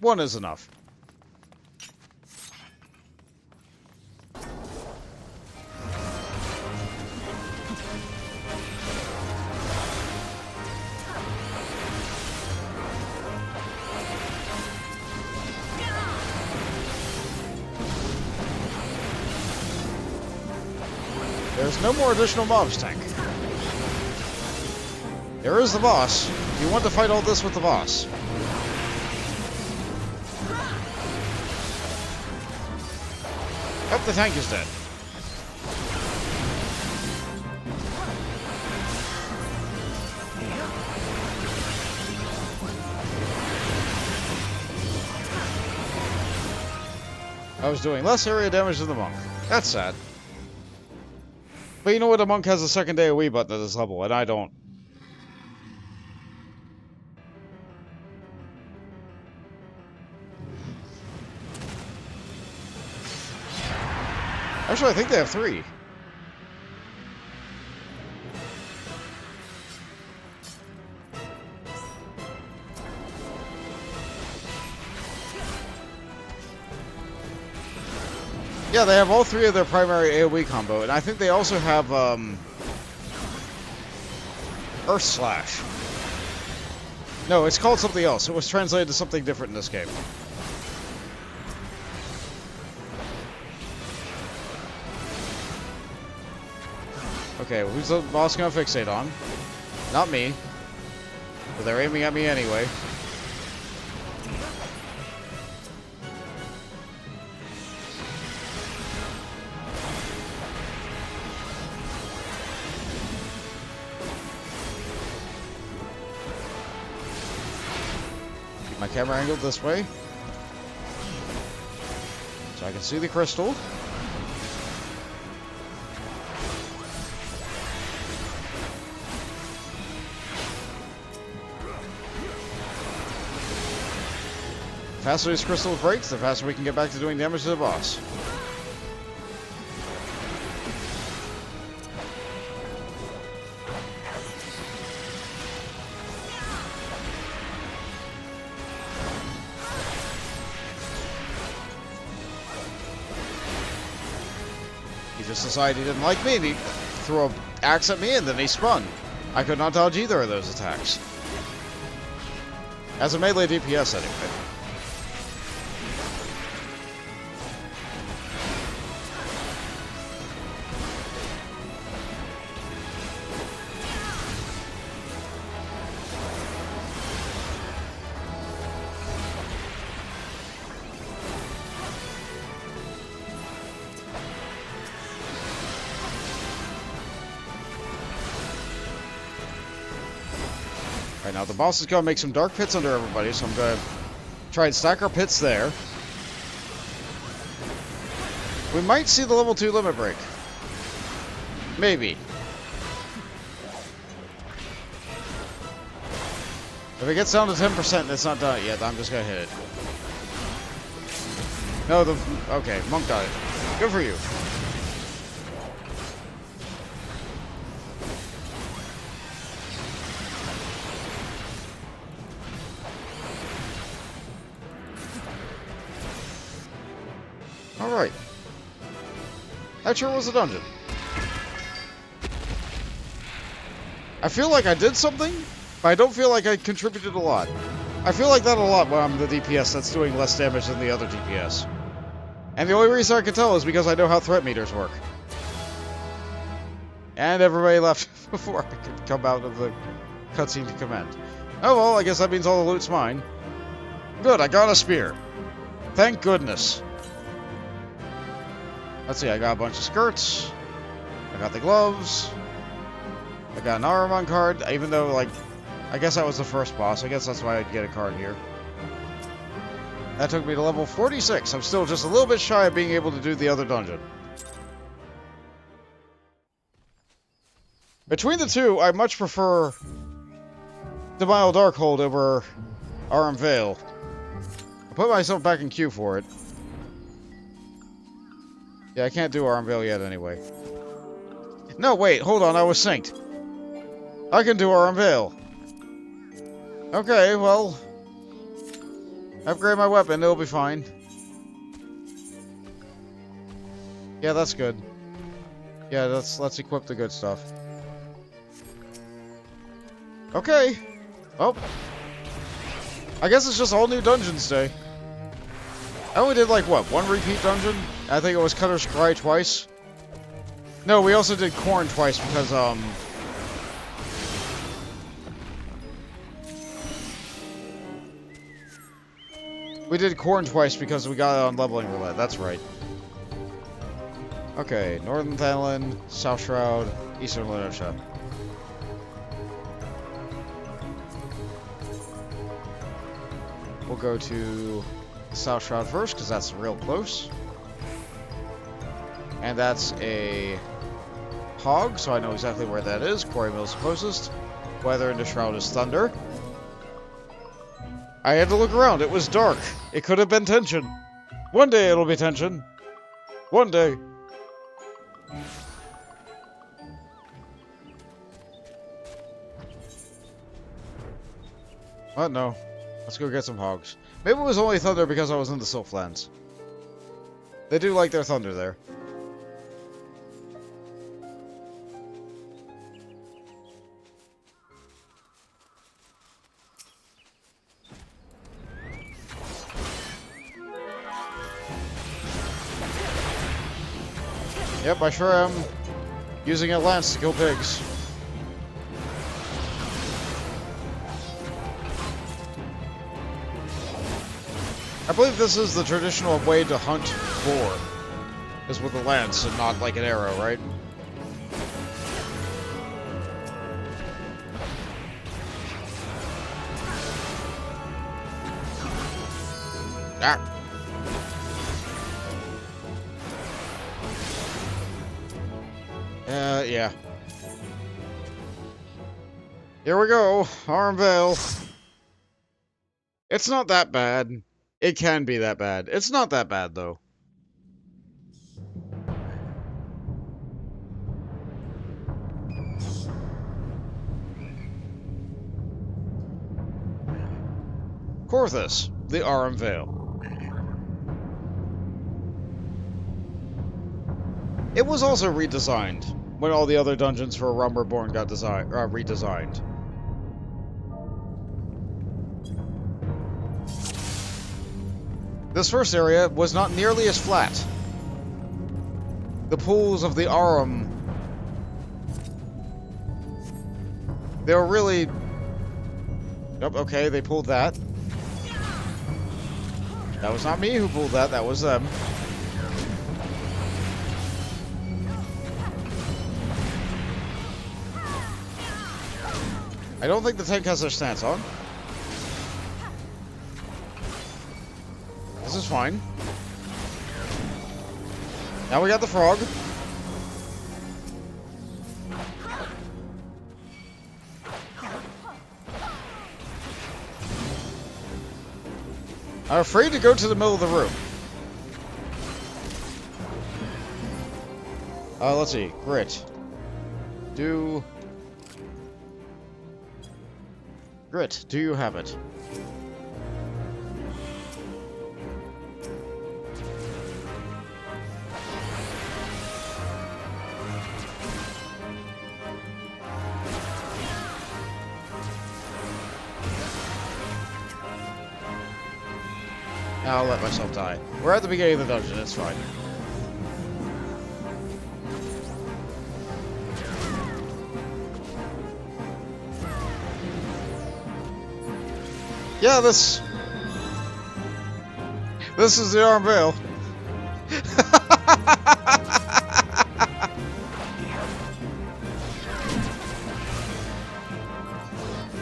One is enough. There's no more additional mobs, tank. There is the boss. You want to fight all this with the boss. Oh, the tank is dead. I was doing less area damage than the monk. That's sad. But you know what? A monk has a second AoE button at this level, and I don't. Actually, I think they have 3. Yeah, they have all 3 of their primary AoE combo, and I think they also have, Earth Slash. No, it's called something else. It was translated to something different in this game. Okay, well, who's the boss gonna fixate on? Not me. But they're aiming at me anyway. Keep my camera angled this way. So I can see the crystal. The faster these crystals break, the faster we can get back to doing damage to the boss. He just decided he didn't like me, and he threw an axe at me, and then he spun. I could not dodge either of those attacks. As a melee DPS, anyway. Right now, the boss is going to make some dark pits under everybody, so I'm going to try and stack our pits there. We might see the level 2 limit break. Maybe. If it gets down to 10% and it's not done yet, I'm just going to hit it. No, okay, monk got it. Good for you. Alright. That sure was a dungeon. I feel like I did something, But I don't feel like I contributed a lot. I feel like that a lot when I'm the DPS that's doing less damage than the other DPS. And the only reason I can tell is because I know how threat meters work. And everybody left before I could come out of the cutscene to commend. Oh well, I guess that means all the loot's mine. Good, I got a spear. Thank goodness. Let's see, I got a bunch of skirts. I got the gloves. I got an Aurum card, even though, like, I guess that was the first boss. I guess that's why I'd get a card here. That took me to level 46. I'm still just a little bit shy of being able to do the other dungeon. Between the two, I much prefer Dzemael Darkhold over Aurum Vale. I put myself back in queue for it. Yeah, I can't do Aurum Vale yet anyway. No, wait, hold on, I was synced. I can do Aurum Vale. Okay, well... upgrade my weapon, it'll be fine. Yeah, that's good. Yeah, let's equip the good stuff. Okay. Oh. I guess it's just all new dungeons day. I only did, like, what, one repeat dungeon? I think it was Cutter's Cry twice. No, we also did Qarn twice because, we did Qarn twice because we got it on leveling roulette, that's right. Okay, Northern Thanalan, South Shroud, Eastern Linosha. We'll go to South Shroud first, because that's real close. And that's a hog, so I know exactly where that is. Quarry Mill's closest. Weather into Shroud is thunder. I had to look around. It was dark. It could have been tension. One day it'll be tension. One day. What? No. Let's go get some hogs. Maybe it was only thunder because I was in the Sylphlands. They do like their thunder there. Yep, I sure am using a lance to kill pigs. I believe this is the traditional way to hunt boar, is with a lance and not like an arrow, right? Ah! Yeah. Here we go, Aurum Vale. It's not that bad. It can be that bad. It's not that bad, though. Korthus, the Aurum Vale. It was also redesigned when all the other dungeons for Realm Reborn got redesigned. This first area was not nearly as flat. The pools of the Aurum, they were really... Yep, okay, they pulled that. That was not me who pulled that, that was them. I don't think the tank has their stance on. This is fine. Now we got the frog. I'm afraid to go to the middle of the room. Let's see. Grit. Grit, do you have it? I'll let myself die. We're at the beginning of the dungeon, it's fine. Yeah, this is the Aurum Vale.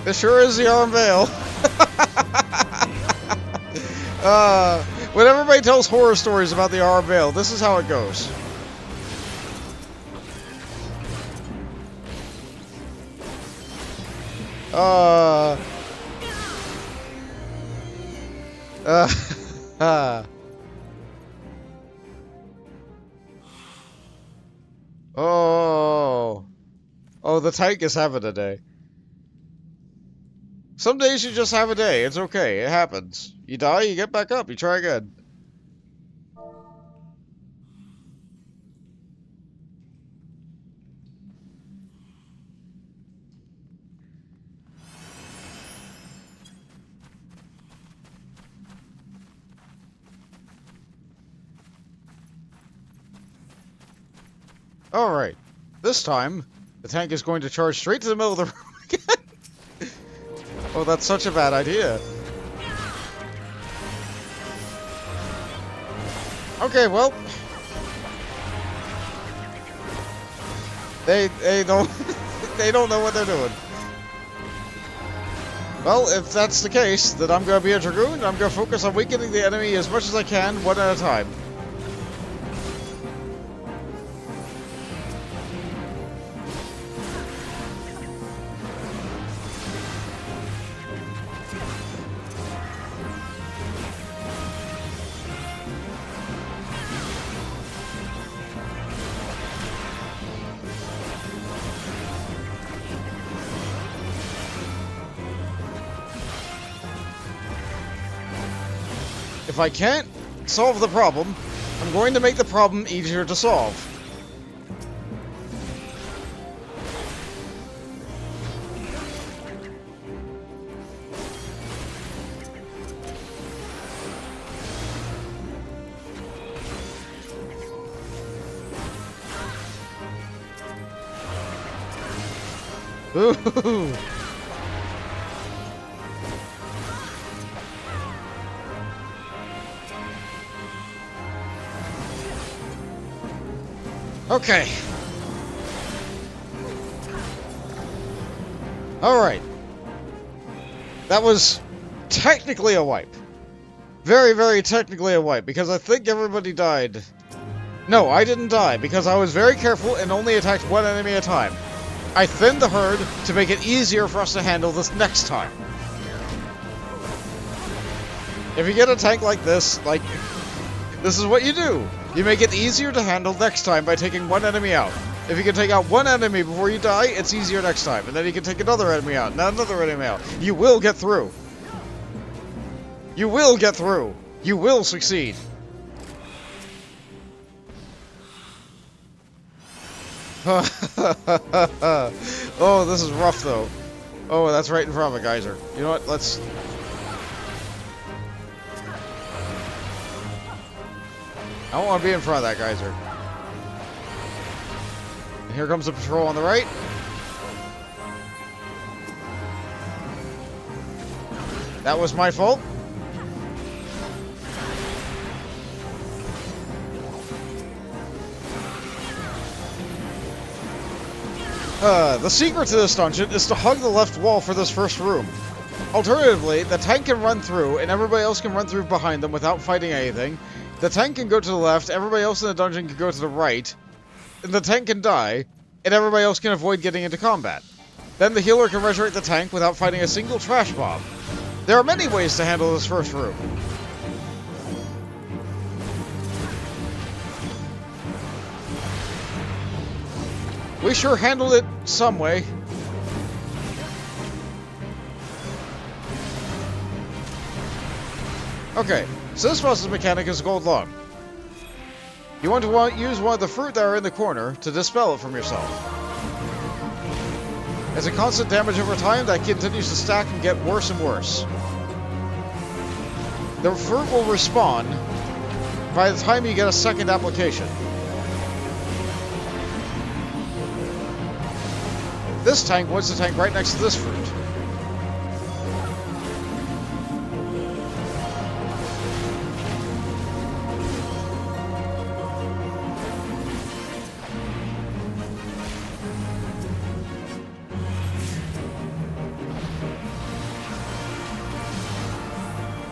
This sure is the Aurum Vale. When everybody tells horror stories about the Aurum Vale, this is how it goes. Oh, the tank is having a day. Some days you just have a day. It's okay. It happens. You die, you get back up. You try again. Alright. This time, the tank is going to charge straight to the middle of the room again. Oh, that's such a bad idea. Okay, well. They don't they don't know what they're doing. Well, if that's the case, then I'm gonna be a Dragoon and I'm gonna focus on weakening the enemy as much as I can, one at a time. If I can't solve the problem, I'm going to make the problem easier to solve. Ooh. Okay. Alright. That was technically a wipe. Very, very technically a wipe, because I think everybody died. No, I didn't die, because I was very careful and only attacked one enemy at a time. I thinned the herd to make it easier for us to handle this next time. If you get a tank like this, this is what you do. You make it easier to handle next time by taking one enemy out. If you can take out one enemy before you die, it's easier next time. And then you can take another enemy out, and another enemy out. You will get through. You will get through. You will succeed. Oh, this is rough, though. Oh, that's right in front of a geyser. You know what? Let's... I don't want to be in front of that geyser. And here comes the patrol on the right. That was my fault. The secret to this dungeon is to hug the left wall for this first room. Alternatively, the tank can run through, and everybody else can run through behind them without fighting anything. The tank can go to the left, everybody else in the dungeon can go to the right, and the tank can die, and everybody else can avoid getting into combat. Then the healer can resurrect the tank without fighting a single trash bomb. There are many ways to handle this first room. We sure handled it some way. Okay, so this boss's mechanic is gold long. You want to use one of the fruit that are in the corner to dispel it from yourself. As a constant damage over time that continues to stack and get worse and worse. the fruit will respawn by the time you get a second application. This tank wants the tank right next to this fruit.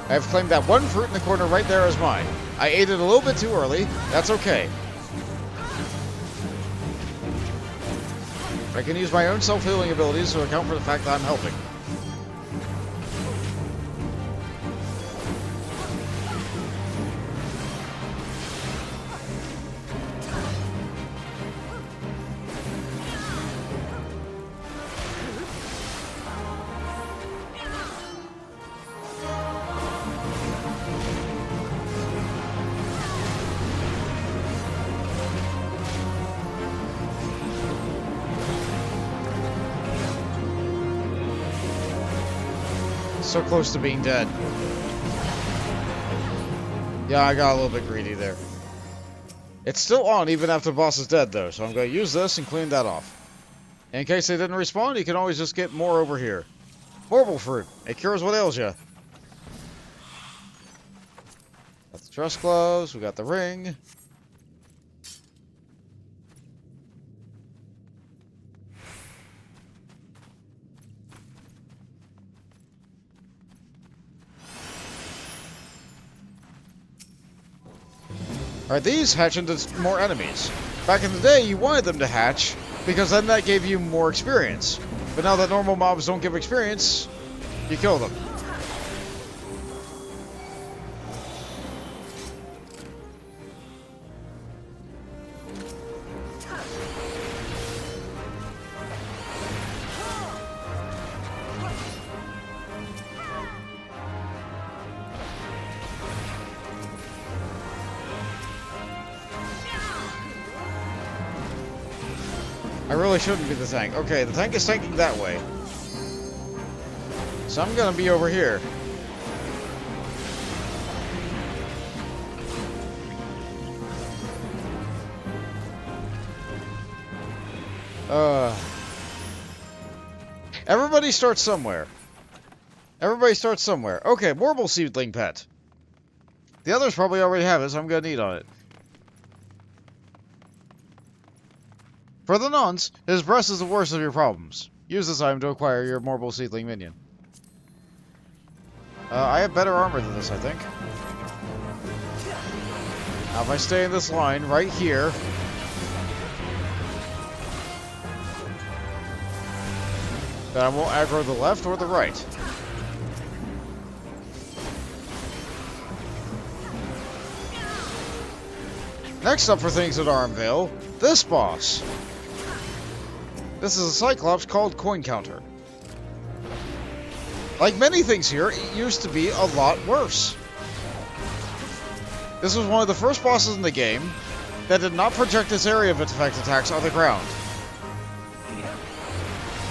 I have claimed that one fruit in the corner right there as mine. I ate it a little bit too early. That's okay. I can use my own self-healing abilities to account for the fact that I'm helping. So close to being dead. Yeah, I got a little bit greedy there. It's still on even after the boss is dead, though, so I'm going to use this and clean that off. In case they didn't respawn, you can always just get more over here. Marble fruit. It cures what ails you. Got the trust gloves. We got the ring. Alright, these hatch into more enemies. Back in the day, you wanted them to hatch, because then that gave you more experience. But now that normal mobs don't give experience, you kill them. I really shouldn't be the tank. Okay, the tank is tanking that way. So I'm gonna be over here. Everybody starts somewhere. Everybody starts somewhere. Okay, Warble Seedling Pet. The others probably already have it, so I'm gonna need on it. For the nonce, his breast is the worst of your problems. Use this item to acquire your Marble Seedling minion. I have better armor than this, I think. Now if I stay in this line right here... then I won't aggro the left or the right. Next up for things at Aurum Vale, this boss. This is a Cyclops called Coin Counter. Like many things here, it used to be a lot worse. This was one of the first bosses in the game that did not project its area of effect attacks on the ground.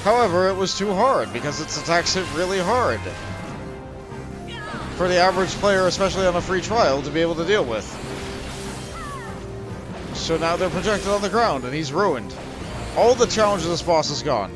However, it was too hard because its attacks hit really hard for the average player, especially on a free trial, to be able to deal with. So now they're projected on the ground and he's ruined. All the challenge of this boss is gone.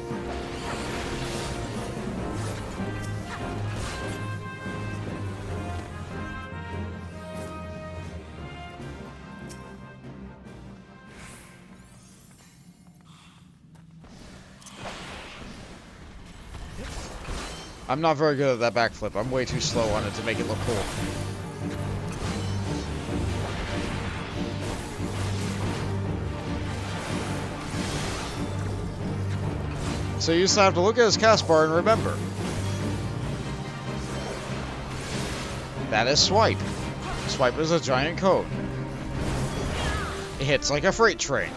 I'm not very good at that backflip. I'm way too slow on it to make it look cool. So you just have to look at his cast bar and remember. That is Swipe. Swipe is a giant cone. It hits like a freight train.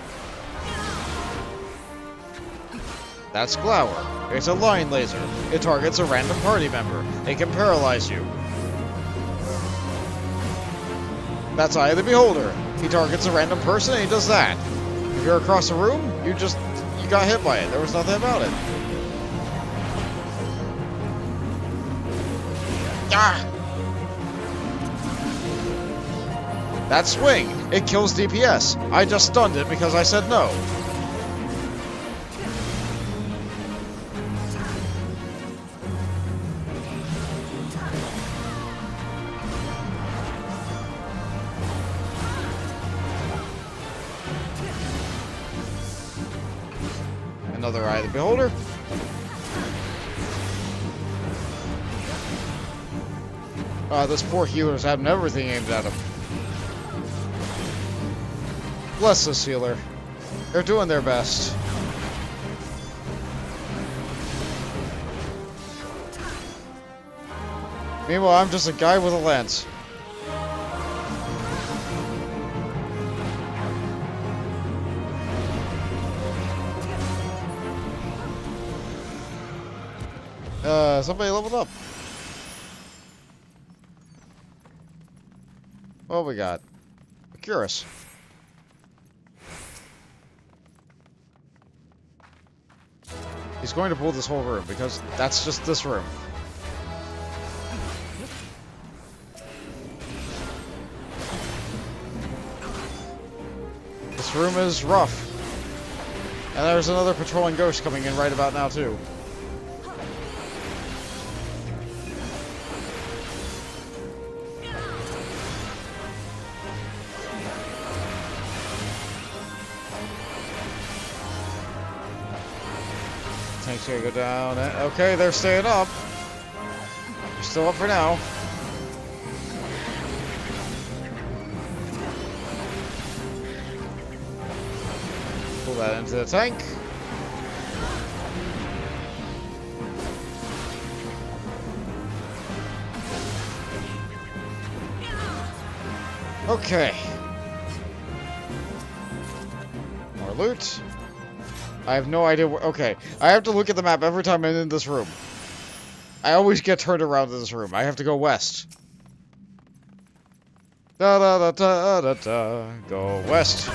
That's Glower. It's a line laser. It targets a random party member. It can paralyze you. That's Eye of the Beholder. He targets a random person and he does that. If you're across the room, you got hit by it. There was nothing about it. Ah! That swing, it kills DPS. I just stunned it because I said no. Another Eye of the Beholder. This poor healer's having everything aimed at him. Bless this healer. They're doing their best. Meanwhile, I'm just a guy with a lance. Somebody leveled up. What we got? Curious. He's going to pull this whole room because that's just this room. This room is rough. And there's another patrolling ghost coming in right about now too. Tank's gonna go down. Okay, they're staying up. They're still up for now. Pull that into the tank. Okay. More loot. I have no idea where. Okay, I have to look at the map every time I'm in this room. I always get turned around in this room. I have to go west. Da da da da da da. Go west.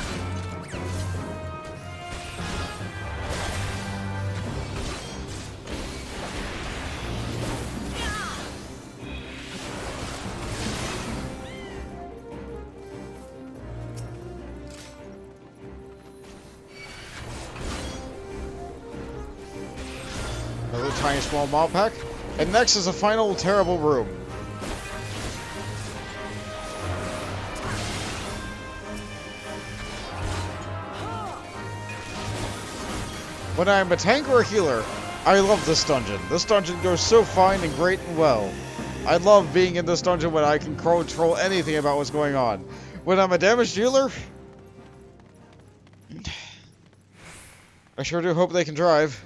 Another tiny small mob pack. And next is a final terrible room. When I'm a tank or a healer, I love this dungeon. This dungeon goes so fine and great and well. I love being in this dungeon when I can control anything about what's going on. When I'm a damaged healer, I sure do hope they can drive.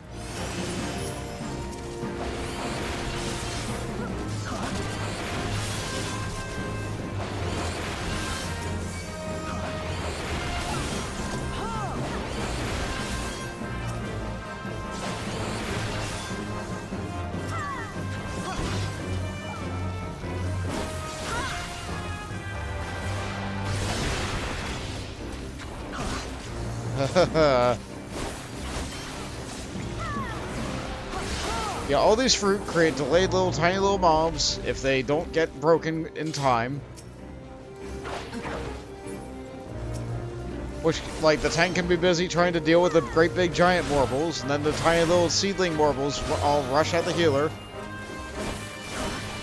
Yeah, all these fruit create delayed little tiny little mobs if they don't get broken in time. Which, like, the tank can be busy trying to deal with the great big giant morbles, and then the tiny little seedling morbles all rush at the healer.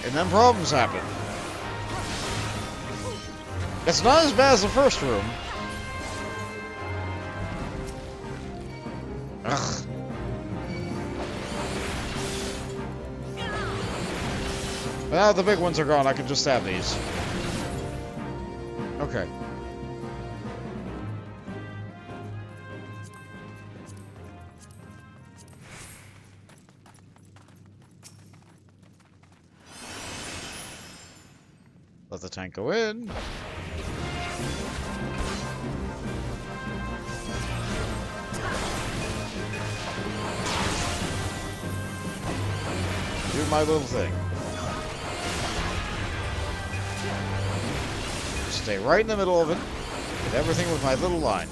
And then problems happen. It's not as bad as the first room. Ugh. Now the big ones are gone, I can just stab these. Okay. Let the tank go in. Do my little thing. Stay right in the middle of it. Hit everything with my little line.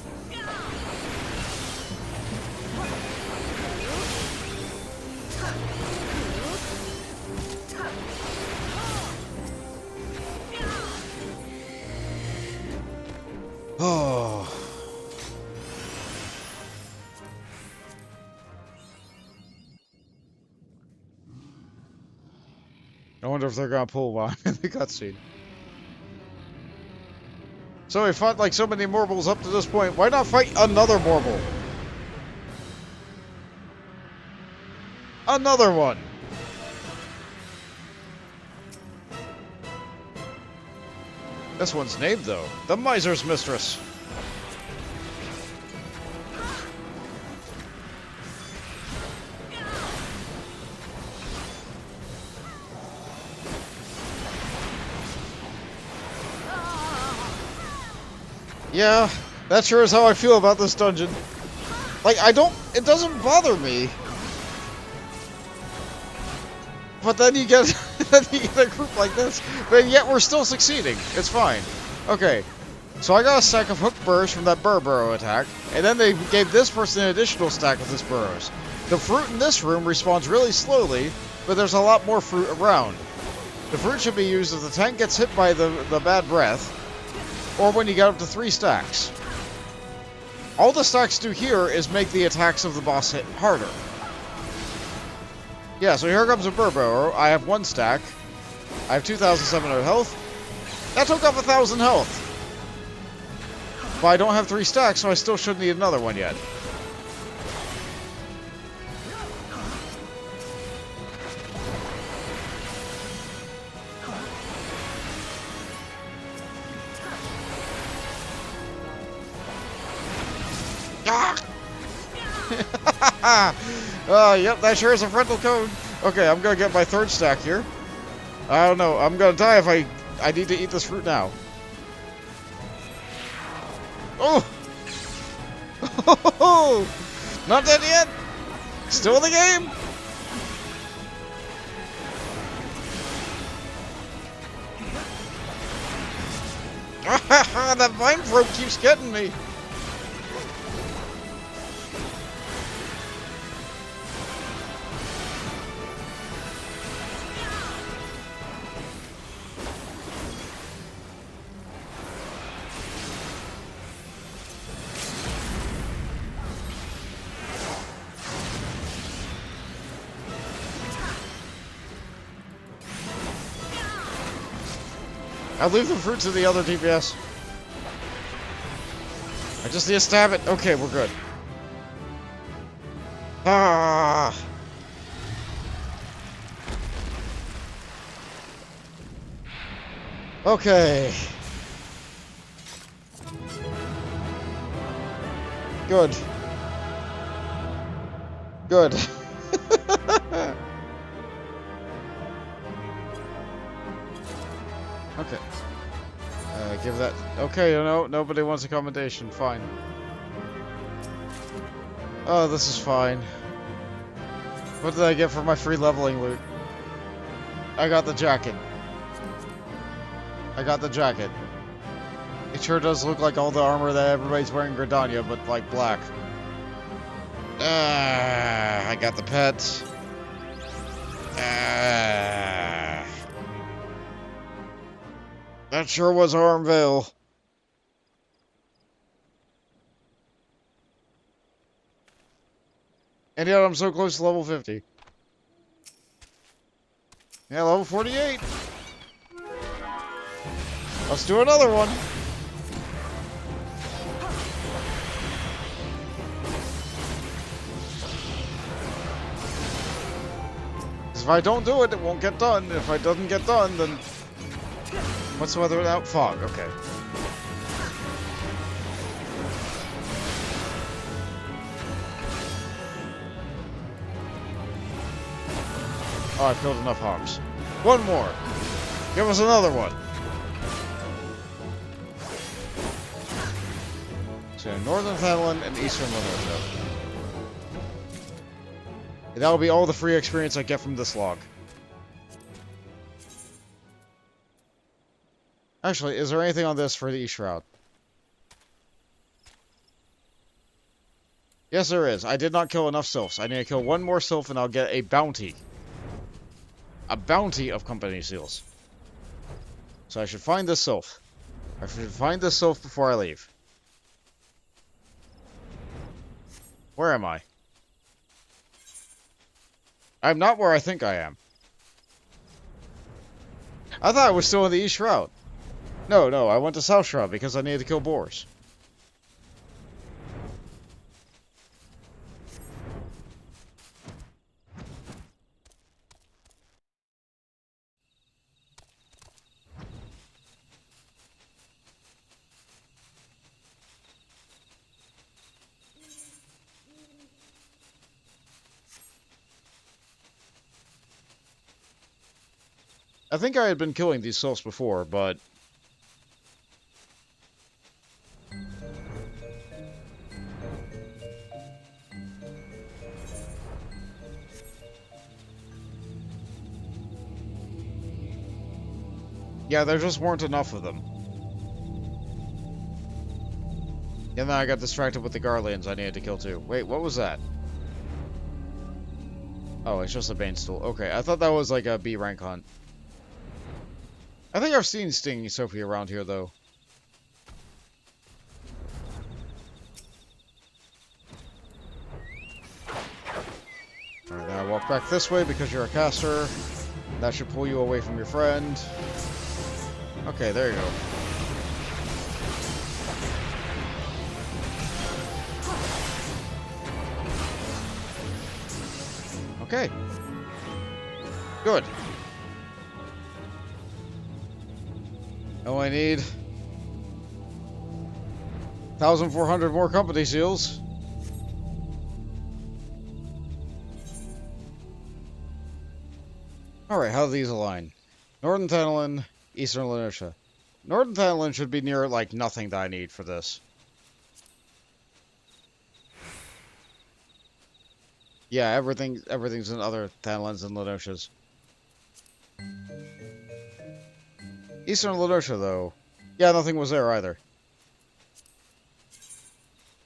Oh. I wonder if they're gonna pull one in the cutscene. So we fought like so many Morbles up to this point. Why not fight another Morble? Another one! This one's named, though. The Miser's Mistress. Yeah, that sure is how I feel about this dungeon. Like, it doesn't bother me. But then you get, a group like this, but yet we're still succeeding. It's fine. Okay, so I got a stack of hook burrs from that burrow attack, and then they gave this person an additional stack of this burrows. The fruit in this room respawns really slowly, but there's a lot more fruit around. The fruit should be used if the tank gets hit by the bad breath, or when you get up to 3 stacks. All the stacks do here is make the attacks of the boss hit harder. Yeah, so here comes a burrow. I have 1 stack. I have 2,700 health. That took off 1,000 health. But I don't have 3 stacks, so I still shouldn't need another one yet. Yep, that sure is a frontal cone. Okay, I'm gonna get my 3rd stack here. I don't know. I'm gonna die if I need to eat this fruit now. Oh! Oh! Not dead yet! Still in the game! That vine probe keeps getting me! I'll leave the fruit to the other DPS. I just need to stab it. Okay, we're good. Ah! Okay. Good. Good. Okay. Give that... Okay, no, nobody wants a commendation. Fine. Oh, this is fine. What did I get for my free leveling loot? I got the jacket. I got the jacket. It sure does look like all the armor that everybody's wearing in Gridania, but like black. I got the pets. That sure was Aurum Vale. And yet I'm so close to level 50. Yeah, level 48. Let's do another one. If I don't do it, it won't get done. If it doesn't get done, then... What's the weather without fog? Okay. Oh, I killed enough hogs. One more. Give us another one. So, Northern Thailand and Eastern Lemuria. And that'll be all the free experience I get from this log. Actually, is there anything on this for the Shroud? Yes, there is. I did not kill enough sylphs. I need to kill one more sylph and I'll get a bounty. A bounty of company seals. So I should find this sylph. I should find this sylph before I leave. Where am I? I'm not where I think I am. I thought I was still in the East Shroud. No, I went to South Shroud because I needed to kill boars. I think I had been killing these sylphs before, but... yeah, there just weren't enough of them. And then I got distracted with the Garleans I needed to kill too. Wait, what was that? Oh, it's just a Bane Stool. Okay, I thought that was like a B rank hunt. I think I've seen Stinging Sophie around here, though. Alright, then I walk back this way because you're a caster. That should pull you away from your friend. Okay, there you go. Okay. Good. Now I need 1,400 more company seals. Alright, how do these align? Northern Thanalan, Eastern Lenosha. Northern Thanalan should be near, like, nothing that I need for this. Yeah, everything's in other Thanalans and Lenoshas. Eastern Lenosha, though. Yeah, nothing was there either.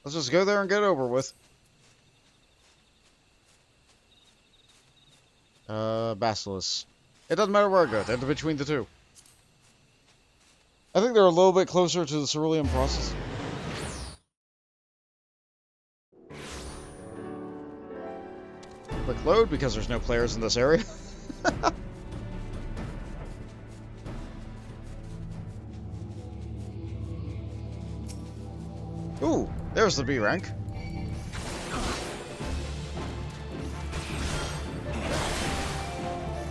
Let's just go there and get it over with. Basilisk. It doesn't matter where I go, they're between the two. I think they're a little bit closer to the cerulean process. Quick load, because there's no players in this area. Ooh, there's the B rank.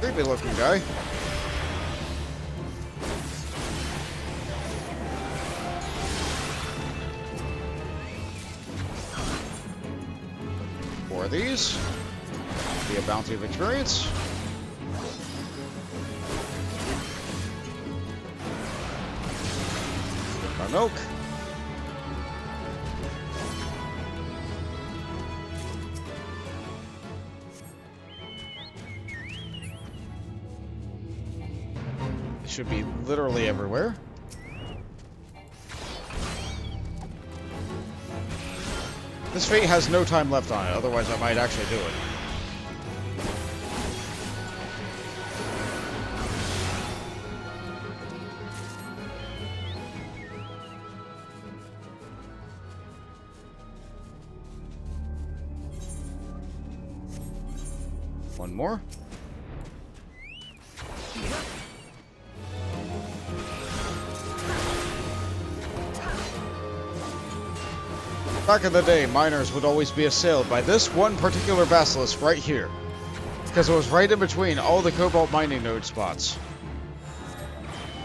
Creepy looking guy. Four of these. Be a bounty of experience. Our milk. It should be literally everywhere. This fate has no time left on it, otherwise I might actually do it. One more. Back in the day, miners would always be assailed by this one particular basilisk right here. Because it was right in between all the cobalt mining node spots.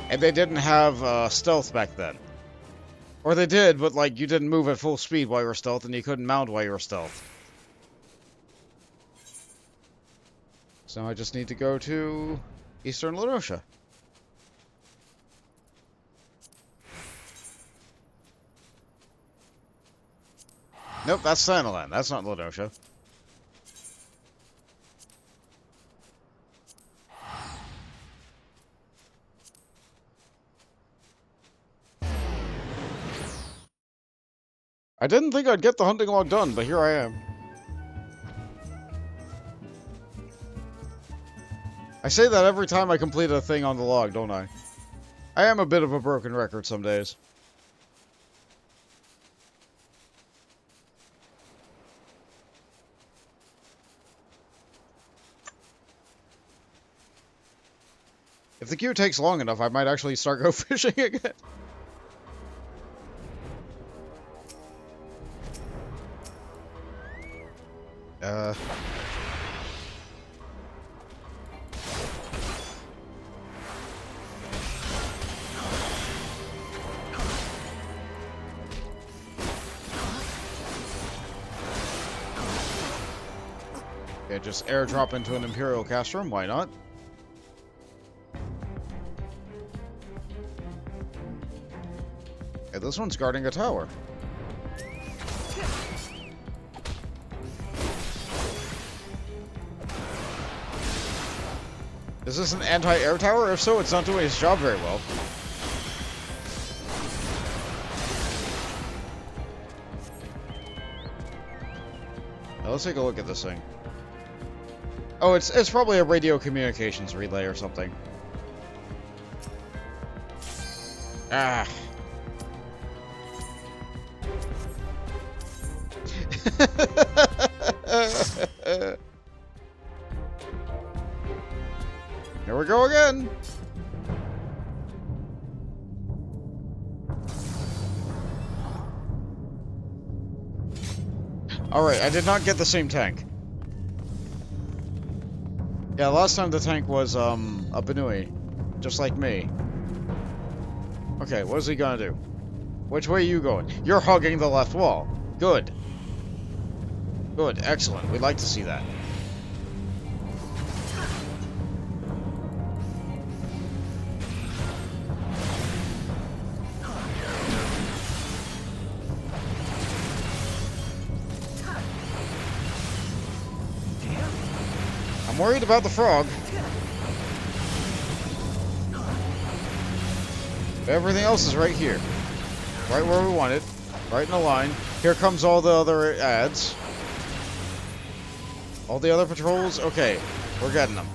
And they didn't have stealth back then. Or they did, but like you didn't move at full speed while you were stealth, and you couldn't mount while you were stealth. So I just need to go to Eastern Lenosha. Nope, that's Thanalan. That's not Lenosha. I didn't think I'd get the hunting log done, but here I am. I say that every time I complete a thing on the log, don't I? I am a bit of a broken record some days. If the queue takes long enough, I might actually start go fishing again. Yeah, just airdrop into an Imperial Castrum, why not? Yeah, this one's guarding a tower. Is this an anti-air tower? If so, it's not doing its job very well. Now, let's take a look at this thing. Oh, it's probably a radio communications relay or something. Ah. Here we go again. Alright, I did not get the same tank. Yeah, last time the tank was, a Benui. Just like me. Okay, what is he gonna do? Which way are you going? You're hugging the left wall. Good. Good, excellent. We'd like to see that. I'm worried about the frog. But everything else is right here. Right where we want it. Right in a line. Here comes all the other ads. All the other patrols? Okay, we're getting them.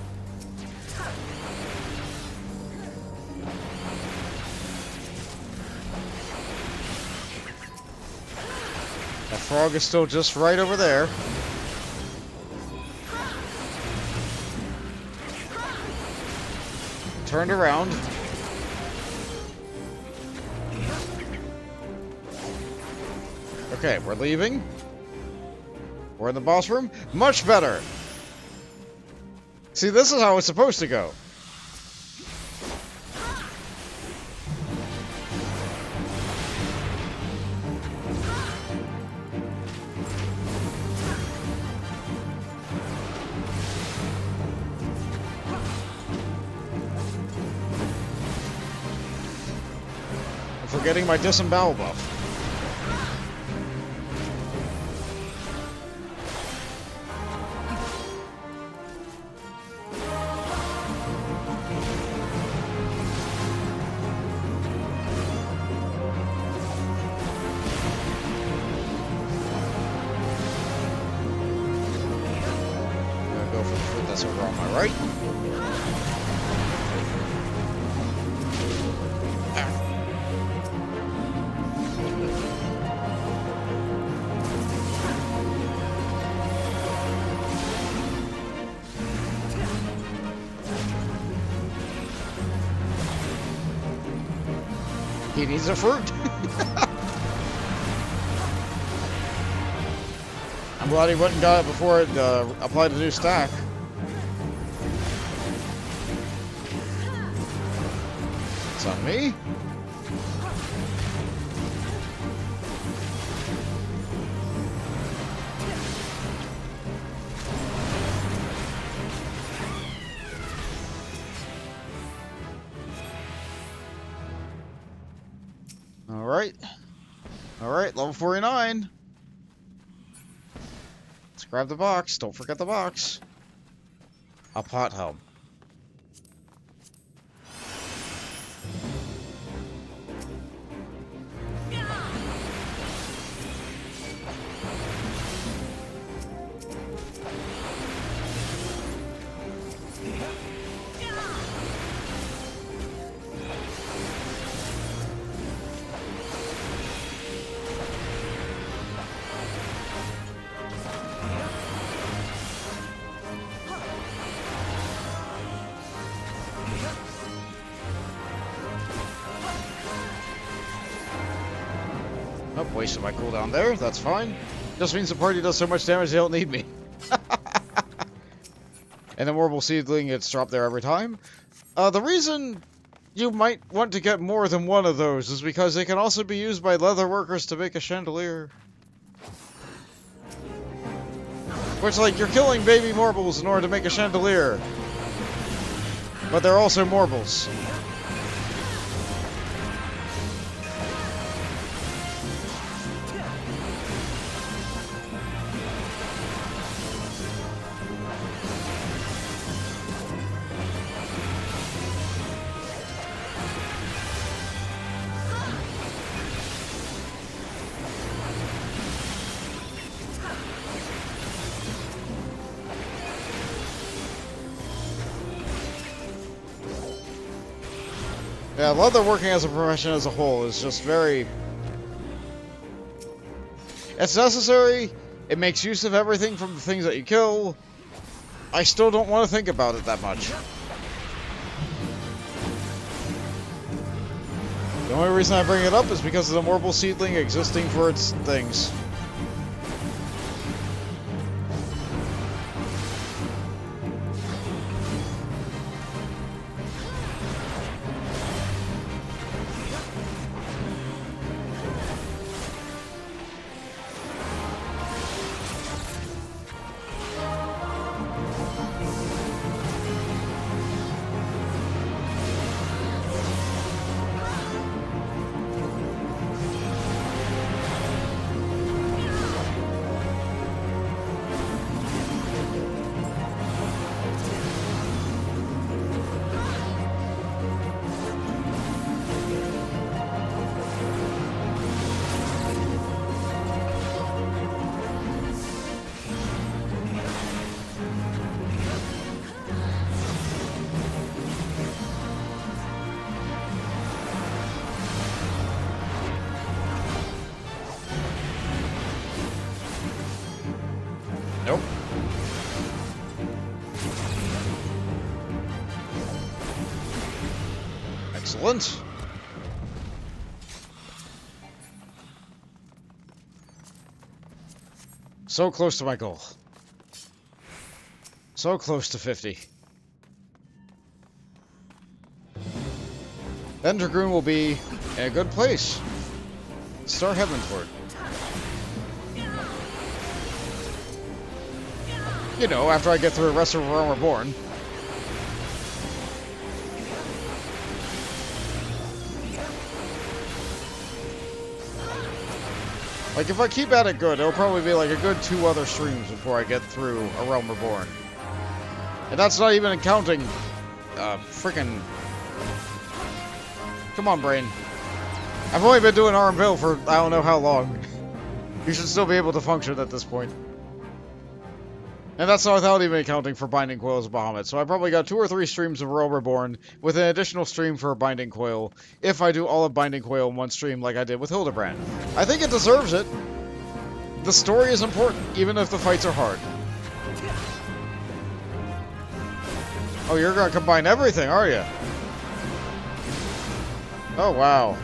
That frog is still just right over there. Turned around. Okay, we're leaving. We're in the boss room. Much better! See, this is how it's supposed to go. I'm forgetting my disembowel buff. That's over on my right. He needs a fruit. I'm glad he went and got it before it applied a new stack. It's on me. Alright, level 49. Let's grab the box. Don't forget the box. A pot helm. Oh, wasted my cooldown there. That's fine. Just means the party does so much damage they don't need me. And the Mortal Seedling gets dropped there every time. The reason you might want to get more than one of those is because they can also be used by leather workers to make a chandelier. Which, like, you're killing baby Morbles in order to make a chandelier. But they're also Morbles. Yeah, leather working as a profession as a whole is just very... It's necessary, it makes use of everything from the things that you kill. I still don't want to think about it that much. The only reason I bring it up is because of the Mortal Seedling existing for its things. Nope. Excellent. So close to my goal. So close to 50. Then Dragoon will be in a good place. Start heaven toward. You know, after I get through the rest of Aurum Reborn. Like, if I keep at it good, it'll probably be like a good 2 other streams before I get through Aurum Reborn. And that's not even counting, frickin'... Come on, brain. I've only been doing Aurum Vale for I don't know how long. You should still be able to function at this point. And that's not without even accounting for Binding Coil as a Bahamut. So I probably got 2 or 3 streams of Aurum Reborn with an additional stream for Binding Coil if I do all of Binding Coil in one stream like I did with Hildebrand. I think it deserves it. The story is important, even if the fights are hard. Oh, you're gonna combine everything, are you? Oh, wow.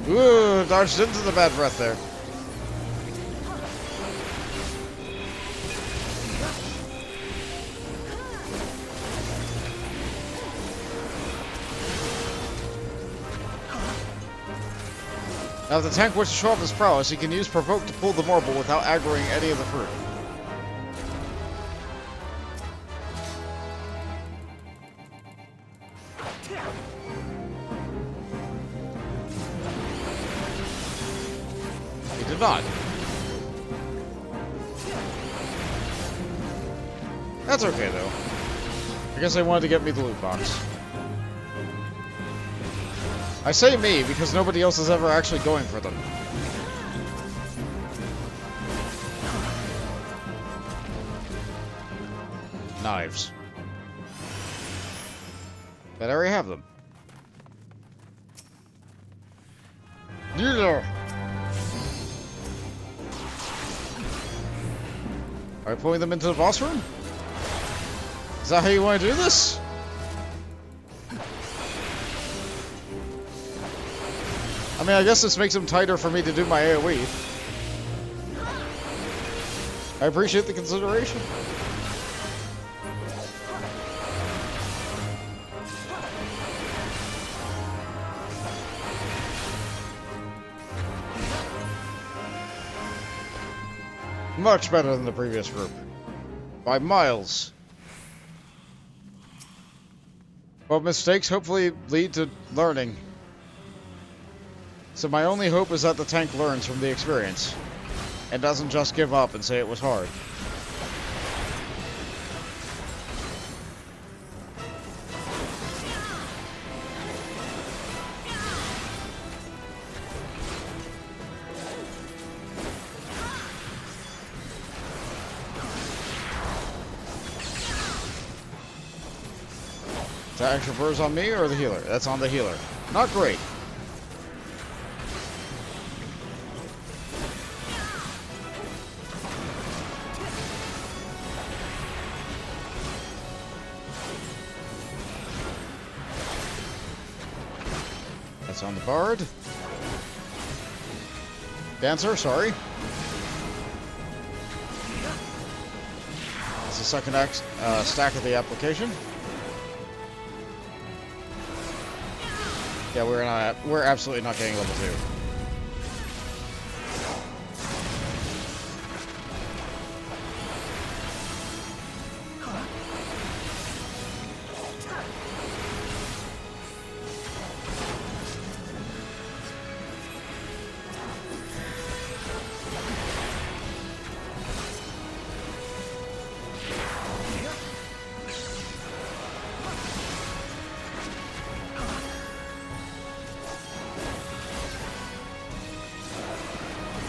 Ooh, dodged into the bad breath there. Now, if the tank wants to show off his prowess, he can use Provoke to pull the Marble without aggroing any of the fruit. He did not. That's okay, though. I guess they wanted to get me the loot box. I say me because nobody else is ever actually going for them. Knives. But I already have them. Yeah. Are we pulling them into the boss room? Is that how you want to do this? I mean, I guess this makes them tighter for me to do my AoE. I appreciate the consideration. Much better than the previous group. By miles. Well, mistakes hopefully lead to learning. So my only hope is that the tank learns from the experience. And doesn't just give up and say it was hard. Is that extra burrs on me or the healer? That's on the healer. Not great. That's on the bard. Dancer, sorry. That's the second stack of the application. Yeah, we're absolutely not getting level 2.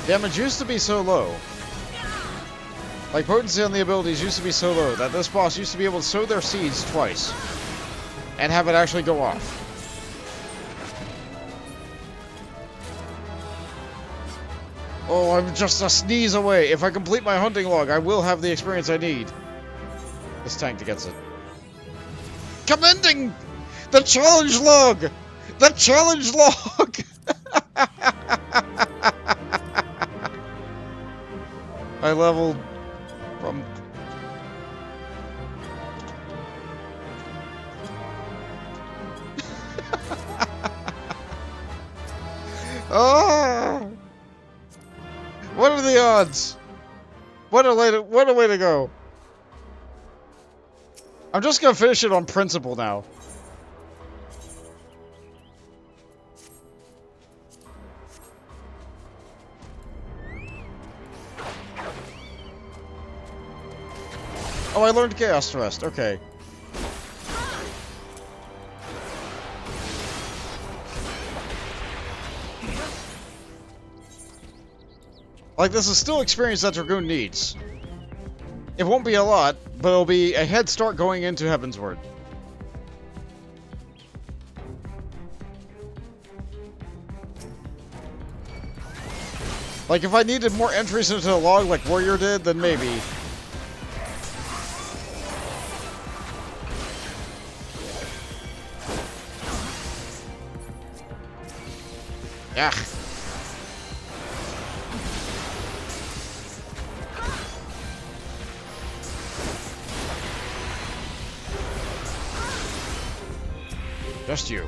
Damage used to be so low. Like, potency on the abilities used to be so low that this boss used to be able to sow their seeds twice. And have it actually go off. Oh, I'm just a sneeze away. If I complete my hunting log, I will have the experience I need. This tank gets it. Commending the challenge log! The challenge log! I leveled from... Oh! What are the odds? What a way to go. I'm just gonna finish it on principle now. Oh, I learned Chaos Thrust. Okay. Like, this is still experience that Dragoon needs. It won't be a lot, but it'll be a head start going into Heavensward. Like, if I needed more entries into the log like Warrior did, then maybe. Yeah. Just you.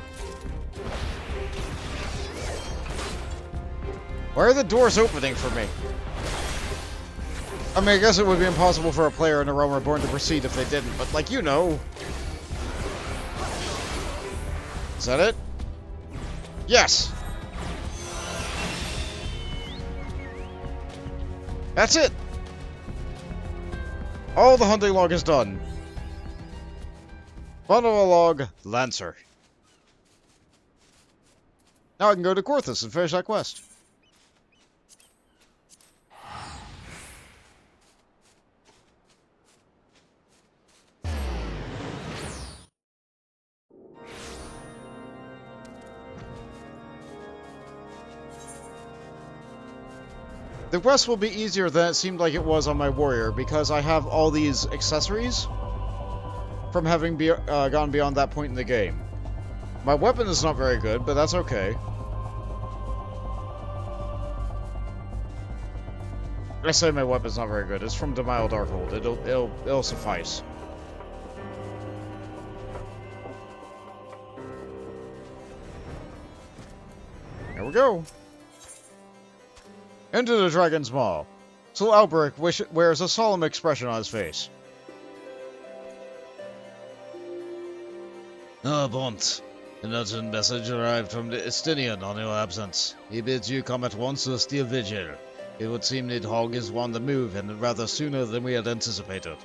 Why are the doors opening for me? I mean, I guess it would be impossible for a player in a realm reborn to proceed if they didn't, but, like, you know. Is that it? Yes! That's it! All the hunting log is done. Bundle a log, Lancer. Now I can go to Korthus and finish that quest. The quest will be easier than it seemed like it was on my warrior, because I have all these accessories from having gone beyond that point in the game. My weapon is not very good, but that's okay. I say my weapon's not very good. It's from Dzemael Darkhold. It'll suffice. Here we go. Into the Dragon's Maw. Sir Alberic wears a solemn expression on his face. Ah, Bont. An urgent message arrived from the Estinian on your absence. He bids you come at once to steal Vigil. It would seem Nidhogg is on the move, and rather sooner than we had anticipated.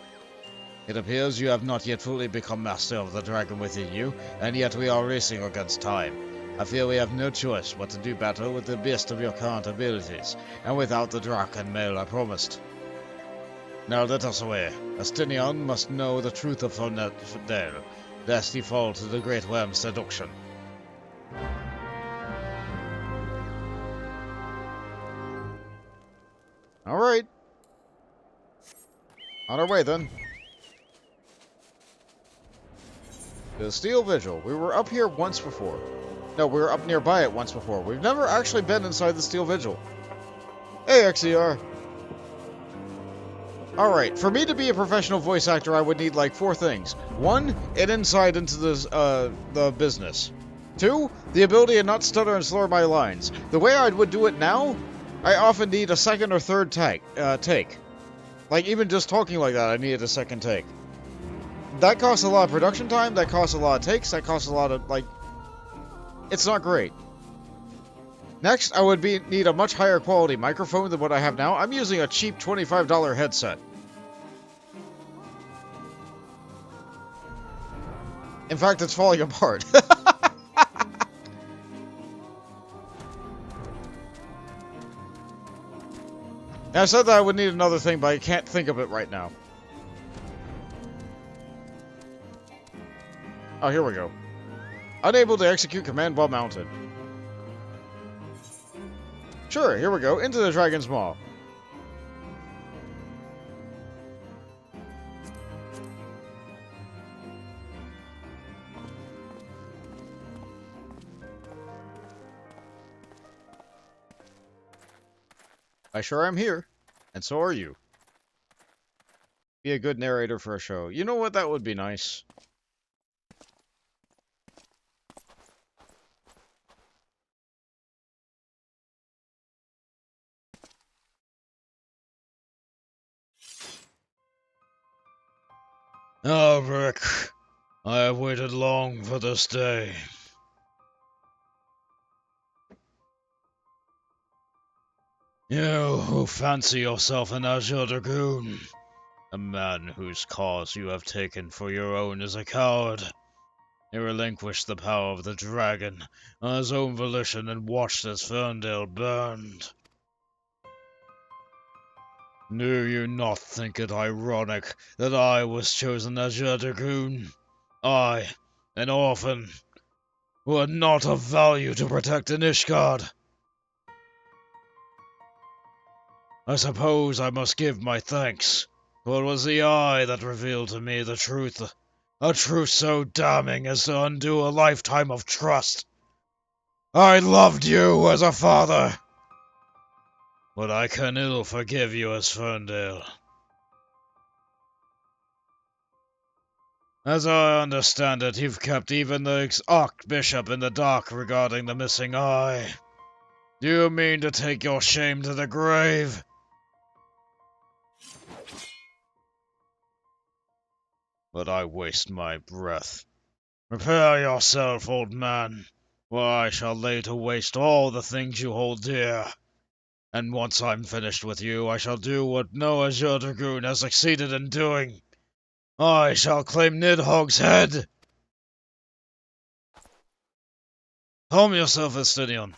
It appears you have not yet fully become master of the dragon within you, and yet we are racing against time. I feel we have no choice but to do battle with the best of your current abilities, and without the Drak and Mael I promised. Now let us away. Estinian must know the truth of Dale, lest he fall to the Great Worm's seduction. Alright. On our way, then. The Steel Vigil. We were up here once before. No, we were up nearby it once before. We've never actually been inside the Steel Vigil. Hey, XER. Alright, for me to be a professional voice actor, I would need, like, 4 things. 1, an insight into the business. 2, the ability to not stutter and slur my lines. The way I would do it now, I often need a second or third take. Like, even just talking like that, I needed a second take. That costs a lot of production time, that costs a lot of takes, that costs a lot of, like... It's not great. Next, I would need a much higher quality microphone than what I have now. I'm using a cheap $25 headset. In fact, it's falling apart. I said that I would need another thing, but I can't think of it right now. Oh, here we go. Unable to execute command while mounted. Sure, here we go. Into the Dragon's Maw. I sure am here. And so are you. Be a good narrator for a show. You know what? That would be nice. Ah, Rick. I have waited long for this day. You who fancy yourself an Azure Dragoon, a man whose cause you have taken for your own is a coward. He relinquished the power of the dragon on his own volition and watched as Ferndale burned. Do you not think it ironic that I was chosen as your Dragoon? I, an orphan, who had not of value to protect in Ishgard? I suppose I must give my thanks, for it was the eye that revealed to me the truth, a truth so damning as to undo a lifetime of trust. I loved you as a father, but I can ill forgive you as Ferndale. As I understand it, you've kept even the Archbishop in the dark regarding the missing eye. Do you mean to take your shame to the grave? But I waste my breath. Prepare yourself, old man, for I shall lay to waste all the things you hold dear. And once I'm finished with you, I shall do what no Azure Dragoon has succeeded in doing. I shall claim Nidhogg's head! Calm yourself, Estinian.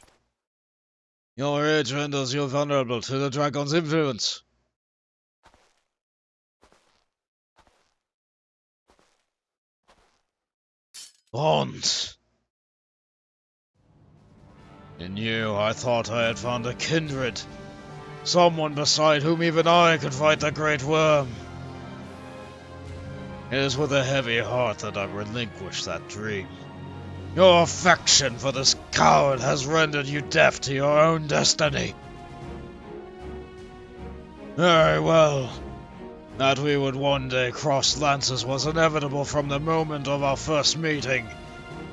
Your age renders you vulnerable to the dragon's influence. Bond. In you, I thought I had found a kindred. Someone beside whom even I could fight the Great Worm. It is with a heavy heart that I relinquish that dream. Your affection for this coward has rendered you deaf to your own destiny. Very well. That we would one day cross lances was inevitable from the moment of our first meeting,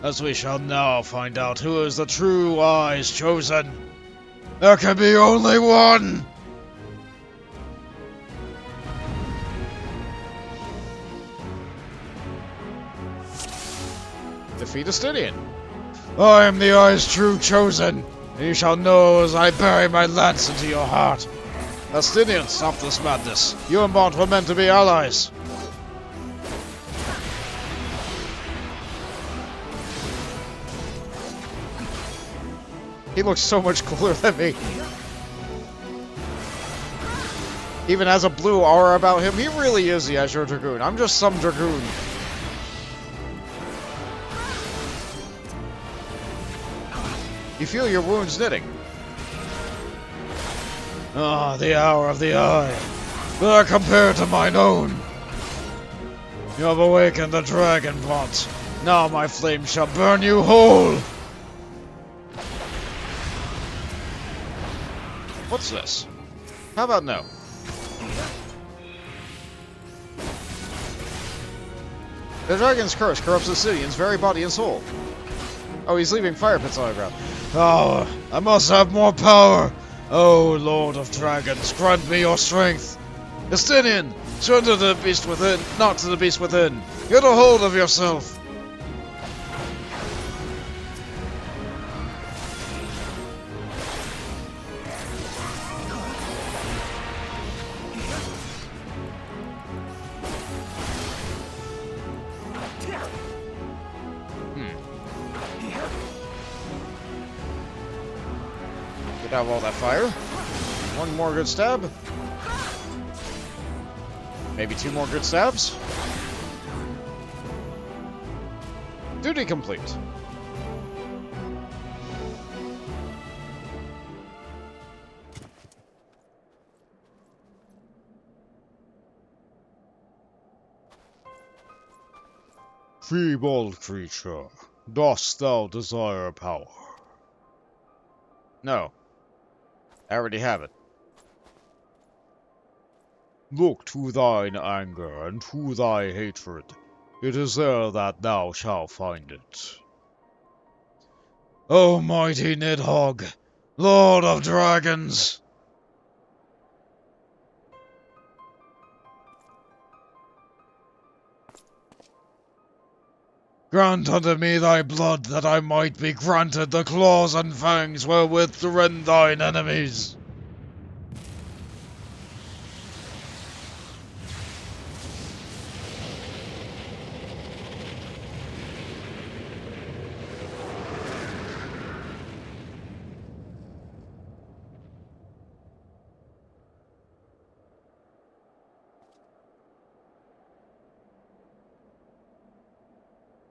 as we shall now find out who is the true wise chosen. There can be only one! Defeat Astinian. I am the Eye's true chosen, and you shall know as I bury my lance into your heart. Astinian, stop this madness. You and Bont were meant to be allies. He looks so much cooler than me. Even has a blue aura about him. He really is the Azure Dragoon. I'm just some Dragoon. You feel your wounds knitting. Ah, the hour of the Eye. They're compared to mine own. You have awakened the dragon, Bont. Now my flame shall burn you whole. What's this? How about no? The dragon's curse corrupts Astinian's very body and soul. Oh, he's leaving fire pits on the ground. Power! I must have more power! Oh, Lord of Dragons, grant me your strength! Justinian, surrender to the beast within, not to the beast within! Get a hold of yourself! Get out of all that fire. One more good stab. Maybe two more good stabs. Duty complete. Feeble creature, dost thou desire power? No. I already have it. Look to thine anger and to thy hatred. It is there that thou shalt find it. O mighty Nidhogg, Lord of Dragons! Grant unto me thy blood, that I might be granted the claws and fangs wherewith to rend thine enemies.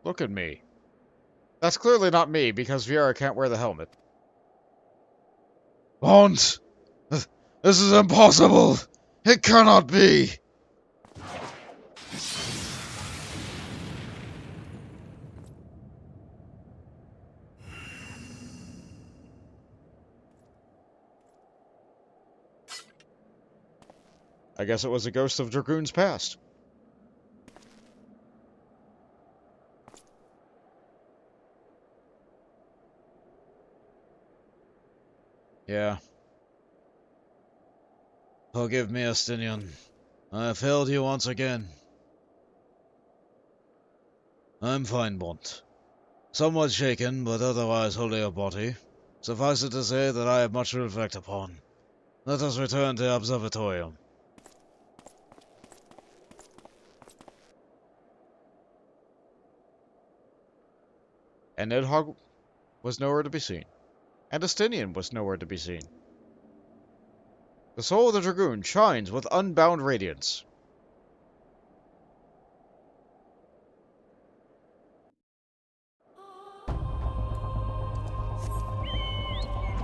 Look at me. That's clearly not me, because Viera can't wear the helmet. Bont! This is impossible! It cannot be! I guess it was a ghost of Dragoon's past. Yeah. Forgive me, Astinian. I have failed you once again. I'm fine, Bont. Somewhat shaken, but otherwise wholly of body. Suffice it to say that I have much to reflect upon. Let us return to the observatorium. And Nidhogg was nowhere to be seen. And Astinian was nowhere to be seen. The soul of the Dragoon shines with unbound radiance.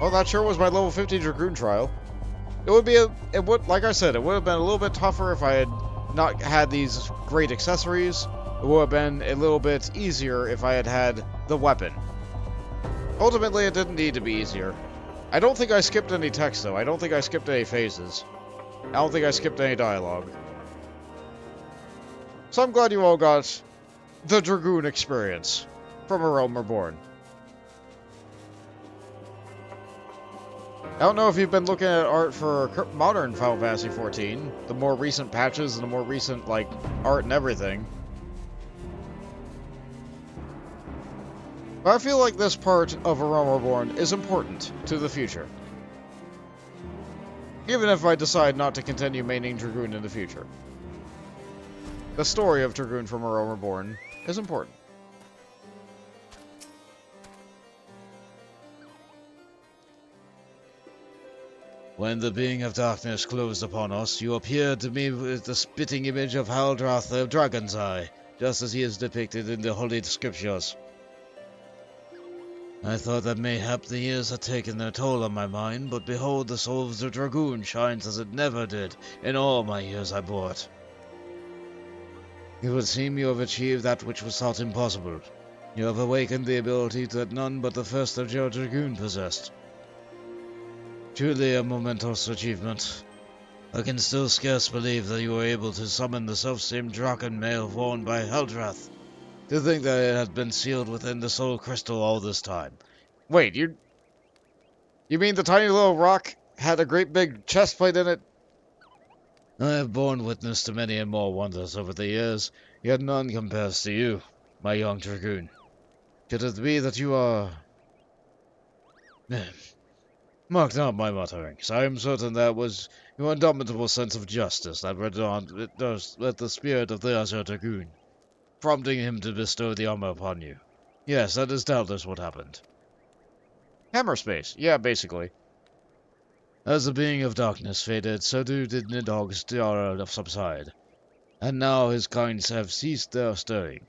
Well, that sure was my level 50 Dragoon trial. It would be like I said, it would have been a little bit tougher if I had not had these great accessories. It would have been a little bit easier if I had had the weapon. Ultimately, it didn't need to be easier. I don't think I skipped any text, though. I don't think I skipped any phases. I don't think I skipped any dialogue. So I'm glad you all got the Dragoon experience from A Realm Reborn. I don't know if you've been looking at art for modern Final Fantasy XIV, the more recent patches and the more recent, like, art and everything. But I feel like this part of A Realm Reborn is important to the future. Even if I decide not to continue maining Dragoon in the future. The story of Dragoon from A Realm Reborn is important. When the being of darkness closed upon us, you appeared to me with the spitting image of Haldrath the Dragon's Eye, just as he is depicted in the Holy Scriptures. I thought that mayhap the years had taken their toll on my mind, but behold, the soul of the Dragoon shines as it never did in all my years I bore it. It would seem you have achieved that which was thought impossible. You have awakened the ability that none but the first of your Dragoon possessed. Truly a momentous achievement. I can still scarce believe that you were able to summon the selfsame Dragon male worn by Haldrath. To think that it had been sealed within the soul crystal all this time. Wait, you mean the tiny little rock had a great big chest plate in it? I have borne witness to many and more wonders over the years, yet none compares to you, my young Dragoon. Could it be that you are... Mark not my mutterings. I am certain that was your indomitable sense of justice that read with the spirit of the Azure Dragoon, prompting him to bestow the armor upon you. Yes, that is doubtless what happened. Hammer space. Yeah, basically. As the being of darkness faded, so did Nidhogg's tiara subside, and now his kind have ceased their stirring.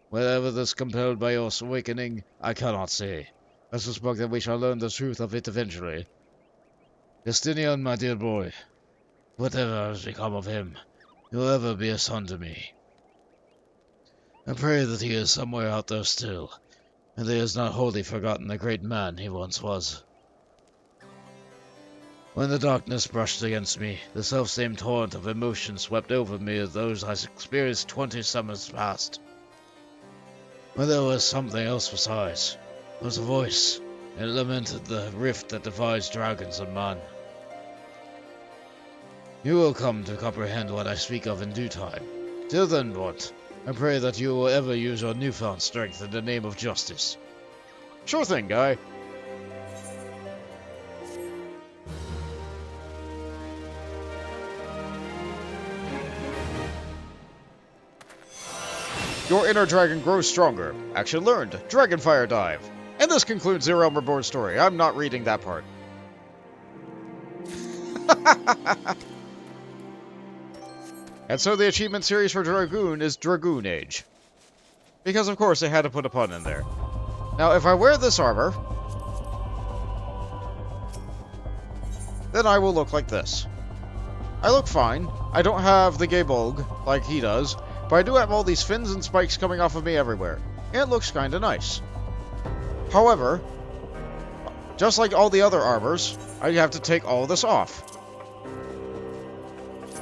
Whether this compelled by your awakening, I cannot say. I suspect that we shall learn the truth of it eventually. Justinian, my dear boy, whatever has become of him, he will ever be a son to me. I pray that he is somewhere out there still, and that he has not wholly forgotten the great man he once was. When the darkness brushed against me, the selfsame torrent of emotion swept over me as those I experienced 20 summers past. But there was something else besides. There was a voice. It lamented the rift that divides dragons and man. You will come to comprehend what I speak of in due time. Till then, Bort, I pray that you will ever use your newfound strength in the name of justice. Sure thing, guy. Your inner dragon grows stronger. Action learned. Dragonfire dive. And this concludes the Realm Reborn story. I'm not reading that part. And so the achievement series for Dragoon is Dragoon Age. Because of course they had to put a pun in there. Now if I wear this armor, then I will look like this. I look fine. I don't have the Gabolg like he does, but I do have all these fins and spikes coming off of me everywhere. And it looks kinda nice. However, just like all the other armors, I have to take all this off.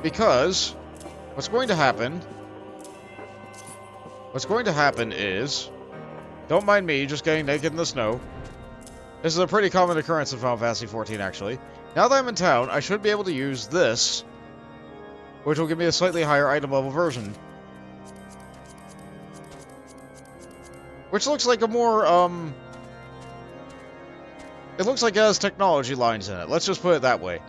Because what's going to happen is, don't mind me just getting naked in the snow. This is a pretty common occurrence in Final Fantasy XIV, actually. Now that I'm in town, I should be able to use this, which will give me a slightly higher item level version. Which looks like a more, it looks like it has technology lines in it. Let's just put it that way.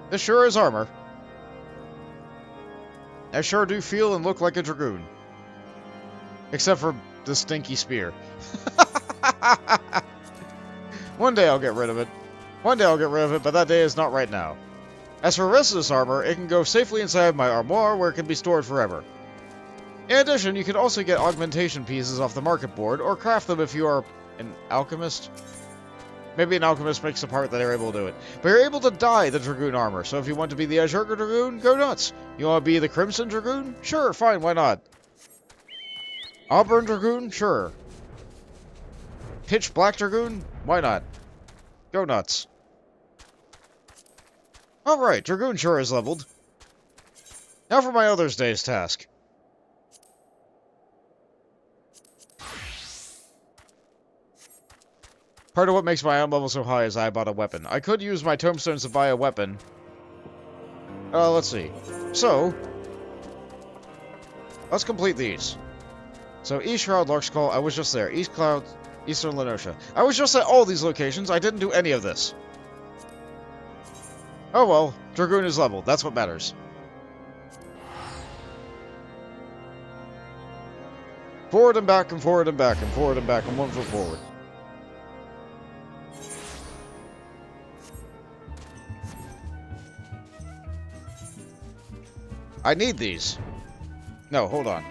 This sure is armor. I sure do feel and look like a Dragoon. Except for the stinky spear. One day I'll get rid of it. One day I'll get rid of it, but that day is not right now. As for the rest of this armor, it can go safely inside my armoire where it can be stored forever. In addition, you can also get augmentation pieces off the market board, or craft them if you are an alchemist. Maybe an alchemist makes a part that they're able to do it. But you're able to dye the Dragoon armor, so if you want to be the Azure Dragoon, go nuts. You want to be the Crimson Dragoon? Sure, fine, why not? Auburn Dragoon? Sure. Pitch Black Dragoon? Why not? Go nuts. Alright, Dragoon sure is leveled. Now for my other day's task. Part of what makes my item level so high is I bought a weapon. I could use my tombstones to buy a weapon. Let's see. So, let's complete these. So, East Shroud, Lark's Call, I was just there. East Cloud, Eastern Lenosha. I was just at all these locations. I didn't do any of this. Oh well, Dragoon is leveled. That's what matters. Forward and back and forward and back and forward and back and 1 foot forward. I need these. No, hold on.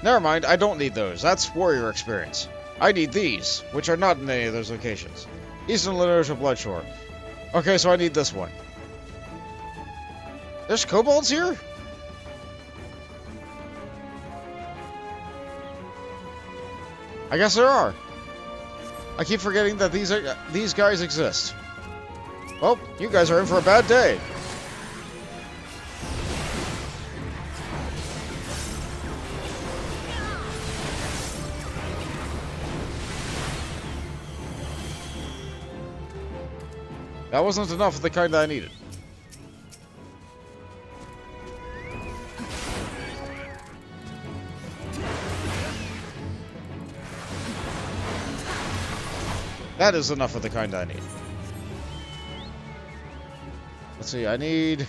Never mind, I don't need those. That's warrior experience. I need these, which are not in any of those locations. Eastern Lenosha Bloodshore. Okay, so I need this one. There's kobolds here? I guess there are. I keep forgetting that these guys exist. Well, you guys are in for a bad day. That wasn't enough of the kind that I needed. That is enough of the kind I need. Let's see, I need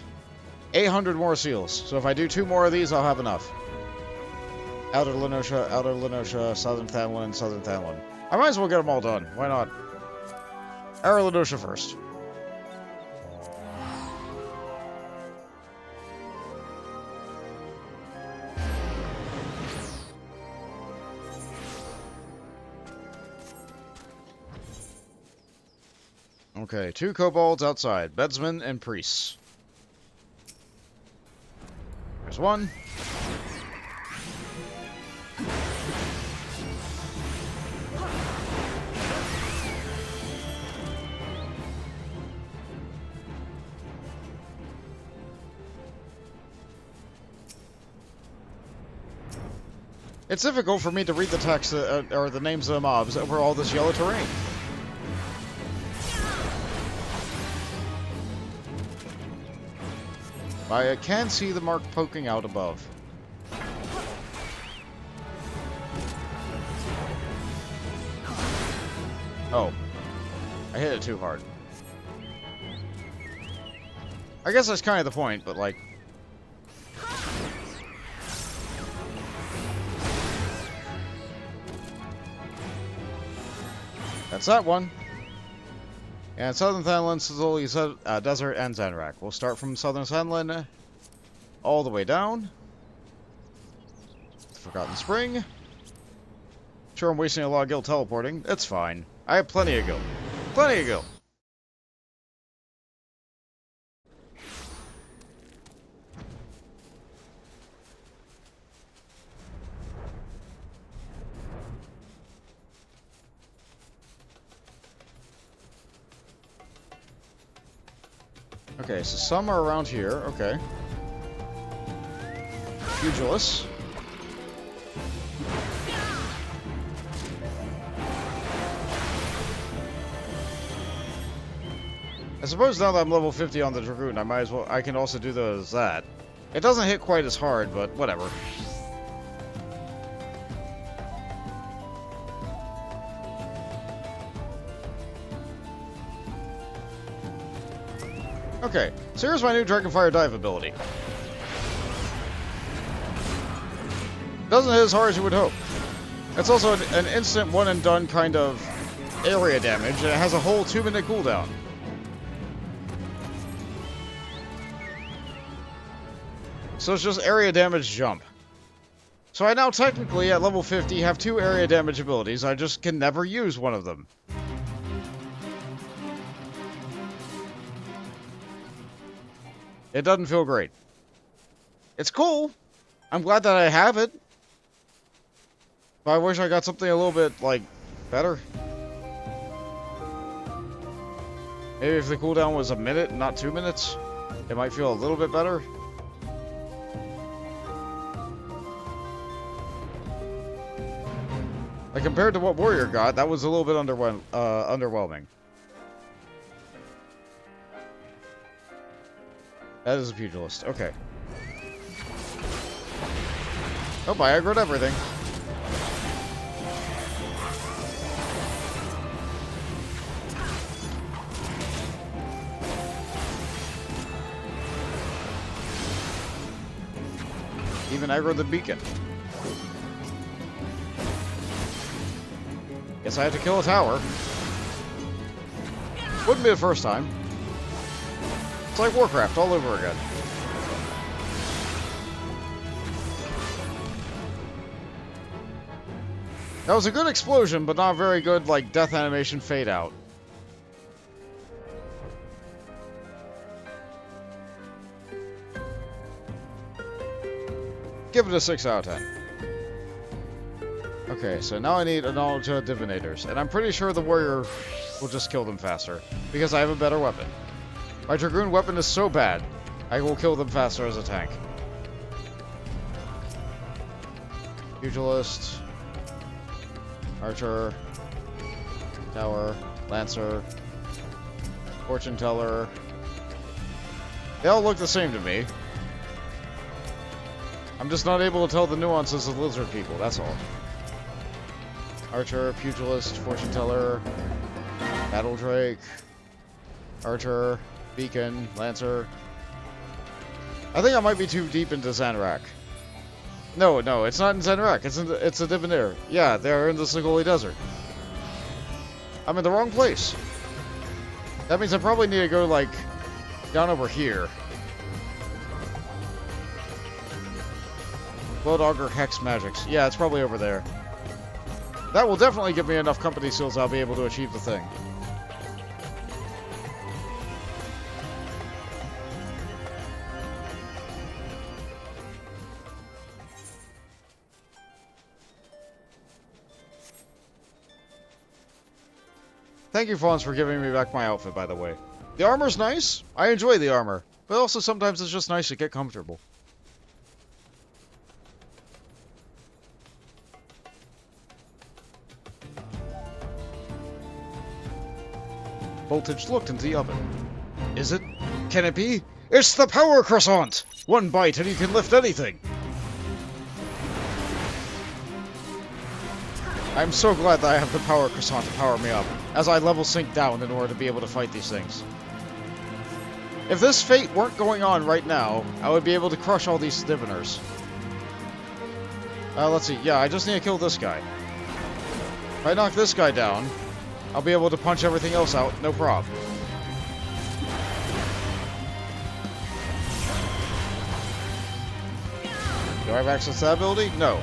800 more seals. So if I do 2 more of these, I'll have enough. Outer Lenosha, Southern Thanlin, and Southern Thanlin. I might as well get them all done. Why not? Outer Lenosha first. Okay, 2 kobolds outside. Bedsmen and priests. There's 1. It's difficult for me to read the text or the names of the mobs over all this yellow terrain. I can see the mark poking out above. Oh. I hit it too hard. I guess that's kind of the point, but like... That's that one. And Southern Thanlin, Sizoli, Desert, and Zanrak. We'll start from Southern Thanlin all the way down. Forgotten Spring. Sure, I'm wasting a lot of gil teleporting. It's fine. I have plenty of gil. Plenty of gil. Okay, so some are around here. Okay. Pugilis. I suppose now that I'm level 50 on the Dragoon, I can also do that. It doesn't hit quite as hard, but whatever. Okay, so here's my new Dragonfire Dive ability. Doesn't hit as hard as you would hope. It's also an instant one-and-done kind of area damage, and it has a whole 2-minute cooldown. So it's just area damage jump. So I now technically, at level 50, have 2 area damage abilities. I just can never use one of them. It doesn't feel great. It's cool. I'm glad that I have it. But I wish I got something a little bit, like, better. Maybe if the cooldown was a minute, not 2 minutes, it might feel a little bit better. Like, compared to what Warrior got, that was a little bit underwhelming. That is a Pugilist. Okay. Oh, I aggroed everything. Even aggroed the beacon. Guess I had to kill a tower. Wouldn't be the first time. It's like Warcraft all over again. That was a good explosion, but not very good, like, death animation fade out. Give it a 6 out of 10. Okay, so now I need a knowledge of divinators, and I'm pretty sure the warrior will just kill them faster, because I have a better weapon. My Dragoon weapon is so bad, I will kill them faster as a tank. Pugilist, Archer, Tower, Lancer, Fortune Teller. They all look the same to me. I'm just not able to tell the nuances of lizard people, that's all. Archer, Pugilist, Fortune Teller, Battle Drake, Archer, Beacon, Lancer. I think I might be too deep into Zanrak. No, it's not in Zanrak. It's a Divinator. Yeah, they're in the Sigoli Desert. I'm in the wrong place. That means I probably need to go, like, down over here. Blood Augur Hex Magics. Yeah, it's probably over there. That will definitely give me enough company seals I'll be able to achieve the thing. Thank you, Fawns, for giving me back my outfit, by the way. The armor's nice. I enjoy the armor. But also sometimes it's just nice to get comfortable. Voltage looked into the oven. Is it? Can it be? It's the power croissant! One bite and you can lift anything! I'm so glad that I have the power croissant to power me up, as I level sync down in order to be able to fight these things. If this fate weren't going on right now, I would be able to crush all these diviners. Let's see. Yeah, I just need to kill this guy. If I knock this guy down, I'll be able to punch everything else out, no problem. Do I have access to that ability? No.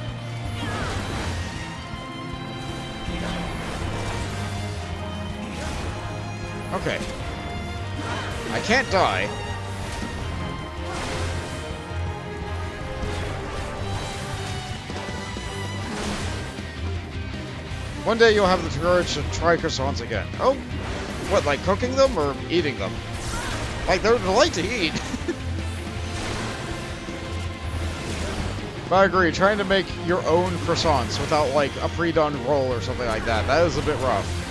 Okay. I can't die. One day you'll have the courage to try croissants again. Oh? What, like cooking them or eating them? Like, they're a delight to eat. But I agree, trying to make your own croissants without, like, a pre-done roll or something like that, that is a bit rough.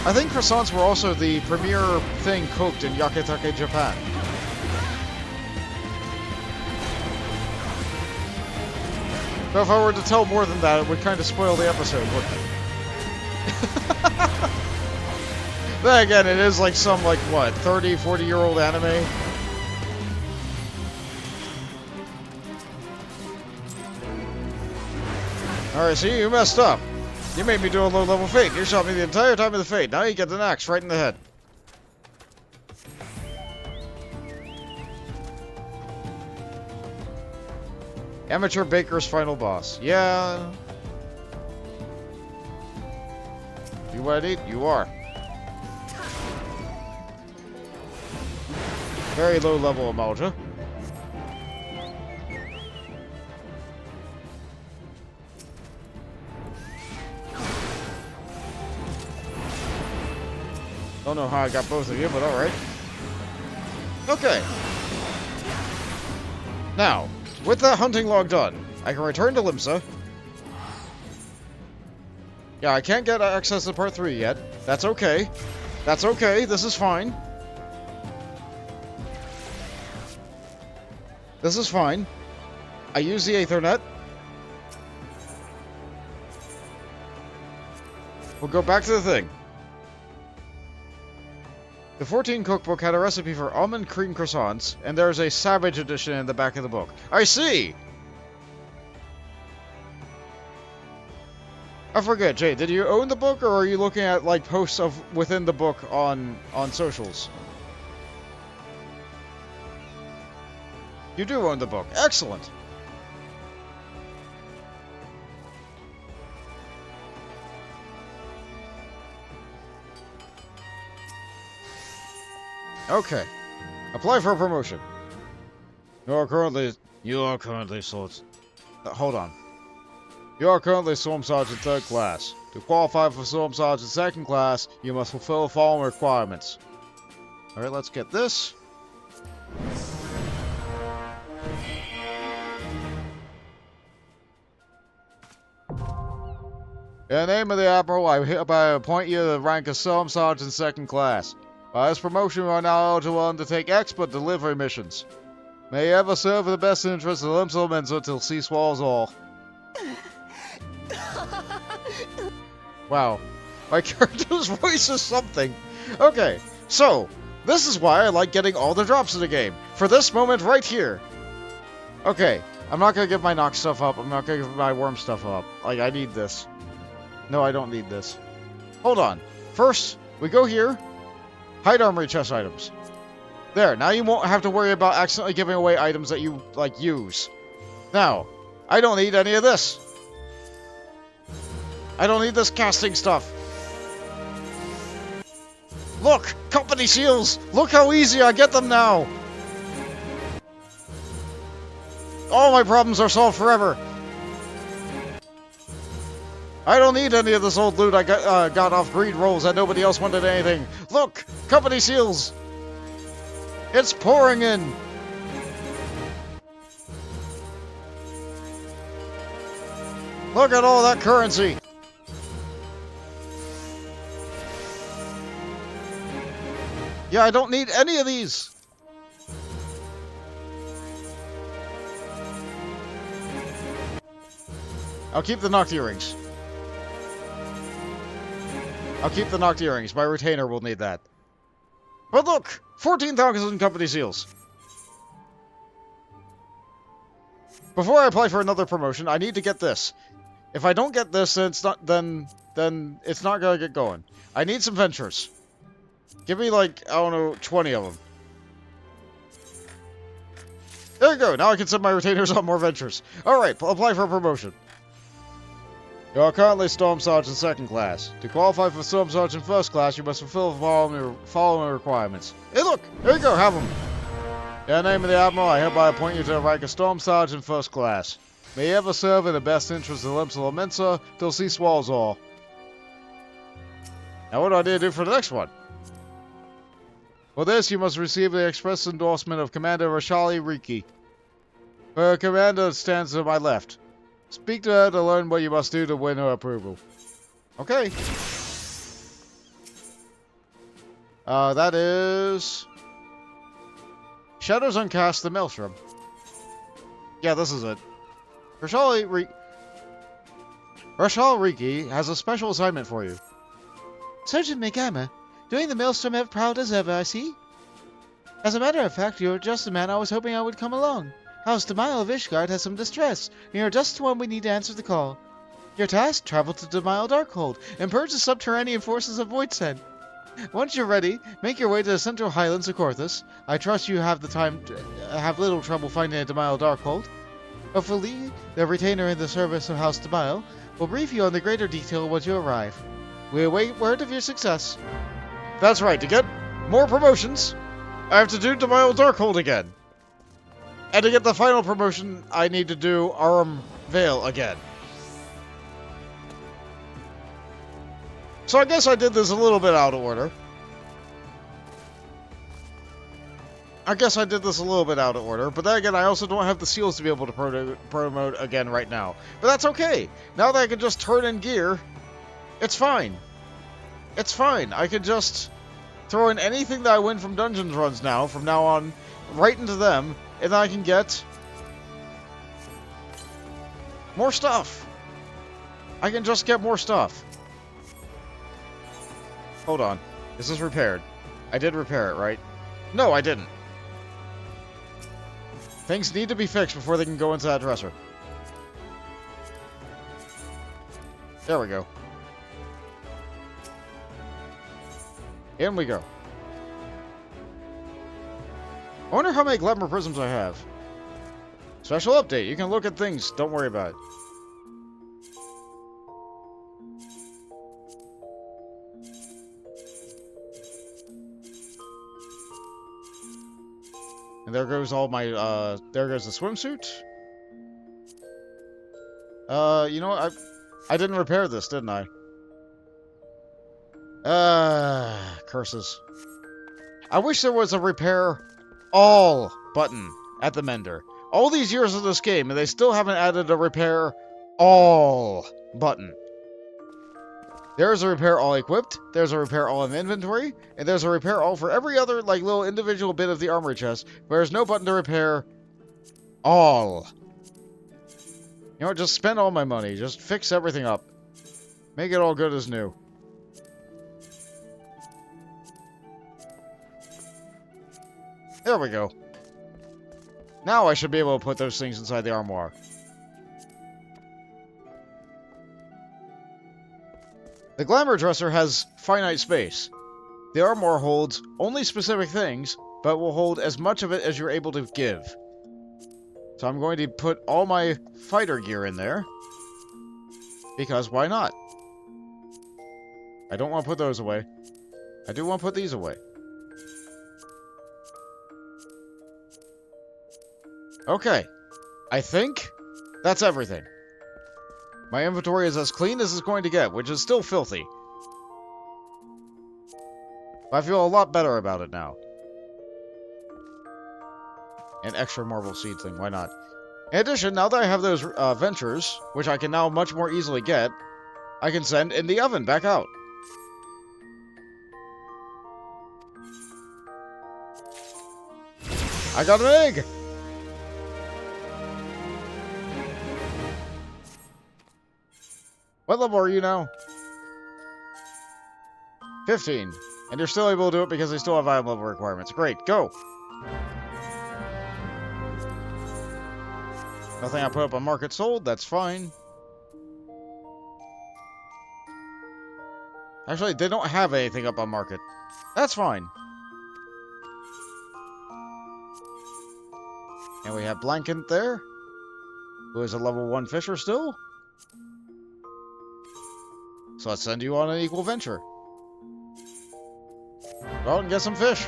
I think croissants were also the premier thing cooked in Yakitate, Japan. So if I were to tell more than that, it would kind of spoil the episode, wouldn't it? Then again, it is like some, like, what, 30, 40-year-old anime? Alright, see, you messed up. You made me do a low-level feat. You shot me the entire time of the feat. Now you get an axe right in the head. Amateur Baker's final boss. Yeah. You what I need? You are. Very low level Amalja. Don't know how I got both of you, but alright. Okay. Now, with that hunting log done, I can return to Limsa. Yeah, I can't get access to part 3 yet. That's okay. That's okay, this is fine. This is fine. I use the Aethernet. We'll go back to the thing. The 14 cookbook had a recipe for almond cream croissants, and there's a Savage edition in the back of the book. I see! I forget, Jay, did you own the book, or are you looking at, like, posts of within the book on socials? You do own the book. Excellent! Okay. Apply for a promotion. You are currently swords. Hold on. You are currently Storm Sergeant 3rd class. To qualify for Storm Sergeant 2nd class, you must fulfill the following requirements. Alright, let's get this. In the name of the Admiral, I hereby appoint you to the rank of Storm Sergeant 2nd class. By this promotion, you are now eligible to undertake expert delivery missions. May you ever serve in the best interest of Limsa Mensa till sea swallows all. Wow. My character's voice is something. Okay, so, this is why I like getting all the drops in the game. For this moment right here. Okay, I'm not gonna give my Nox stuff up. I'm not gonna give my Worm stuff up. Like, I need this. No, I don't need this. Hold on. First, we go here. Hide armory chest items. There, now you won't have to worry about accidentally giving away items that you, like, use. Now, I don't need any of this. I don't need this casting stuff. Look! Company shields! Look how easy I get them now! All my problems are solved forever. I don't need any of this old loot I got off greed rolls that nobody else wanted anything. Look! Company seals! It's pouring in! Look at all that currency! Yeah, I don't need any of these! I'll keep the knocked earrings. I'll keep the knocked earrings. My retainer will need that. But look! 14,000 company seals. Before I apply for another promotion, I need to get this. If I don't get this, then it's not then it's not gonna get going. I need some ventures. Give me like, I don't know, 20 of them. There you go. Now I can send my retainers on more ventures. Alright, apply for a promotion. You are currently Storm Sergeant 2nd class. To qualify for Storm Sergeant 1st class, you must fulfill the following requirements. Hey look! There you go, have them! In the name of the Admiral, I hereby appoint you to the rank of Storm Sergeant 1st class. May you ever serve in the best interest of Limsa Mensa till sea swallows all. Now what do I need to do for the next one? For this, you must receive the express endorsement of Commander Rashali Riki. Her commander stands to my left. Speak to her to learn what you must do to win her approval. Okay. That is... Shadows Uncast the Maelstrom. Yeah, this is it. Rashal Riki has a special assignment for you. Sergeant McGammar, doing the Maelstrom as proud as ever, I see. As a matter of fact, you're just the man I was hoping I would come along. House Dzemael Darkhold has some distress, and you're just the one we need to answer the call. Your task, travel to Dzemael Darkhold and purge the subterranean forces of Voidsend. Once you're ready, make your way to the central highlands of Korthus. I trust you have have little trouble finding a Dzemael Darkhold. Hopefully, the retainer in the service of House Dzemael will brief you on the greater detail once you arrive. We await word of your success. That's right, to get more promotions, I have to do Dzemael Darkhold again. And to get the final promotion, I need to do Aurum Vale again. So I guess I did this a little bit out of order. But then again, I also don't have the seals to be able to promote again right now. But that's okay. Now that I can just turn in gear, it's fine. It's fine. I can just throw in anything that I win from dungeons runs now, from now on, right into them, and then I can get more stuff. I can just get more stuff. Hold on. Is this repaired? I did repair it, right? No, I didn't. Things need to be fixed before they can go into that dresser. There we go. In we go. I wonder how many glamour prisms I have. Special update. You can look at things. Don't worry about it. And there goes all my, there goes the swimsuit. You know what? I didn't repair this, didn't I? Curses. I wish there was a repair all button at the Mender. All these years of this game, and they still haven't added a repair all button. There's a repair all equipped, there's a repair all in inventory, and there's a repair all for every other, like, little individual bit of the armory chest, but there's no button to repair all. You know what, just spend all my money, just fix everything up. Make it all good as new. There we go. Now I should be able to put those things inside the armoire. The Glamour Dresser has finite space. The armoire holds only specific things, but will hold as much of it as you're able to give. So I'm going to put all my fighter gear in there. Because why not? I don't want to put those away. I do want to put these away. Okay. I think that's everything. My inventory is as clean as it's going to get, which is still filthy. But I feel a lot better about it now. An extra marble seedling, why not? In addition, now that I have those ventures, which I can now much more easily get, I can send in the oven back out. I got an egg! What level are you now? 15. And you're still able to do it because they still have item level requirements. Great, go! Nothing I put up on market sold, that's fine. Actually, they don't have anything up on market. That's fine. And we have Blanket there, who is a level 1 fisher still. So let's send you on an equal venture. Go out and get some fish.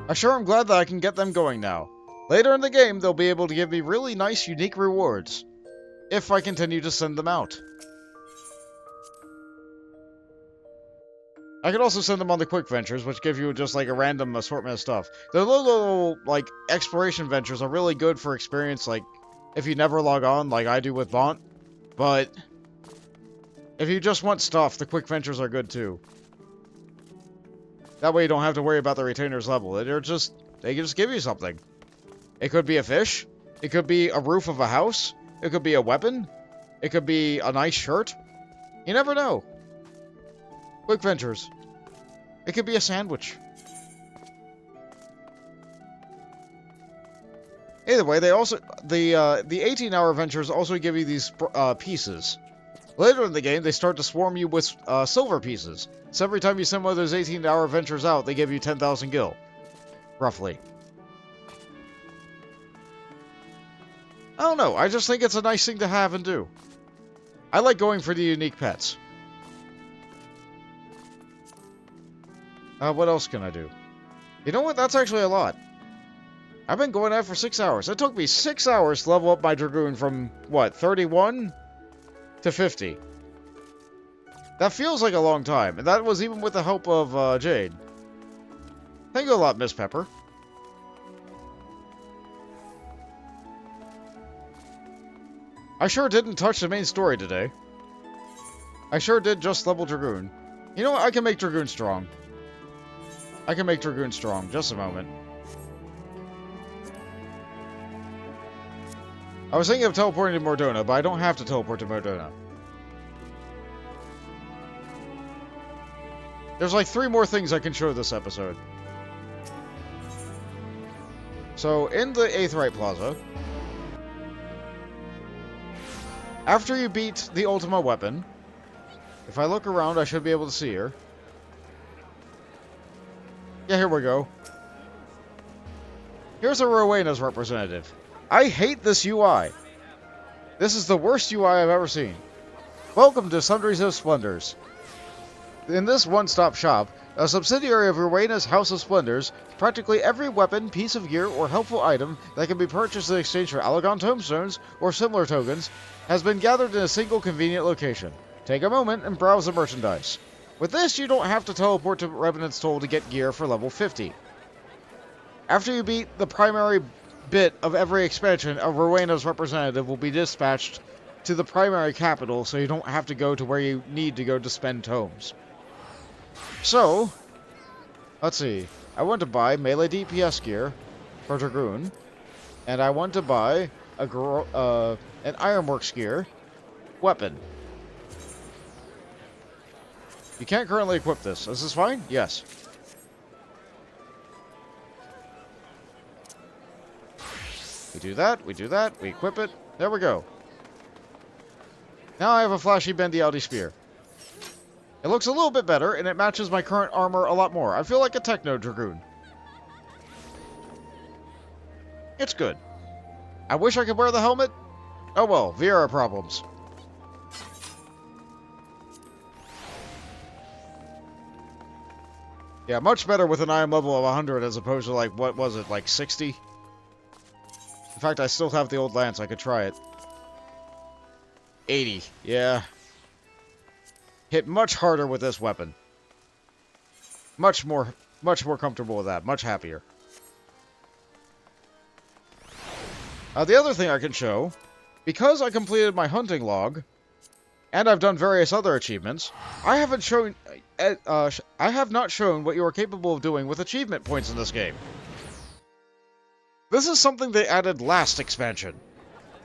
I sure am glad that I can get them going now. Later in the game, they'll be able to give me really nice, unique rewards. If I continue to send them out. I could also send them on the quick ventures, which give you just like a random assortment of stuff. The little, like, exploration ventures are really good for experience, like, if you never log on, like I do with Vaunt. But if you just want stuff, the quick ventures are good too. That way you don't have to worry about the retainer's level. They can just give you something. It could be a fish. It could be a roof of a house. It could be a weapon. It could be a nice shirt. You never know. Quick ventures. It could be a sandwich. Either way, they also the 18-hour adventures also give you these pieces. Later in the game, they start to swarm you with silver pieces. So every time you send one of those 18-hour adventures out, they give you 10,000 gil, roughly. I don't know. I just think it's a nice thing to have and do. I like going for the unique pets. What else can I do? You know what? That's actually a lot. I've been going at it for 6 hours. It took me 6 hours to level up my Dragoon from, what, 31 to 50. That feels like a long time, and that was even with the help of Jade. Thank you a lot, Miss Pepper. I sure didn't touch the main story today. I sure did just level Dragoon. You know what? I can make Dragoon strong. I can make Dragoon strong. Just a moment. I was thinking of teleporting to Mordona, but I don't have to teleport to Mordona. There's like 3 more things I can show this episode. So, in the Aetheryte Plaza, after you beat the Ultima weapon, if I look around, I should be able to see her. Yeah, here we go. Here's a Rowena's representative. I hate this UI. This is the worst UI I've ever seen. Welcome to Sundries of Splendors. In this one-stop shop, a subsidiary of Rowena's House of Splendors, practically every weapon, piece of gear, or helpful item that can be purchased in exchange for Allegon tomestones or similar tokens has been gathered in a single convenient location. Take a moment and browse the merchandise. With this, you don't have to teleport to Revenant's Toll to get gear for level 50. After you beat the primary bit of every expansion, a Rowena's representative will be dispatched to the primary capital so you don't have to go to where you need to go to spend tomes. So, let's see. I want to buy melee DPS gear for Dragoon, and I want to buy an Ironworks gear weapon. You can't currently equip this. Is this fine? Yes. We do that, we equip it. There we go. Now I have a flashy bendy Audi spear. It looks a little bit better, and it matches my current armor a lot more. I feel like a Techno Dragoon. It's good. I wish I could wear the helmet. Oh well, Viera problems. Yeah, much better with an IM level of 100 as opposed to, like, what was it, like 60? In fact, I still have the old lance. I could try it. 80. Yeah. Hit much harder with this weapon. Much more comfortable with that. Much happier. The other thing I can show, because I completed my hunting log, and I've done various other achievements, I have not shown what you are capable of doing with achievement points in this game. This is something they added last expansion.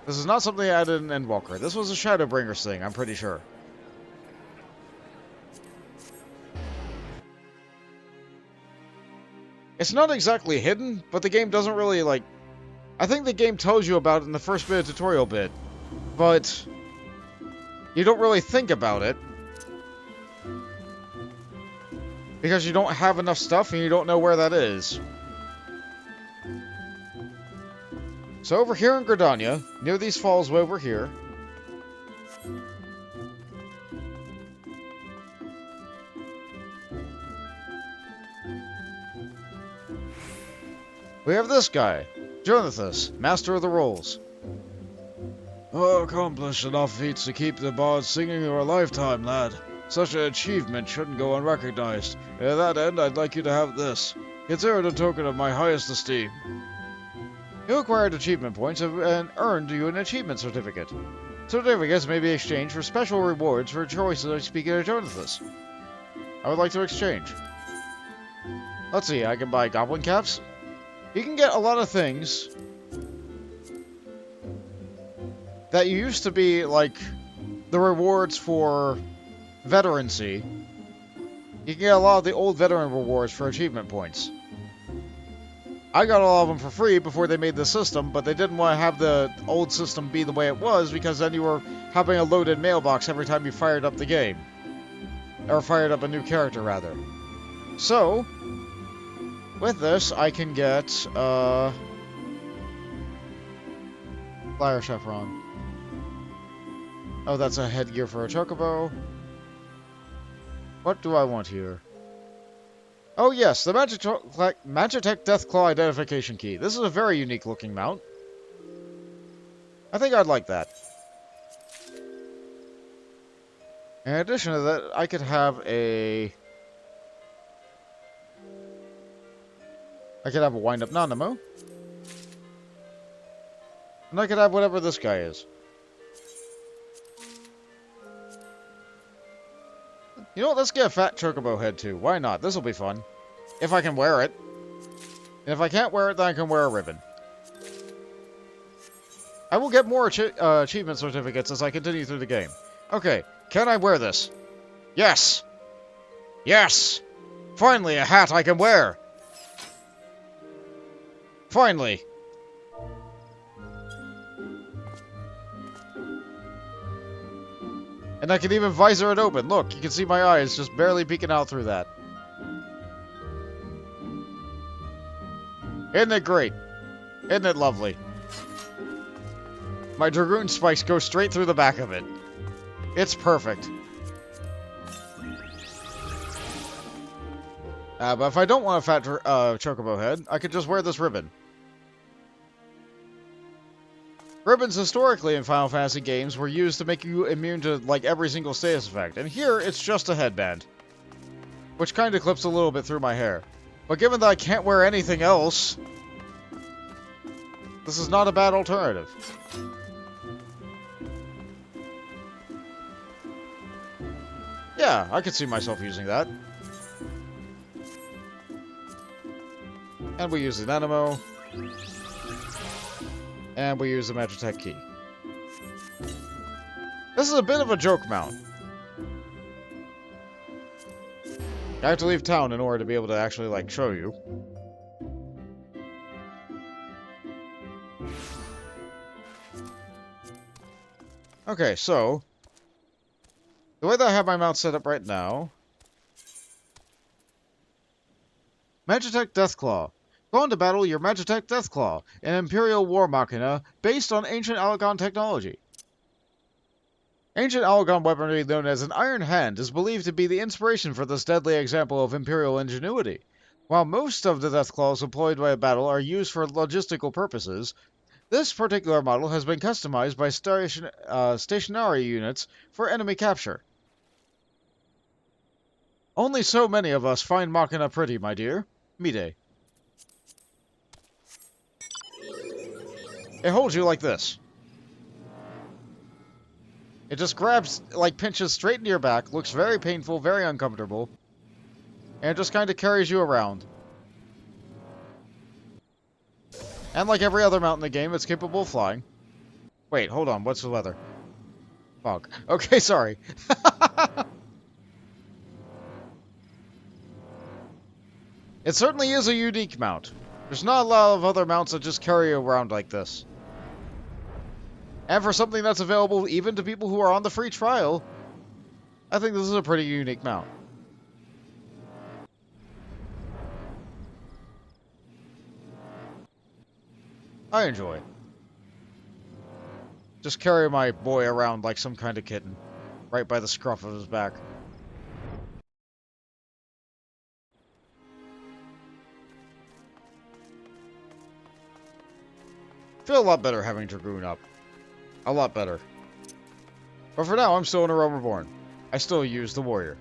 This is not something they added in Endwalker. This was a Shadowbringers thing, I'm pretty sure. It's not exactly hidden, but the game doesn't really, like... I think the game tells you about it in the first bit of tutorial bit, but you don't really think about it because you don't have enough stuff and you don't know where that is. So over here in Gridania, near these falls way over here, we have this guy, Jonathas, Master of the Rolls. Oh, accomplished enough feats to keep the bards singing your lifetime, lad. Such an achievement shouldn't go unrecognized. To that end, I'd like you to have this. Consider it a token of my highest esteem. You acquired achievement points and earned you an achievement certificate. Certificates may be exchanged for special rewards for choices like speaking to Jonathas. I would like to exchange. Let's see, I can buy goblin caps. You can get a lot of things that used to be, like, the rewards for veterancy. You can get a lot of the old veteran rewards for achievement points. I got all of them for free before they made the system, but they didn't want to have the old system be the way it was, because then you were having a loaded mailbox every time you fired up the game. Or fired up a new character, rather. So, with this, I can get, Flyer Chevron. Oh, that's a headgear for a chocobo. What do I want here? Oh yes, the Magitech Deathclaw identification key. This is a very unique looking mount. I think I'd like that. In addition to that, I could have a... wind-up Nanamo. And I could have whatever this guy is. You know what, let's get a fat chocobo head too. Why not? This'll be fun. If I can wear it. And if I can't wear it, then I can wear a ribbon. I will get more achievement certificates as I continue through the game. Okay, can I wear this? Yes! Yes! Finally, a hat I can wear! Finally! And I can even visor it open. Look, you can see my eyes just barely peeking out through that. Isn't it great? Isn't it lovely? My Dragoon spikes go straight through the back of it. It's perfect. But if I don't want a fat chocobo head, I could just wear this ribbon. Ribbons historically in Final Fantasy games were used to make you immune to, like, every single status effect. And here, it's just a headband. Which kind of clips a little bit through my hair. But given that I can't wear anything else, this is not a bad alternative. Yeah, I could see myself using that. And we use the Dynamo. And we use the Magitech key. This is a bit of a joke mount. I have to leave town in order to be able to actually, like, show you. Okay, so... the way that I have my mount set up right now... Magitech Deathclaw. Go into battle your Magitech Deathclaw, an Imperial War Machina based on ancient Allagan technology. Ancient Allagan weaponry known as an Iron Hand is believed to be the inspiration for this deadly example of Imperial ingenuity. While most of the Deathclaws employed by a battle are used for logistical purposes, this particular model has been customized by stationary units for enemy capture. Only so many of us find Machina pretty, my dear. Mide. It holds you like this. It just grabs, like, pinches straight into your back, looks very painful, very uncomfortable, and it just kind of carries you around. And like every other mount in the game, it's capable of flying. Wait, hold on, what's the weather? Fog. Okay, sorry. It certainly is a unique mount. There's not a lot of other mounts that just carry you around like this. And for something that's available even to people who are on the free trial, I think this is a pretty unique mount. I enjoy it. Just carry my boy around like some kind of kitten, right by the scruff of his back. Feel a lot better having Dragoon up. A lot better. But for now, I'm still in a Reborn. I still use the Warrior.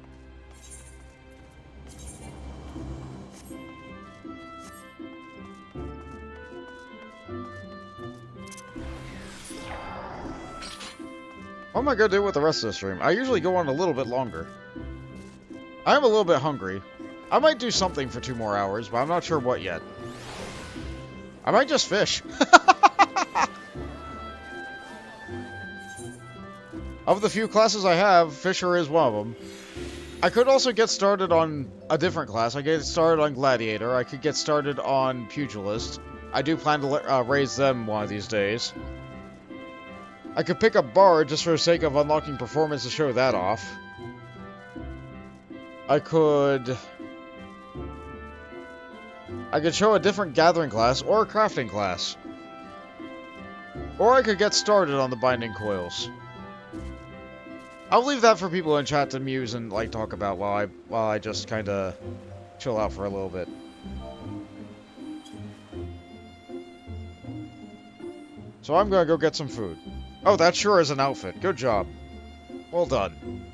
What am I going to do with the rest of the stream? I usually go on a little bit longer. I am a little bit hungry. I might do something for 2 more hours, but I'm not sure what yet. I might just fish. Of the few classes I have, Fisher is one of them. I could also get started on a different class. I could get started on Gladiator. I could get started on Pugilist. I do plan to raise them one of these days. I could pick up Bard just for the sake of unlocking performance to show that off. I could show a different gathering class or a crafting class. Or I could get started on the binding coils. I'll leave that for people in chat to muse and like talk about while I just kind of chill out for a little bit. So I'm gonna go get some food. Oh, that sure is an outfit. Good job. Well done.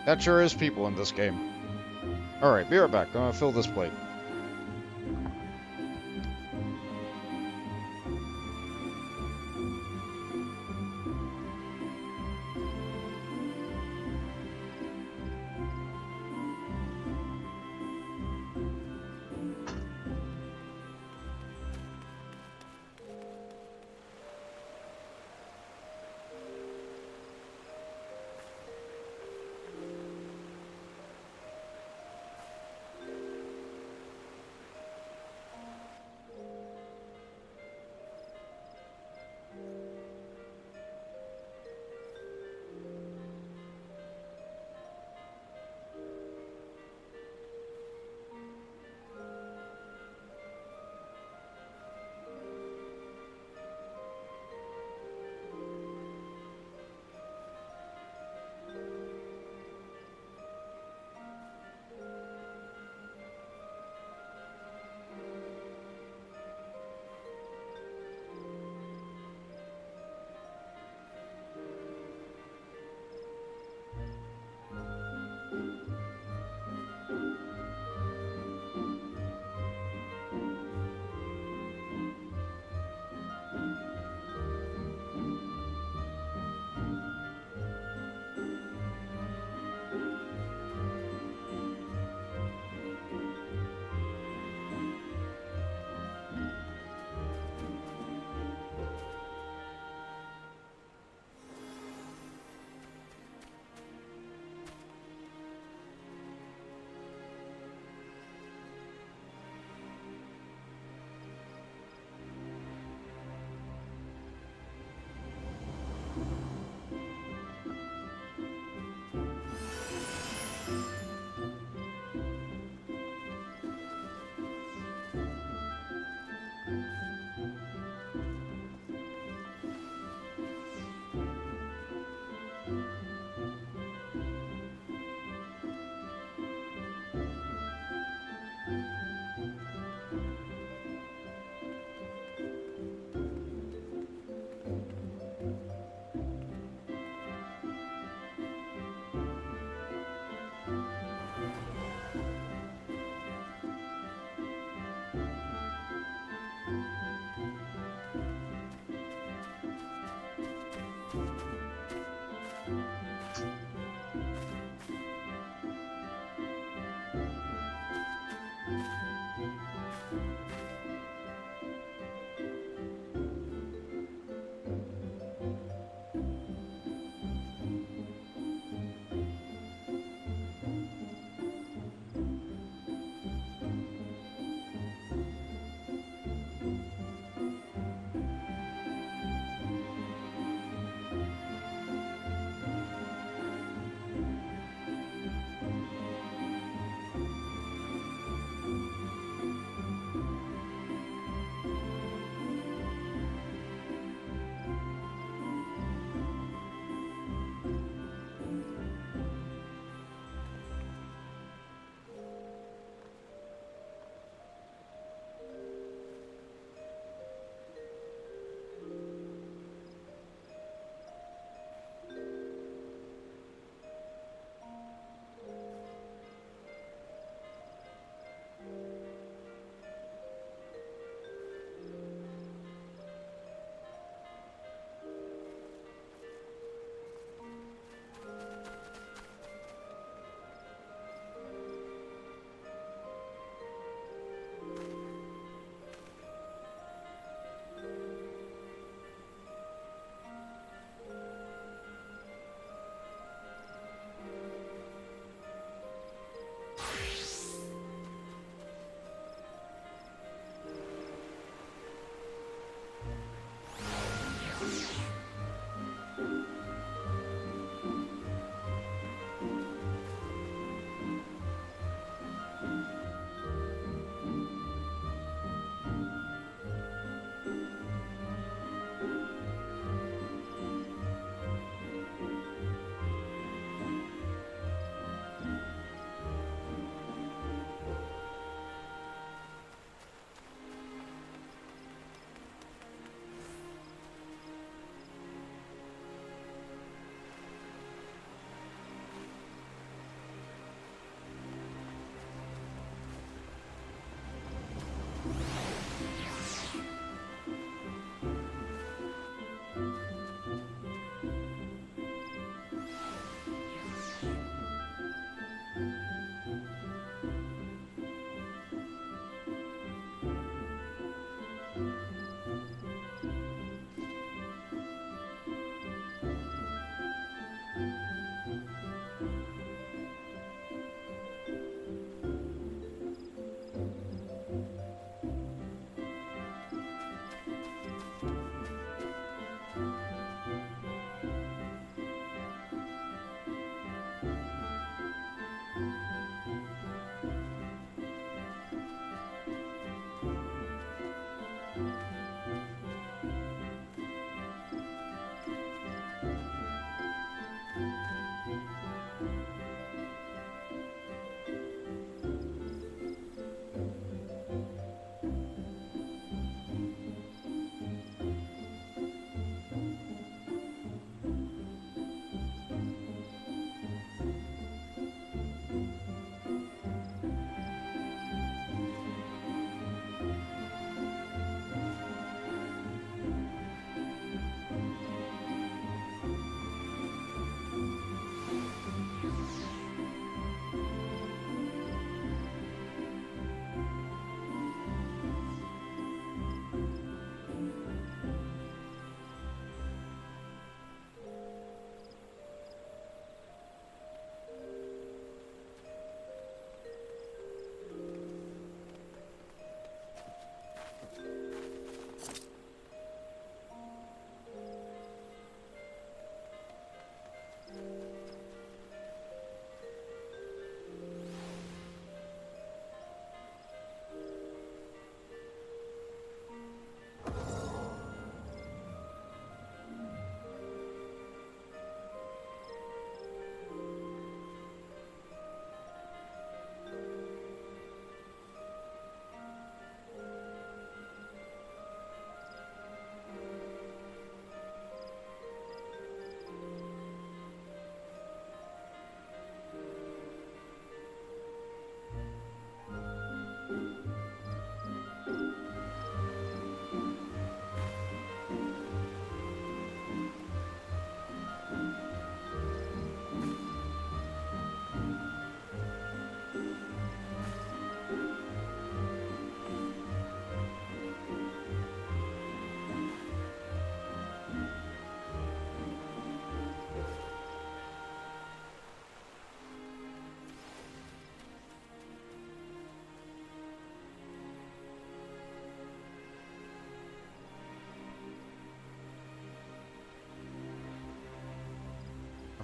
That sure is people in this game. Alright, be right back. I'm gonna fill this plate.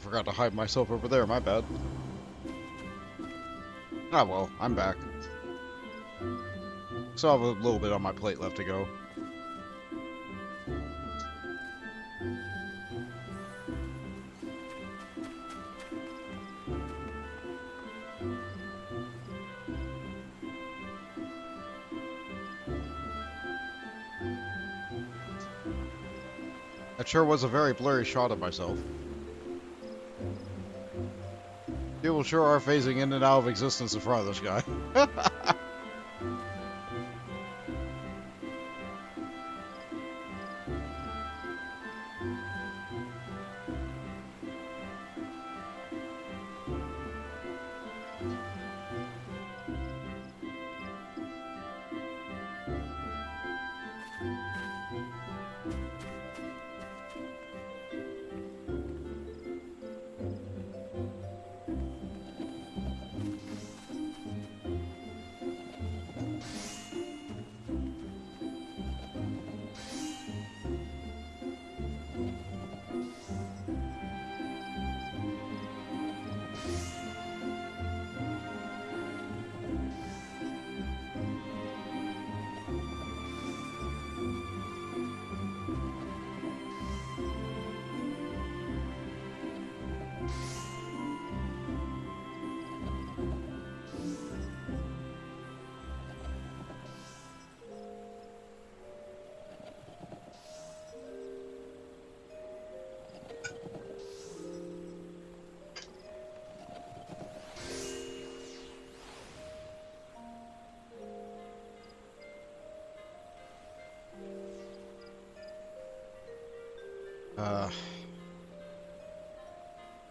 forgot to hide myself over there, my bad. Ah well, I'm back. Still have a little bit on my plate left to go. That sure was a very blurry shot of myself. People sure are phasing in and out of existence in front of this guy.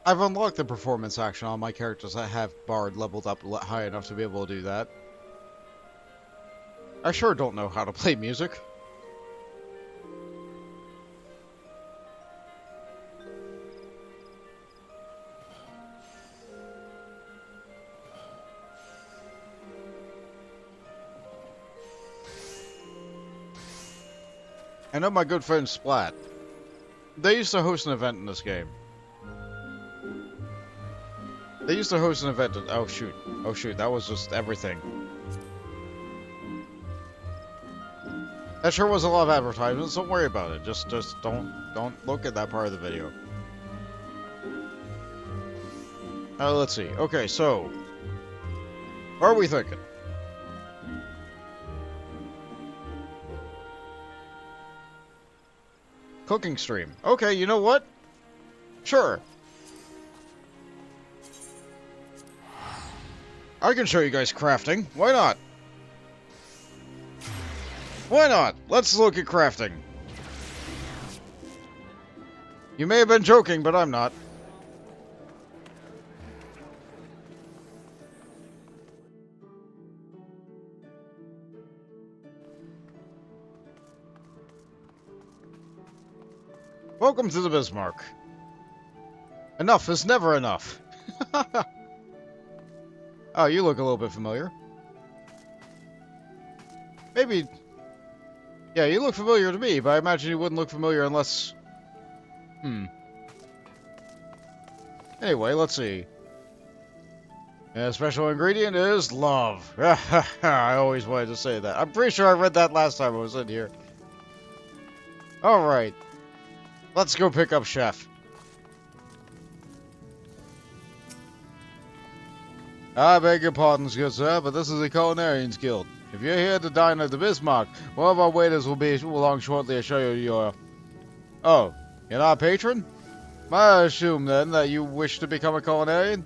I've unlocked the performance action on my characters that have Bard leveled up high enough to be able to do that. I sure don't know how to play music. I know my good friend Splat. They used to host an event in this game. They used to host an event. Oh shoot! Oh shoot! That was just everything. That sure was a lot of advertisements. Don't worry about it. Just don't look at that part of the video. Let's see. Okay, so what are we thinking? Cooking stream. Okay, you know what? Sure. I can show you guys crafting. Why not? Why not? Let's look at crafting. You may have been joking, but I'm not. Welcome to the Bismarck. Enough is never enough. Oh, you look a little bit familiar. Maybe... Yeah, you look familiar to me, but I imagine you wouldn't look familiar unless... Anyway, let's see. A special ingredient is love. I always wanted to say that. I'm pretty sure I read that last time I was in here. Alright. Let's go pick up Chef. I beg your pardons, good sir, but this is the Culinarian's Guild. If you're here to dine at the Bismarck, one of our waiters will be along shortly to show you your... Oh, you're not a patron? I assume, then, that you wish to become a Culinarian?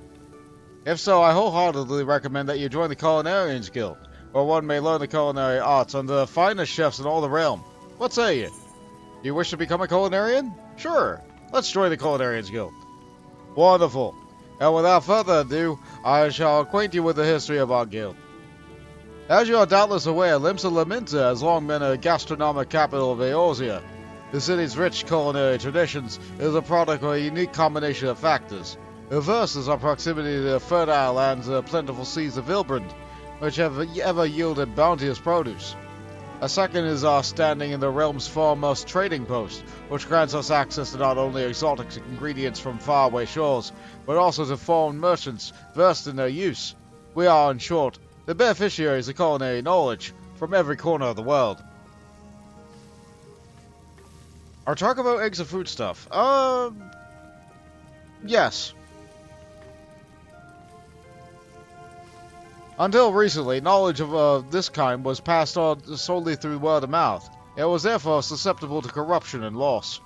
If so, I wholeheartedly recommend that you join the Culinarian's Guild, where one may learn the culinary arts under the finest chefs in all the realm. What say you? Do you wish to become a Culinarian? Sure, let's join the Culinarian's Guild. Wonderful. And without further ado, I shall acquaint you with the history of our guild. As you are doubtless aware, Limsa Laminta has long been a gastronomic capital of Eorzea. The city's rich culinary traditions is a product of a unique combination of factors. The first is our proximity to the fertile lands and the plentiful seas of Ilbrand, which have ever yielded bounteous produce. A second is our standing in the realm's foremost trading post, which grants us access to not only exotic ingredients from faraway shores, but also to foreign merchants versed in their use. We are, in short, the beneficiaries of culinary knowledge from every corner of the world. Or talk about eggs and food stuff. Yes. Until recently, knowledge of this kind was passed on solely through word of mouth. It was therefore susceptible to corruption and loss.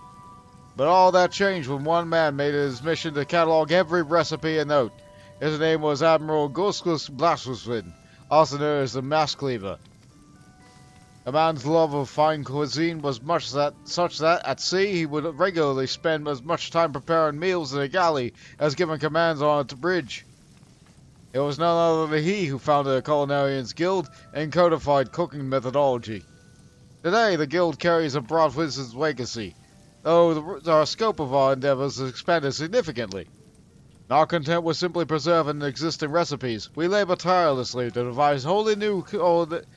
But all that changed when one man made it his mission to catalog every recipe and note. His name was Admiral Guskus Blaswin, also known as the Mass Cleaver. A man's love of fine cuisine was such that at sea he would regularly spend as much time preparing meals in a galley as giving commands on its bridge. It was none other than he who founded the Culinarian's Guild and codified cooking methodology. Today, the Guild carries a broad wizard's legacy, though the scope of our endeavors has expanded significantly. Not content with simply preserving existing recipes, we labor tirelessly to devise wholly new,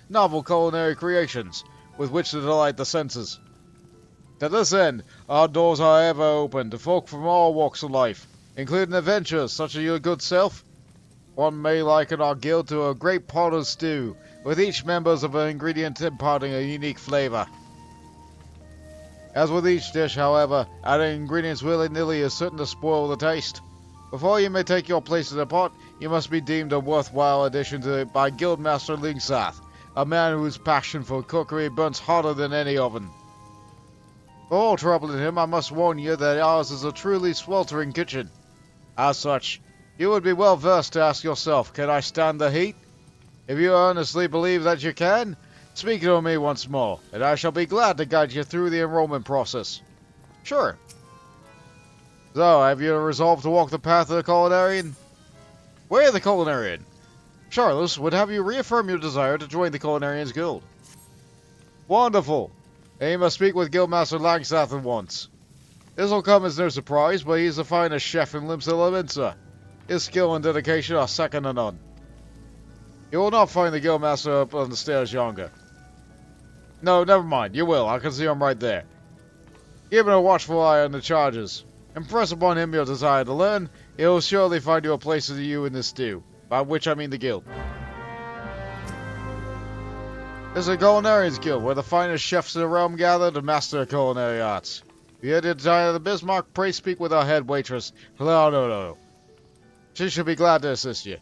novel culinary creations with which to delight the senses. To this end, our doors are ever open to folk from all walks of life, including adventurers such as your good self. One may liken our guild to a great pot of stew, with each member of an ingredient imparting a unique flavor. As with each dish, however, adding ingredients willy-nilly is certain to spoil the taste. Before you may take your place in the pot, you must be deemed a worthwhile addition by Guildmaster Lingsath, a man whose passion for cookery burns hotter than any oven. For all trouble in him, I must warn you that ours is a truly sweltering kitchen. As such, you would be well versed to ask yourself, can I stand the heat? If you earnestly believe that you can, speak to me once more, and I shall be glad to guide you through the enrollment process. Sure. So, have you resolved to walk the path of the Culinarian? Where the Culinarian? Charles would have you reaffirm your desire to join the Culinarian's Guild. Wonderful! And you must speak with Guildmaster Longstop at once. This will come as no surprise, but he is the finest chef in Limsa. His skill and dedication are second to none. You will not find the Guildmaster up on the stairs yonder. No, never mind, you will, I can see him right there. Keep a watchful eye on the charges. Impress upon him your desire to learn, he will surely find you a place to you in this stew, by which I mean the guild. This is a Culinarian's Guild, where the finest chefs in the realm gather to master culinary arts. If you desire the Bismarck, pray speak with our head waitress, no. She should be glad to assist you.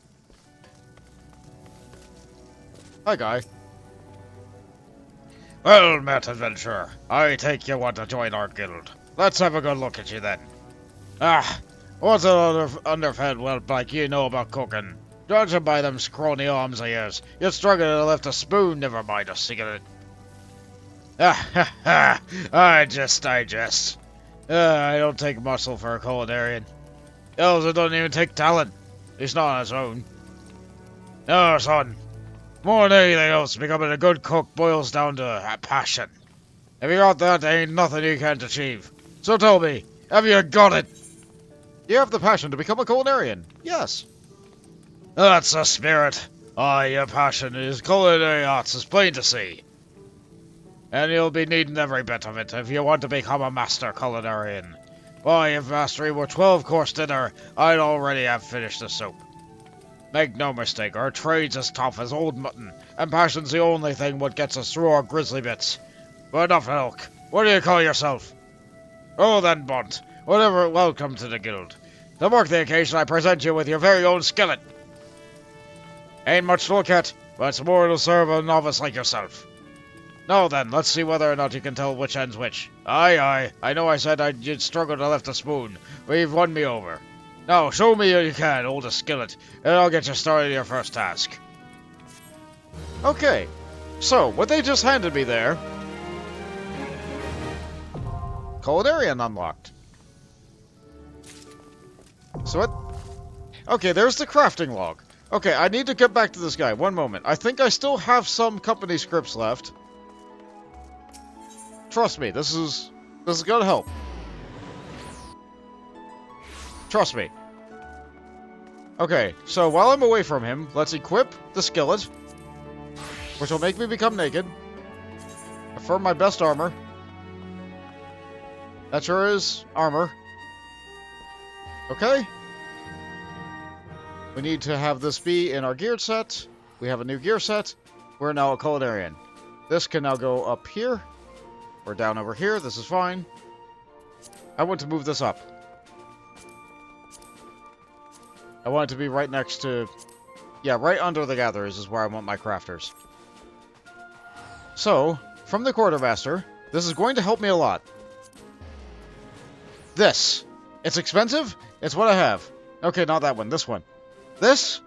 Hi, Guy. Well met, adventurer. I take you want to join our guild. Let's have a good look at you then. What's an underfed whelp like you know about cooking? Judging by them scrawny arms of yours, you're struggling to lift a spoon, never mind a cigarette. I jest. I don't take muscle for a culinarian. Elsa doesn't even take talent. At least not on its own. No, son. More than anything else, becoming a good cook boils down to a passion. If you got that, there ain't nothing you can't achieve. So tell me, have you got it? You have the passion to become a culinarian. Yes. That's the spirit. Your passion is culinary arts is plain to see. And you'll be needing every bit of it if you want to become a master culinarian. Why, if mastery were 12-course dinner, I'd already have finished the soup. Make no mistake, our trade's as tough as old mutton, and passion's the only thing what gets us through our grisly bits. But enough ilk. What do you call yourself? Oh then, Bunt. Whatever, welcome to the guild. To mark the occasion, I present you with your very own skillet. Ain't much to look at, but it's more to serve a novice like yourself. Now then, let's see whether or not you can tell which end's which. Aye, I know I said you'd struggle to lift a spoon, but you've won me over. Now, show me you can hold a skillet, and I'll get you started on your first task. Okay, so, what they just handed me there... Culinarian unlocked. So what? Okay, there's the crafting log. Okay, I need to get back to this guy. One moment. I think I still have some company scripts left. Trust me, this is gonna help. Trust me. Okay, so while I'm away from him, let's equip the skillet, which will make me become naked. prefer my best armor. That sure is armor. Okay. We need to have this be in our gear set. We have a new gear set. We're now a Culinarian. This can now go up here. Or down over here. This is fine. I want to move this up. I want it to be right next to... Yeah, right under the gatherers is where I want my crafters. So, from the quartermaster, this is going to help me a lot. This. It's expensive. It's what I have. Okay, not that one. This one. This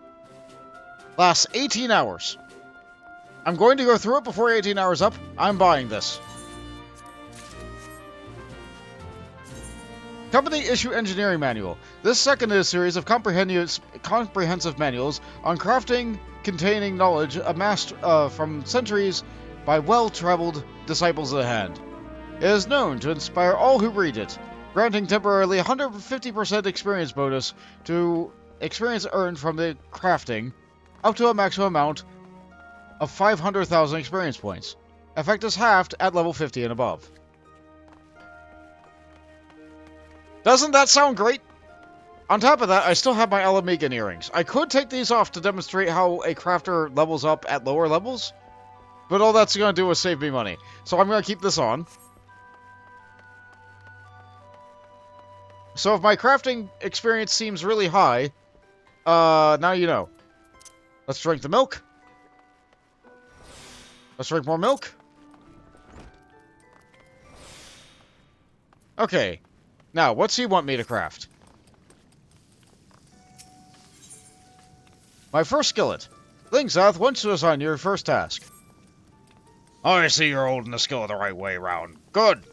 lasts 18 hours. I'm going to go through it before 18 hours up. I'm buying this. Company Issue Engineering Manual. This second in a series of comprehensive manuals on crafting containing knowledge amassed from centuries by well-traveled disciples of the hand. It is known to inspire all who read it, granting temporarily 150% experience bonus to experience earned from the crafting, up to a maximum amount of 500,000 experience points. Effect is halved at level 50 and above. Doesn't that sound great? On top of that, I still have my Alamegan earrings. I could take these off to demonstrate how a crafter levels up at lower levels, but all that's going to do is save me money. So I'm going to keep this on. So if my crafting experience seems really high, now you know. Let's drink the milk. Let's drink more milk. Okay. Now, what's he want me to craft? My first skillet. Lingzath wants to assign your first task. I see you're holding the skillet the right way round. Good.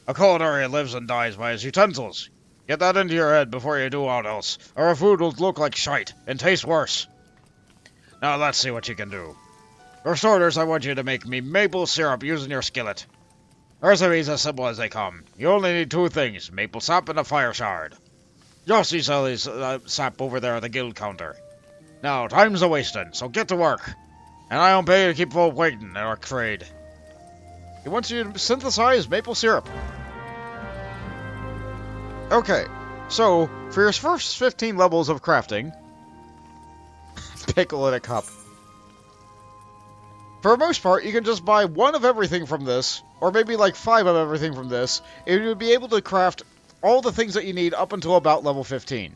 A culinarian lives and dies by his utensils. Get that into your head before you do aught else, or our food will look like shite and taste worse. Now let's see what you can do. For starters, I want you to make me maple syrup using your skillet. Recipe's as simple as they come. You only need two things, maple sap and a fire shard. Jossie sells sap over there at the guild counter. Now, time's a-wasting, so get to work. And I don't pay you to keep folk waiting in our trade. He wants you to synthesize maple syrup. Okay, so, for your first 15 levels of crafting... pickle in a cup. For the most part, you can just buy one of everything from this, or maybe like 5 of everything from this, and you'll be able to craft all the things that you need up until about level 15.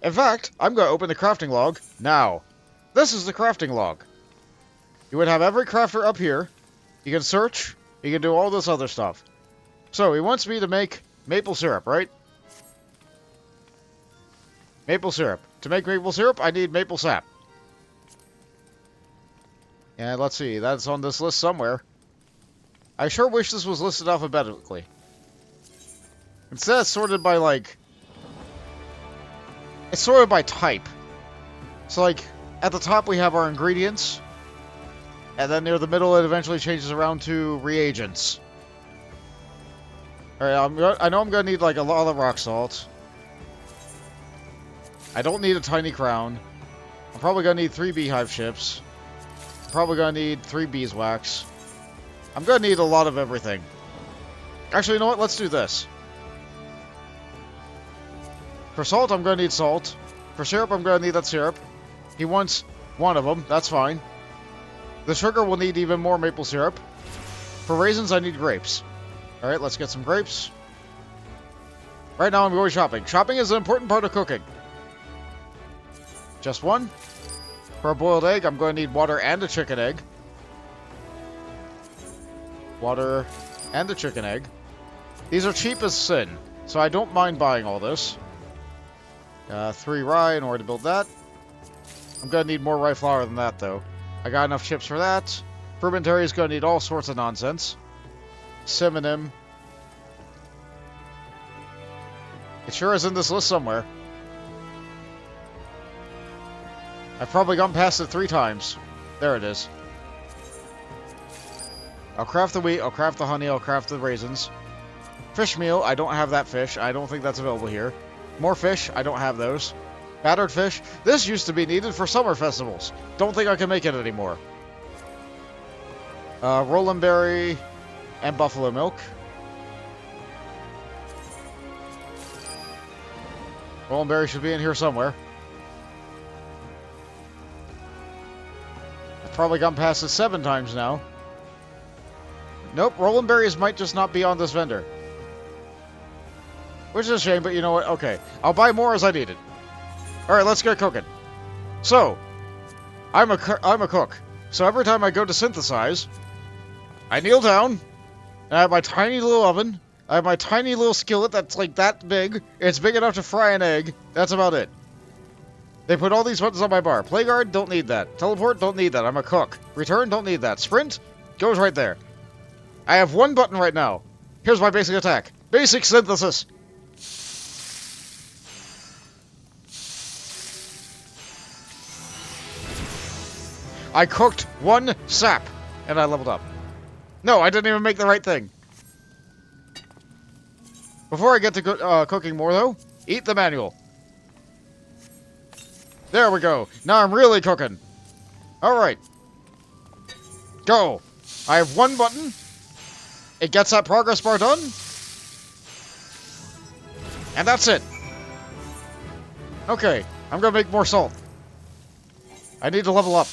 In fact, I'm going to open the crafting log now. This is the crafting log. You would have every crafter up here. You can search. You can do all this other stuff. So, he wants me to make maple syrup, right? Maple syrup. To make maple syrup, I need maple sap. And let's see, that's on this list somewhere. I sure wish this was listed alphabetically. Instead, it's sorted by, like... It's sorted by type. So, like, at the top we have our ingredients. And then near the middle it eventually changes around to reagents. Alright, I know I'm going to need, like, a lot of rock salt. I don't need a tiny crown. I'm probably going to need 3 beehive chips. I'm probably going to need 3 beeswax. I'm going to need a lot of everything. Actually, you know what? Let's do this. For salt, I'm going to need salt. For syrup, I'm going to need that syrup. He wants one of them. That's fine. The sugar will need even more maple syrup. For raisins, I need grapes. Alright, let's get some grapes. Right now, I'm going shopping. Shopping is an important part of cooking. Just one. For a boiled egg, I'm going to need water and a chicken egg. Water and a chicken egg. These are cheap as sin, so I don't mind buying all this. 3 rye in order to build that. I'm going to need more rye flour than that, though. I got enough chips for that. Fermentary is going to need all sorts of nonsense. Cinnamon. It sure is in this list somewhere. I've probably gone past it 3 times. There it is. I'll craft the wheat, I'll craft the honey, I'll craft the raisins. Fish meal, I don't have that fish. I don't think that's available here. More fish, I don't have those. Battered fish, this used to be needed for summer festivals. Don't think I can make it anymore. Roland berry and buffalo milk. Roland berry should be in here somewhere. I've probably gone past it 7 times now. Nope, Roland berries might just not be on this vendor. Which is a shame, but you know what? Okay, I'll buy more as I need it. Alright, let's get cooking. So, I'm a cook. So every time I go to synthesize, I kneel down, and I have my tiny little oven. I have my tiny little skillet that's like that big. It's big enough to fry an egg. That's about it. They put all these buttons on my bar. Play guard, don't need that. Teleport, don't need that. I'm a cook. Return, don't need that. Sprint, goes right there. I have one button right now. Here's my basic attack. Basic synthesis. I cooked 1 sap, and I leveled up. No, I didn't even make the right thing. Before I get to cooking more, though, eat the manual. There we go. Now I'm really cooking. Alright. Go. I have 1 button. It gets that progress bar done. And that's it. Okay, I'm gonna make more salt. I need to level up.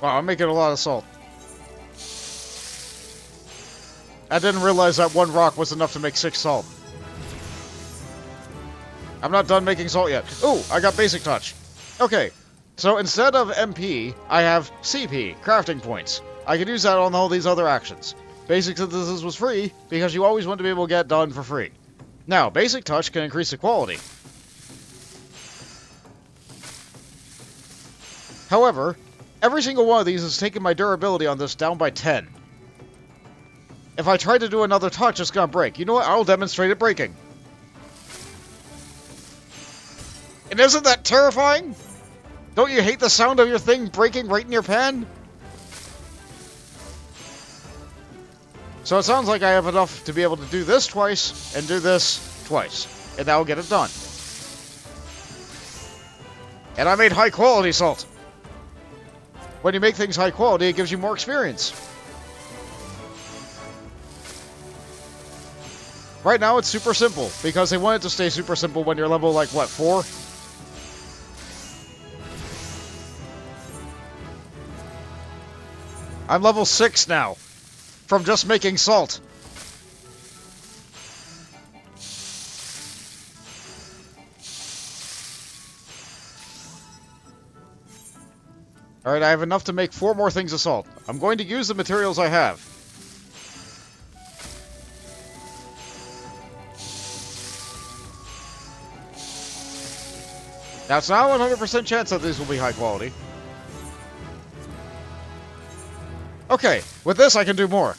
Wow, I'm making a lot of salt. I didn't realize that 1 rock was enough to make 6 salt. I'm not done making salt yet. Ooh, I got basic touch. Okay, so instead of MP, I have CP, crafting points. I can use that on all these other actions. Basic synthesis was free, because you always want to be able to get it done for free. Now, basic touch can increase the quality. However, every single one of these has taken my durability on this down by 10. If I try to do another touch, it's gonna break. You know what? I'll demonstrate it breaking. And isn't that terrifying? Don't you hate the sound of your thing breaking right in your pan? So it sounds like I have enough to be able to do this twice and do this twice. And that'll get it done. And I made high quality salt. When you make things high quality, it gives you more experience. Right now, it's super simple, because they want it to stay super simple when you're level, like, what, 4? I'm level 6 now, from just making salt. Alright, I have enough to make 4 more things of salt. I'm going to use the materials I have. Now, it's not a 100% chance that these will be high quality. Okay, with this I can do more.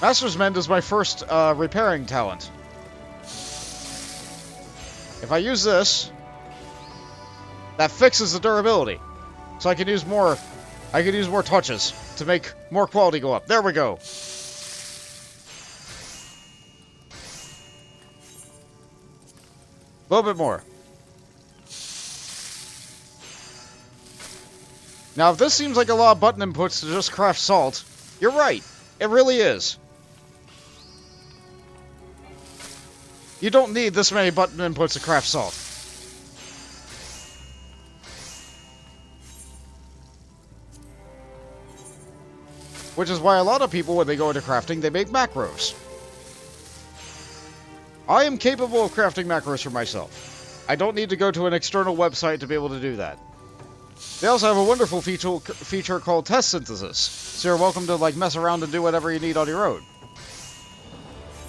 Master's Mend is my first repairing talent. If I use this, that fixes the durability. So I can use more touches to make more quality go up. There we go. A little bit more. Now, if this seems like a lot of button inputs to just craft salt, you're right. It really is. You don't need this many button inputs to craft salt. Which is why a lot of people, when they go into crafting, they make macros. I am capable of crafting macros for myself. I don't need to go to an external website to be able to do that. They also have a wonderful feature called test synthesis, so you're welcome to like mess around and do whatever you need on your own.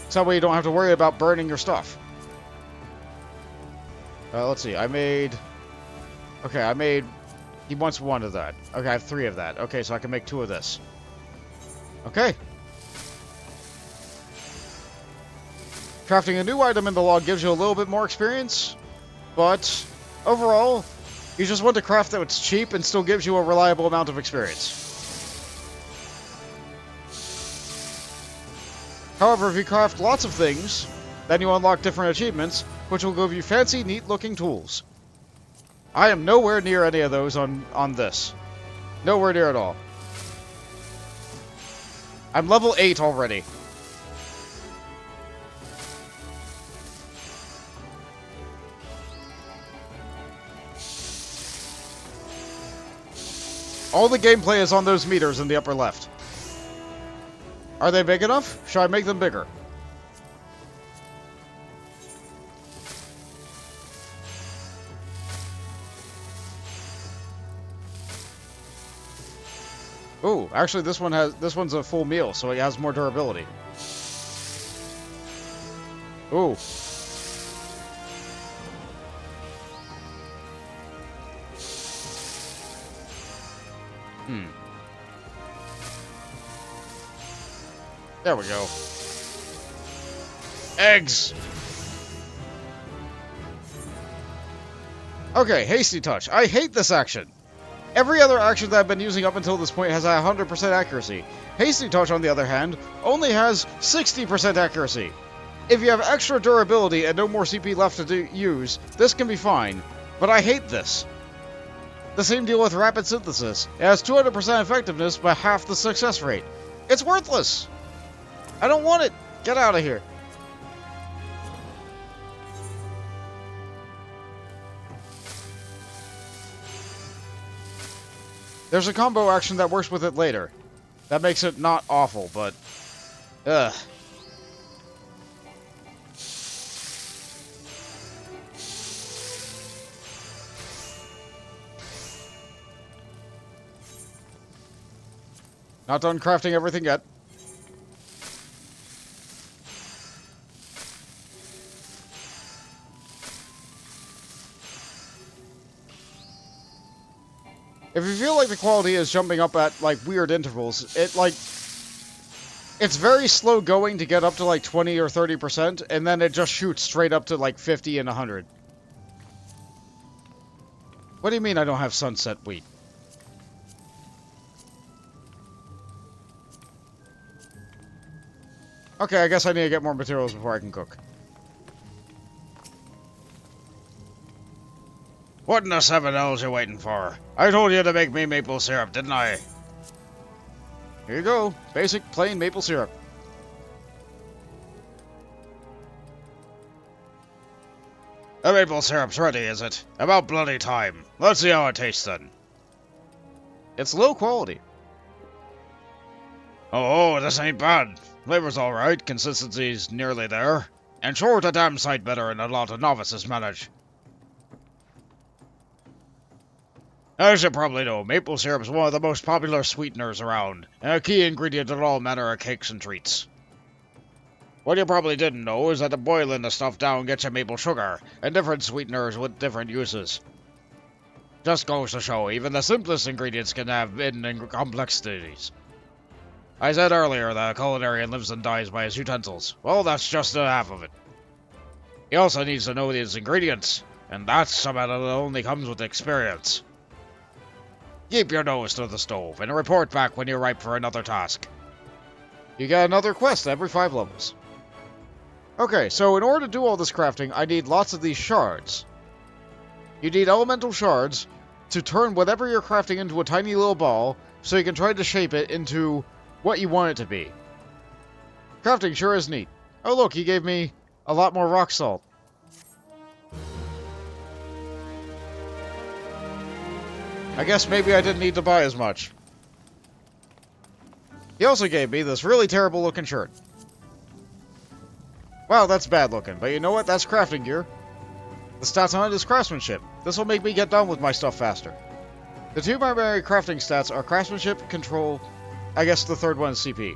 So that way you don't have to worry about burning your stuff. Let's see, he wants 1 of that. Okay, I have 3 of that. Okay, so I can make 2 of this. Okay. Crafting a new item in the log gives you a little bit more experience, but overall, you just want to craft that's cheap and still gives you a reliable amount of experience. However, if you craft lots of things, then you unlock different achievements, which will give you fancy, neat-looking tools. I am nowhere near any of those on this. Nowhere near at all. I'm level 8 already. All the gameplay is on those meters in the upper left. Are they big enough? Should I make them bigger? Ooh, actually this one's a full meal, so it has more durability. Ooh. There we go. Eggs! Okay, Hasty Touch. I hate this action. Every other action that I've been using up until this point has 100% accuracy. Hasty Touch, on the other hand, only has 60% accuracy. If you have extra durability and no more CP left to use, this can be fine, but I hate this. The same deal with Rapid Synthesis. It has 200% effectiveness, but half the success rate. It's worthless! I don't want it! Get out of here! There's a combo action that works with it later. That makes it not awful, but... ugh. Not done crafting everything yet. If you feel like the quality is jumping up at, like, weird intervals, it's very slow going to get up to, like, 20 or 30%, and then it just shoots straight up to, like, 50 and 100. What do you mean I don't have sunset wheat? Okay, I guess I need to get more materials before I can cook. What in the 7 L's you waiting for? I told you to make me maple syrup, didn't I? Here you go. Basic, plain maple syrup. The maple syrup's ready, is it? About bloody time. Let's see how it tastes then. It's low quality. Oh, this ain't bad. Flavor's alright, consistency's nearly there. And sure, it's a damn sight better than a lot of novices manage. As you probably know, maple syrup is one of the most popular sweeteners around, and a key ingredient in all manner of cakes and treats. What you probably didn't know is that boiling the stuff down gets you maple sugar, and different sweeteners with different uses. Just goes to show, even the simplest ingredients can have hidden complexities. I said earlier that a culinarian lives and dies by his utensils. Well, that's just half of it. He also needs to know his ingredients, and that's something that only comes with experience. Keep your nose to the stove, and report back when you're ripe for another task. You get another quest every 5 levels. Okay, so in order to do all this crafting, I need lots of these shards. You need elemental shards to turn whatever you're crafting into a tiny little ball, so you can try to shape it into what you want it to be. Crafting sure is neat. Oh look, he gave me a lot more rock salt. I guess maybe I didn't need to buy as much. He also gave me this really terrible looking shirt. Wow, that's bad looking, but you know what? That's crafting gear. The stats on it is craftsmanship. This will make me get done with my stuff faster. The 2 primary crafting stats are craftsmanship, control, I guess the third one is CP.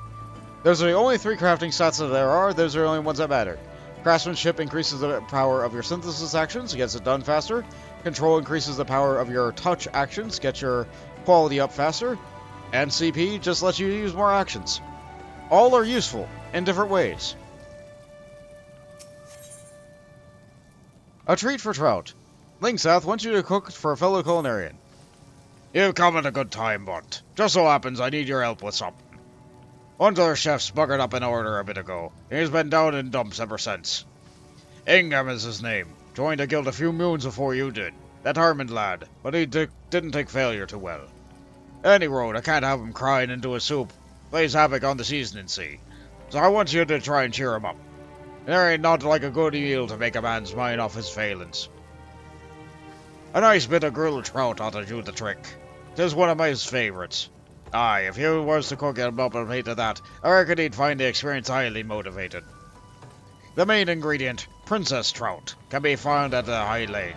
Those are the only 3 crafting stats that there are, those are the only ones that matter. Craftsmanship increases the power of your synthesis actions, gets it done faster. Control increases the power of your touch actions, gets your quality up faster. And CP just lets you use more actions. All are useful, in different ways. A treat for Trout. Lingsouth wants you to cook for a fellow culinarian. You've come at a good time, but just so happens I need your help with something. One of their chefs buggered up an order a bit ago, and he's been down in dumps ever since. Ingham is his name. Joined a guild a few moons before you did. That Harmon lad, but he didn't take failure too well. Any road, I can't have him crying into a soup. Plays havoc on the seasoning sea. So I want you to try and cheer him up. There ain't not like a good meal to make a man's mind off his failings. A nice bit of grilled trout ought to do the trick. 'Tis one of my favourites. Aye, if you was to cook him up a plate of that, I reckon he'd find the experience highly motivated. The main ingredient, princess trout, can be found at the High Lane.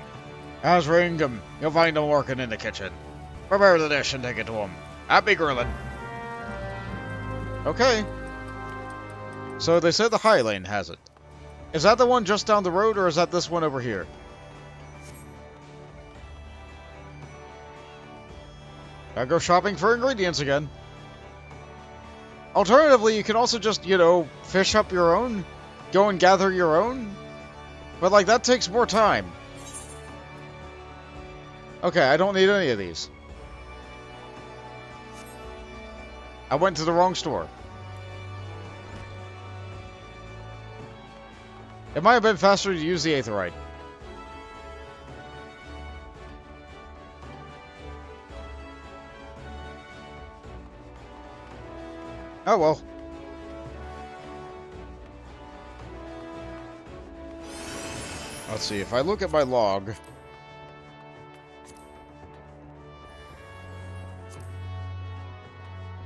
As for Ingham, you'll find him working in the kitchen. Prepare the dish and take it to him. Happy grilling. Okay. So they said the High Lane has it. Is that the one just down the road, or is that this one over here? Gotta go shopping for ingredients again. Alternatively, you can also just, fish up your own. Go and gather your own. But, like, that takes more time. Okay, I don't need any of these. I went to the wrong store. It might have been faster to use the Aetherite. Oh well. Let's see, if I look at my log...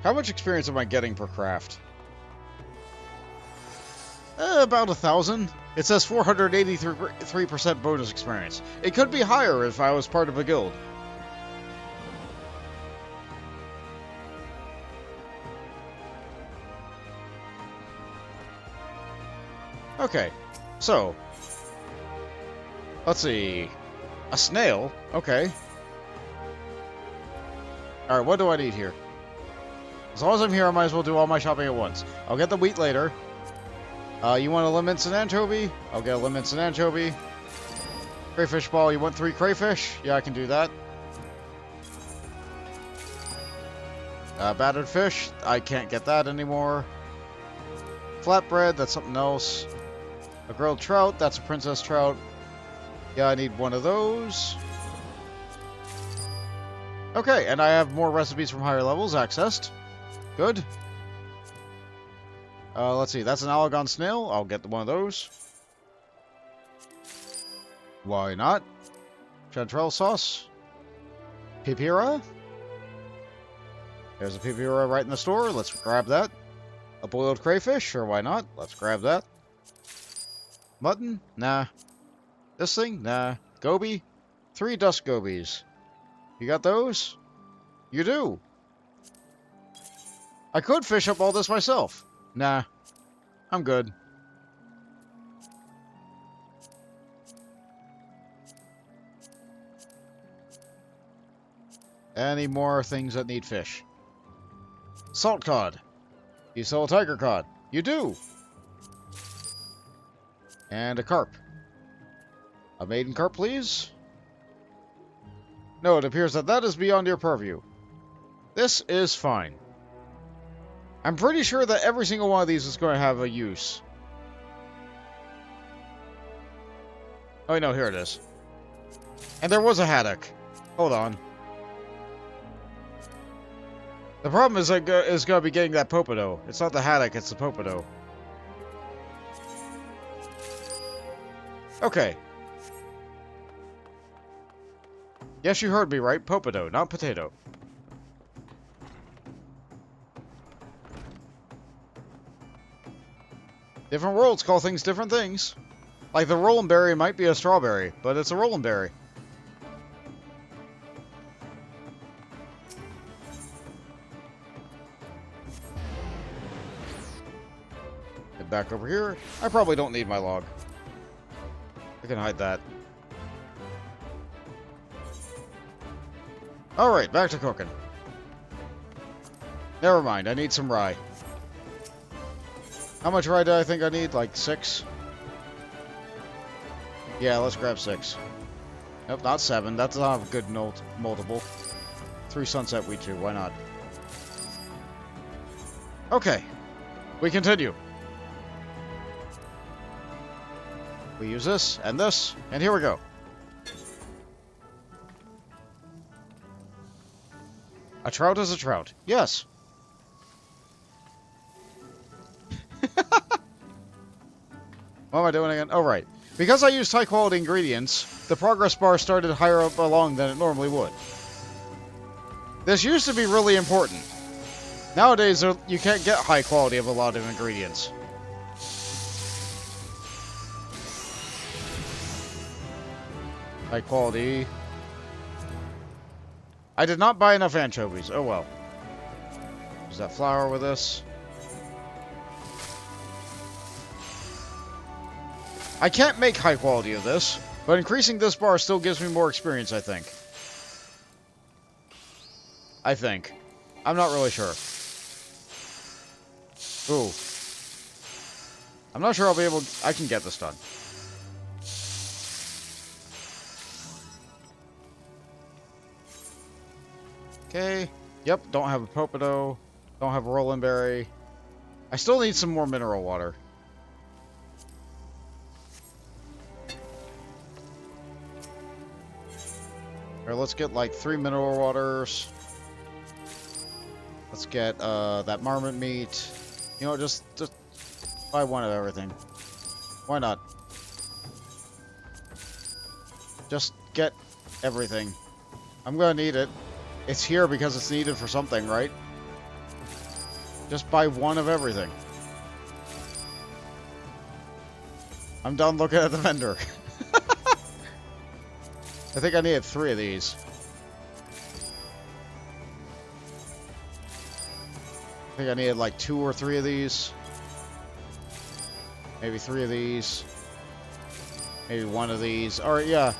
How much experience am I getting per craft? About 1,000. It says 483% bonus experience. It could be higher if I was part of a guild. Okay, so... Let's see... A snail? Okay. Alright, what do I need here? As long as I'm here, I might as well do all my shopping at once. I'll get the wheat later. You want a lemons and anchovy? I'll get a lemons and anchovy. Crayfish ball, you want 3 crayfish? Yeah, I can do that. Battered fish, I can't get that anymore. Flatbread, that's something else. A grilled trout, that's a princess trout. Yeah, I need one of those. Okay, and I have more recipes from higher levels accessed. Good. Let's see, that's an Alagon snail. I'll get one of those. Why not? Chanterelle sauce. Pipira. There's a pipira right in the store. Let's grab that. A boiled crayfish. Sure, why not? Let's grab that. Mutton? Nah. This thing? Nah. Goby? 3 dust gobies. You got those? You do. I could fish up all this myself. Nah. I'm good. Any more things that need fish? Salt cod. You sell a tiger cod. You do. And a carp. A maiden carp, please. No, it appears that that is beyond your purview. This is fine. I'm pretty sure that every single one of these is going to have a use. Oh, no, here it is. And there was a haddock. Hold on. The problem is going to be getting that popadoe. It's not the haddock, it's the popadoe. Okay. Yes, you heard me right. Popadoe, not potato. Different worlds call things different things. Like the Roland berry might be a strawberry, but it's a Roland berry. Get back over here. I probably don't need my log. I can hide that. Alright, back to cooking. Never mind, I need some rye. How much rye do I think I need? Like 6? Yeah, let's grab 6. Nope, not 7. That's not a good multiple. 3 sunset wheat too, why not? Okay. We continue. We use this, and here we go. A trout is a trout. Yes. What am I doing again? Oh, right. Because I used high-quality ingredients, the progress bar started higher up along than it normally would. This used to be really important. Nowadays, you can't get high quality of a lot of ingredients. High quality. I did not buy enough anchovies. Oh well. Use that flour with this. I can't make high quality of this, but increasing this bar still gives me more experience, I think. I'm not really sure. Ooh. I'm not sure I'll be able... I can get this done. Okay. Yep, don't have a Popadoe. Don't have a Roland Berry. I still need some more mineral water. Alright, let's get like 3 mineral waters. Let's get that marmot meat. You know, just buy one of everything. Why not? Just get everything. I'm gonna need it. It's here because it's needed for something, right? Just buy one of everything. I'm done looking at the vendor. I think I needed 3 of these. I think I needed like 2 or 3 of these. Maybe 3 of these. Maybe 1 of these. Alright, yeah.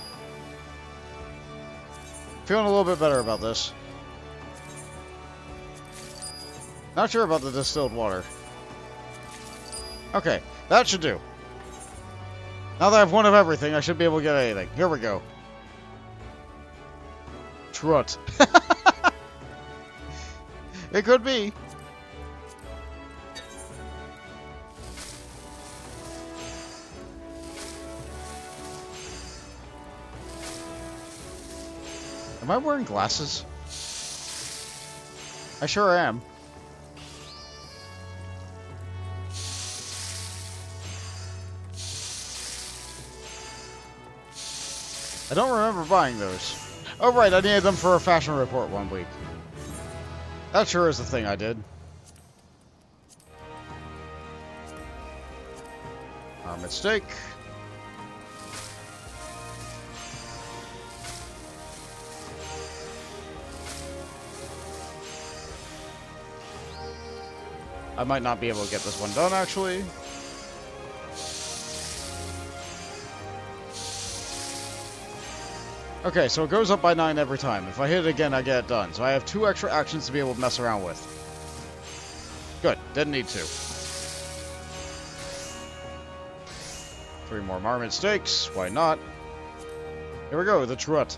Feeling a little bit better about this. Not sure about the distilled water. Okay, that should do. Now that I have 1 of everything, I should be able to get anything. Here we go. Trut. It could be. Am I wearing glasses? I sure am. I don't remember buying those. Oh right, I needed them for a fashion report one week. That sure is the thing I did. Armored steak. I might not be able to get this one done, actually. Okay, so it goes up by 9 every time. If I hit it again, I get it done. So I have 2 extra actions to be able to mess around with. Good. Didn't need to. 3 more marmot steaks. Why not? Here we go, the trut.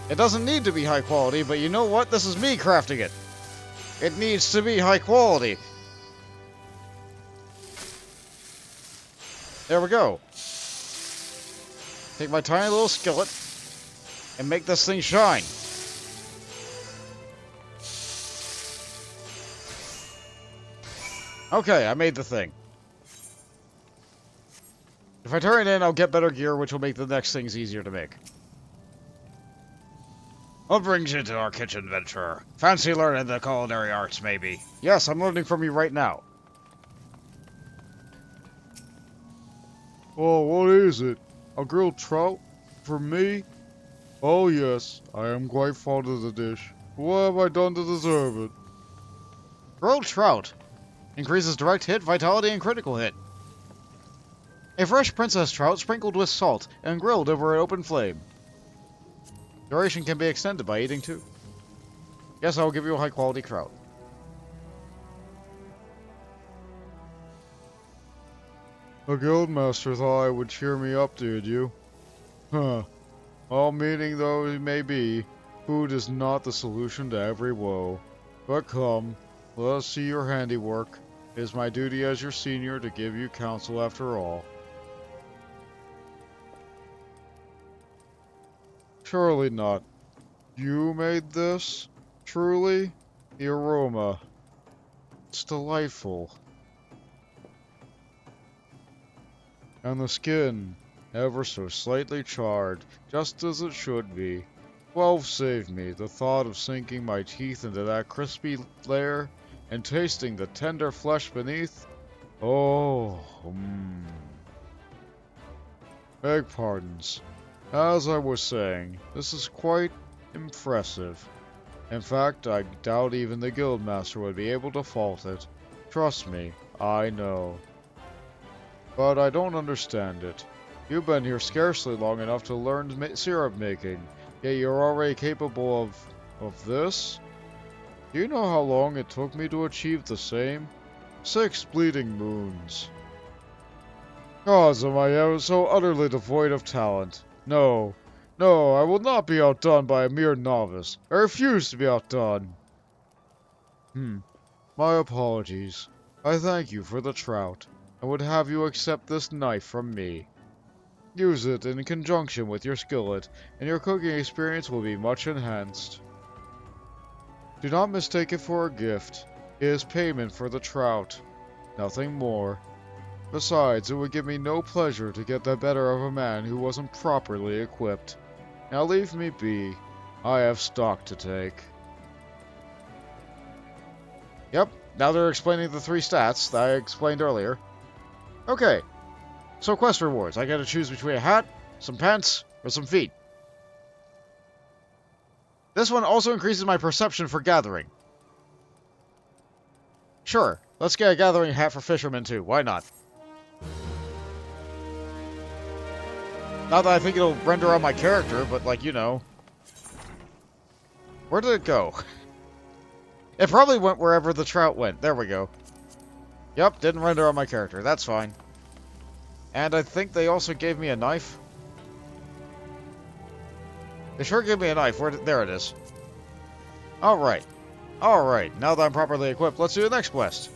It doesn't need to be high quality, but you know what? This is me crafting it. It needs to be high quality. There we go. Take my tiny little skillet and make this thing shine. Okay, I made the thing. If I turn it in, I'll get better gear, which will make the next things easier to make. What brings you to our kitchen venture? Fancy learning the culinary arts, maybe? Yes, I'm learning from you right now. Oh, what is it? A grilled trout? For me? Oh yes, I am quite fond of the dish. What have I done to deserve it? Grilled trout. Increases direct hit, vitality, and critical hit. A fresh princess trout sprinkled with salt and grilled over an open flame. Duration can be extended by eating too. Yes, I will give you a high quality trout. The guildmaster thought it would cheer me up, did you? Huh. All meaning though it may be, food is not the solution to every woe. But come, let us see your handiwork. It is my duty as your senior to give you counsel after all. Surely not. You made this? Truly? The aroma. It's delightful. And the skin, ever so slightly charred, just as it should be. 12 saved me, the thought of sinking my teeth into that crispy layer and tasting the tender flesh beneath. Oh, Beg pardons. As I was saying, this is quite impressive. In fact, I doubt even the guildmaster would be able to fault it. Trust me, I know. But I don't understand it. You've been here scarcely long enough to learn syrup making, yet you're already capable of this? Do you know how long it took me to achieve the same? 6 bleeding moons. Cause am I ever so utterly devoid of talent? No, no, I will not be outdone by a mere novice. I refuse to be outdone. My apologies. I thank you for the trout, and would have you accept this knife from me. Use it in conjunction with your skillet, and your cooking experience will be much enhanced. Do not mistake it for a gift. It is payment for the trout. Nothing more. Besides, it would give me no pleasure to get the better of a man who wasn't properly equipped. Now leave me be. I have stock to take. Yep, now they're explaining the 3 stats that I explained earlier. Okay, so quest rewards. I gotta choose between a hat, some pants, or some feet. This one also increases my perception for gathering. Sure, let's get a gathering hat for fishermen too, why not? Not that I think it'll render on my character, but like, you know. Where did it go? It probably went wherever the trout went. There we go. Yep, didn't render on my character. That's fine. And I think they also gave me a knife. They sure gave me a knife. There it is. Alright. Alright, now that I'm properly equipped, let's do the next quest.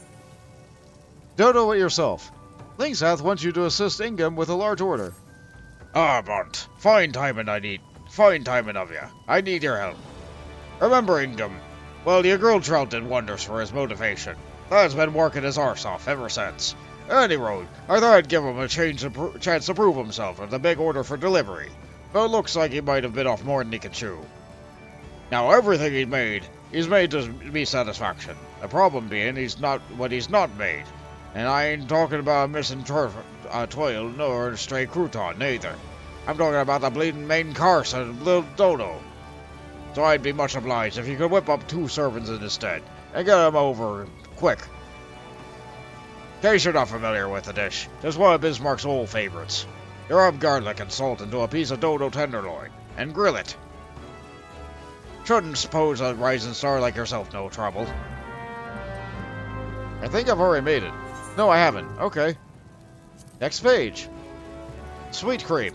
Dodo it yourself. Linksath wants you to assist Ingham with a large order. Ah, Bont. Fine timing of you. I need your help. Remember, Ingham? Well, your grilled trout did wonders for his motivation. Lad's been working his arse off ever since. Anyway, I thought I'd give him a chance to prove himself with a big order for delivery. But it looks like he might have bit off more than he could chew. Now, everything he's made to me satisfaction. The problem being, he's not made. And I ain't talking about a missing toil nor a stray crouton, neither. I'm talking about the bleeding main course and little Dodo. So I'd be much obliged if you could whip up 2 servants in his stead, and get them over quick. In case you're not familiar with the dish, it's one of Bismarck's old favorites. You rub garlic and salt into a piece of Dodo tenderloin, and grill it. Shouldn't suppose a rising star like yourself no trouble. I think I've already made it. No, I haven't. Okay. Next page. Sweet cream.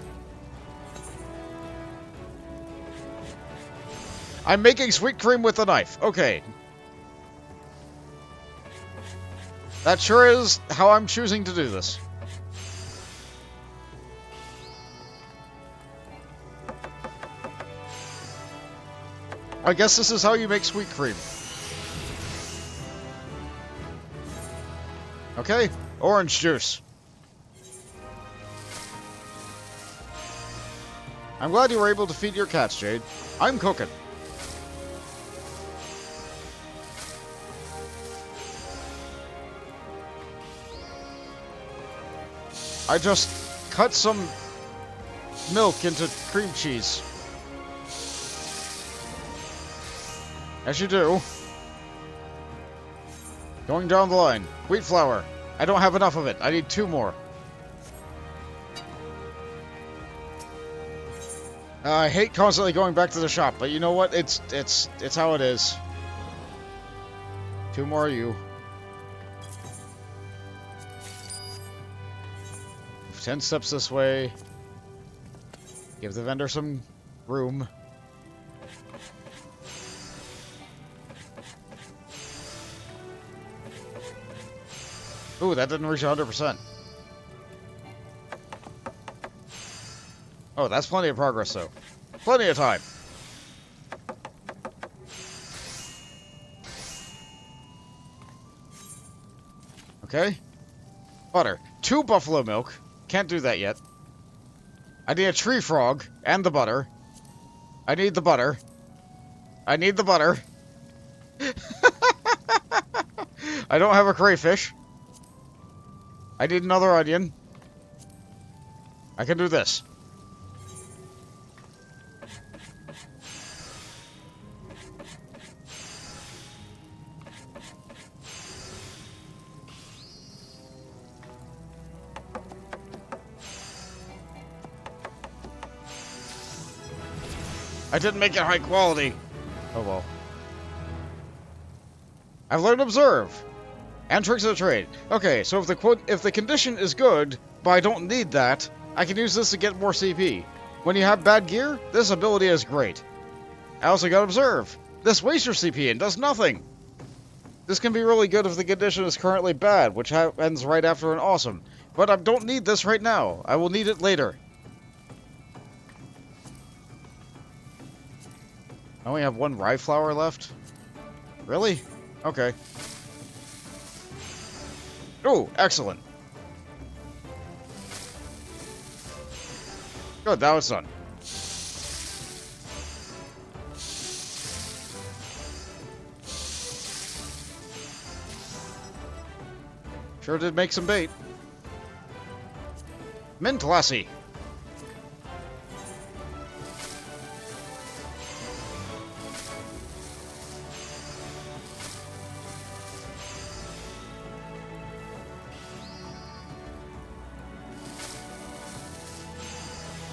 I'm making sweet cream with a knife. Okay. That sure is how I'm choosing to do this. I guess this is how you make sweet cream. Okay, orange juice. I'm glad you were able to feed your cats, Jade. I'm cooking. I just cut some milk into cream cheese. As you do. Going down the line. Wheat flour. I don't have enough of it. I need 2 more. I hate constantly going back to the shop, but you know what? It's how it is. 2 more of you. 10 steps this way. Give the vendor some room. Ooh, that didn't reach 100%. Oh, that's plenty of progress, though. Plenty of time. Okay. Butter. 2 buffalo milk. Can't do that yet. I need a tree frog and the butter. I need the butter. I need the butter. I don't have a crayfish. I need another onion. I can do this. I didn't make it high quality. Oh well. I've learned Observe. And Tricks of the Trade. Okay, so if the condition is good, but I don't need that, I can use this to get more CP. When you have bad gear, this ability is great. I also got Observe. This wastes your CP and does nothing. This can be really good if the condition is currently bad, which happens right after an awesome. But I don't need this right now. I will need it later. I only have 1 rye flower left? Really? Okay. Oh, excellent. Good, now it's done. Sure did make some bait. Mint lassie.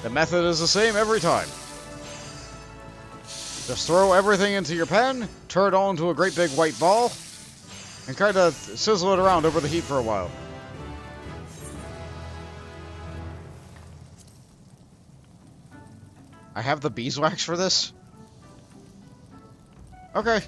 The method is the same every time. Just throw everything into your pan, turn it all into a great big white ball, and kind of sizzle it around over the heat for a while. I have the beeswax for this? Okay.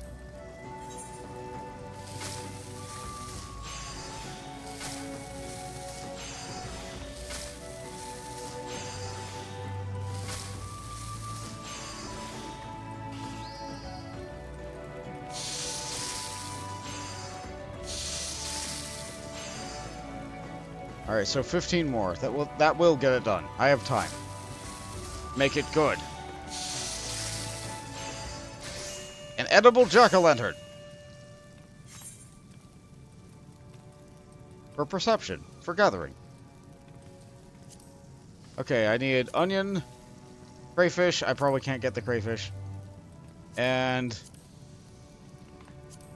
Alright, so 15 more. That will get it done. I have time. Make it good. An edible jack-o'-lantern. For perception. For gathering. Okay, I need onion, crayfish. I probably can't get the crayfish. And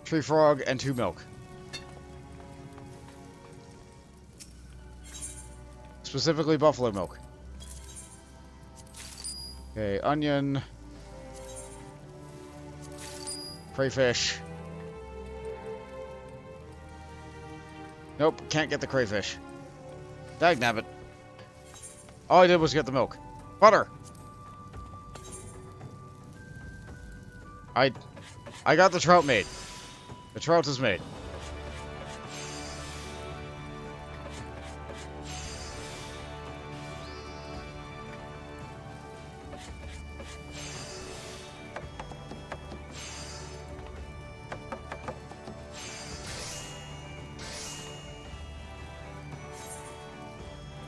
tree frog and 2 milk. Specifically buffalo milk. Okay, onion. Crayfish. Nope, can't get the crayfish. Dagnabbit. All I did was get the milk. Butter! I got the trout made. The trout is made.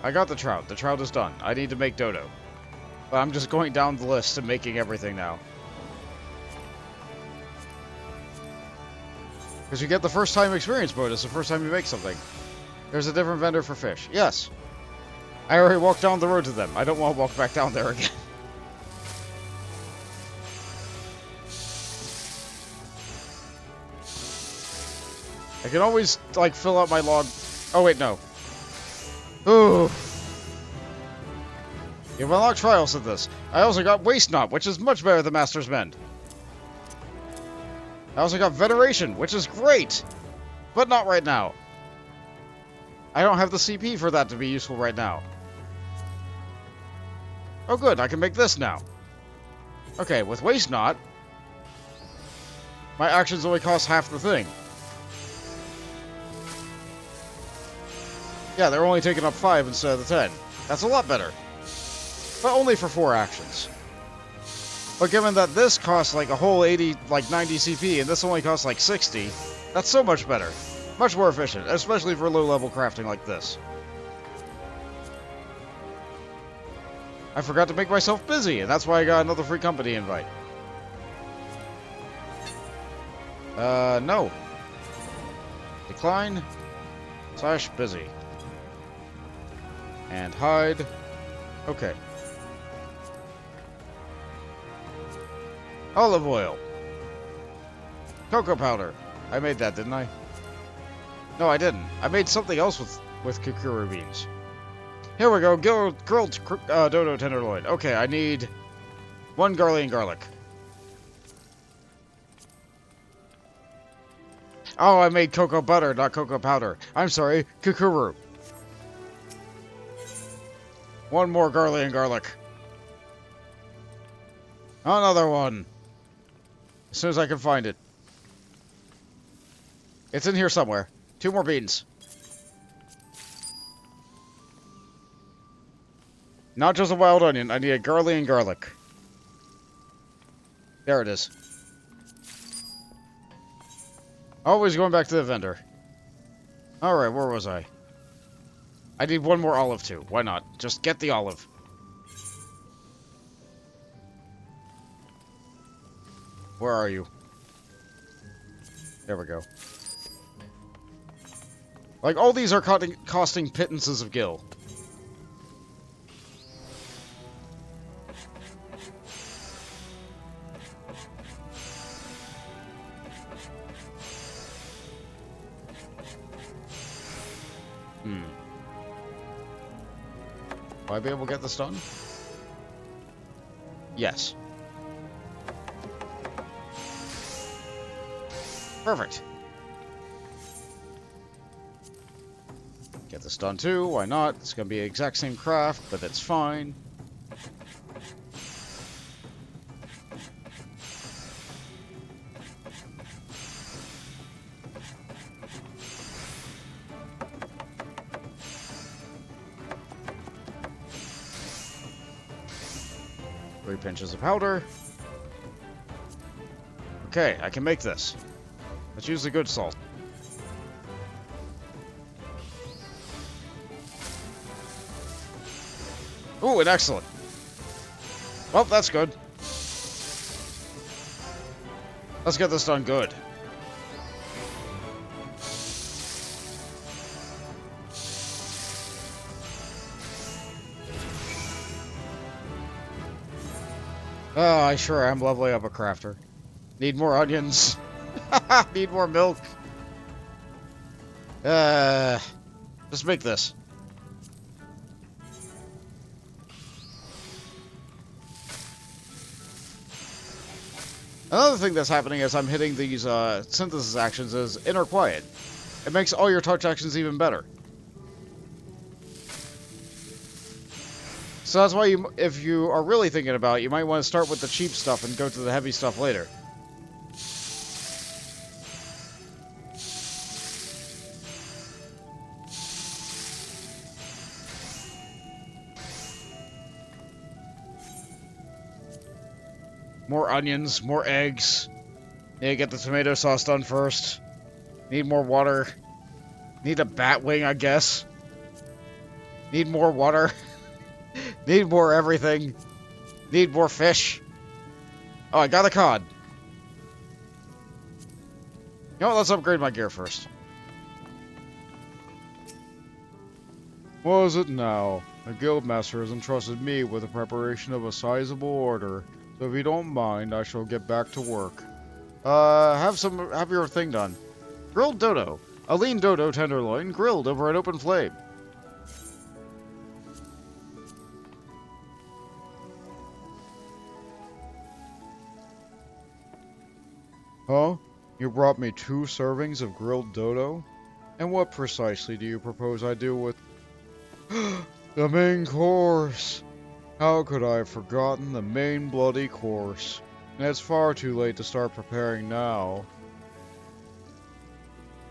I got the trout. The trout is done. I need to make dodo. But I'm just going down the list and making everything now. Because you get the first time experience bonus the first time you make something. There's a different vendor for fish. Yes. I already walked down the road to them. I don't want to walk back down there again. I can always, like, fill out my log. Oh, wait, no. Ooh. You've unlocked trials of this. I also got Waste Not, which is much better than Master's Mend. I also got Veneration, which is great. But not right now. I don't have the CP for that to be useful right now. Oh good, I can make this now. Okay, with Waste Not, my actions only cost half the thing. Yeah, they're only taking up 5 instead of the 10. That's a lot better. But only for 4 actions. But given that this costs like a whole 80, like 90 CP, and this only costs like 60, that's so much better. Much more efficient, especially for low-level crafting like this. I forgot to make myself busy, and that's why I got another free company invite. No. Decline. / busy. And hide. Okay. Olive oil. Cocoa powder. I made that, didn't I? No, I didn't. I made something else with kukuru beans. Here we go. Grilled dodo tenderloin. Okay, I need 1 Garlian garlic. Oh, I made cocoa butter, not cocoa powder. I'm sorry, kukuru. 1 more Garlian garlic. Another one. As soon as I can find it. It's in here somewhere. 2 more beans. Not just a wild onion, I need a Garlian garlic. There it is. Always going back to the vendor. Alright, where was I? I need 1 more olive too. Why not? Just get the olive. Where are you? There we go. Like, all these are costing pittances of gil. Will I be able to get this done? Yes. Perfect. Get this done too, why not? It's gonna be the exact same craft, but it's fine. Three pinches of powder. Okay, I can make this. Let's use the good salt. Ooh, an excellent. Well, that's good. Let's get this done good. Oh, I sure am leveling up a crafter. Need more onions. Need more milk. Just make this. Another thing that's happening as I'm hitting these synthesis actions is inner quiet. It makes all your touch actions even better. So that's why if you are really thinking about it, you might want to start with the cheap stuff and go to the heavy stuff later. More onions, more eggs. Need to get the tomato sauce done first. Need more water. Need a bat wing, I guess. Need more water. Need more everything. Need more fish. Oh, I got a cod. You know what, let's upgrade my gear first. What is it now? The guildmaster has entrusted me with the preparation of a sizable order, so if you don't mind, I shall get back to work. Have your thing done. Grilled dodo. A lean dodo tenderloin grilled over an open flame. Huh? You brought me 2 servings of grilled dodo? And what precisely do you propose I do with... the main course! How could I have forgotten the main bloody course? And it's far too late to start preparing now.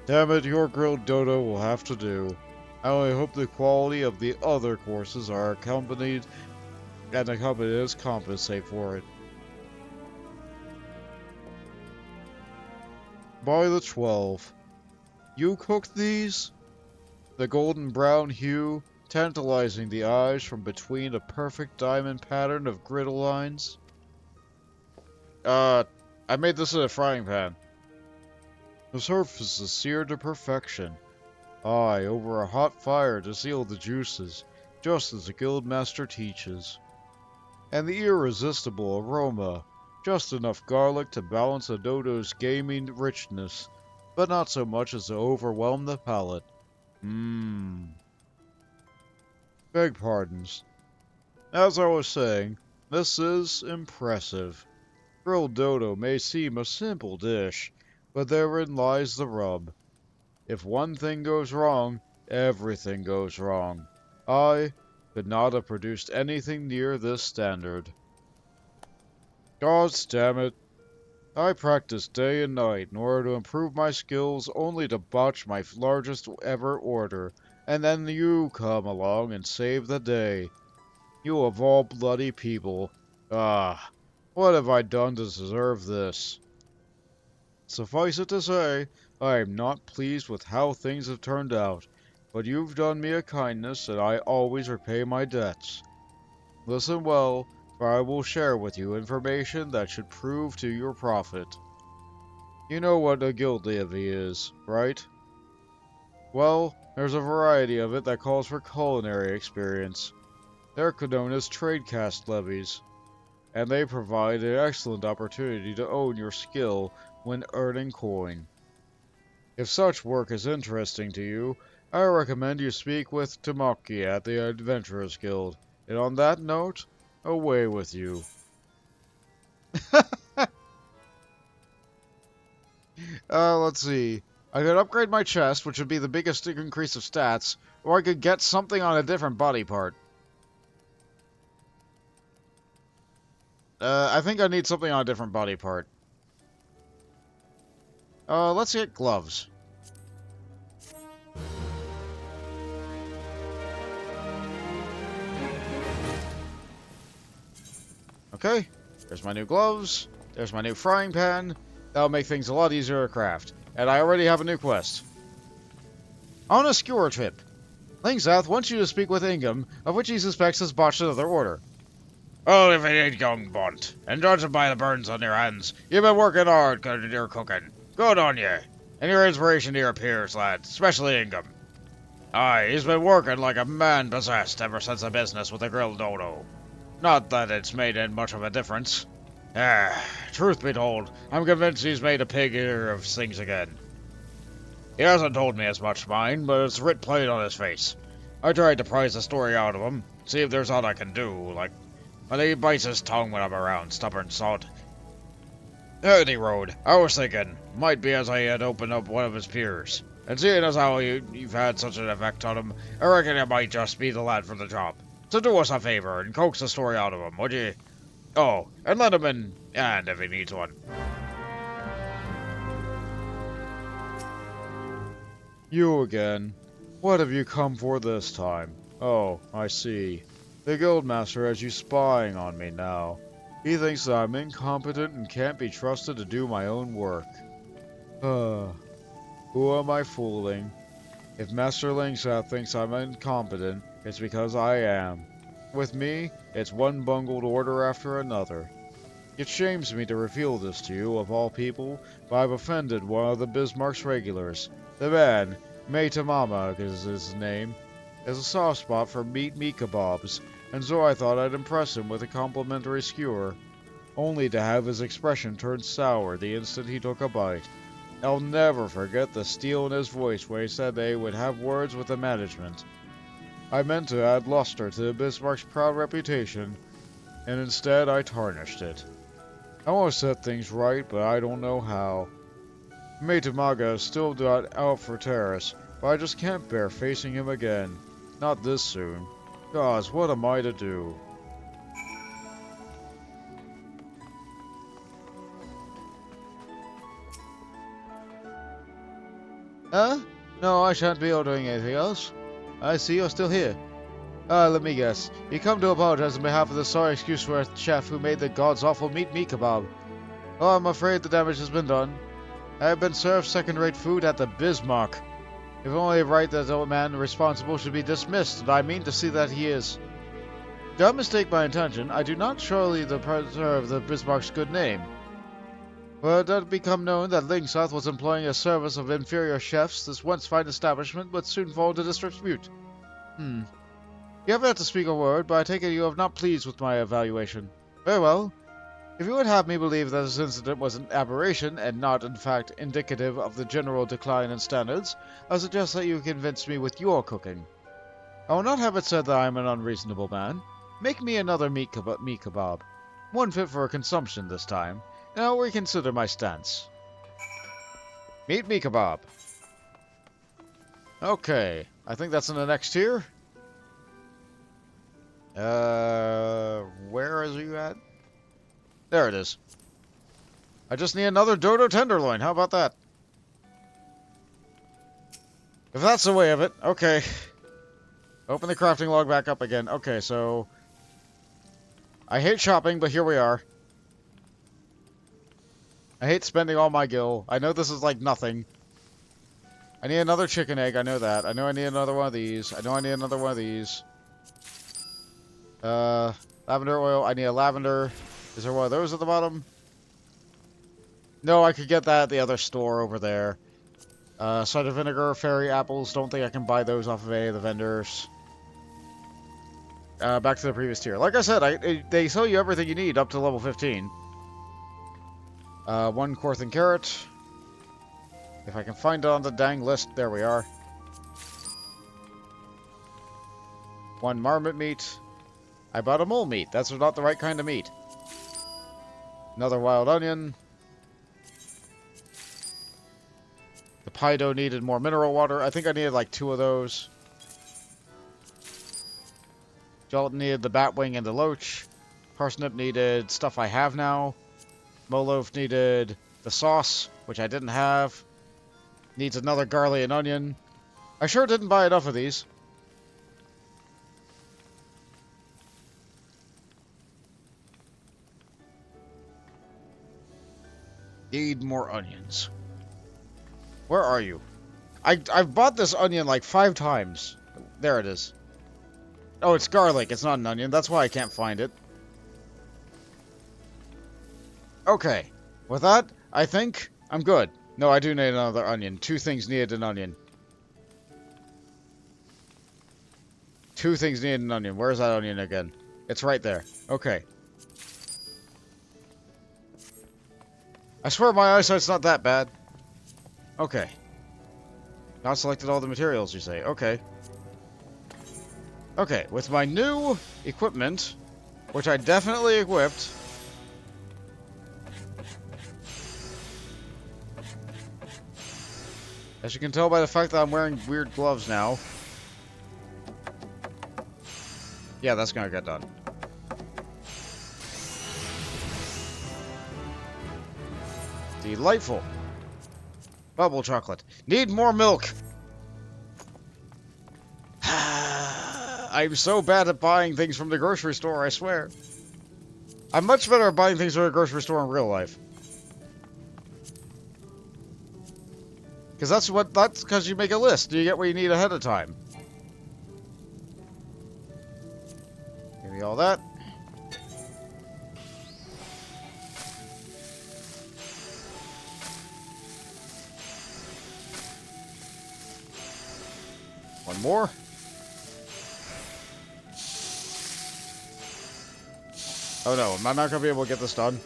Damn it, your grilled dodo will have to do. I only hope the quality of the other courses are accompanied and the companies compensate for it. By the 12. You cooked these? The golden brown hue tantalizing the eyes from between a perfect diamond pattern of griddle lines. I made this in a frying pan. The surface is seared to perfection. Aye, over a hot fire to seal the juices, just as the Guildmaster teaches. And the irresistible aroma, just enough garlic to balance a dodo's gaming richness, but not so much as to overwhelm the palate. Beg pardons. As I was saying, this is impressive. Grilled dodo may seem a simple dish, but therein lies the rub. If one thing goes wrong, everything goes wrong. I could not have produced anything near this standard. God damn it. I practice day and night in order to improve my skills only to botch my largest ever order, and then you come along and save the day. You of all bloody people. Ah, what have I done to deserve this? Suffice it to say, I am not pleased with how things have turned out, but you've done me a kindness and I always repay my debts. Listen well, for I will share with you information that should prove to your profit. You know what a guild levy is, right? Well, there's a variety of it that calls for culinary experience. They're known as trade caste levies, and they provide an excellent opportunity to own your skill when earning coin. If such work is interesting to you, I recommend you speak with Tamaki at the Adventurers Guild, and on that note, away with you. Let's see. I could upgrade my chest, which would be the biggest increase of stats, or I could get something on a different body part. I think I need something on a different body part. Let's get gloves. Okay, there's my new gloves. There's my new frying pan. That'll make things a lot easier to craft. And I already have a new quest. On a skewer trip. Lingsouth wants you to speak with Ingham, of which he suspects has botched another order. Oh, if it ain't young Bunt, and judging by the burns on your hands, you've been working hard at your cooking. Good on you. And your inspiration to your peers, lad, especially Ingham. Aye, he's been working like a man possessed ever since the business with the grilled dodo. Not that it's made much of a difference. Truth be told, I'm convinced he's made a pig eater of things again. He hasn't told me as much, mind, but it's writ plain on his face. I tried to prise the story out of him, see if there's aught I can do, but he bites his tongue when I'm around, stubborn sod. Any road, I was thinking, might be as I had opened up one of his peers. And seeing as how you've had such an effect on him, I reckon it might just be the lad for the job. So do us a favor and coax the story out of him, would ye? Oh, and let him in, and if he needs one. You again. What have you come for this time? Oh, I see. The Guildmaster has you spying on me now. He thinks that I'm incompetent and can't be trusted to do my own work. Who am I fooling? If Master Lingsouth thinks I'm incompetent, it's because I am. With me, it's one bungled order after another. It shames me to reveal this to you, of all people, but I've offended one of the Bismarck's regulars. The man, Maitamama is his name, has a soft spot for meat kebabs, and so I thought I'd impress him with a complimentary skewer, only to have his expression turn sour the instant he took a bite. I'll never forget the steel in his voice when he said they would have words with the management. I meant to add luster to the Bismarck's proud reputation, and instead I tarnished it. I want to set things right, but I don't know how. Maitamaga is still not out for Terrace, but I just can't bear facing him again. Not this soon. Gods, what am I to do? No, I shan't be doing anything else. I see you're still here. Let me guess. You come to apologize on behalf of the sorry excuse for a chef who made the god's awful meat kebab. Oh, I'm afraid the damage has been done. I have been served second-rate food at the Bismarck. If only right that the man responsible should be dismissed, and I mean to see that he is. Don't mistake my intention. I do not surely preserve the Bismarck's good name. Well, it did become known that Lingsoth was employing a service of inferior chefs, this once fine establishment would soon fall into disrepute. You haven't had to speak a word, but I take it you have not pleased with my evaluation. Very well. If you would have me believe that this incident was an aberration, and not, in fact, indicative of the general decline in standards, I suggest that you convince me with your cooking. I will not have it said that I am an unreasonable man. Make me another meat kebab. One fit for consumption this time, and I'll reconsider my stance. Meat kebab. Okay, I think that's in the next tier. Where is you at? There it is. I just need another dodo tenderloin. How about that? If that's the way of it, okay. Open the crafting log back up again. Okay, so... I hate shopping, but here we are. I hate spending all my gil. I know this is like nothing. I need another chicken egg, I know that. I know I need another one of these. I know I need another one of these. Lavender oil. I need a lavender. Is there one of those at the bottom? No, I could get that at the other store over there. Cider vinegar, fairy apples. Don't think I can buy those off of any of the vendors. Back to the previous tier. Like I said, they sell you everything you need up to level 15. 1 Quarthan carrot. If I can find it on the dang list, there we are. 1 marmot meat. I bought a mole meat. That's not the right kind of meat. Another wild onion. The pie dough needed more mineral water. I think I needed like 2 of those. Gelatin needed the bat wing and the loach. Parsnip needed stuff I have now. Moloaf needed the sauce, which I didn't have. Needs another garlic and onion. I sure didn't buy enough of these. Need more onions. Where are you? I've bought this onion like 5 times. There it is. Oh, it's garlic. It's not an onion. That's why I can't find it. Okay. With that, I think I'm good. No, I do need another onion. 2 things needed an onion. 2 things needed an onion. Where's that onion again? It's right there. Okay. I swear my eyesight's not that bad. Okay. Not selected all the materials, you say. Okay. Okay, with my new equipment, which I definitely equipped. As you can tell by the fact that I'm wearing weird gloves now. Yeah, that's gonna get done. Delightful. Bubble chocolate. Need more milk. I'm so bad at buying things from the grocery store, I swear. I'm much better at buying things from the grocery store in real life. Because that's because you make a list. You get what you need ahead of time. Give me all that. One more. Oh no, am I not going to be able to get this done?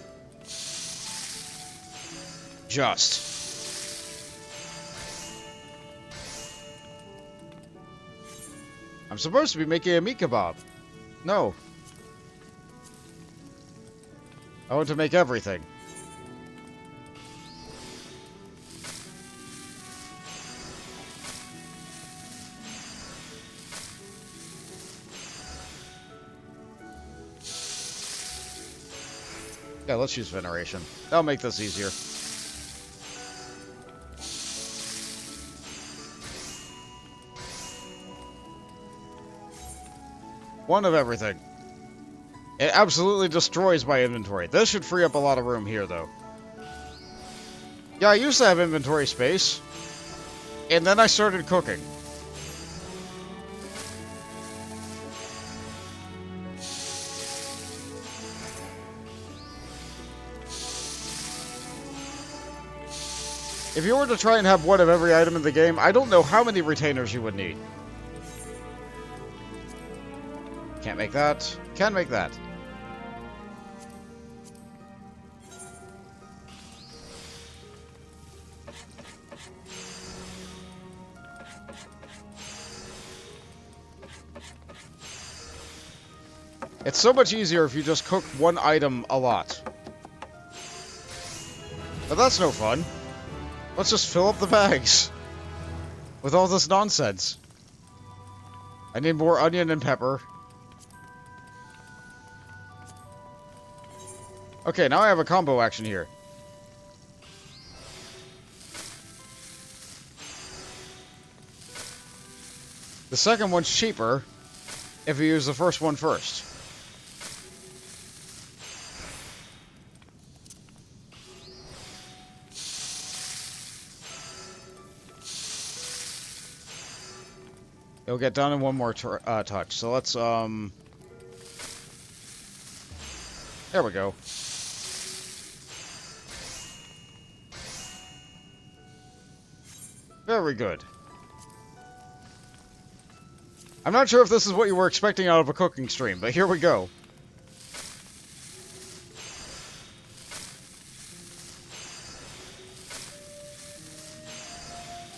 Just. I'm supposed to be making a meat kebab. No. I want to make everything. Yeah, let's use veneration. That'll make this easier. One of everything. It absolutely destroys my inventory. This should free up a lot of room here, though. Yeah, I used to have inventory space. And then I started cooking. If you were to try and have one of every item in the game, I don't know how many retainers you would need. Can't make that. Can make that. It's so much easier if you just cook one item a lot. But that's no fun. Let's just fill up the bags with all this nonsense. I need more onion and pepper. Okay, now I have a combo action here. The second one's cheaper if you use the first one first. It'll get done in one more touch. So let's, there we go. Very good. I'm not sure if this is what you were expecting out of a cooking stream, but here we go.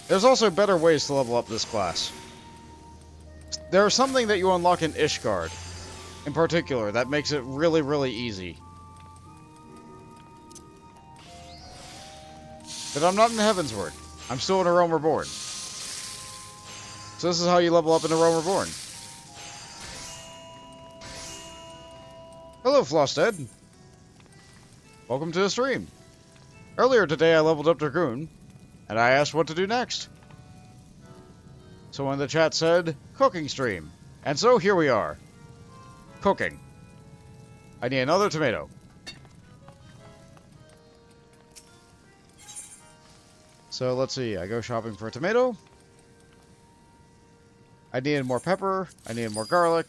There's also better ways to level up this class. There's something that you unlock in Ishgard, in particular, that makes it really, really easy. But I'm not in Heavensward. I'm still in A Realm Reborn. So this is how you level up in A Realm Reborn. Hello, Flosted. Welcome to the stream. Earlier today I leveled up Dragoon, and I asked what to do next. Someone in the chat said, cooking stream. And so here we are. Cooking. I need another tomato. So let's see, I go shopping for a tomato. I needed more pepper. I needed more garlic.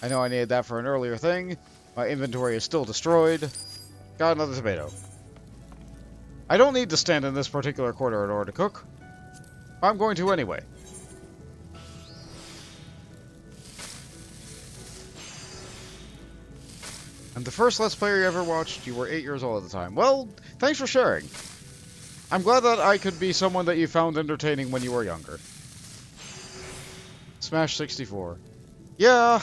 I know I needed that for an earlier thing. My inventory is still destroyed. Got another tomato. I don't need to stand in this particular corner in order to cook. I'm going to anyway. I'm the first Let's Player you ever watched. You were 8 years old at the time. Well, thanks for sharing. I'm glad that I could be someone that you found entertaining when you were younger. Smash 64. Yeah.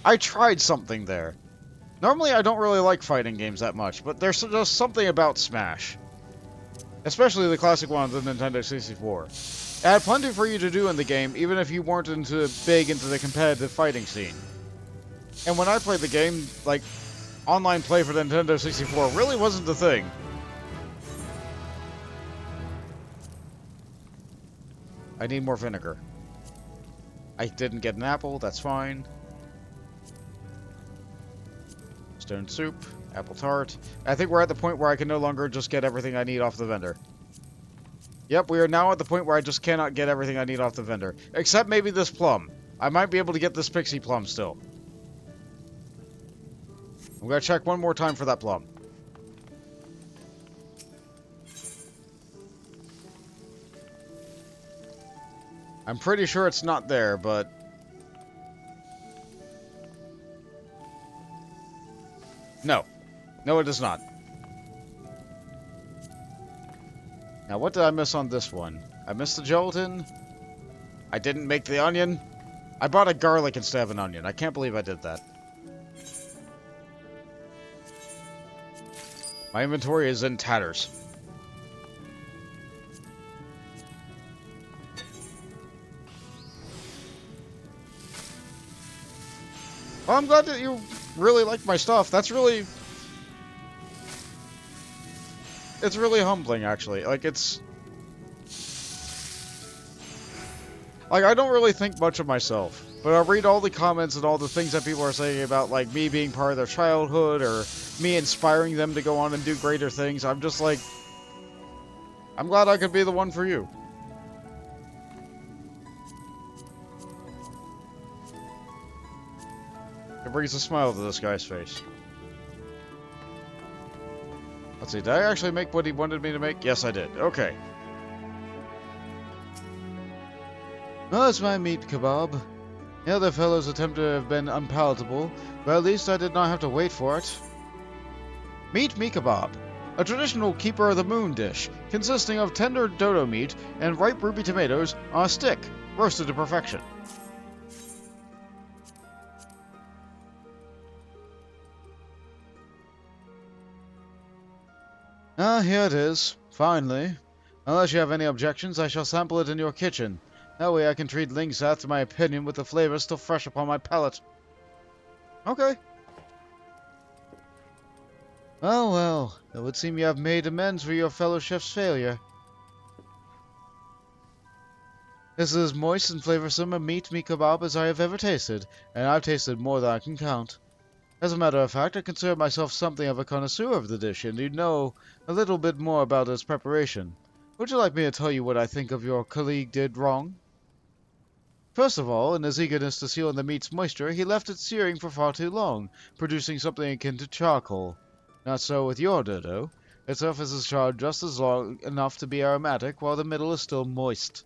I tried something there. Normally I don't really like fighting games that much, but there's just something about Smash. Especially the classic one on the Nintendo 64. It had plenty for you to do in the game, even if you weren't big into the competitive fighting scene. And when I played the game, like, online play for the Nintendo 64 really wasn't the thing. I need more vinegar. I didn't get an apple, that's fine. Stone soup, apple tart. I think we're at the point where I can no longer just get everything I need off the vendor. Yep, we are now at the point where I just cannot get everything I need off the vendor. Except maybe this plum. I might be able to get this pixie plum still. I'm gonna check one more time for that plum. I'm pretty sure it's not there, but... No. No, it is not. Now, what did I miss on this one? I missed the gelatin. I didn't make the onion. I bought a garlic instead of an onion. I can't believe I did that. My inventory is in tatters. Well, I'm glad that you really like my stuff. That's really... It's really humbling, actually. Like, it's... Like, I don't really think much of myself, but I read all the comments and all the things that people are saying about, like, me being part of their childhood, or me inspiring them to go on and do greater things. I'm just like, I'm glad I could be the one for you. It brings a smile to this guy's face. Let's see, did I actually make what he wanted me to make? Yes, I did. Okay. Well, that's my meat kebab. The other fellow's attempt to have been unpalatable, but at least I did not have to wait for it. Meat kebab, a traditional keeper of the moon dish, consisting of tender dodo meat and ripe ruby tomatoes on a stick, roasted to perfection. Ah, here it is. Finally. Unless you have any objections, I shall sample it in your kitchen. That way I can treat Ling's after my opinion with the flavor still fresh upon my palate. Okay. Well, well. It would seem you have made amends for your fellow chef's failure. This is as moist and flavorsome a meat kebab as I have ever tasted, and I've tasted more than I can count. As a matter of fact, I consider myself something of a connoisseur of the dish, and you know a little bit more about its preparation. Would you like me to tell you what I think of your colleague did wrong? First of all, in his eagerness to seal in the meat's moisture, he left it searing for far too long, producing something akin to charcoal. Not so with your dodo. Its surface is charred just as long enough to be aromatic, while the middle is still moist.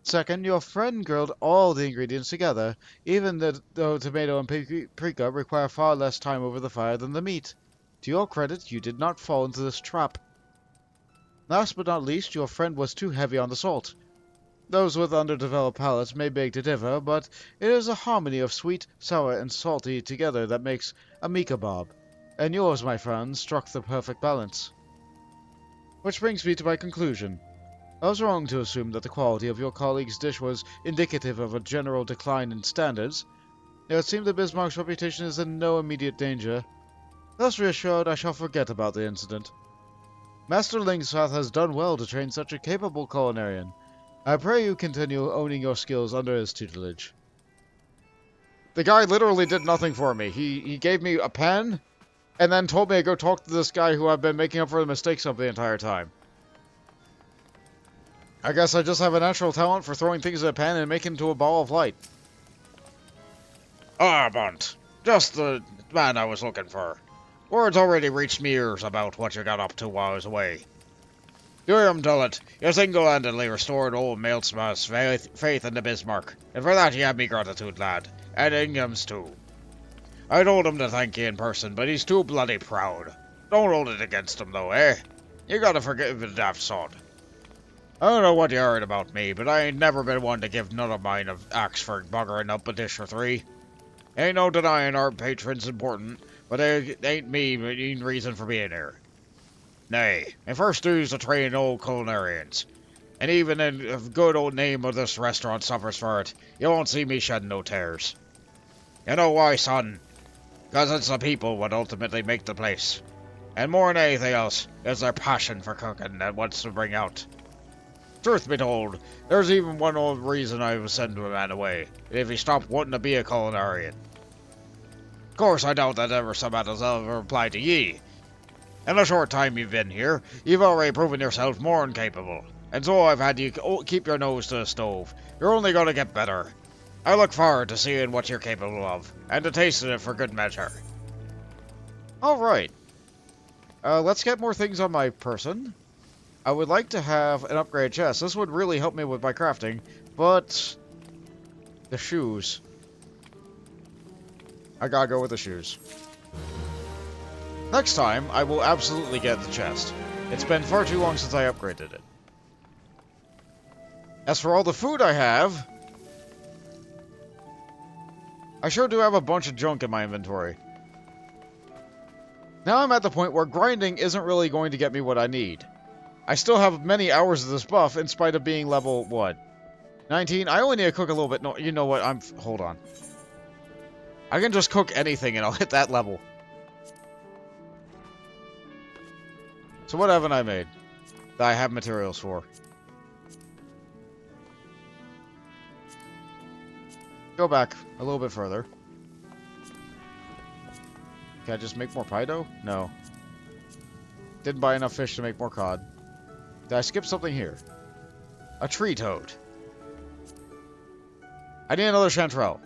Second, your friend grilled all the ingredients together, even though tomato and paprika require far less time over the fire than the meat. To your credit, you did not fall into this trap. Last but not least, your friend was too heavy on the salt. Those with underdeveloped palates may beg to differ, but it is a harmony of sweet, sour, and salty together that makes a meat kebab, and yours, my friend, struck the perfect balance. Which brings me to my conclusion. I was wrong to assume that the quality of your colleague's dish was indicative of a general decline in standards. It would seem that Bismarck's reputation is in no immediate danger. Thus reassured, I shall forget about the incident. Master Longstop has done well to train such a capable culinarian. I pray you continue owning your skills under his tutelage. The guy literally did nothing for me. He gave me a pen, and then told me to go talk to this guy who I've been making up for the mistakes of the entire time. I guess I just have a natural talent for throwing things in a pan and making it into a ball of light. Ah, Bunt. Just the man I was looking for. Word's already reached me ears about what you got up to while I was away. You hear him tell it. You single-handedly restored old Maelstrom's faith in the Bismarck, and for that you have me gratitude, lad. And Ingham's too. I told him to thank you in person, but he's too bloody proud. Don't hold it against him, though, eh? You gotta forgive the daft sod. I don't know what you heard about me, but I ain't never been one to give none of mine of axe for buggering up a dish or three. Ain't no denying our patron's important, but it ain't me main reason for being here. Nay, my first duty's to train old culinarians, and even in the good old name of this restaurant suffers for it, you won't see me shedding no tears. You know why, son? 'Cause it's the people what ultimately make the place. And more than anything else, it's their passion for cooking that wants to bring out. Truth be told, there's even one old reason I was sending a man away, if he stopped wanting to be a culinarian. Of course, I doubt that ever some matters ever apply to ye. In the short time you've been here, you've already proven yourself more than capable, and so I've had you keep your nose to the stove. You're only going to get better. I look forward to seeing what you're capable of, and to tasting it for good measure. Alright. Let's get more things on my person. I would like to have an upgrade chest. This would really help me with my crafting, but the shoes. I gotta go with the shoes. Next time, I will absolutely get the chest. It's been far too long since I upgraded it. As for all the food I have, I sure do have a bunch of junk in my inventory. Now I'm at the point where grinding isn't really going to get me what I need. I still have many hours of this buff in spite of being level, what? 19? I only need to cook a little bit. No, you know what? Hold on. I can just cook anything and I'll hit that level. So what haven't I made that I have materials for? Go back a little bit further. Can I just make more pie dough? No. Didn't buy enough fish to make more cod. Did I skip something here? A tree toad. I need another chanterelle.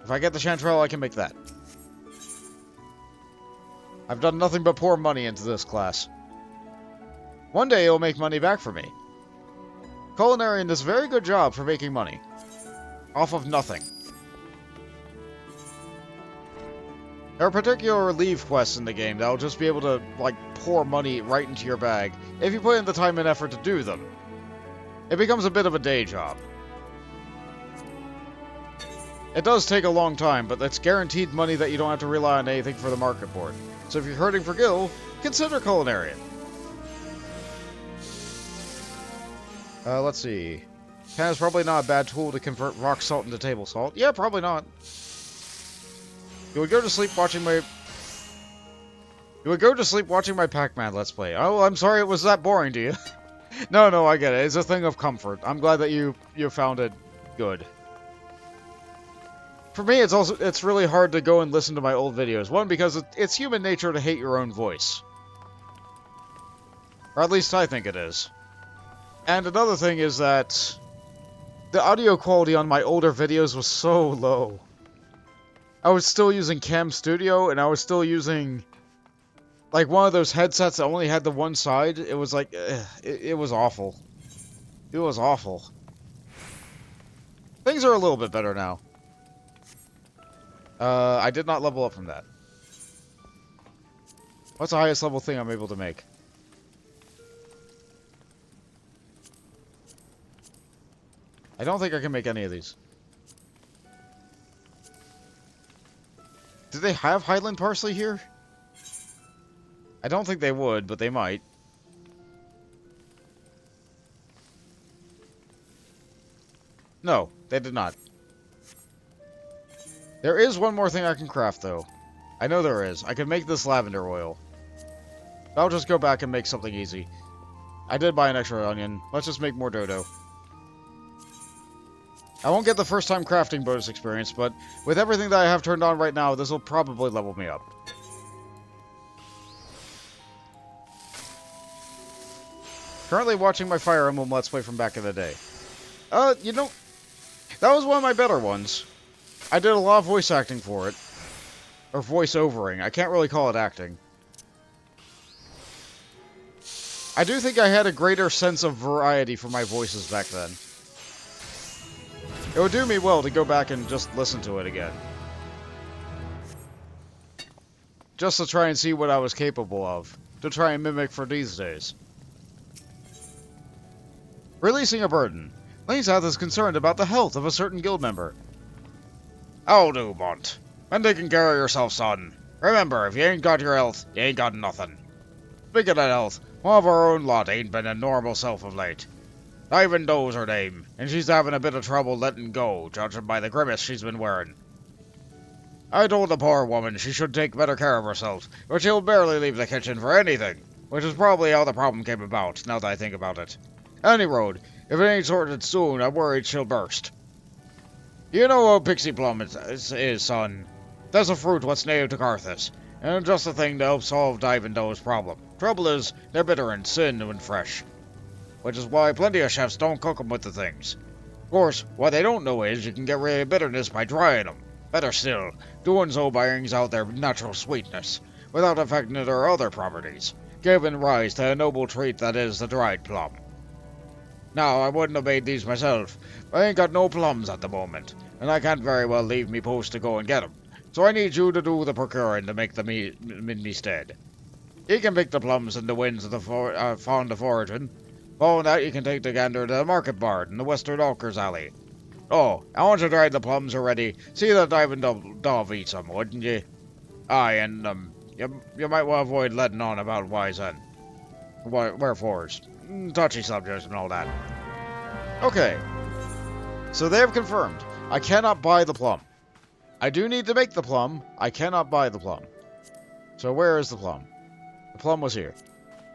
If I get the chanterelle, I can make that. I've done nothing but pour money into this class. One day it'll make money back for me. Culinarian does a very good job for making money. Off of nothing. There are particular relief quests in the game that will just be able to, like, pour money right into your bag if you put in the time and effort to do them. It becomes a bit of a day job. It does take a long time, but that's guaranteed money that you don't have to rely on anything for the market board. So if you're hurting for gil, consider Culinarian. Let's see. Can is probably not a bad tool to convert rock salt into table salt. Yeah, probably not. You would go to sleep watching my Pac-Man Let's Play. Oh, I'm sorry it was that boring to you. No, I get it. It's a thing of comfort. I'm glad that you found it good. For me, it's really hard to go and listen to my old videos. One, because it's human nature to hate your own voice. Or at least I think it is. And another thing is that the audio quality on my older videos was so low. I was still using Cam Studio, and I was still using, like, one of those headsets that only had the one side. It was like, it was awful. It was awful. Things are a little bit better now. I did not level up from that. What's the highest level thing I'm able to make? I don't think I can make any of these. Do they have Highland Parsley here? I don't think they would, but they might. No, they did not. There is one more thing I can craft, though. I know there is. I can make this lavender oil. I'll just go back and make something easy. I did buy an extra onion. Let's just make more dodo. I won't get the first time crafting bonus experience, but with everything that I have turned on right now, this will probably level me up. Currently watching my Fire Emblem Let's Play from back in the day. You know, that was one of my better ones. I did a lot of voice acting for it. Or voice-overing. I can't really call it acting. I do think I had a greater sense of variety for my voices back then. It would do me well to go back and just listen to it again. Just to try and see what I was capable of. To try and mimic for these days. Releasing a burden. Lingsouth is concerned about the health of a certain guild member. I'll do, Mont. Been taking care of yourself, son. Remember, if you ain't got your health, you ain't got nothing. Speaking of health, one of our own lot ain't been a normal self of late. Ivando's her name, and she's having a bit of trouble letting go, judging by the grimace she's been wearing. I told the poor woman she should take better care of herself, but she'll barely leave the kitchen for anything, which is probably how the problem came about, now that I think about it. Any road, if it ain't sorted soon, I'm worried she'll burst. You know what Pixie Plum is, son. That's a fruit what's native to Carthus, and just the thing to help solve Ivando's problem. Trouble is, they're bitter and sin when fresh. Which is why plenty of chefs don't cook 'em with the things. Of course, what they don't know is you can get rid of bitterness by drying 'em. Better still, doing so brings out their natural sweetness, without affecting their other properties, giving rise to a noble treat that is the dried plum. Now, I wouldn't have made these myself, but I ain't got no plums at the moment, and I can't very well leave me post to go and get 'em, so I need you to do the procuring to make them in me stead. You can pick the plums in the winds of the fond of origin. Following that, you can take the gander to the market bard in the Western Alkers Alley. Oh, and once you dried the plums are ready, see that Dove eats them, wouldn't you? Aye, and, you might well avoid letting on about whys and wherefores. Touchy subjects and all that. Okay. So they have confirmed. I cannot buy the plum. I do need to make the plum. I cannot buy the plum. So where is the plum? The plum was here.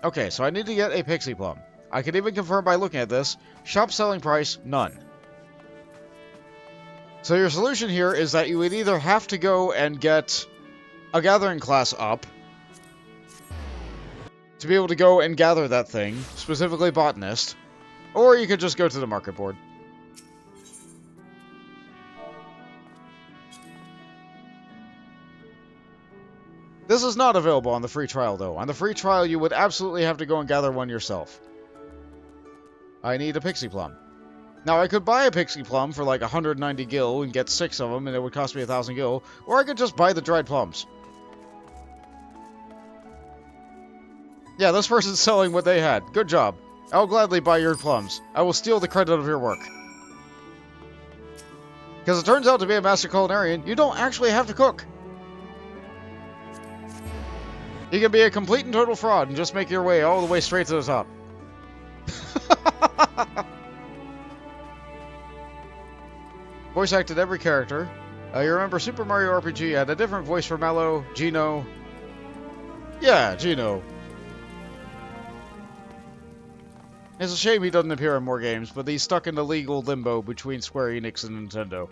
Okay, so I need to get a pixie plum. I can even confirm by looking at this. Shop selling price, none. So your solution here is that you would either have to go and get a gathering class up to be able to go and gather that thing, specifically botanist, or you could just go to the market board. This is not available on the free trial, though. On the free trial, you would absolutely have to go and gather one yourself. I need a pixie plum. Now, I could buy a pixie plum for like 190 gil and get 6 of them, and it would cost me 1,000 gil, or I could just buy the dried plums. Yeah, this person's selling what they had. Good job. I'll gladly buy your plums. I will steal the credit of your work. Because it turns out to be a master culinarian, you don't actually have to cook. You can be a complete and total fraud and just make your way all the way straight to the top. Voice acted every character. You remember Super Mario RPG had a different voice for Mallow, Gino. Yeah, Gino. It's a shame he doesn't appear in more games, but he's stuck in the legal limbo between Square Enix and Nintendo.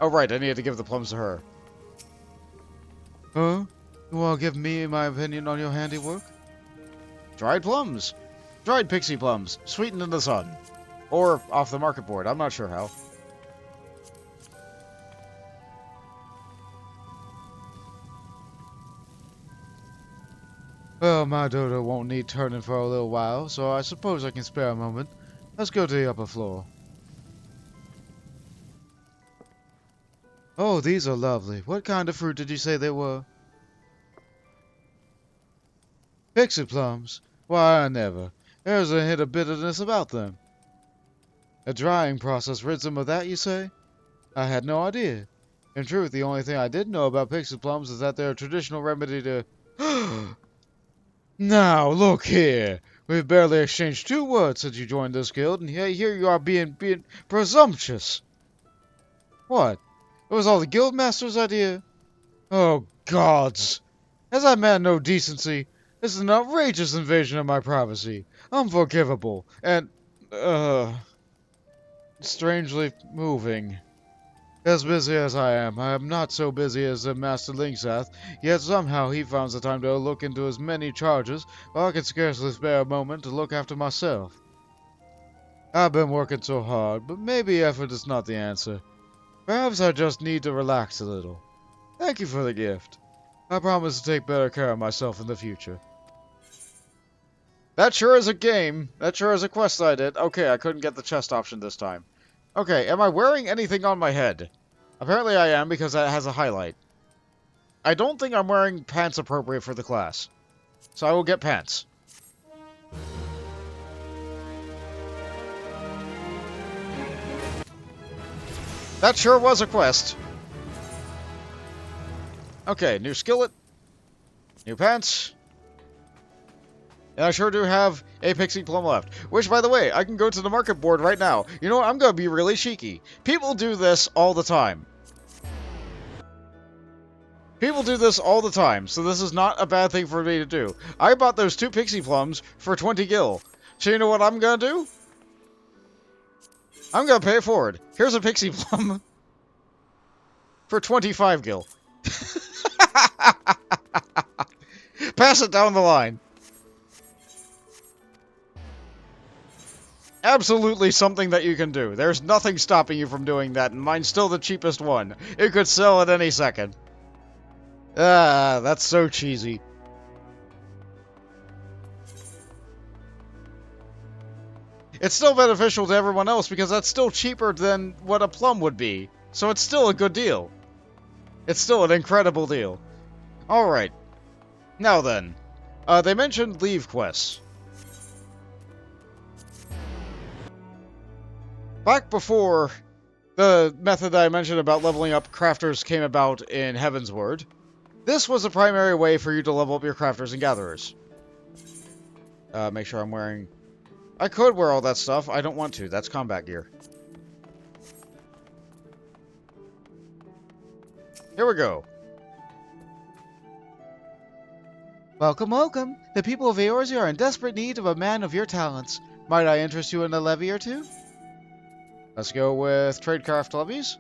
Oh right, I needed to give the plums to her. Huh? You want to give me my opinion on your handiwork? Dried plums. Dried pixie plums, sweetened in the sun. Or off the market board, I'm not sure how. Well, my dodo won't need turning for a little while, so I suppose I can spare a moment. Let's go to the upper floor. Oh, these are lovely. What kind of fruit did you say they were? Pixie plums? Why, I never. There's a hint of bitterness about them. A drying process rids them of that, you say? I had no idea. In truth, the only thing I did know about pixie plums is that they're a traditional remedy to... Now, look here. We've barely exchanged 2 words since you joined this guild, and here you are being presumptuous. What? It was all the guildmaster's idea? Oh, gods. Has that man no decency? This is an outrageous invasion of my privacy. Unforgivable. And, strangely moving. As busy as I am not so busy as the Master Linksath, yet somehow he finds the time to look into his many charges, while I can scarcely spare a moment to look after myself. I've been working so hard, but maybe effort is not the answer. Perhaps I just need to relax a little. Thank you for the gift. I promise to take better care of myself in the future. That sure is a game. That sure is a quest I did. Okay, I couldn't get the chest option this time. Okay, am I wearing anything on my head? Apparently I am, because that has a highlight. I don't think I'm wearing pants appropriate for the class. So I will get pants. That sure was a quest. Okay, new skillet. New pants. And I sure do have a pixie plum left. Which, by the way, I can go to the market board right now. You know what? I'm going to be really cheeky. People do this all the time. People do this all the time, so this is not a bad thing for me to do. I bought those 2 pixie plums for 20 gil. So you know what I'm going to do? I'm going to pay it forward. Here's a pixie plum for 25 gil. Pass it down the line. Absolutely something that you can do. There's nothing stopping you from doing that, and mine's still the cheapest one. It could sell at any second. Ah, that's so cheesy. It's still beneficial to everyone else because that's still cheaper than what a plum would be. So it's still a good deal. It's still an incredible deal. Alright. Now then. They mentioned leave quests. Back before the method that I mentioned about leveling up crafters came about in Heavensward, this was the primary way for you to level up your crafters and gatherers. Make sure I'm wearing... I could wear all that stuff. I don't want to. That's combat gear. Here we go. Welcome, welcome. The people of Eorzea are in desperate need of a man of your talents. Might I interest you in a levy or 2? Let's go with tradecraft levies.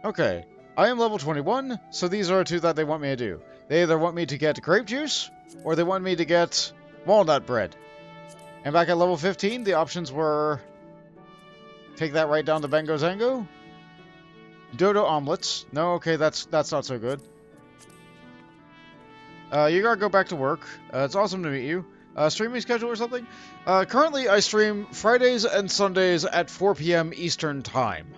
Okay, I am level 21, so these are two that they want me to do. They either want me to get grape juice, or they want me to get walnut bread. And back at level 15, the options were... Take that right down to Bango Zango. Dodo omelets. No, okay, that's not so good. You gotta go back to work. It's awesome to meet you. Streaming schedule or something? Currently, I stream Fridays and Sundays at 4 p.m. Eastern Time.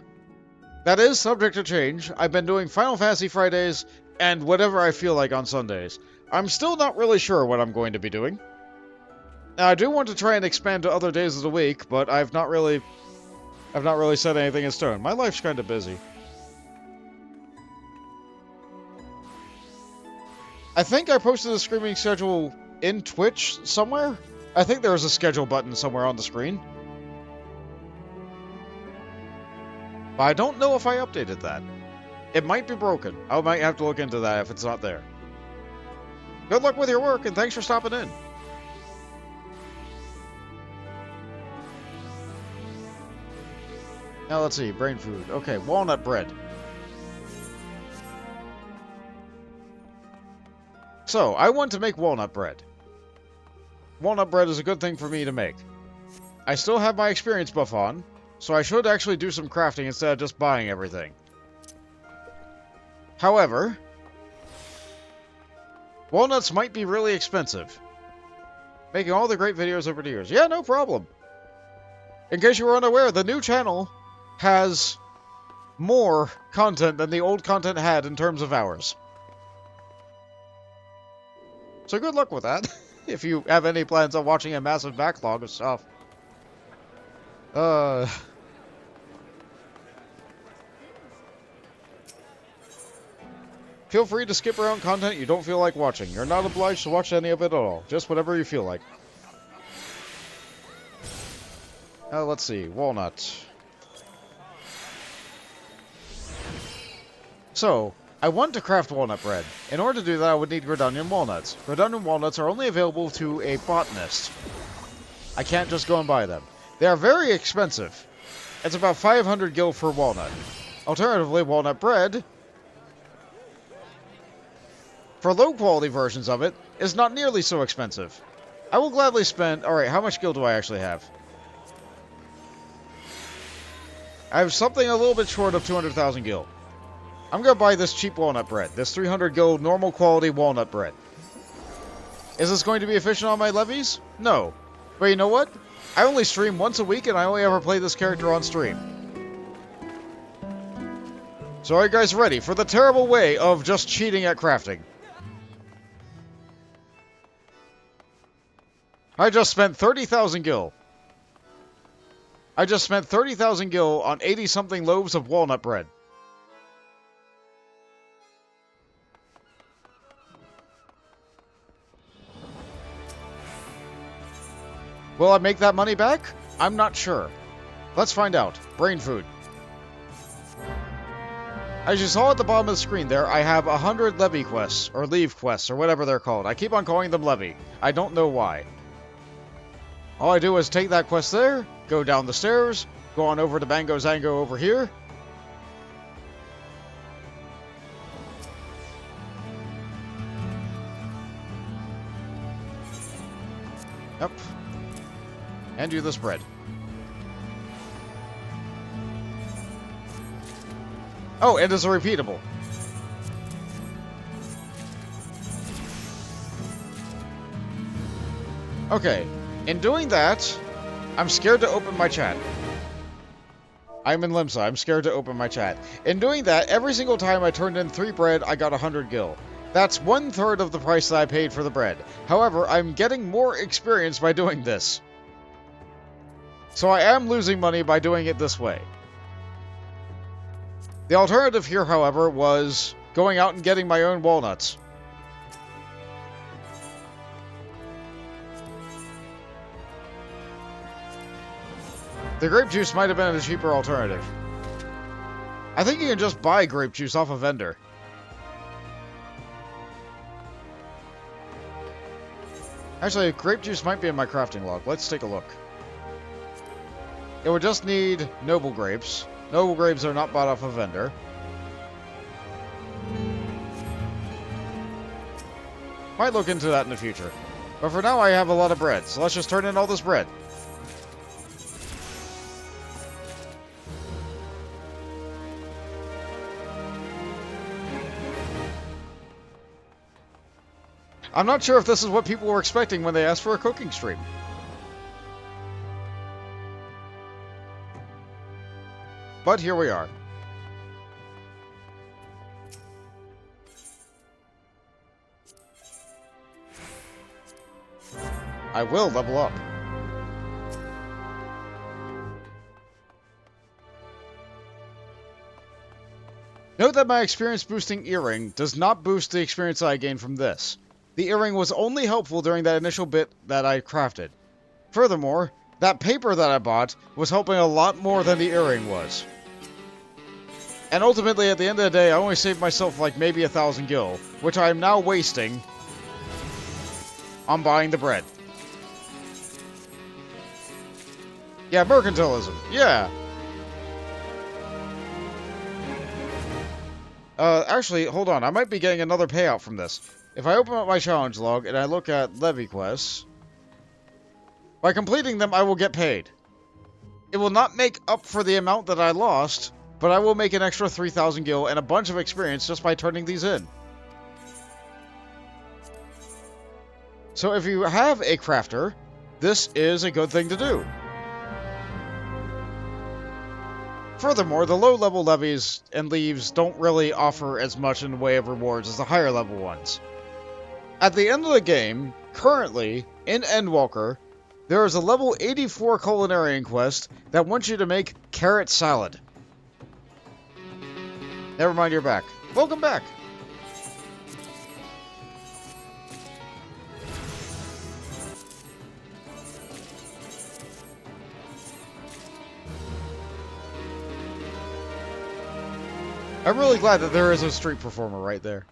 That is subject to change. I've been doing Final Fantasy Fridays and whatever I feel like on Sundays. I'm still not really sure what I'm going to be doing. Now, I do want to try and expand to other days of the week, but I've not really set anything in stone. My life's kind of busy. I think I posted a streaming schedule in Twitch somewhere. I think there was a schedule button somewhere on the screen. But I don't know if I updated that. It might be broken. I might have to look into that if it's not there. Good luck with your work, and thanks for stopping in. Now let's see, brain food. Okay, walnut bread. So, I want to make walnut bread. Walnut bread is a good thing for me to make. I still have my experience buff on, so I should actually do some crafting instead of just buying everything. However, walnuts might be really expensive. Making all the great videos over the years. Yeah, no problem. In case you were unaware, the new channel has more content than the old content had in terms of hours. So good luck with that, if you have any plans on watching a massive backlog of stuff. Feel free to skip around content you don't feel like watching. You're not obliged to watch any of it at all. Just whatever you feel like. Let's see. Walnut. So, I want to craft walnut bread. In order to do that, I would need Gridanian walnuts. Gridanian walnuts are only available to a botanist. I can't just go and buy them. They are very expensive. It's about 500 gil for walnut. Alternatively, walnut bread, for low-quality versions of it, is not nearly so expensive. I will gladly spend... Alright, how much gil do I actually have? I have something a little bit short of 200,000 gil. I'm going to buy this cheap walnut bread. This 300 gil normal quality walnut bread. Is this going to be efficient on my levies? No. But you know what? I only stream once a week and I only ever play this character on stream. So are you guys ready for the terrible way of just cheating at crafting? I just spent 30,000 gil. I just spent 30,000 gil on 80-something loaves of walnut bread. Will I make that money back? I'm not sure. Let's find out. Brain food. As you saw at the bottom of the screen there, I have 100 levy quests, or leave quests, or whatever they're called. I keep on calling them levy. I don't know why. All I do is take that quest there, go down the stairs, go on over to Bango Zango over here. Yep. And do this bread. Oh, and it's a repeatable. Okay. In doing that, I'm scared to open my chat. I'm in Limsa. I'm scared to open my chat. In doing that, every single time I turned in 3 bread, I got 100 gil. That's 1/3 of the price that I paid for the bread. However, I'm getting more experience by doing this. So I am losing money by doing it this way. The alternative here, however, was going out and getting my own walnuts. The grape juice might have been a cheaper alternative. I think you can just buy grape juice off a vendor. Actually, grape juice might be in my crafting log. Let's take a look. It would just need noble grapes. Noble grapes are not bought off a vendor. Might look into that in the future. But for now, I have a lot of bread, so let's just turn in all this bread. I'm not sure if this is what people were expecting when they asked for a cooking stream. But here we are. I will level up. Note that my experience boosting earring does not boost the experience I gain from this. The earring was only helpful during that initial bit that I crafted. Furthermore, that paper that I bought was helping a lot more than the earring was. And ultimately, at the end of the day, I only saved myself like maybe 1,000 gil, which I am now wasting on buying the bread. Yeah, mercantilism. Yeah. Actually, hold on. I might be getting another payout from this. If I open up my challenge log and I look at levy quests, by completing them, I will get paid. It will not make up for the amount that I lost, but I will make an extra 3,000 gil and a bunch of experience just by turning these in. So if you have a crafter, this is a good thing to do. Furthermore, the low-level levies and leaves don't really offer as much in the way of rewards as the higher-level ones. At the end of the game, currently, in Endwalker, there is a level 84 Culinarian quest that wants you to make carrot salad. Never mind, you're back. Welcome back! I'm really glad that there is a street performer right there.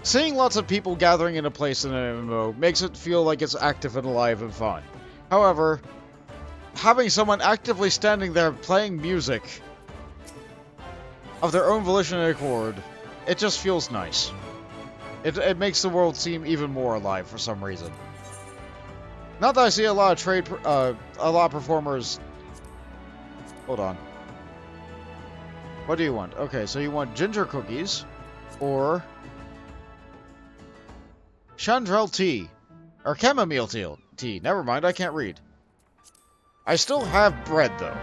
Seeing lots of people gathering in a place in an MMO makes it feel like it's active and alive and fun. However, having someone actively standing there playing music of their own volition and accord, it just feels nice. It makes the world seem even more alive for some reason. Not that I see a lot of performers. Hold on. What do you want? Okay, so you want ginger cookies, or chandrel tea, or chamomile tea. Never mind, I can't read. I still have bread, though.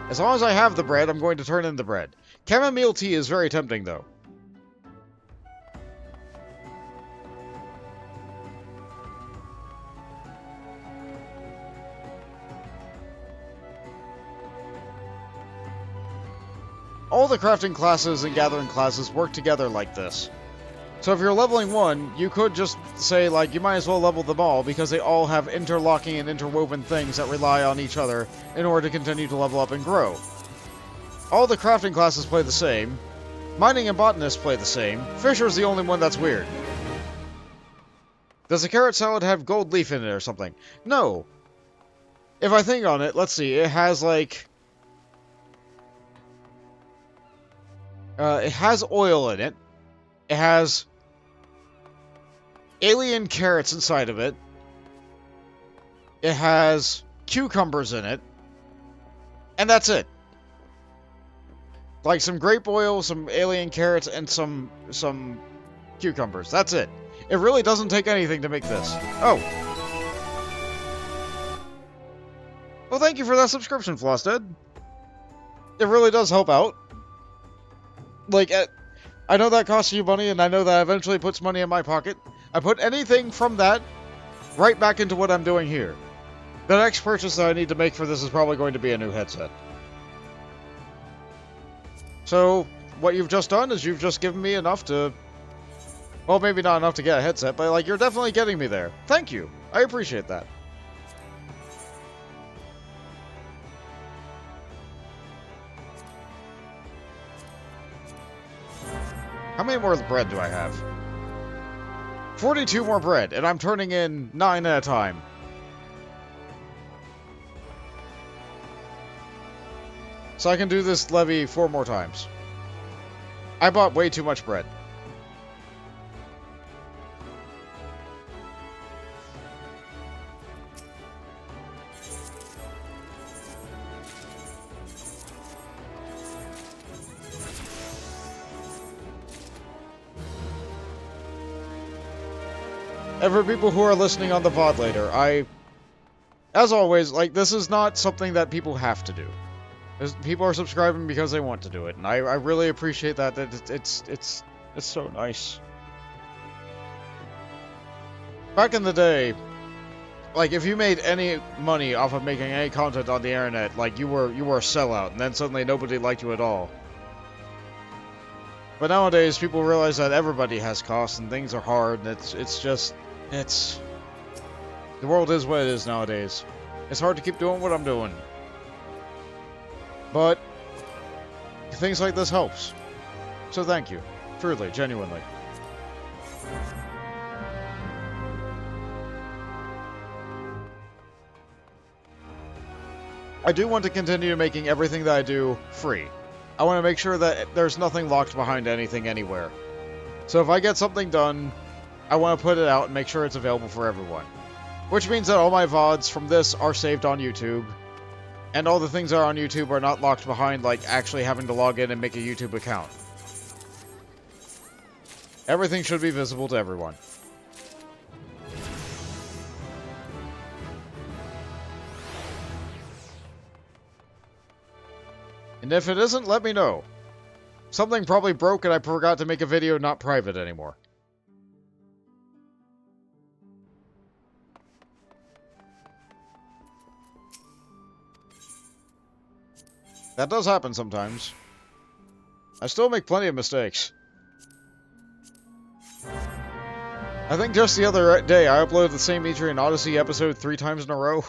As long as I have the bread, I'm going to turn in the bread. Chamomile tea is very tempting, though. All the crafting classes and gathering classes work together like this. So if you're leveling one, you could just say, like, you might as well level them all because they all have interlocking and interwoven things that rely on each other in order to continue to level up and grow. All the crafting classes play the same. Mining and botanist play the same. Fisher's the only one that's weird. Does the carrot salad have gold leaf in it or something? No. If I think on it, let's see, it has, like... it has oil in it. It has alien carrots inside of it. It has cucumbers in it. And that's it. Like some grape oil, some alien carrots, and some cucumbers. That's it. It really doesn't take anything to make this. Oh. Well, thank you for that subscription, Flosted. It really does help out. Like, I know that costs you money, and I know that eventually puts money in my pocket. I put anything from that right back into what I'm doing here. The next purchase that I need to make for this is probably going to be a new headset. So, what you've just done is you've just given me enough to... Well, maybe not enough to get a headset, but, like, you're definitely getting me there. Thank you. I appreciate that. How many more bread do I have? 42 more bread, and I'm turning in 9 at a time. So I can do this levy 4 more times. I bought way too much bread. And for people who are listening on the VOD later, as always, like, this is not something that people have to do. People are subscribing because they want to do it, and I really appreciate that. It's so nice. Back in the day, like, if you made any money off of making any content on the internet, like, you were a sellout, and then suddenly nobody liked you at all. But nowadays, people realize that everybody has costs, and things are hard, and the world is what it is nowadays. It's hard to keep doing what I'm doing. But things like this helps. So thank you. Truly, genuinely. I do want to continue making everything that I do free. I want to make sure that there's nothing locked behind anything anywhere. So if I get something done, I want to put it out and make sure it's available for everyone. Which means that all my VODs from this are saved on YouTube. And all the things that are on YouTube are not locked behind, like, actually having to log in and make a YouTube account. Everything should be visible to everyone. And if it isn't, let me know. Something probably broke and I forgot to make a video not private anymore. That does happen sometimes. I still make plenty of mistakes. I think just the other day I uploaded the same Etrian Odyssey episode 3 times in a row.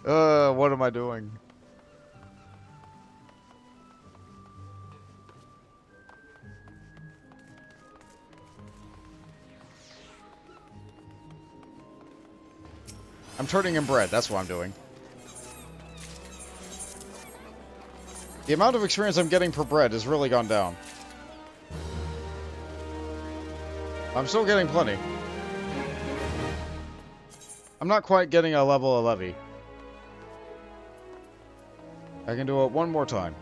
What am I doing? I'm turning in bread, that's what I'm doing. The amount of experience I'm getting per bread has really gone down. I'm still getting plenty. I'm not quite getting a level of levy. I can do it one more time.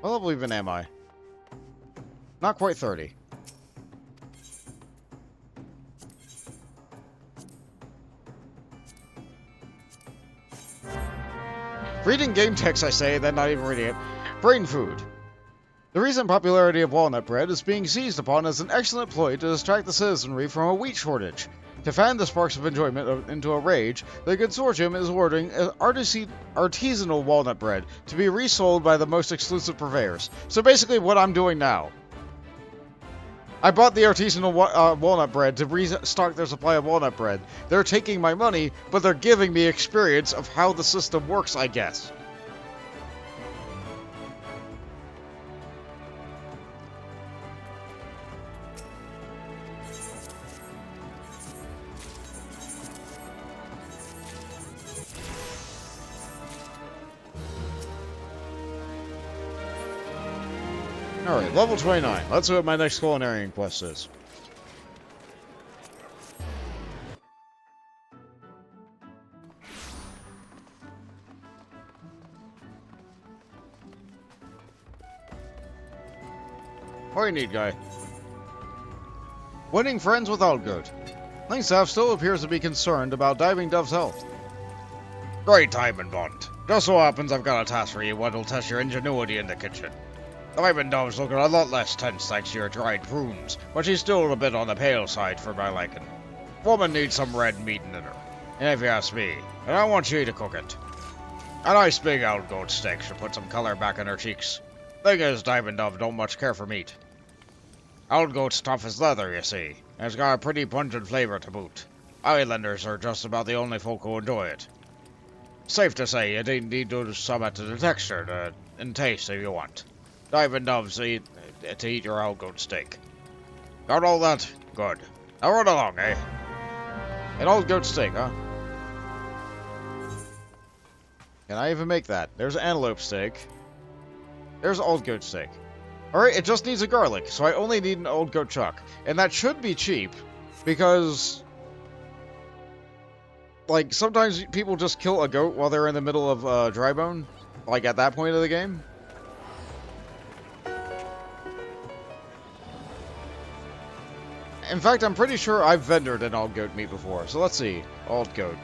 What level even am I? Not quite 30. Reading game text, I say, then not even reading it. Brain food. The recent popularity of walnut bread is being seized upon as an excellent ploy to distract the citizenry from a wheat shortage. To fan the sparks of enjoyment into a rage, the consortium is ordering artisanal walnut bread to be resold by the most exclusive purveyors. So basically what I'm doing now. I bought the artisanal walnut bread to restock their supply of walnut bread. They're taking my money, but they're giving me experience of how the system works, I guess. Alright, level 29. Let's see what my next Culinarian quest is. What do you need, guy? Winning friends with Outgoat. Longstop still appears to be concerned about Diving Dove's health. Great timing, Bond. Just so happens I've got a task for you what'll test your ingenuity in the kitchen. Diving Dove's looking a lot less tense thanks to your dried prunes, but she's still a bit on the pale side for my liking. Woman needs some red meat in her, and if you ask me, and I want you to cook it. A nice big Outgoat steak should put some color back in her cheeks. Thing is, Diving Dove don't much care for meat. Outgoat's tough as leather, you see, and it's got a pretty pungent flavor to boot. Islanders are just about the only folk who enjoy it. Safe to say you didn't need to summon to the texture and taste if you want. Dive in doves to eat your old goat steak. Got all that? Good. Now run along, eh? An old goat steak, huh? Can I even make that? There's antelope steak. There's old goat steak. Alright, it just needs a garlic, so I only need an old goat chuck. And that should be cheap, because... like, sometimes people just kill a goat while they're in the middle of dry bone. Like, at that point of the game. In fact, I'm pretty sure I've vendored an old goat meat before. So let's see. Old goat.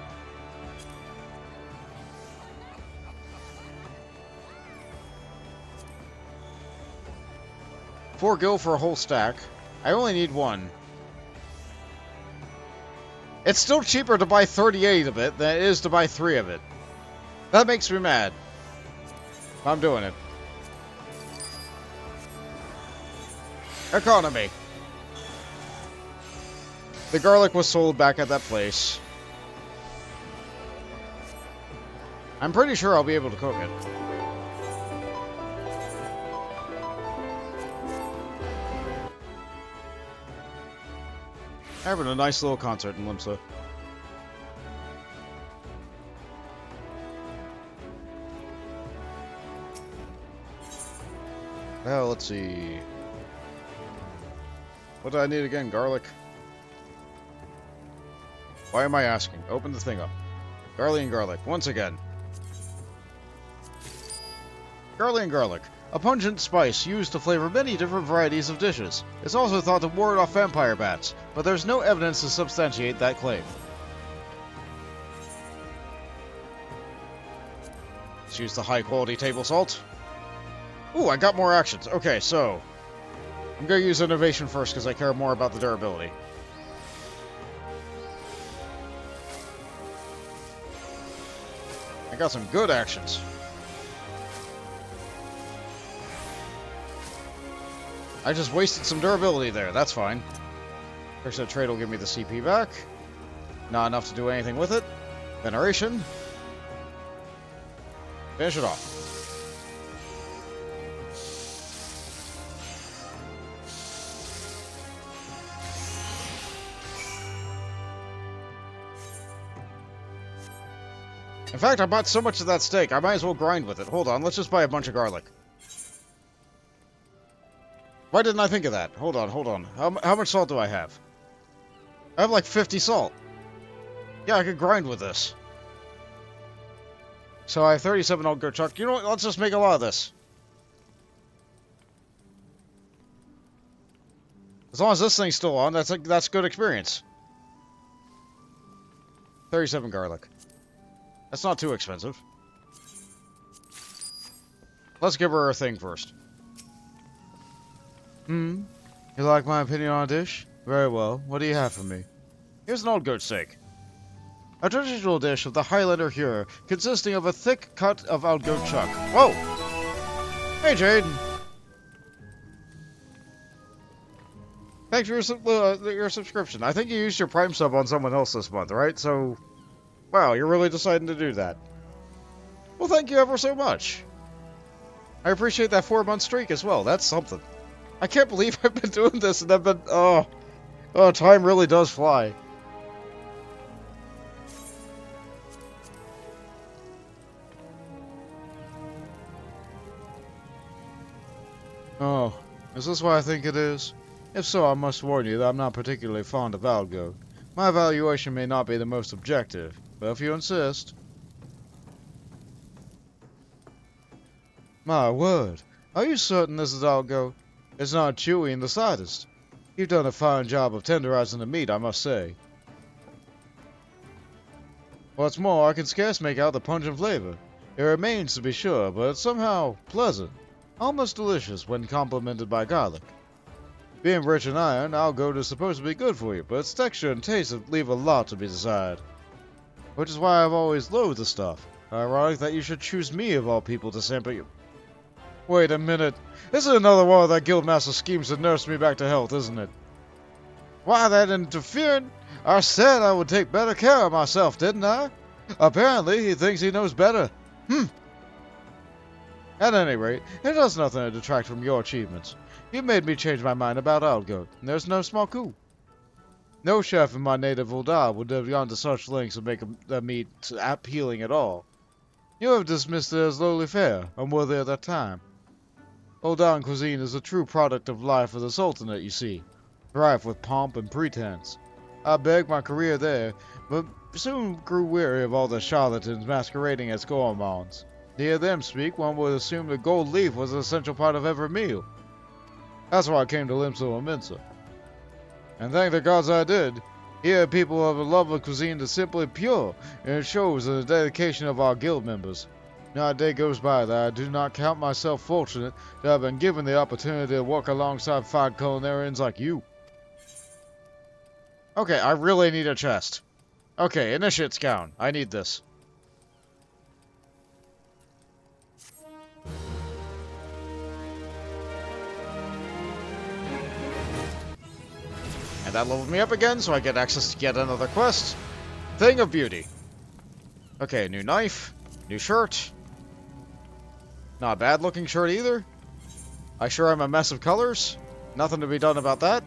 $4 gil for a whole stack. I only need one. It's still cheaper to buy 38 of it than it is to buy 3 of it. That makes me mad. I'm doing it. Economy. The garlic was sold back at that place. I'm pretty sure I'll be able to cook it. Having a nice little concert in Limsa. Well, let's see. What do I need again? Garlic? Why am I asking? Open the thing up. Garlic and garlic. Once again. Garlic and garlic. A pungent spice used to flavor many different varieties of dishes. It's also thought to ward off vampire bats, but there's no evidence to substantiate that claim. Let's use the high-quality table salt. Ooh, I got more actions. Okay, so... I'm going to use innovation first because I care more about the durability. I got some good actions. I just wasted some durability there. That's fine. First, that trade will give me the CP back. Not enough to do anything with it. Veneration. Finish it off. In fact, I bought so much of that steak, I might as well grind with it. Hold on, let's just buy a bunch of garlic. Why didn't I think of that? Hold on, hold on. How much salt do I have? I have like 50 salt. Yeah, I could grind with this. So I have 37 old goat chuck. You know what? Let's just make a lot of this. As long as this thing's still on, that's good experience. 37 garlic. That's not too expensive. Let's give her a thing first. You like my opinion on a dish? Very well. What do you have for me? Here's an old goat steak. A traditional dish of the Highlander Hure, consisting of a thick cut of old goat chuck. Whoa! Hey, Jade! Thanks for your subscription. I think you used your Prime sub on someone else this month, right? So, wow, you're really deciding to do that. Well, thank you ever so much. I appreciate that 4-month streak as well. That's something. I can't believe I've been doing this and I've been... Oh, time really does fly. Oh, is this what I think it is? If so, I must warn you that I'm not particularly fond of Algo. My evaluation may not be the most objective, but if you insist... My word, are you certain this is Algo? It's not chewy in the slightest. You've done a fine job of tenderizing the meat, I must say. What's more, I can scarce make out the pungent flavor. It remains to be sure, but it's somehow pleasant. Almost delicious when complemented by garlic. Being rich in iron, Algo is supposed to be good for you, but its texture and taste leave a lot to be desired. Which is why I've always loathed the stuff. Ironic that you should choose me of all people to sample you. Wait a minute. This is another one of that Guildmaster schemes to nurse me back to health, isn't it? Why, that interfering? I said I would take better care of myself, didn't I? Apparently, he thinks he knows better. At any rate, it does nothing to detract from your achievements. You made me change my mind about Outgoat, and there's no small coup. No chef in my native Uldar would have gone to such lengths to make the meat appealing at all. You have dismissed it as lowly fare, unworthy of that time. Uldan cuisine is a true product of life of the Sultanate, you see, rife with pomp and pretense. I begged my career there, but soon grew weary of all the charlatans masquerading as gourmands. To hear them speak, one would assume the gold leaf was an essential part of every meal. That's why I came to Limso and Minsa. And thank the gods I did. Here people have a love of cuisine that's simply pure, and it shows in the dedication of our guild members. Not a day goes by that I do not count myself fortunate to have been given the opportunity to work alongside fine culinarians like you. Okay, I really need a chest. Okay, initiate scout. I need this. And that leveled me up again, so I get access to yet another quest. Thing of Beauty. Okay, new knife, new shirt. Not a bad looking shirt either. I sure am a mess of colors. Nothing to be done about that.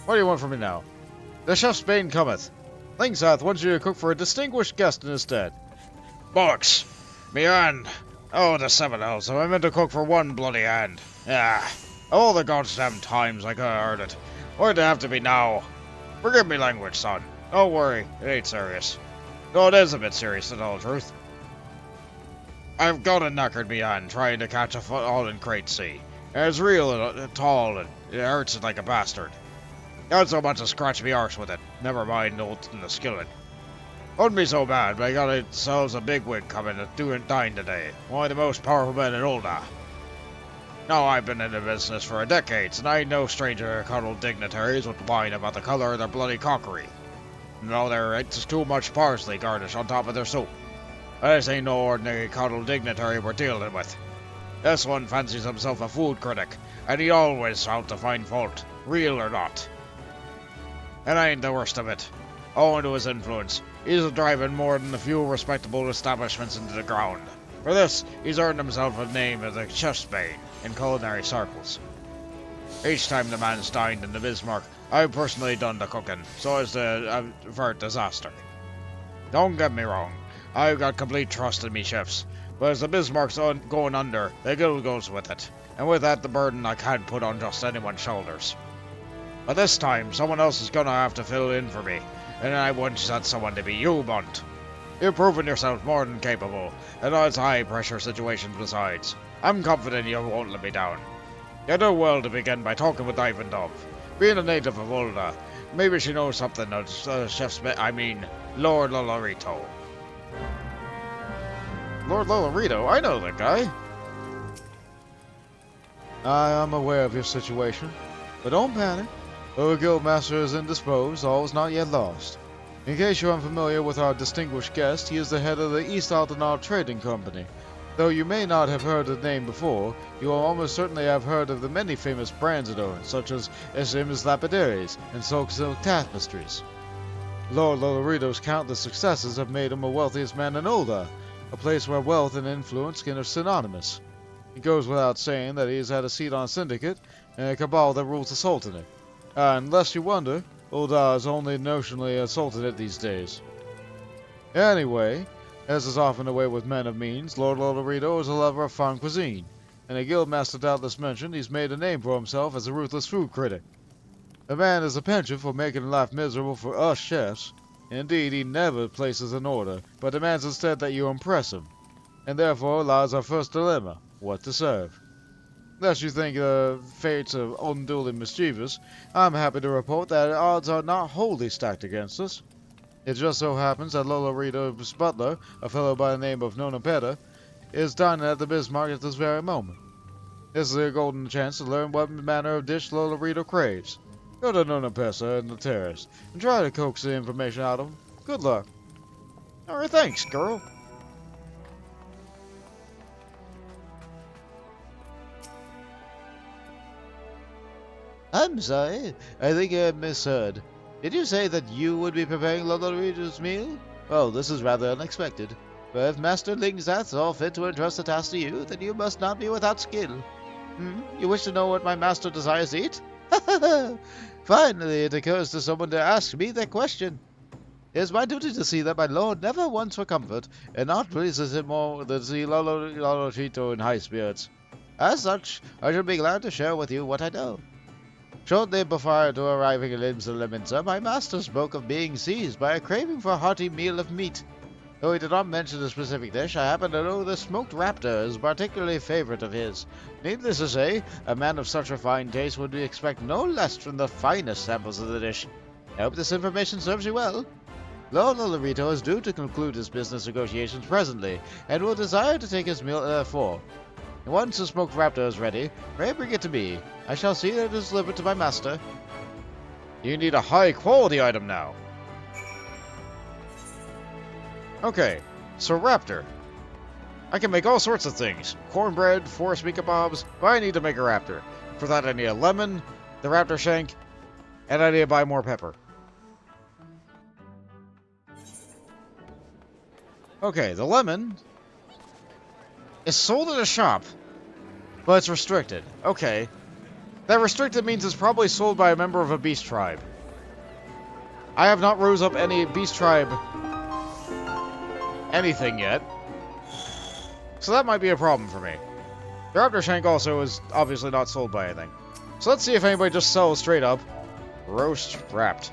What do you want from me now? The chef's bane cometh. Lingseth wants you to cook for a distinguished guest in his stead. Bollocks! Me hand! Oh, the seven hells, I meant to cook for one bloody hand. Ah, all the goddamn times I could have heard it. Why'd it have to be now? Forgive me language, son. Don't worry, it ain't serious. Though it is a bit serious, to tell the truth. I've got a knackered behind trying to catch a falling crate sea. And it's real and tall and it hurts like a bastard. Not so much as scratch me arse with it, never mind old in the skillet. Wouldn't be so bad, but I got ourselves a bigwig coming to do and dine today. One of the most powerful men in Ulda. Now, I've been in the business for a decade, and I ain't no stranger to cuddle dignitaries with whine about the color of their bloody cockery. No, there's too much parsley garnish on top of their soup. This ain't no ordinary cuddle dignitary we're dealing with. This one fancies himself a food critic, and he always out to find fault, real or not. And ain't the worst of it. Owing to his influence, he's driving more than a few respectable establishments into the ground. For this, he's earned himself a name as a chef's bane in culinary circles. Each time the man's dined in the Bismarck, I've personally done the cooking, so as to avert disaster. Don't get me wrong, I've got complete trust in me chefs, but as the Bismarck's going under, the guild goes with it, and with that the burden I can't put on just anyone's shoulders. But this time, someone else is gonna have to fill in for me, and I want that someone to be you, Bunt. You've proven yourself more than capable, and it's high-pressure situations besides. I'm confident you won't let me down. You do well to begin by talking with Ivan Dove. Being a native of Ulda, maybe she knows something of Lord Lolorito. Lord Lolorito? I know that guy. I am aware of your situation, but don't panic. Though the guildmaster is indisposed, all is not yet lost. In case you're unfamiliar with our distinguished guest, he is the head of the East Aldenar Trading Company. Though you may not have heard the name before, you will almost certainly have heard of the many famous brands it owns, such as Esrim's Lapidaries and Silk Tapestries. Lord Lolorito's countless successes have made him the wealthiest man in Ulda, a place where wealth and influence are synonymous. It goes without saying that he has had a seat on a syndicate and a cabal that rules the Sultanate. Unless you wonder, Ulda is only notionally a sultanate these days. Anyway, as is often the way with men of means, Lord Lolorito is a lover of fine cuisine, and a guildmaster doubtless mentioned he's made a name for himself as a ruthless food critic. The man is a penchant for making life miserable for us chefs. Indeed, he never places an order, but demands instead that you impress him. And therefore lies our first dilemma, what to serve. Lest you think the fates are unduly mischievous, I'm happy to report that odds are not wholly stacked against us. It just so happens that Lolorito's butler, a fellow by the name of Nonapeta, is dining at the Bismarck at this very moment. This is a golden chance to learn what manner of dish Lolorito craves. Go to Nonapesa in the terrace, and try to coax the information out of him. Good luck. Alright, thanks, girl. I'm sorry. I think I misheard. Did you say that you would be preparing Lolorito's meal? Well, this is rather unexpected. But if Master Lingzath saw fit to entrust the task to you, then you must not be without skill. You wish to know what my master desires to eat? Finally, it occurs to someone to ask me that question. It is my duty to see that my lord never wants for comfort, and not pleases him more than to see Lolorito in high spirits. As such, I shall be glad to share with you what I know. Shortly prior to arriving in Limsa, my master spoke of being seized by a craving for a hearty meal of meat. Though he did not mention a specific dish, I happen to know the smoked raptor is a particularly favorite of his. Needless to say, a man of such refined taste would expect no less from the finest samples of the dish. I hope this information serves you well. Lord Lolorito is due to conclude his business negotiations presently, and will desire to take his meal at 4. Once the smoked raptor is ready, pray bring it to me. I shall see that it is delivered to my master. You need a high-quality item now. Okay, so raptor. I can make all sorts of things. Cornbread, forest meat kebabs, but I need to make a raptor. For that I need a lemon, the raptor shank, and I need to buy more pepper. Okay, the lemon is sold at a shop, but it's restricted. Okay. That restricted means it's probably sold by a member of a beast tribe. I have not rose up any beast tribe anything yet, so that might be a problem for me. The raptor shank also is obviously not sold by anything. So let's see if anybody just sells straight up roast wrapped.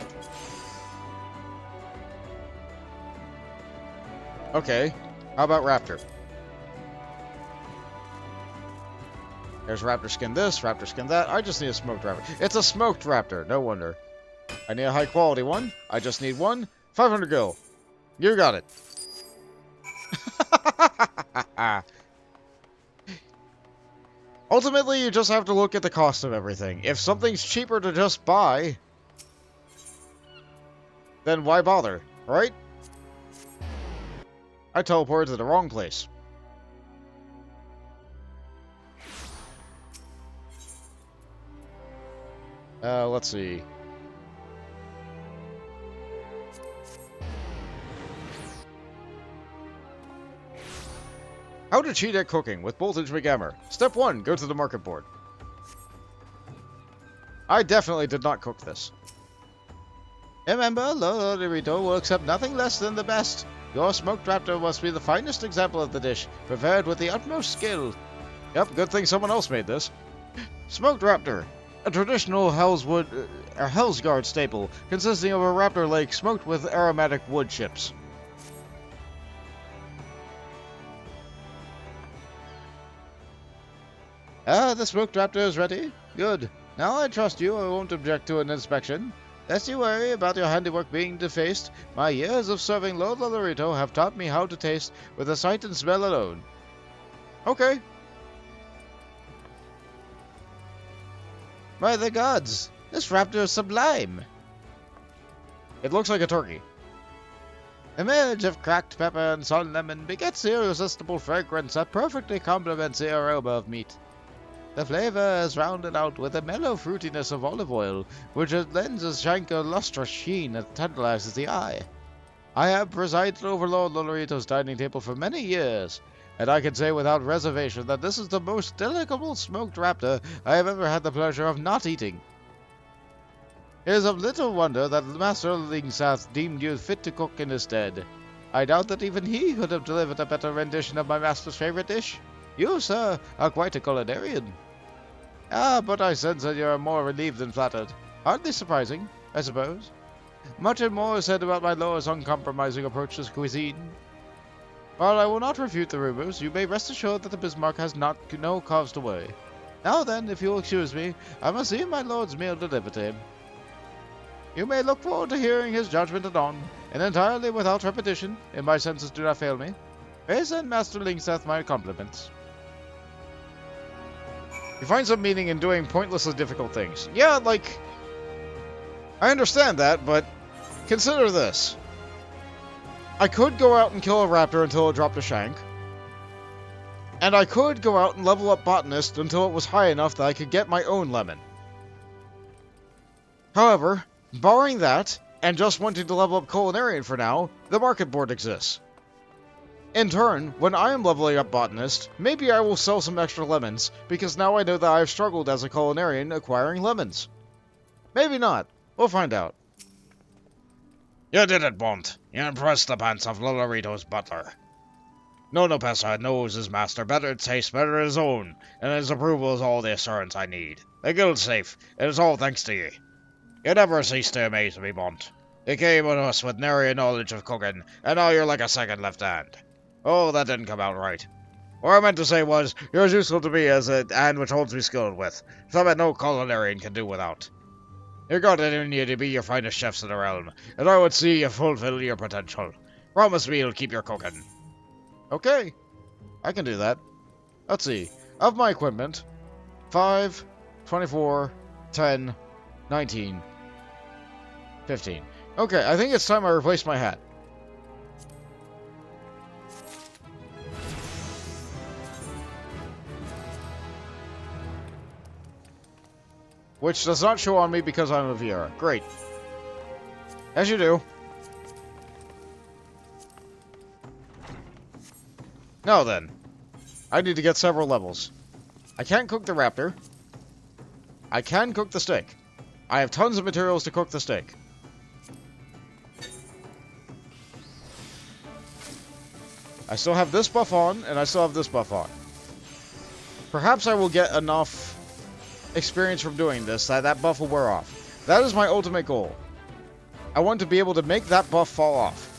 Okay, how about raptor? There's raptor skin this, raptor skin that. I just need a smoked raptor. It's a smoked raptor, no wonder. I need a high quality one. I just need one. 500 gil. You got it. Ultimately, you just have to look at the cost of everything. If something's cheaper to just buy, then why bother, right? I teleported to the wrong place. Let's see. How to cheat at cooking with Voltage McGammar. Step 1, go to the market board. I definitely did not cook this. Remember, Lolorito will accept nothing less than the best. Your smoked raptor must be the finest example of the dish, prepared with the utmost skill. Yep, good thing someone else made this. Smoked raptor. A traditional Hellsguard staple, consisting of a raptor leg smoked with aromatic wood chips. The smoked raptor is ready. Good. Now I trust you. I won't object to an inspection. Lest you worry about your handiwork being defaced, my years of serving Lord Lolorito have taught me how to taste with the sight and smell alone. Okay. By the gods, this raptor is sublime. It looks like a turkey. The marriage of cracked pepper and sun lemon begets irresistible fragrance that perfectly complements the aroma of meat. The flavor is rounded out with a mellow fruitiness of olive oil, which lends a shank a lustrous sheen that tantalizes the eye. I have presided over Lord Lolorito's dining table for many years, and I can say without reservation that this is the most delectable smoked raptor I have ever had the pleasure of not eating. It is of little wonder that Master Lingzath deemed you fit to cook in his stead. I doubt that even he could have delivered a better rendition of my master's favorite dish. You, sir, are quite a culinarian. Ah, but I sense that you are more relieved than flattered. Hardly surprising, I suppose. Much and more is said about my lord's uncompromising approach to cuisine. While I will not refute the rumors, you may rest assured that the Bismarck has no cause to worry. Now then, if you'll excuse me, I must see my lord's meal delivered to him. You may look forward to hearing his judgment anon, and entirely without repetition, if my senses do not fail me. Pray send Master Lingzath my compliments. You find some meaning in doing pointlessly difficult things. Yeah, like, I understand that, but consider this. I could go out and kill a raptor until it dropped a shank. And I could go out and level up Botanist until it was high enough that I could get my own lemon. However, Barring that, and just wanting to level up Culinarian for now, the market board exists. In turn, when I am leveling up Botanist, maybe I will sell some extra lemons, because now I know that I have struggled as a Culinarian acquiring lemons. Maybe not. We'll find out. You did it, Bont. You impressed the pants of Lolorito's butler. No Pesa knows his master better, tastes better his own, and his approval is all the assurance I need. The guild's safe. It is all thanks to ye. You never cease to amaze me, Bont. You came on us with nary knowledge of cooking, and now you're like a second left hand. Oh, that didn't come out right. What I meant to say was, you're as useful to me as a hand which holds me skilled with, something no Culinarian can do without. You got it in you to be your finest chefs in the realm, and I would see you fulfill your potential. Promise me you'll keep your cooking. Okay, I can do that. Let's see. Of my equipment, 5, 24, 10, 19, 15. Okay, I think it's time I replace my hat. Which does not show on me because I'm a VR. Great. As you do. Now then. I need to get several levels. I can't cook the raptor. I can cook the steak. I have tons of materials to cook the steak. I still have this buff on, and I still have this buff on. Perhaps I will get enough experience from doing this that buff will wear off. That is my ultimate goal. I want to be able to make that buff fall off.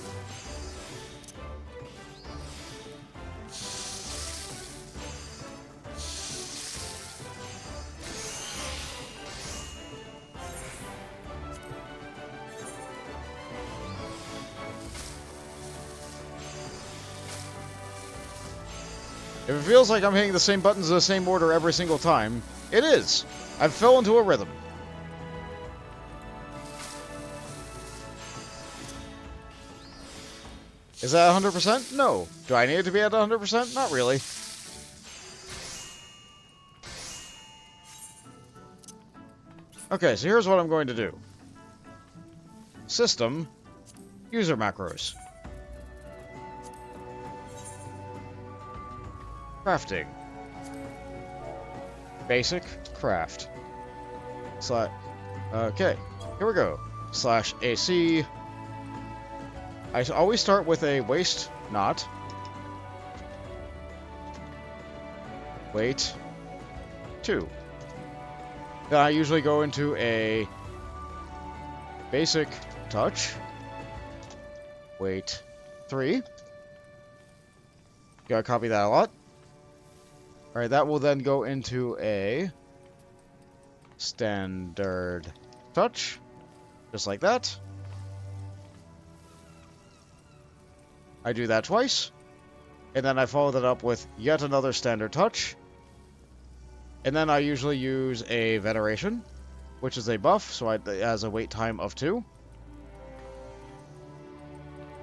If it feels like I'm hitting the same buttons in the same order every single time, it is. I fell into a rhythm. Is that 100%? No. Do I need it to be at 100%? Not really. Okay, so here's what I'm going to do. System, user macros. Crafting. Basic craft. Okay, here we go. /AC. I always start with a waste knot. Weight 2. Then I usually go into a basic touch. Weight 3. Gotta copy that a lot. Alright, that will then go into a standard touch. Just like that. I do that twice. And then I follow that up with yet another standard touch. And then I usually use a veneration, which is a buff, so it has a wait time of 2.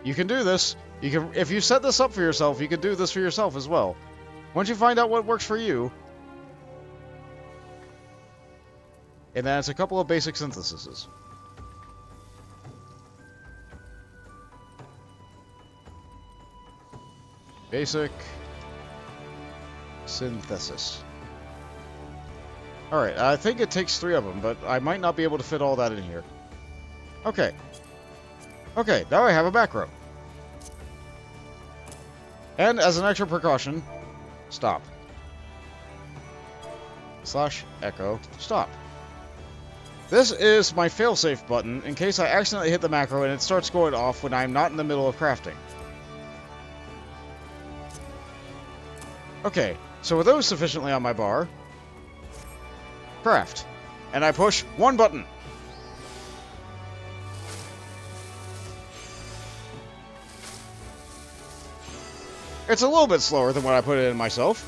You can do this. You can, if you set this up for yourself, you can do this for yourself as well. Once you find out what works for you, and then it's a couple of basic syntheses. Basic synthesis. Alright, I think it takes 3 of them, but I might not be able to fit all that in here. Okay. Okay, now I have a macro. And as an extra precaution, stop. /echo stop. This is my failsafe button in case I accidentally hit the macro and it starts going off when I'm not in the middle of crafting. Okay, so with those sufficiently on my bar, craft. And I push 1 button. It's a little bit slower than when I put it in myself.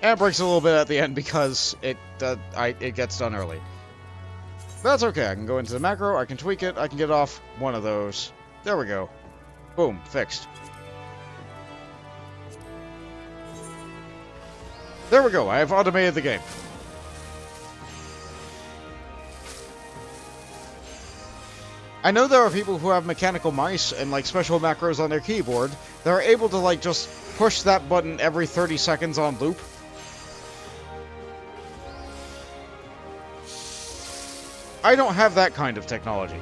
And it breaks a little bit at the end because it gets done early. But that's okay, I can go into the macro, I can tweak it, I can get off one of those. There we go. Boom, fixed. There we go, I have automated the game. I know there are people who have mechanical mice and like special macros on their keyboard that are able to like just push that button every 30 seconds on loop. I don't have that kind of technology.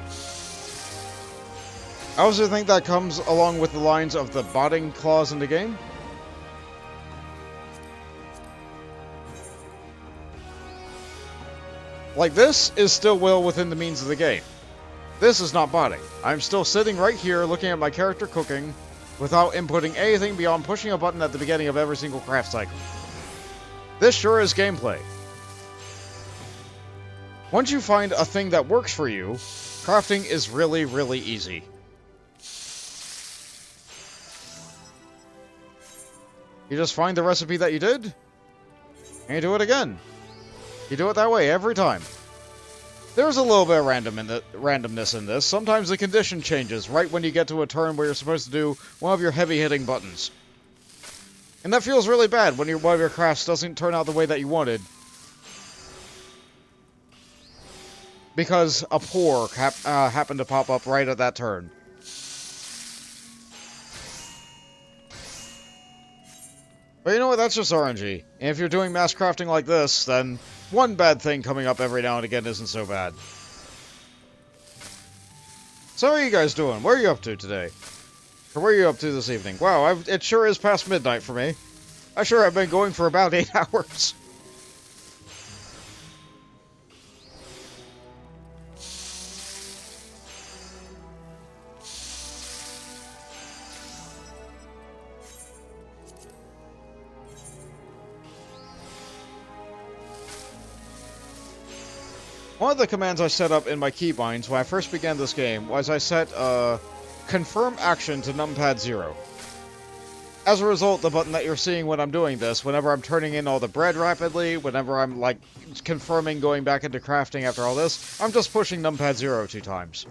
I also think that comes along with the lines of the botting clause in the game. Like, this is still well within the means of the game. This is not botting. I'm still sitting right here looking at my character cooking without inputting anything beyond pushing a button at the beginning of every single craft cycle. This sure is gameplay. Once you find a thing that works for you, crafting is really, really easy. You just find the recipe that you did, and you do it again. You do it that way every time. There's a little bit of randomness in this. Sometimes the condition changes right when you get to a turn where you're supposed to do one of your heavy-hitting buttons. And that feels really bad when one of your crafts doesn't turn out the way that you wanted. Because a pour happened to pop up right at that turn. But you know what, that's just RNG. And if you're doing mass crafting like this, then one bad thing coming up every now and again isn't so bad. So how are you guys doing? What are you up to today? Or what are you up to this evening? Wow, it sure is past midnight for me. I sure have been going for about 8 hours. One of the commands I set up in my keybinds when I first began this game was I set confirm action to numpad 0. As a result, the button that you're seeing when I'm doing this, whenever I'm turning in all the bread rapidly, whenever I'm like confirming going back into crafting after all this, I'm just pushing numpad 0 2 times.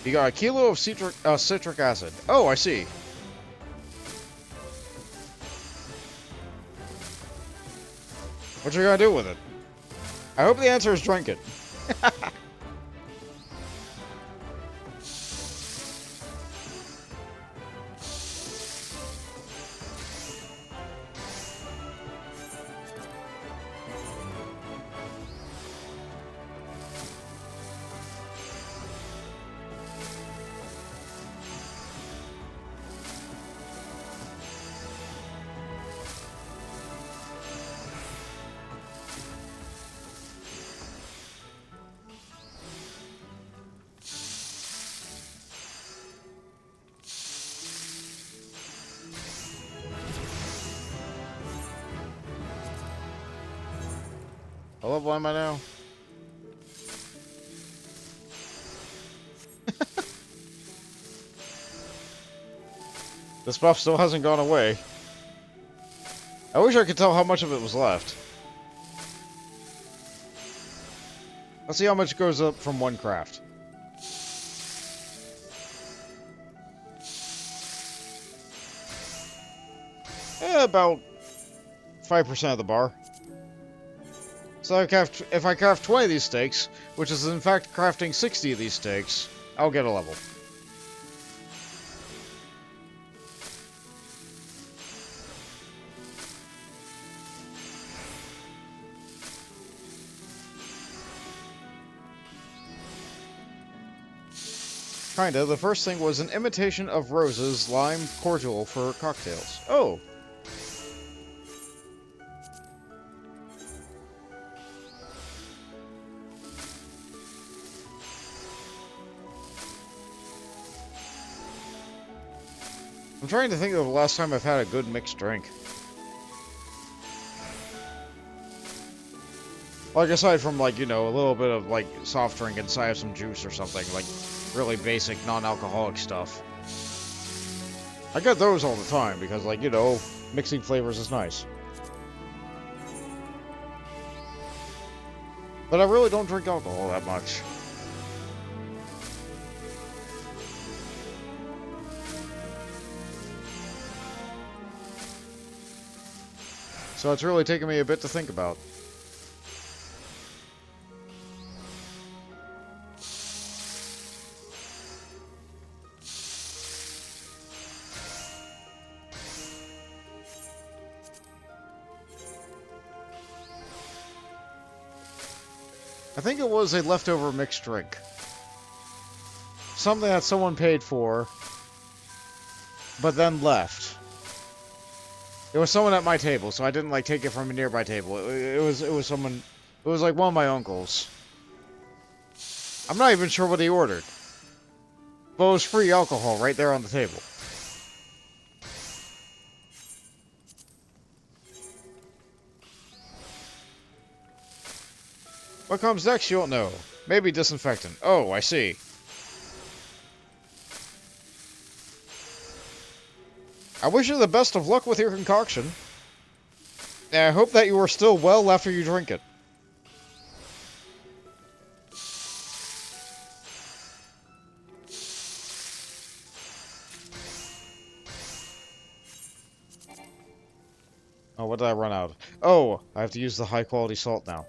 You got a kilo of citric acid. Oh, I see. What you gonna do with it? I hope the answer is drink it. What level am I now? This buff still hasn't gone away. I wish I could tell how much of it was left. Let's see how much goes up from one craft. About 5% of the bar. So if I craft 20 of these steaks, which is in fact crafting 60 of these steaks, I'll get a level. Kinda. The first thing was an imitation of Rose's lime cordial for cocktails. Oh! I'm trying to think of the last time I've had a good mixed drink. Like, aside from, like, you know, a little bit of, like, soft drink inside of some juice or something, like, really basic non-alcoholic stuff. I get those all the time because, like, you know, mixing flavors is nice. But I really don't drink alcohol that much. So it's really taken me a bit to think about. I think it was a leftover mixed drink. Something that someone paid for, but then left. It was someone at my table, so I didn't like take it from a nearby table. It was someone. It was like one of my uncles. I'm not even sure what he ordered, but it was free alcohol right there on the table. What comes next, you don't know. Maybe disinfectant. Oh, I see. I wish you the best of luck with your concoction. And I hope that you are still well after you drink it. Oh, what did I run out of? Oh, I have to use the high quality salt now.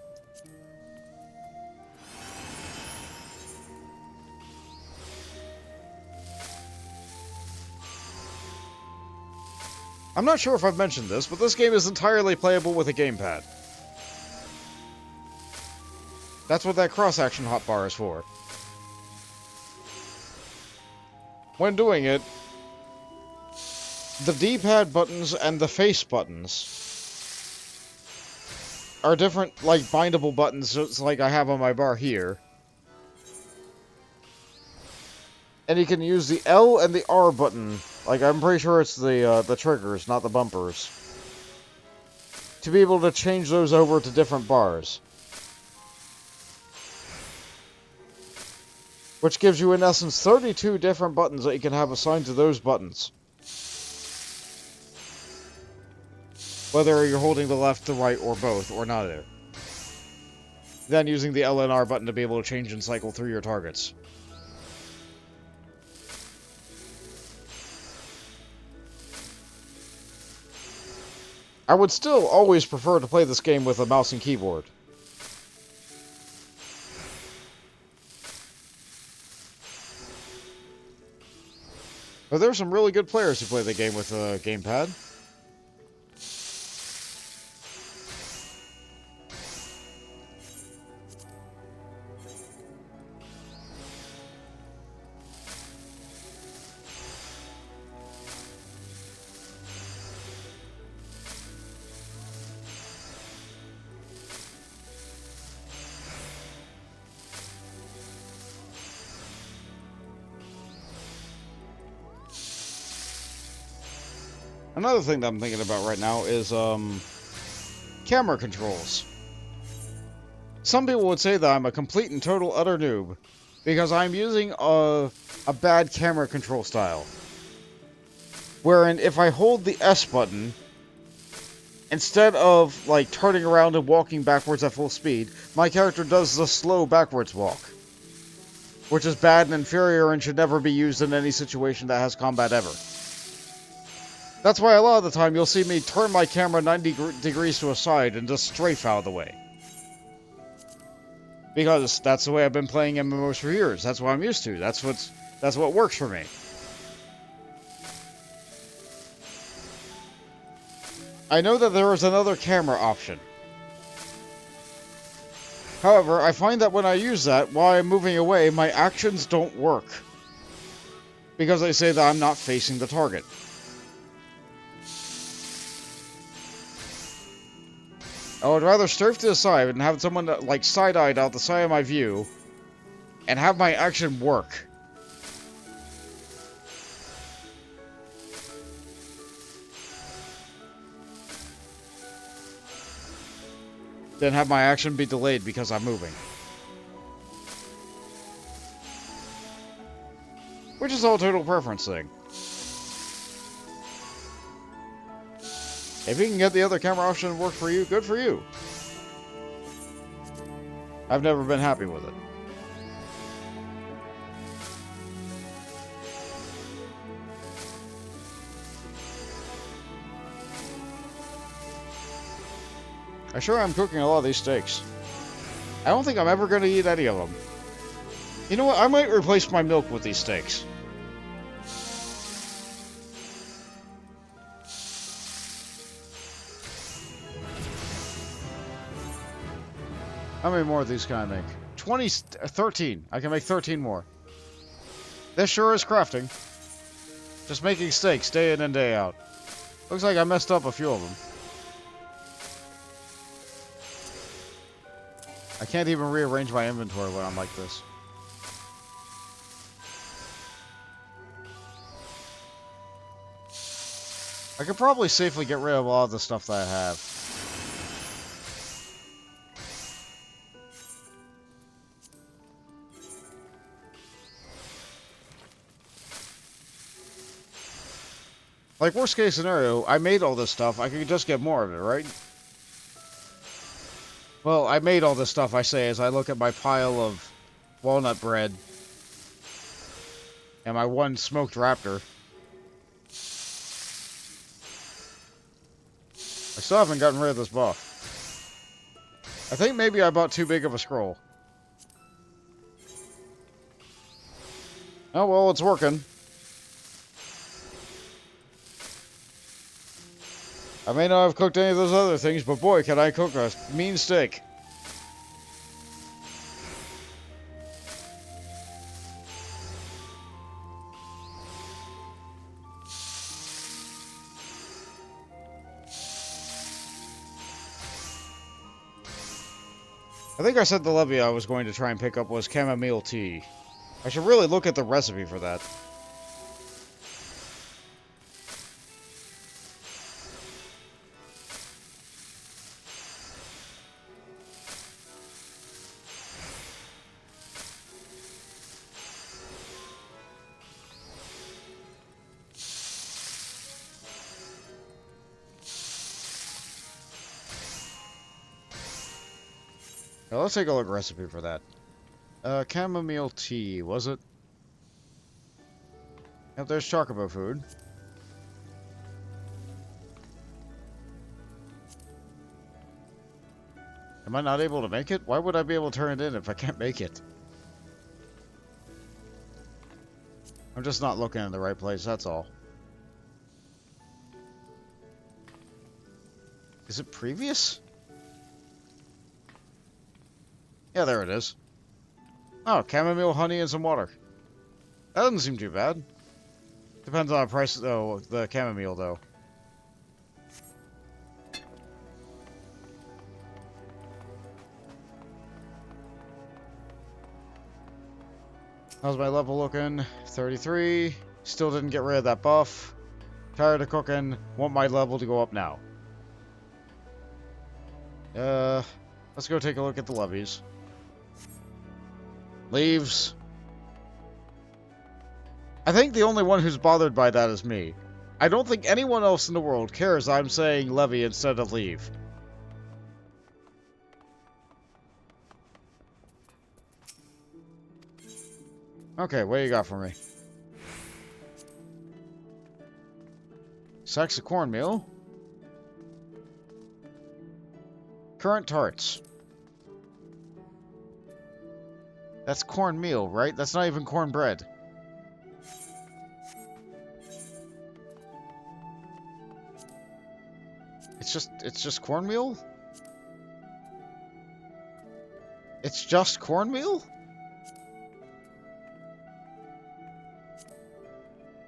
I'm not sure if I've mentioned this, but this game is entirely playable with a gamepad. That's what that cross-action hotbar is for. When doing it, the D-pad buttons and the face buttons are different, like, bindable buttons, just like I have on my bar here. And you can use the L and the R button. Like, I'm pretty sure it's the triggers, not the bumpers, to be able to change those over to different bars. Which gives you, in essence, 32 different buttons that you can have assigned to those buttons. Whether you're holding the left, the right, or both, or neither. Then using the L and R button to be able to change and cycle through your targets. I would still always prefer to play this game with a mouse and keyboard. But there are some really good players who play the game with a gamepad. Another thing that I'm thinking about right now is, camera controls. Some people would say that I'm a complete and total utter noob, because I'm using a bad camera control style. Wherein, if I hold the S button, instead of, like, turning around and walking backwards at full speed, my character does the slow backwards walk. Which is bad and inferior and should never be used in any situation that has combat ever. That's why a lot of the time you'll see me turn my camera 90 degrees to a side and just strafe out of the way. Because that's the way I've been playing MMOs for years. That's what I'm used to. That's what works for me. I know that there is another camera option. However, I find that when I use that, while I'm moving away, my actions don't work. Because they say that I'm not facing the target. I would rather strafe to the side and have someone, like, side-eyed out the side of my view, and have my action work. Then have my action be delayed because I'm moving. Which is all a total preference thing. If you can get the other camera option to work for you, good for you. I've never been happy with it. I sure am cooking a lot of these steaks. I don't think I'm ever going to eat any of them. You know what? I might replace my milk with these steaks. How many more of these can I make? 13. I can make 13 more. This sure is crafting. Just making steaks day in and day out. Looks like I messed up a few of them. I can't even rearrange my inventory when I'm like this. I could probably safely get rid of all of the stuff that I have. Like, worst case scenario, I made all this stuff, I could just get more of it, right? Well, I made all this stuff, I say, as I look at my pile of walnut bread and my one smoked raptor. I still haven't gotten rid of this buff. I think maybe I bought too big of a scroll. Oh, well, it's working. I may not have cooked any of those other things, but boy, can I cook a mean steak. I think I said the levy I was going to try and pick up was chamomile tea. I should really look at the recipe for that. Now, let's take a look at the recipe for that. Chamomile tea, was it? Yep, there's chocobo food. Am I not able to make it? Why would I be able to turn it in if I can't make it? I'm just not looking in the right place, that's all. Is it previous? Yeah, there it is. Oh, chamomile, honey, and some water. That doesn't seem too bad. Depends on the price, though, the chamomile, though. How's my level looking? 33. Still didn't get rid of that buff. Tired of cooking. Want my level to go up now. Let's go take a look at the levies. Leaves. I think the only one who's bothered by that is me. I don't think anyone else in the world cares I'm saying levy instead of leave. Okay, what do you got for me? Sacks of cornmeal. Currant tarts. That's cornmeal, right? That's not even cornbread. It's just cornmeal? It's just cornmeal?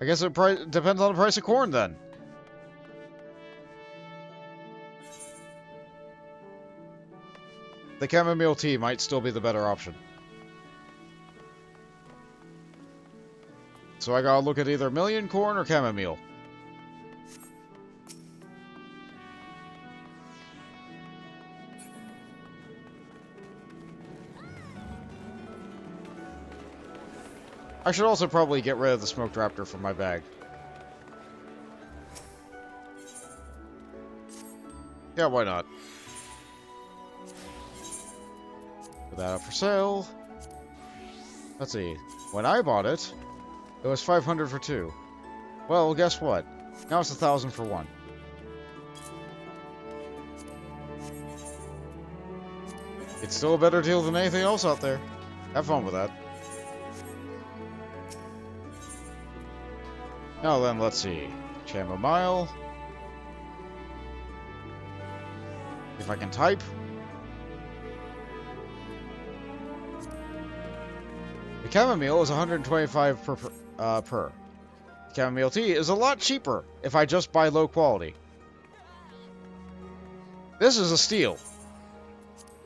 I guess it depends on the price of corn then. The chamomile tea might still be the better option. So I gotta look at either million corn or chamomile. I should also probably get rid of the smoked raptor from my bag. Yeah, why not? Put that up for sale. Let's see. When I bought it, it was 500 for 2. Well, guess what? Now it's 1,000 for 1. It's still a better deal than anything else out there. Have fun with that. Now then, let's see. Chamomile. If I can type. The chamomile is 125 per. Chamomile tea is a lot cheaper if I just buy low quality. This is a steal.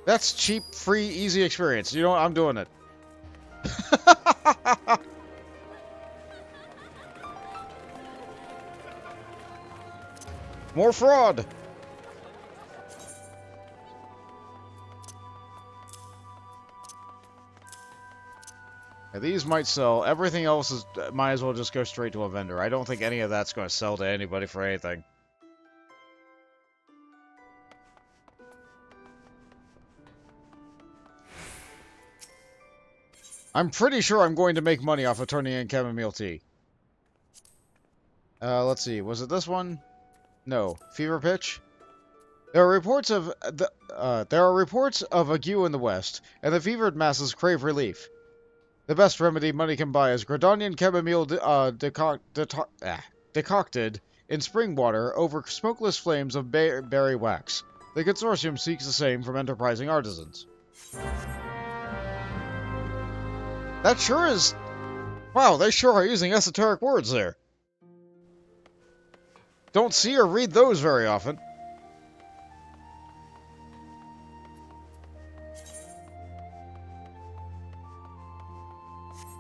That's cheap, free, easy experience. You know what? I'm doing it. More fraud! Now, these might sell. Everything else is might as well just go straight to a vendor. I don't think any of that's going to sell to anybody for anything. I'm pretty sure I'm going to make money off of turning in chamomile tea. Let's see. Was it this one? No. Fever pitch? There are reports of ague in the west, and the fevered masses crave relief. The best remedy money can buy is Gridanian chamomile decocted in spring water over smokeless flames of berry wax. The consortium seeks the same from enterprising artisans. That sure is... Wow, they sure are using esoteric words there. Don't see or read those very often.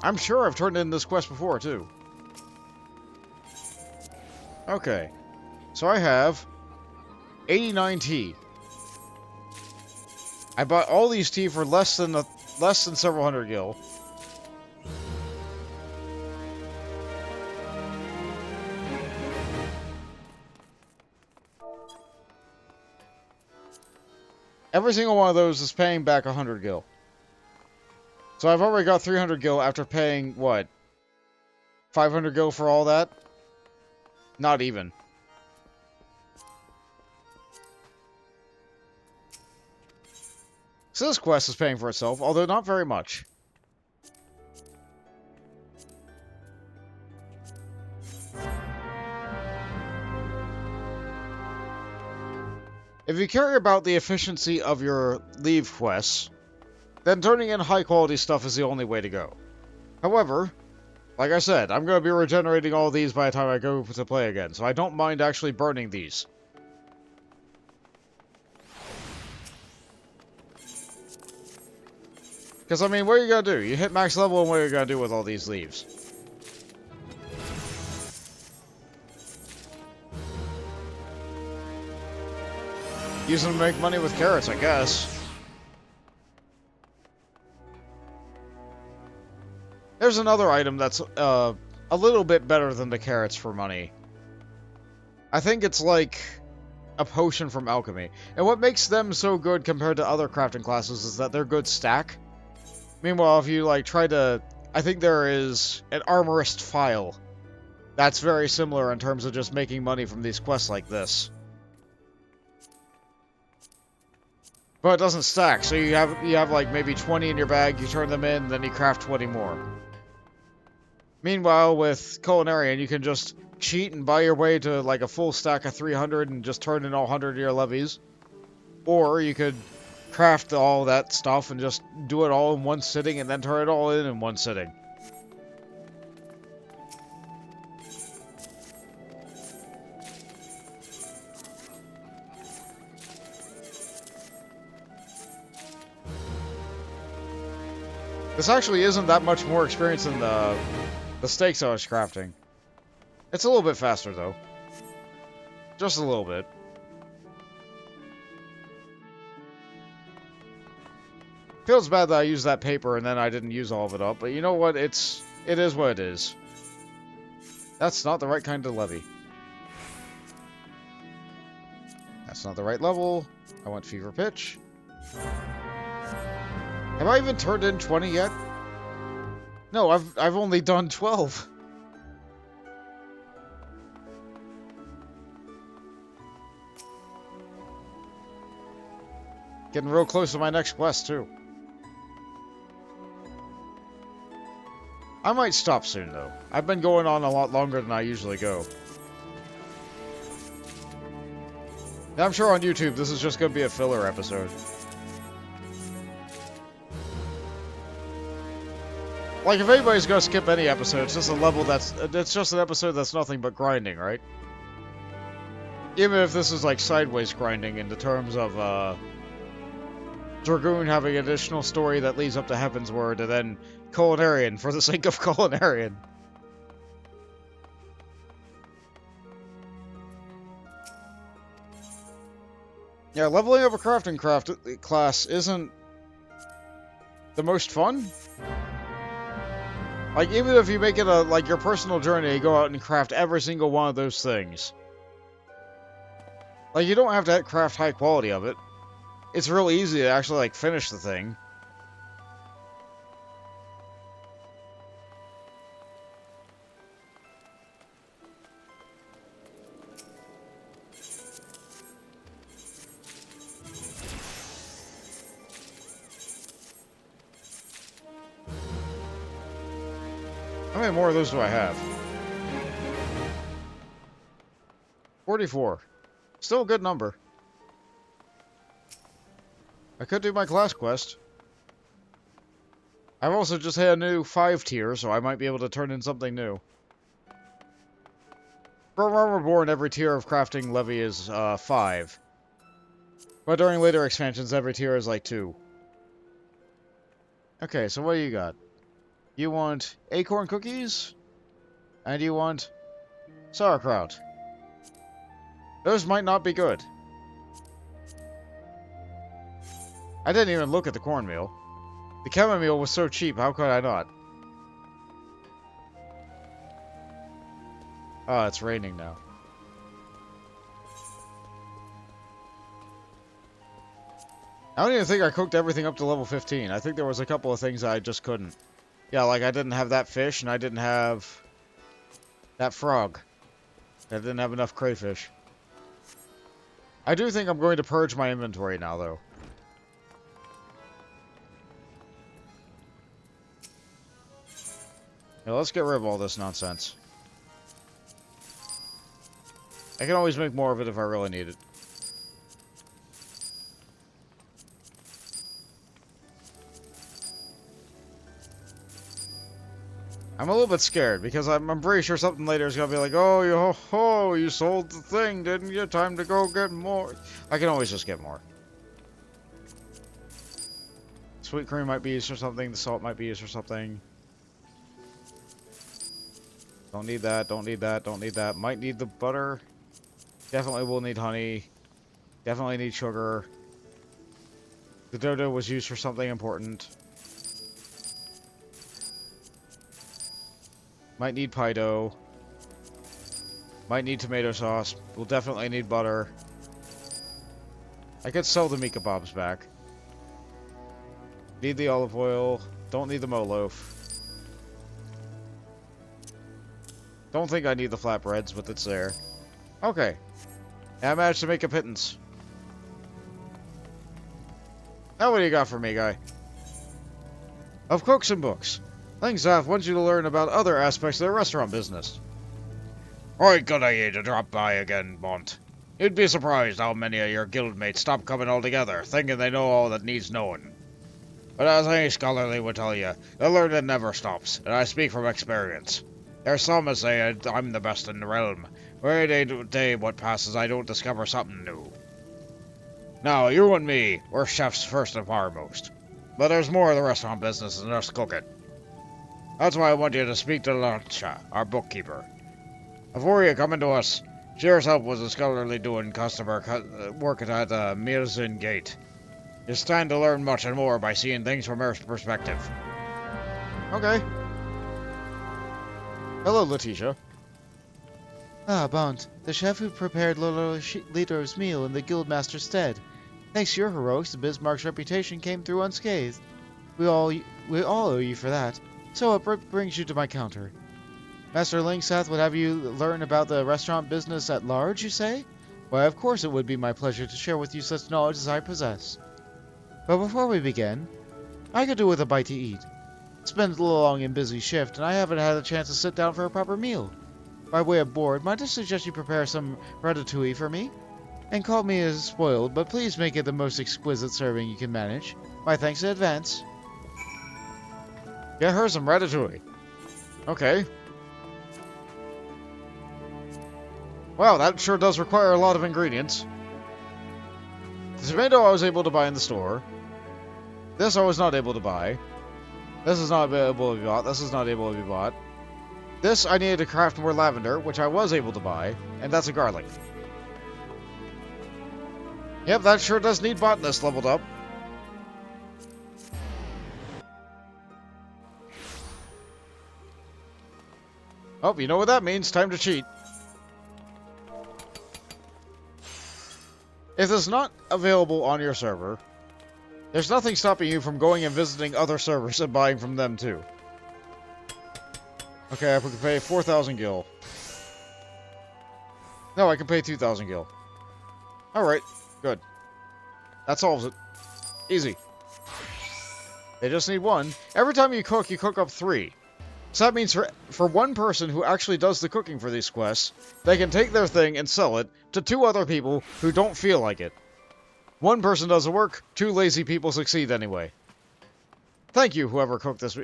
I'm sure I've turned in this quest before, too. Okay. So I have 89 tea. I bought all these tea for less than several hundred gil. Every single one of those is paying back 100 gil. So I've already got 300 gil after paying, what? 500 gil for all that? Not even. So this quest is paying for itself, although not very much. If you care about the efficiency of your leave quests, then turning in high-quality stuff is the only way to go. However, like I said, I'm going to be regenerating all these by the time I go to play again, so I don't mind actually burning these. Because, I mean, what are you going to do? You hit max level, and what are you going to do with all these leaves? Use them to make money with carrots, I guess. There's another item that's a little bit better than the carrots for money. I think it's like a potion from alchemy. And what makes them so good compared to other crafting classes is that they're good stack. Meanwhile, if you like try to... I think there is an armorist file that's very similar in terms of just making money from these quests like this. But it doesn't stack, so you have like maybe 20 in your bag, you turn them in, then you craft 20 more. Meanwhile, with Culinarian, you can just cheat and buy your way to like a full stack of 300 and just turn in all 100 of your levies. Or you could craft all that stuff and just do it all in one sitting and then turn it all in one sitting. This actually isn't that much more experience than the steaks I was crafting. It's a little bit faster, though. Just a little bit. Feels bad that I used that paper and then I didn't use all of it up, but you know what? It is what it is. That's not the right kind of levy. That's not the right level. I want Fever Pitch. Have I even turned in 20 yet? No, I've only done 12. Getting real close to my next quest, too. I might stop soon, though. I've been going on a lot longer than I usually go. And I'm sure on YouTube this is just going to be a filler episode. Like, if anybody's going to skip any episode, it's just a level it's just an episode that's nothing but grinding, right? Even if this is like sideways grinding in the terms of, Dragoon having an additional story that leads up to Heaven's Word, and then Culinarian for the sake of Culinarian. Yeah, leveling up a crafting class isn't the most fun. Like, even if you make it like your personal journey, you go out and craft every single one of those things. Like, you don't have to craft high quality of it. It's real easy to actually, like, finish the thing. How many more of those do I have? 44. Still a good number. I could do my class quest. I've also just had a new 5 tier, so I might be able to turn in something new. For Reborn, every tier of crafting levy is 5. But during later expansions, every tier is like 2. Okay, so what do you got? You want acorn cookies? And you want sauerkraut. Those might not be good. I didn't even look at the cornmeal. The chamomile was so cheap, how could I not? Oh, it's raining now. I don't even think I cooked everything up to level 15. I think there was a couple of things I just couldn't. Yeah, like I didn't have that fish, and I didn't have that frog. I didn't have enough crayfish. I do think I'm going to purge my inventory now, though. Yeah, let's get rid of all this nonsense. I can always make more of it if I really need it. I'm a little bit scared, because I'm pretty sure something later is going to be like, oh, you sold the thing, didn't you? Time to go get more. I can always just get more. Sweet cream might be used for something, the salt might be used for something. Don't need that, don't need that, don't need that. Might need the butter. Definitely will need honey. Definitely need sugar. The dodo was used for something important. Might need pie dough. Might need tomato sauce. We'll definitely need butter. I could sell the meat kebabs back. Need the olive oil. Don't need the mo loaf. Don't think I need the flatbreads, but it's there. Okay. I managed to make a pittance. Now what do you got for me, guy? Of cooks and books. XIV wants you to learn about other aspects of the restaurant business. Right good of you to drop by again, Bont. You'd be surprised how many of your guildmates stop coming altogether, thinking they know all that needs knowing. But as any scholarly would tell you, the learning never stops, and I speak from experience. There's some that say I'm the best in the realm, where every day what passes I don't discover something new. Now, you and me, we're chefs first and foremost. But there's more of the restaurant business than just cooking. That's why I want you to speak to Lancia, our bookkeeper. Before you come into us, she herself was a scholarly doing customer working at Mirzin Gate. You stand to learn much and more by seeing things from her perspective. Okay. Hello, Letitia. Ah, Bont, the chef who prepared Lito's meal in the guildmaster's stead. Thanks to your heroics, the Bismarck's reputation came through unscathed. We all owe you for that. So what brings you to my counter? Master Lingsath would have you learn about the restaurant business at large, you say? Why, of course it would be my pleasure to share with you such knowledge as I possess. But before we begin, I could do with a bite to eat. It's been a long and busy shift, and I haven't had a chance to sit down for a proper meal. By way of board, might I suggest you prepare some ratatouille for me? And call me as spoiled, but please make it the most exquisite serving you can manage. My thanks in advance. Get her some ratatouille. Okay. Wow, that sure does require a lot of ingredients. The tomato I was able to buy in the store. This I was not able to buy. This is not able to be bought. This is not able to be bought. This I needed to craft more lavender, which I was able to buy, and that's a garlic. Yep, that sure does need botanist leveled up. Oh, you know what that means. Time to cheat. If it's not available on your server, there's nothing stopping you from going and visiting other servers and buying from them too. Okay, I can pay 4,000 gil. No, I can pay 2,000 gil. Alright, good. That solves it. Easy. They just need one. Every time you cook up 3. So that means for one person who actually does the cooking for these quests, they can take their thing and sell it to 2 other people who don't feel like it. One person does the work, 2 lazy people succeed anyway. Thank you, whoever cooked this.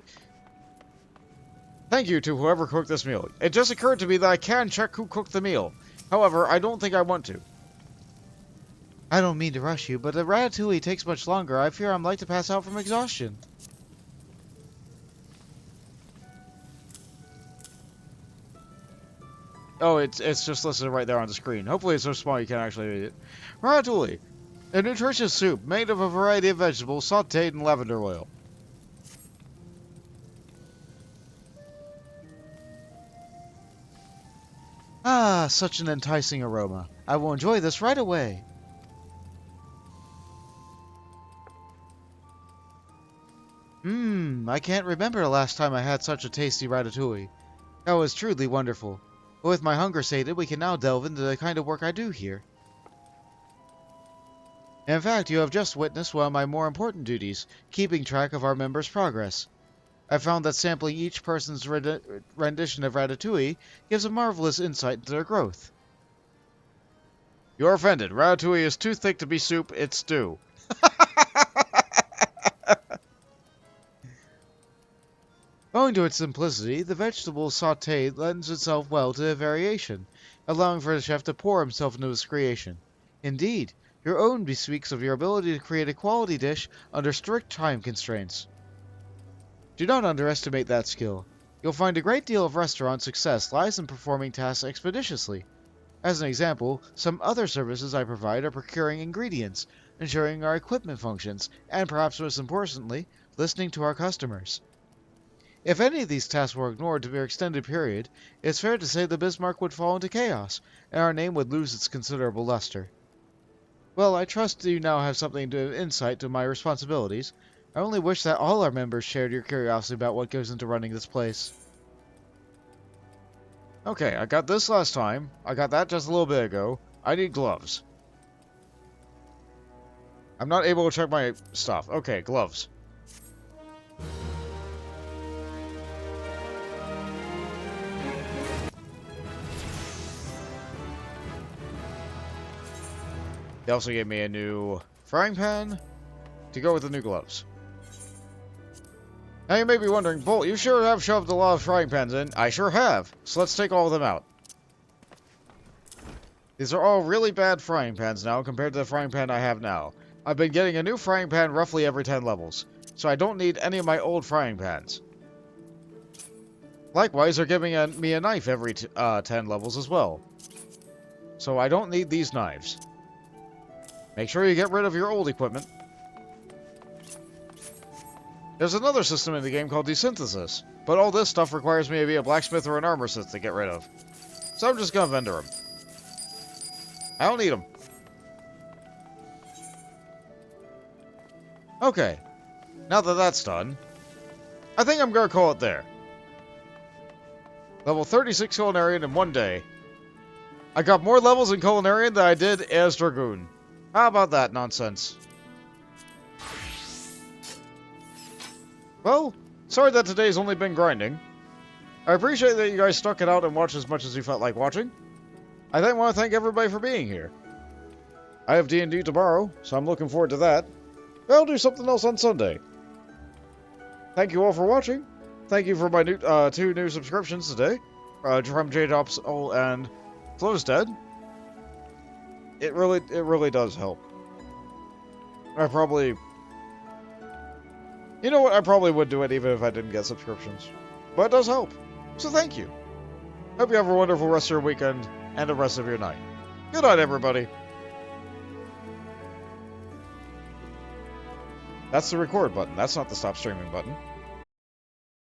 Thank you to whoever cooked this meal. It just occurred to me that I can check who cooked the meal. However, I don't think I want to. I don't mean to rush you, but the ratatouille takes much longer. I fear I'm like to pass out from exhaustion. Oh, it's just listed right there on the screen. Hopefully it's so small you can't actually read it. Ratatouille. A nutritious soup made of a variety of vegetables sautéed in lavender oil. Ah, such an enticing aroma. I will enjoy this right away. I can't remember the last time I had such a tasty ratatouille. That was truly wonderful. But with my hunger sated, we can now delve into the kind of work I do here. In fact, you have just witnessed one of my more important duties, keeping track of our members' progress. I found that sampling each person's rendition of ratatouille gives a marvelous insight into their growth. You're offended. Ratatouille is too thick to be soup, it's stew. Owing to its simplicity, the vegetable sauté lends itself well to variation, allowing for the chef to pour himself into his creation. Indeed, your own bespeaks of your ability to create a quality dish under strict time constraints. Do not underestimate that skill. You'll find a great deal of restaurant success lies in performing tasks expeditiously. As an example, some other services I provide are procuring ingredients, ensuring our equipment functions, and perhaps most importantly, listening to our customers. If any of these tasks were ignored for an extended period, it's fair to say the Bismarck would fall into chaos, and our name would lose its considerable luster. Well, I trust you now have something to insight to my responsibilities. I only wish that all our members shared your curiosity about what goes into running this place. Okay, I got this last time. I got that just a little bit ago. I need gloves. I'm not able to check my stuff. Okay, gloves. They also gave me a new frying pan to go with the new gloves. Now you may be wondering, Bolt, you sure have shoved a lot of frying pans in. I sure have. So let's take all of them out. These are all really bad frying pans now compared to the frying pan I have now. I've been getting a new frying pan roughly every 10 levels, so I don't need any of my old frying pans. Likewise, they're giving me a knife every 10 levels as well. So I don't need these knives. Make sure you get rid of your old equipment. There's another system in the game called desynthesis, but all this stuff requires me to be a blacksmith or an armorsmith to get rid of. So I'm just gonna vendor them. I don't need them. Okay. Now that that's done, I think I'm gonna call it there. Level 36 Culinarian in one day. I got more levels in Culinarian than I did as Dragoon. How about that nonsense? Well, sorry that today's only been grinding. I appreciate that you guys stuck it out and watched as much as you felt like watching. I want to thank everybody for being here. I have D&D tomorrow, so I'm looking forward to that. But I'll do something else on Sunday. Thank you all for watching. Thank you for my new, 2 new subscriptions today. From J-Dops and Flow's Dead. It really does help. I probably... You know what? I probably would do it even if I didn't get subscriptions. But it does help. So thank you. Hope you have a wonderful rest of your weekend and the rest of your night. Good night, everybody. That's the record button. That's not the stop streaming button.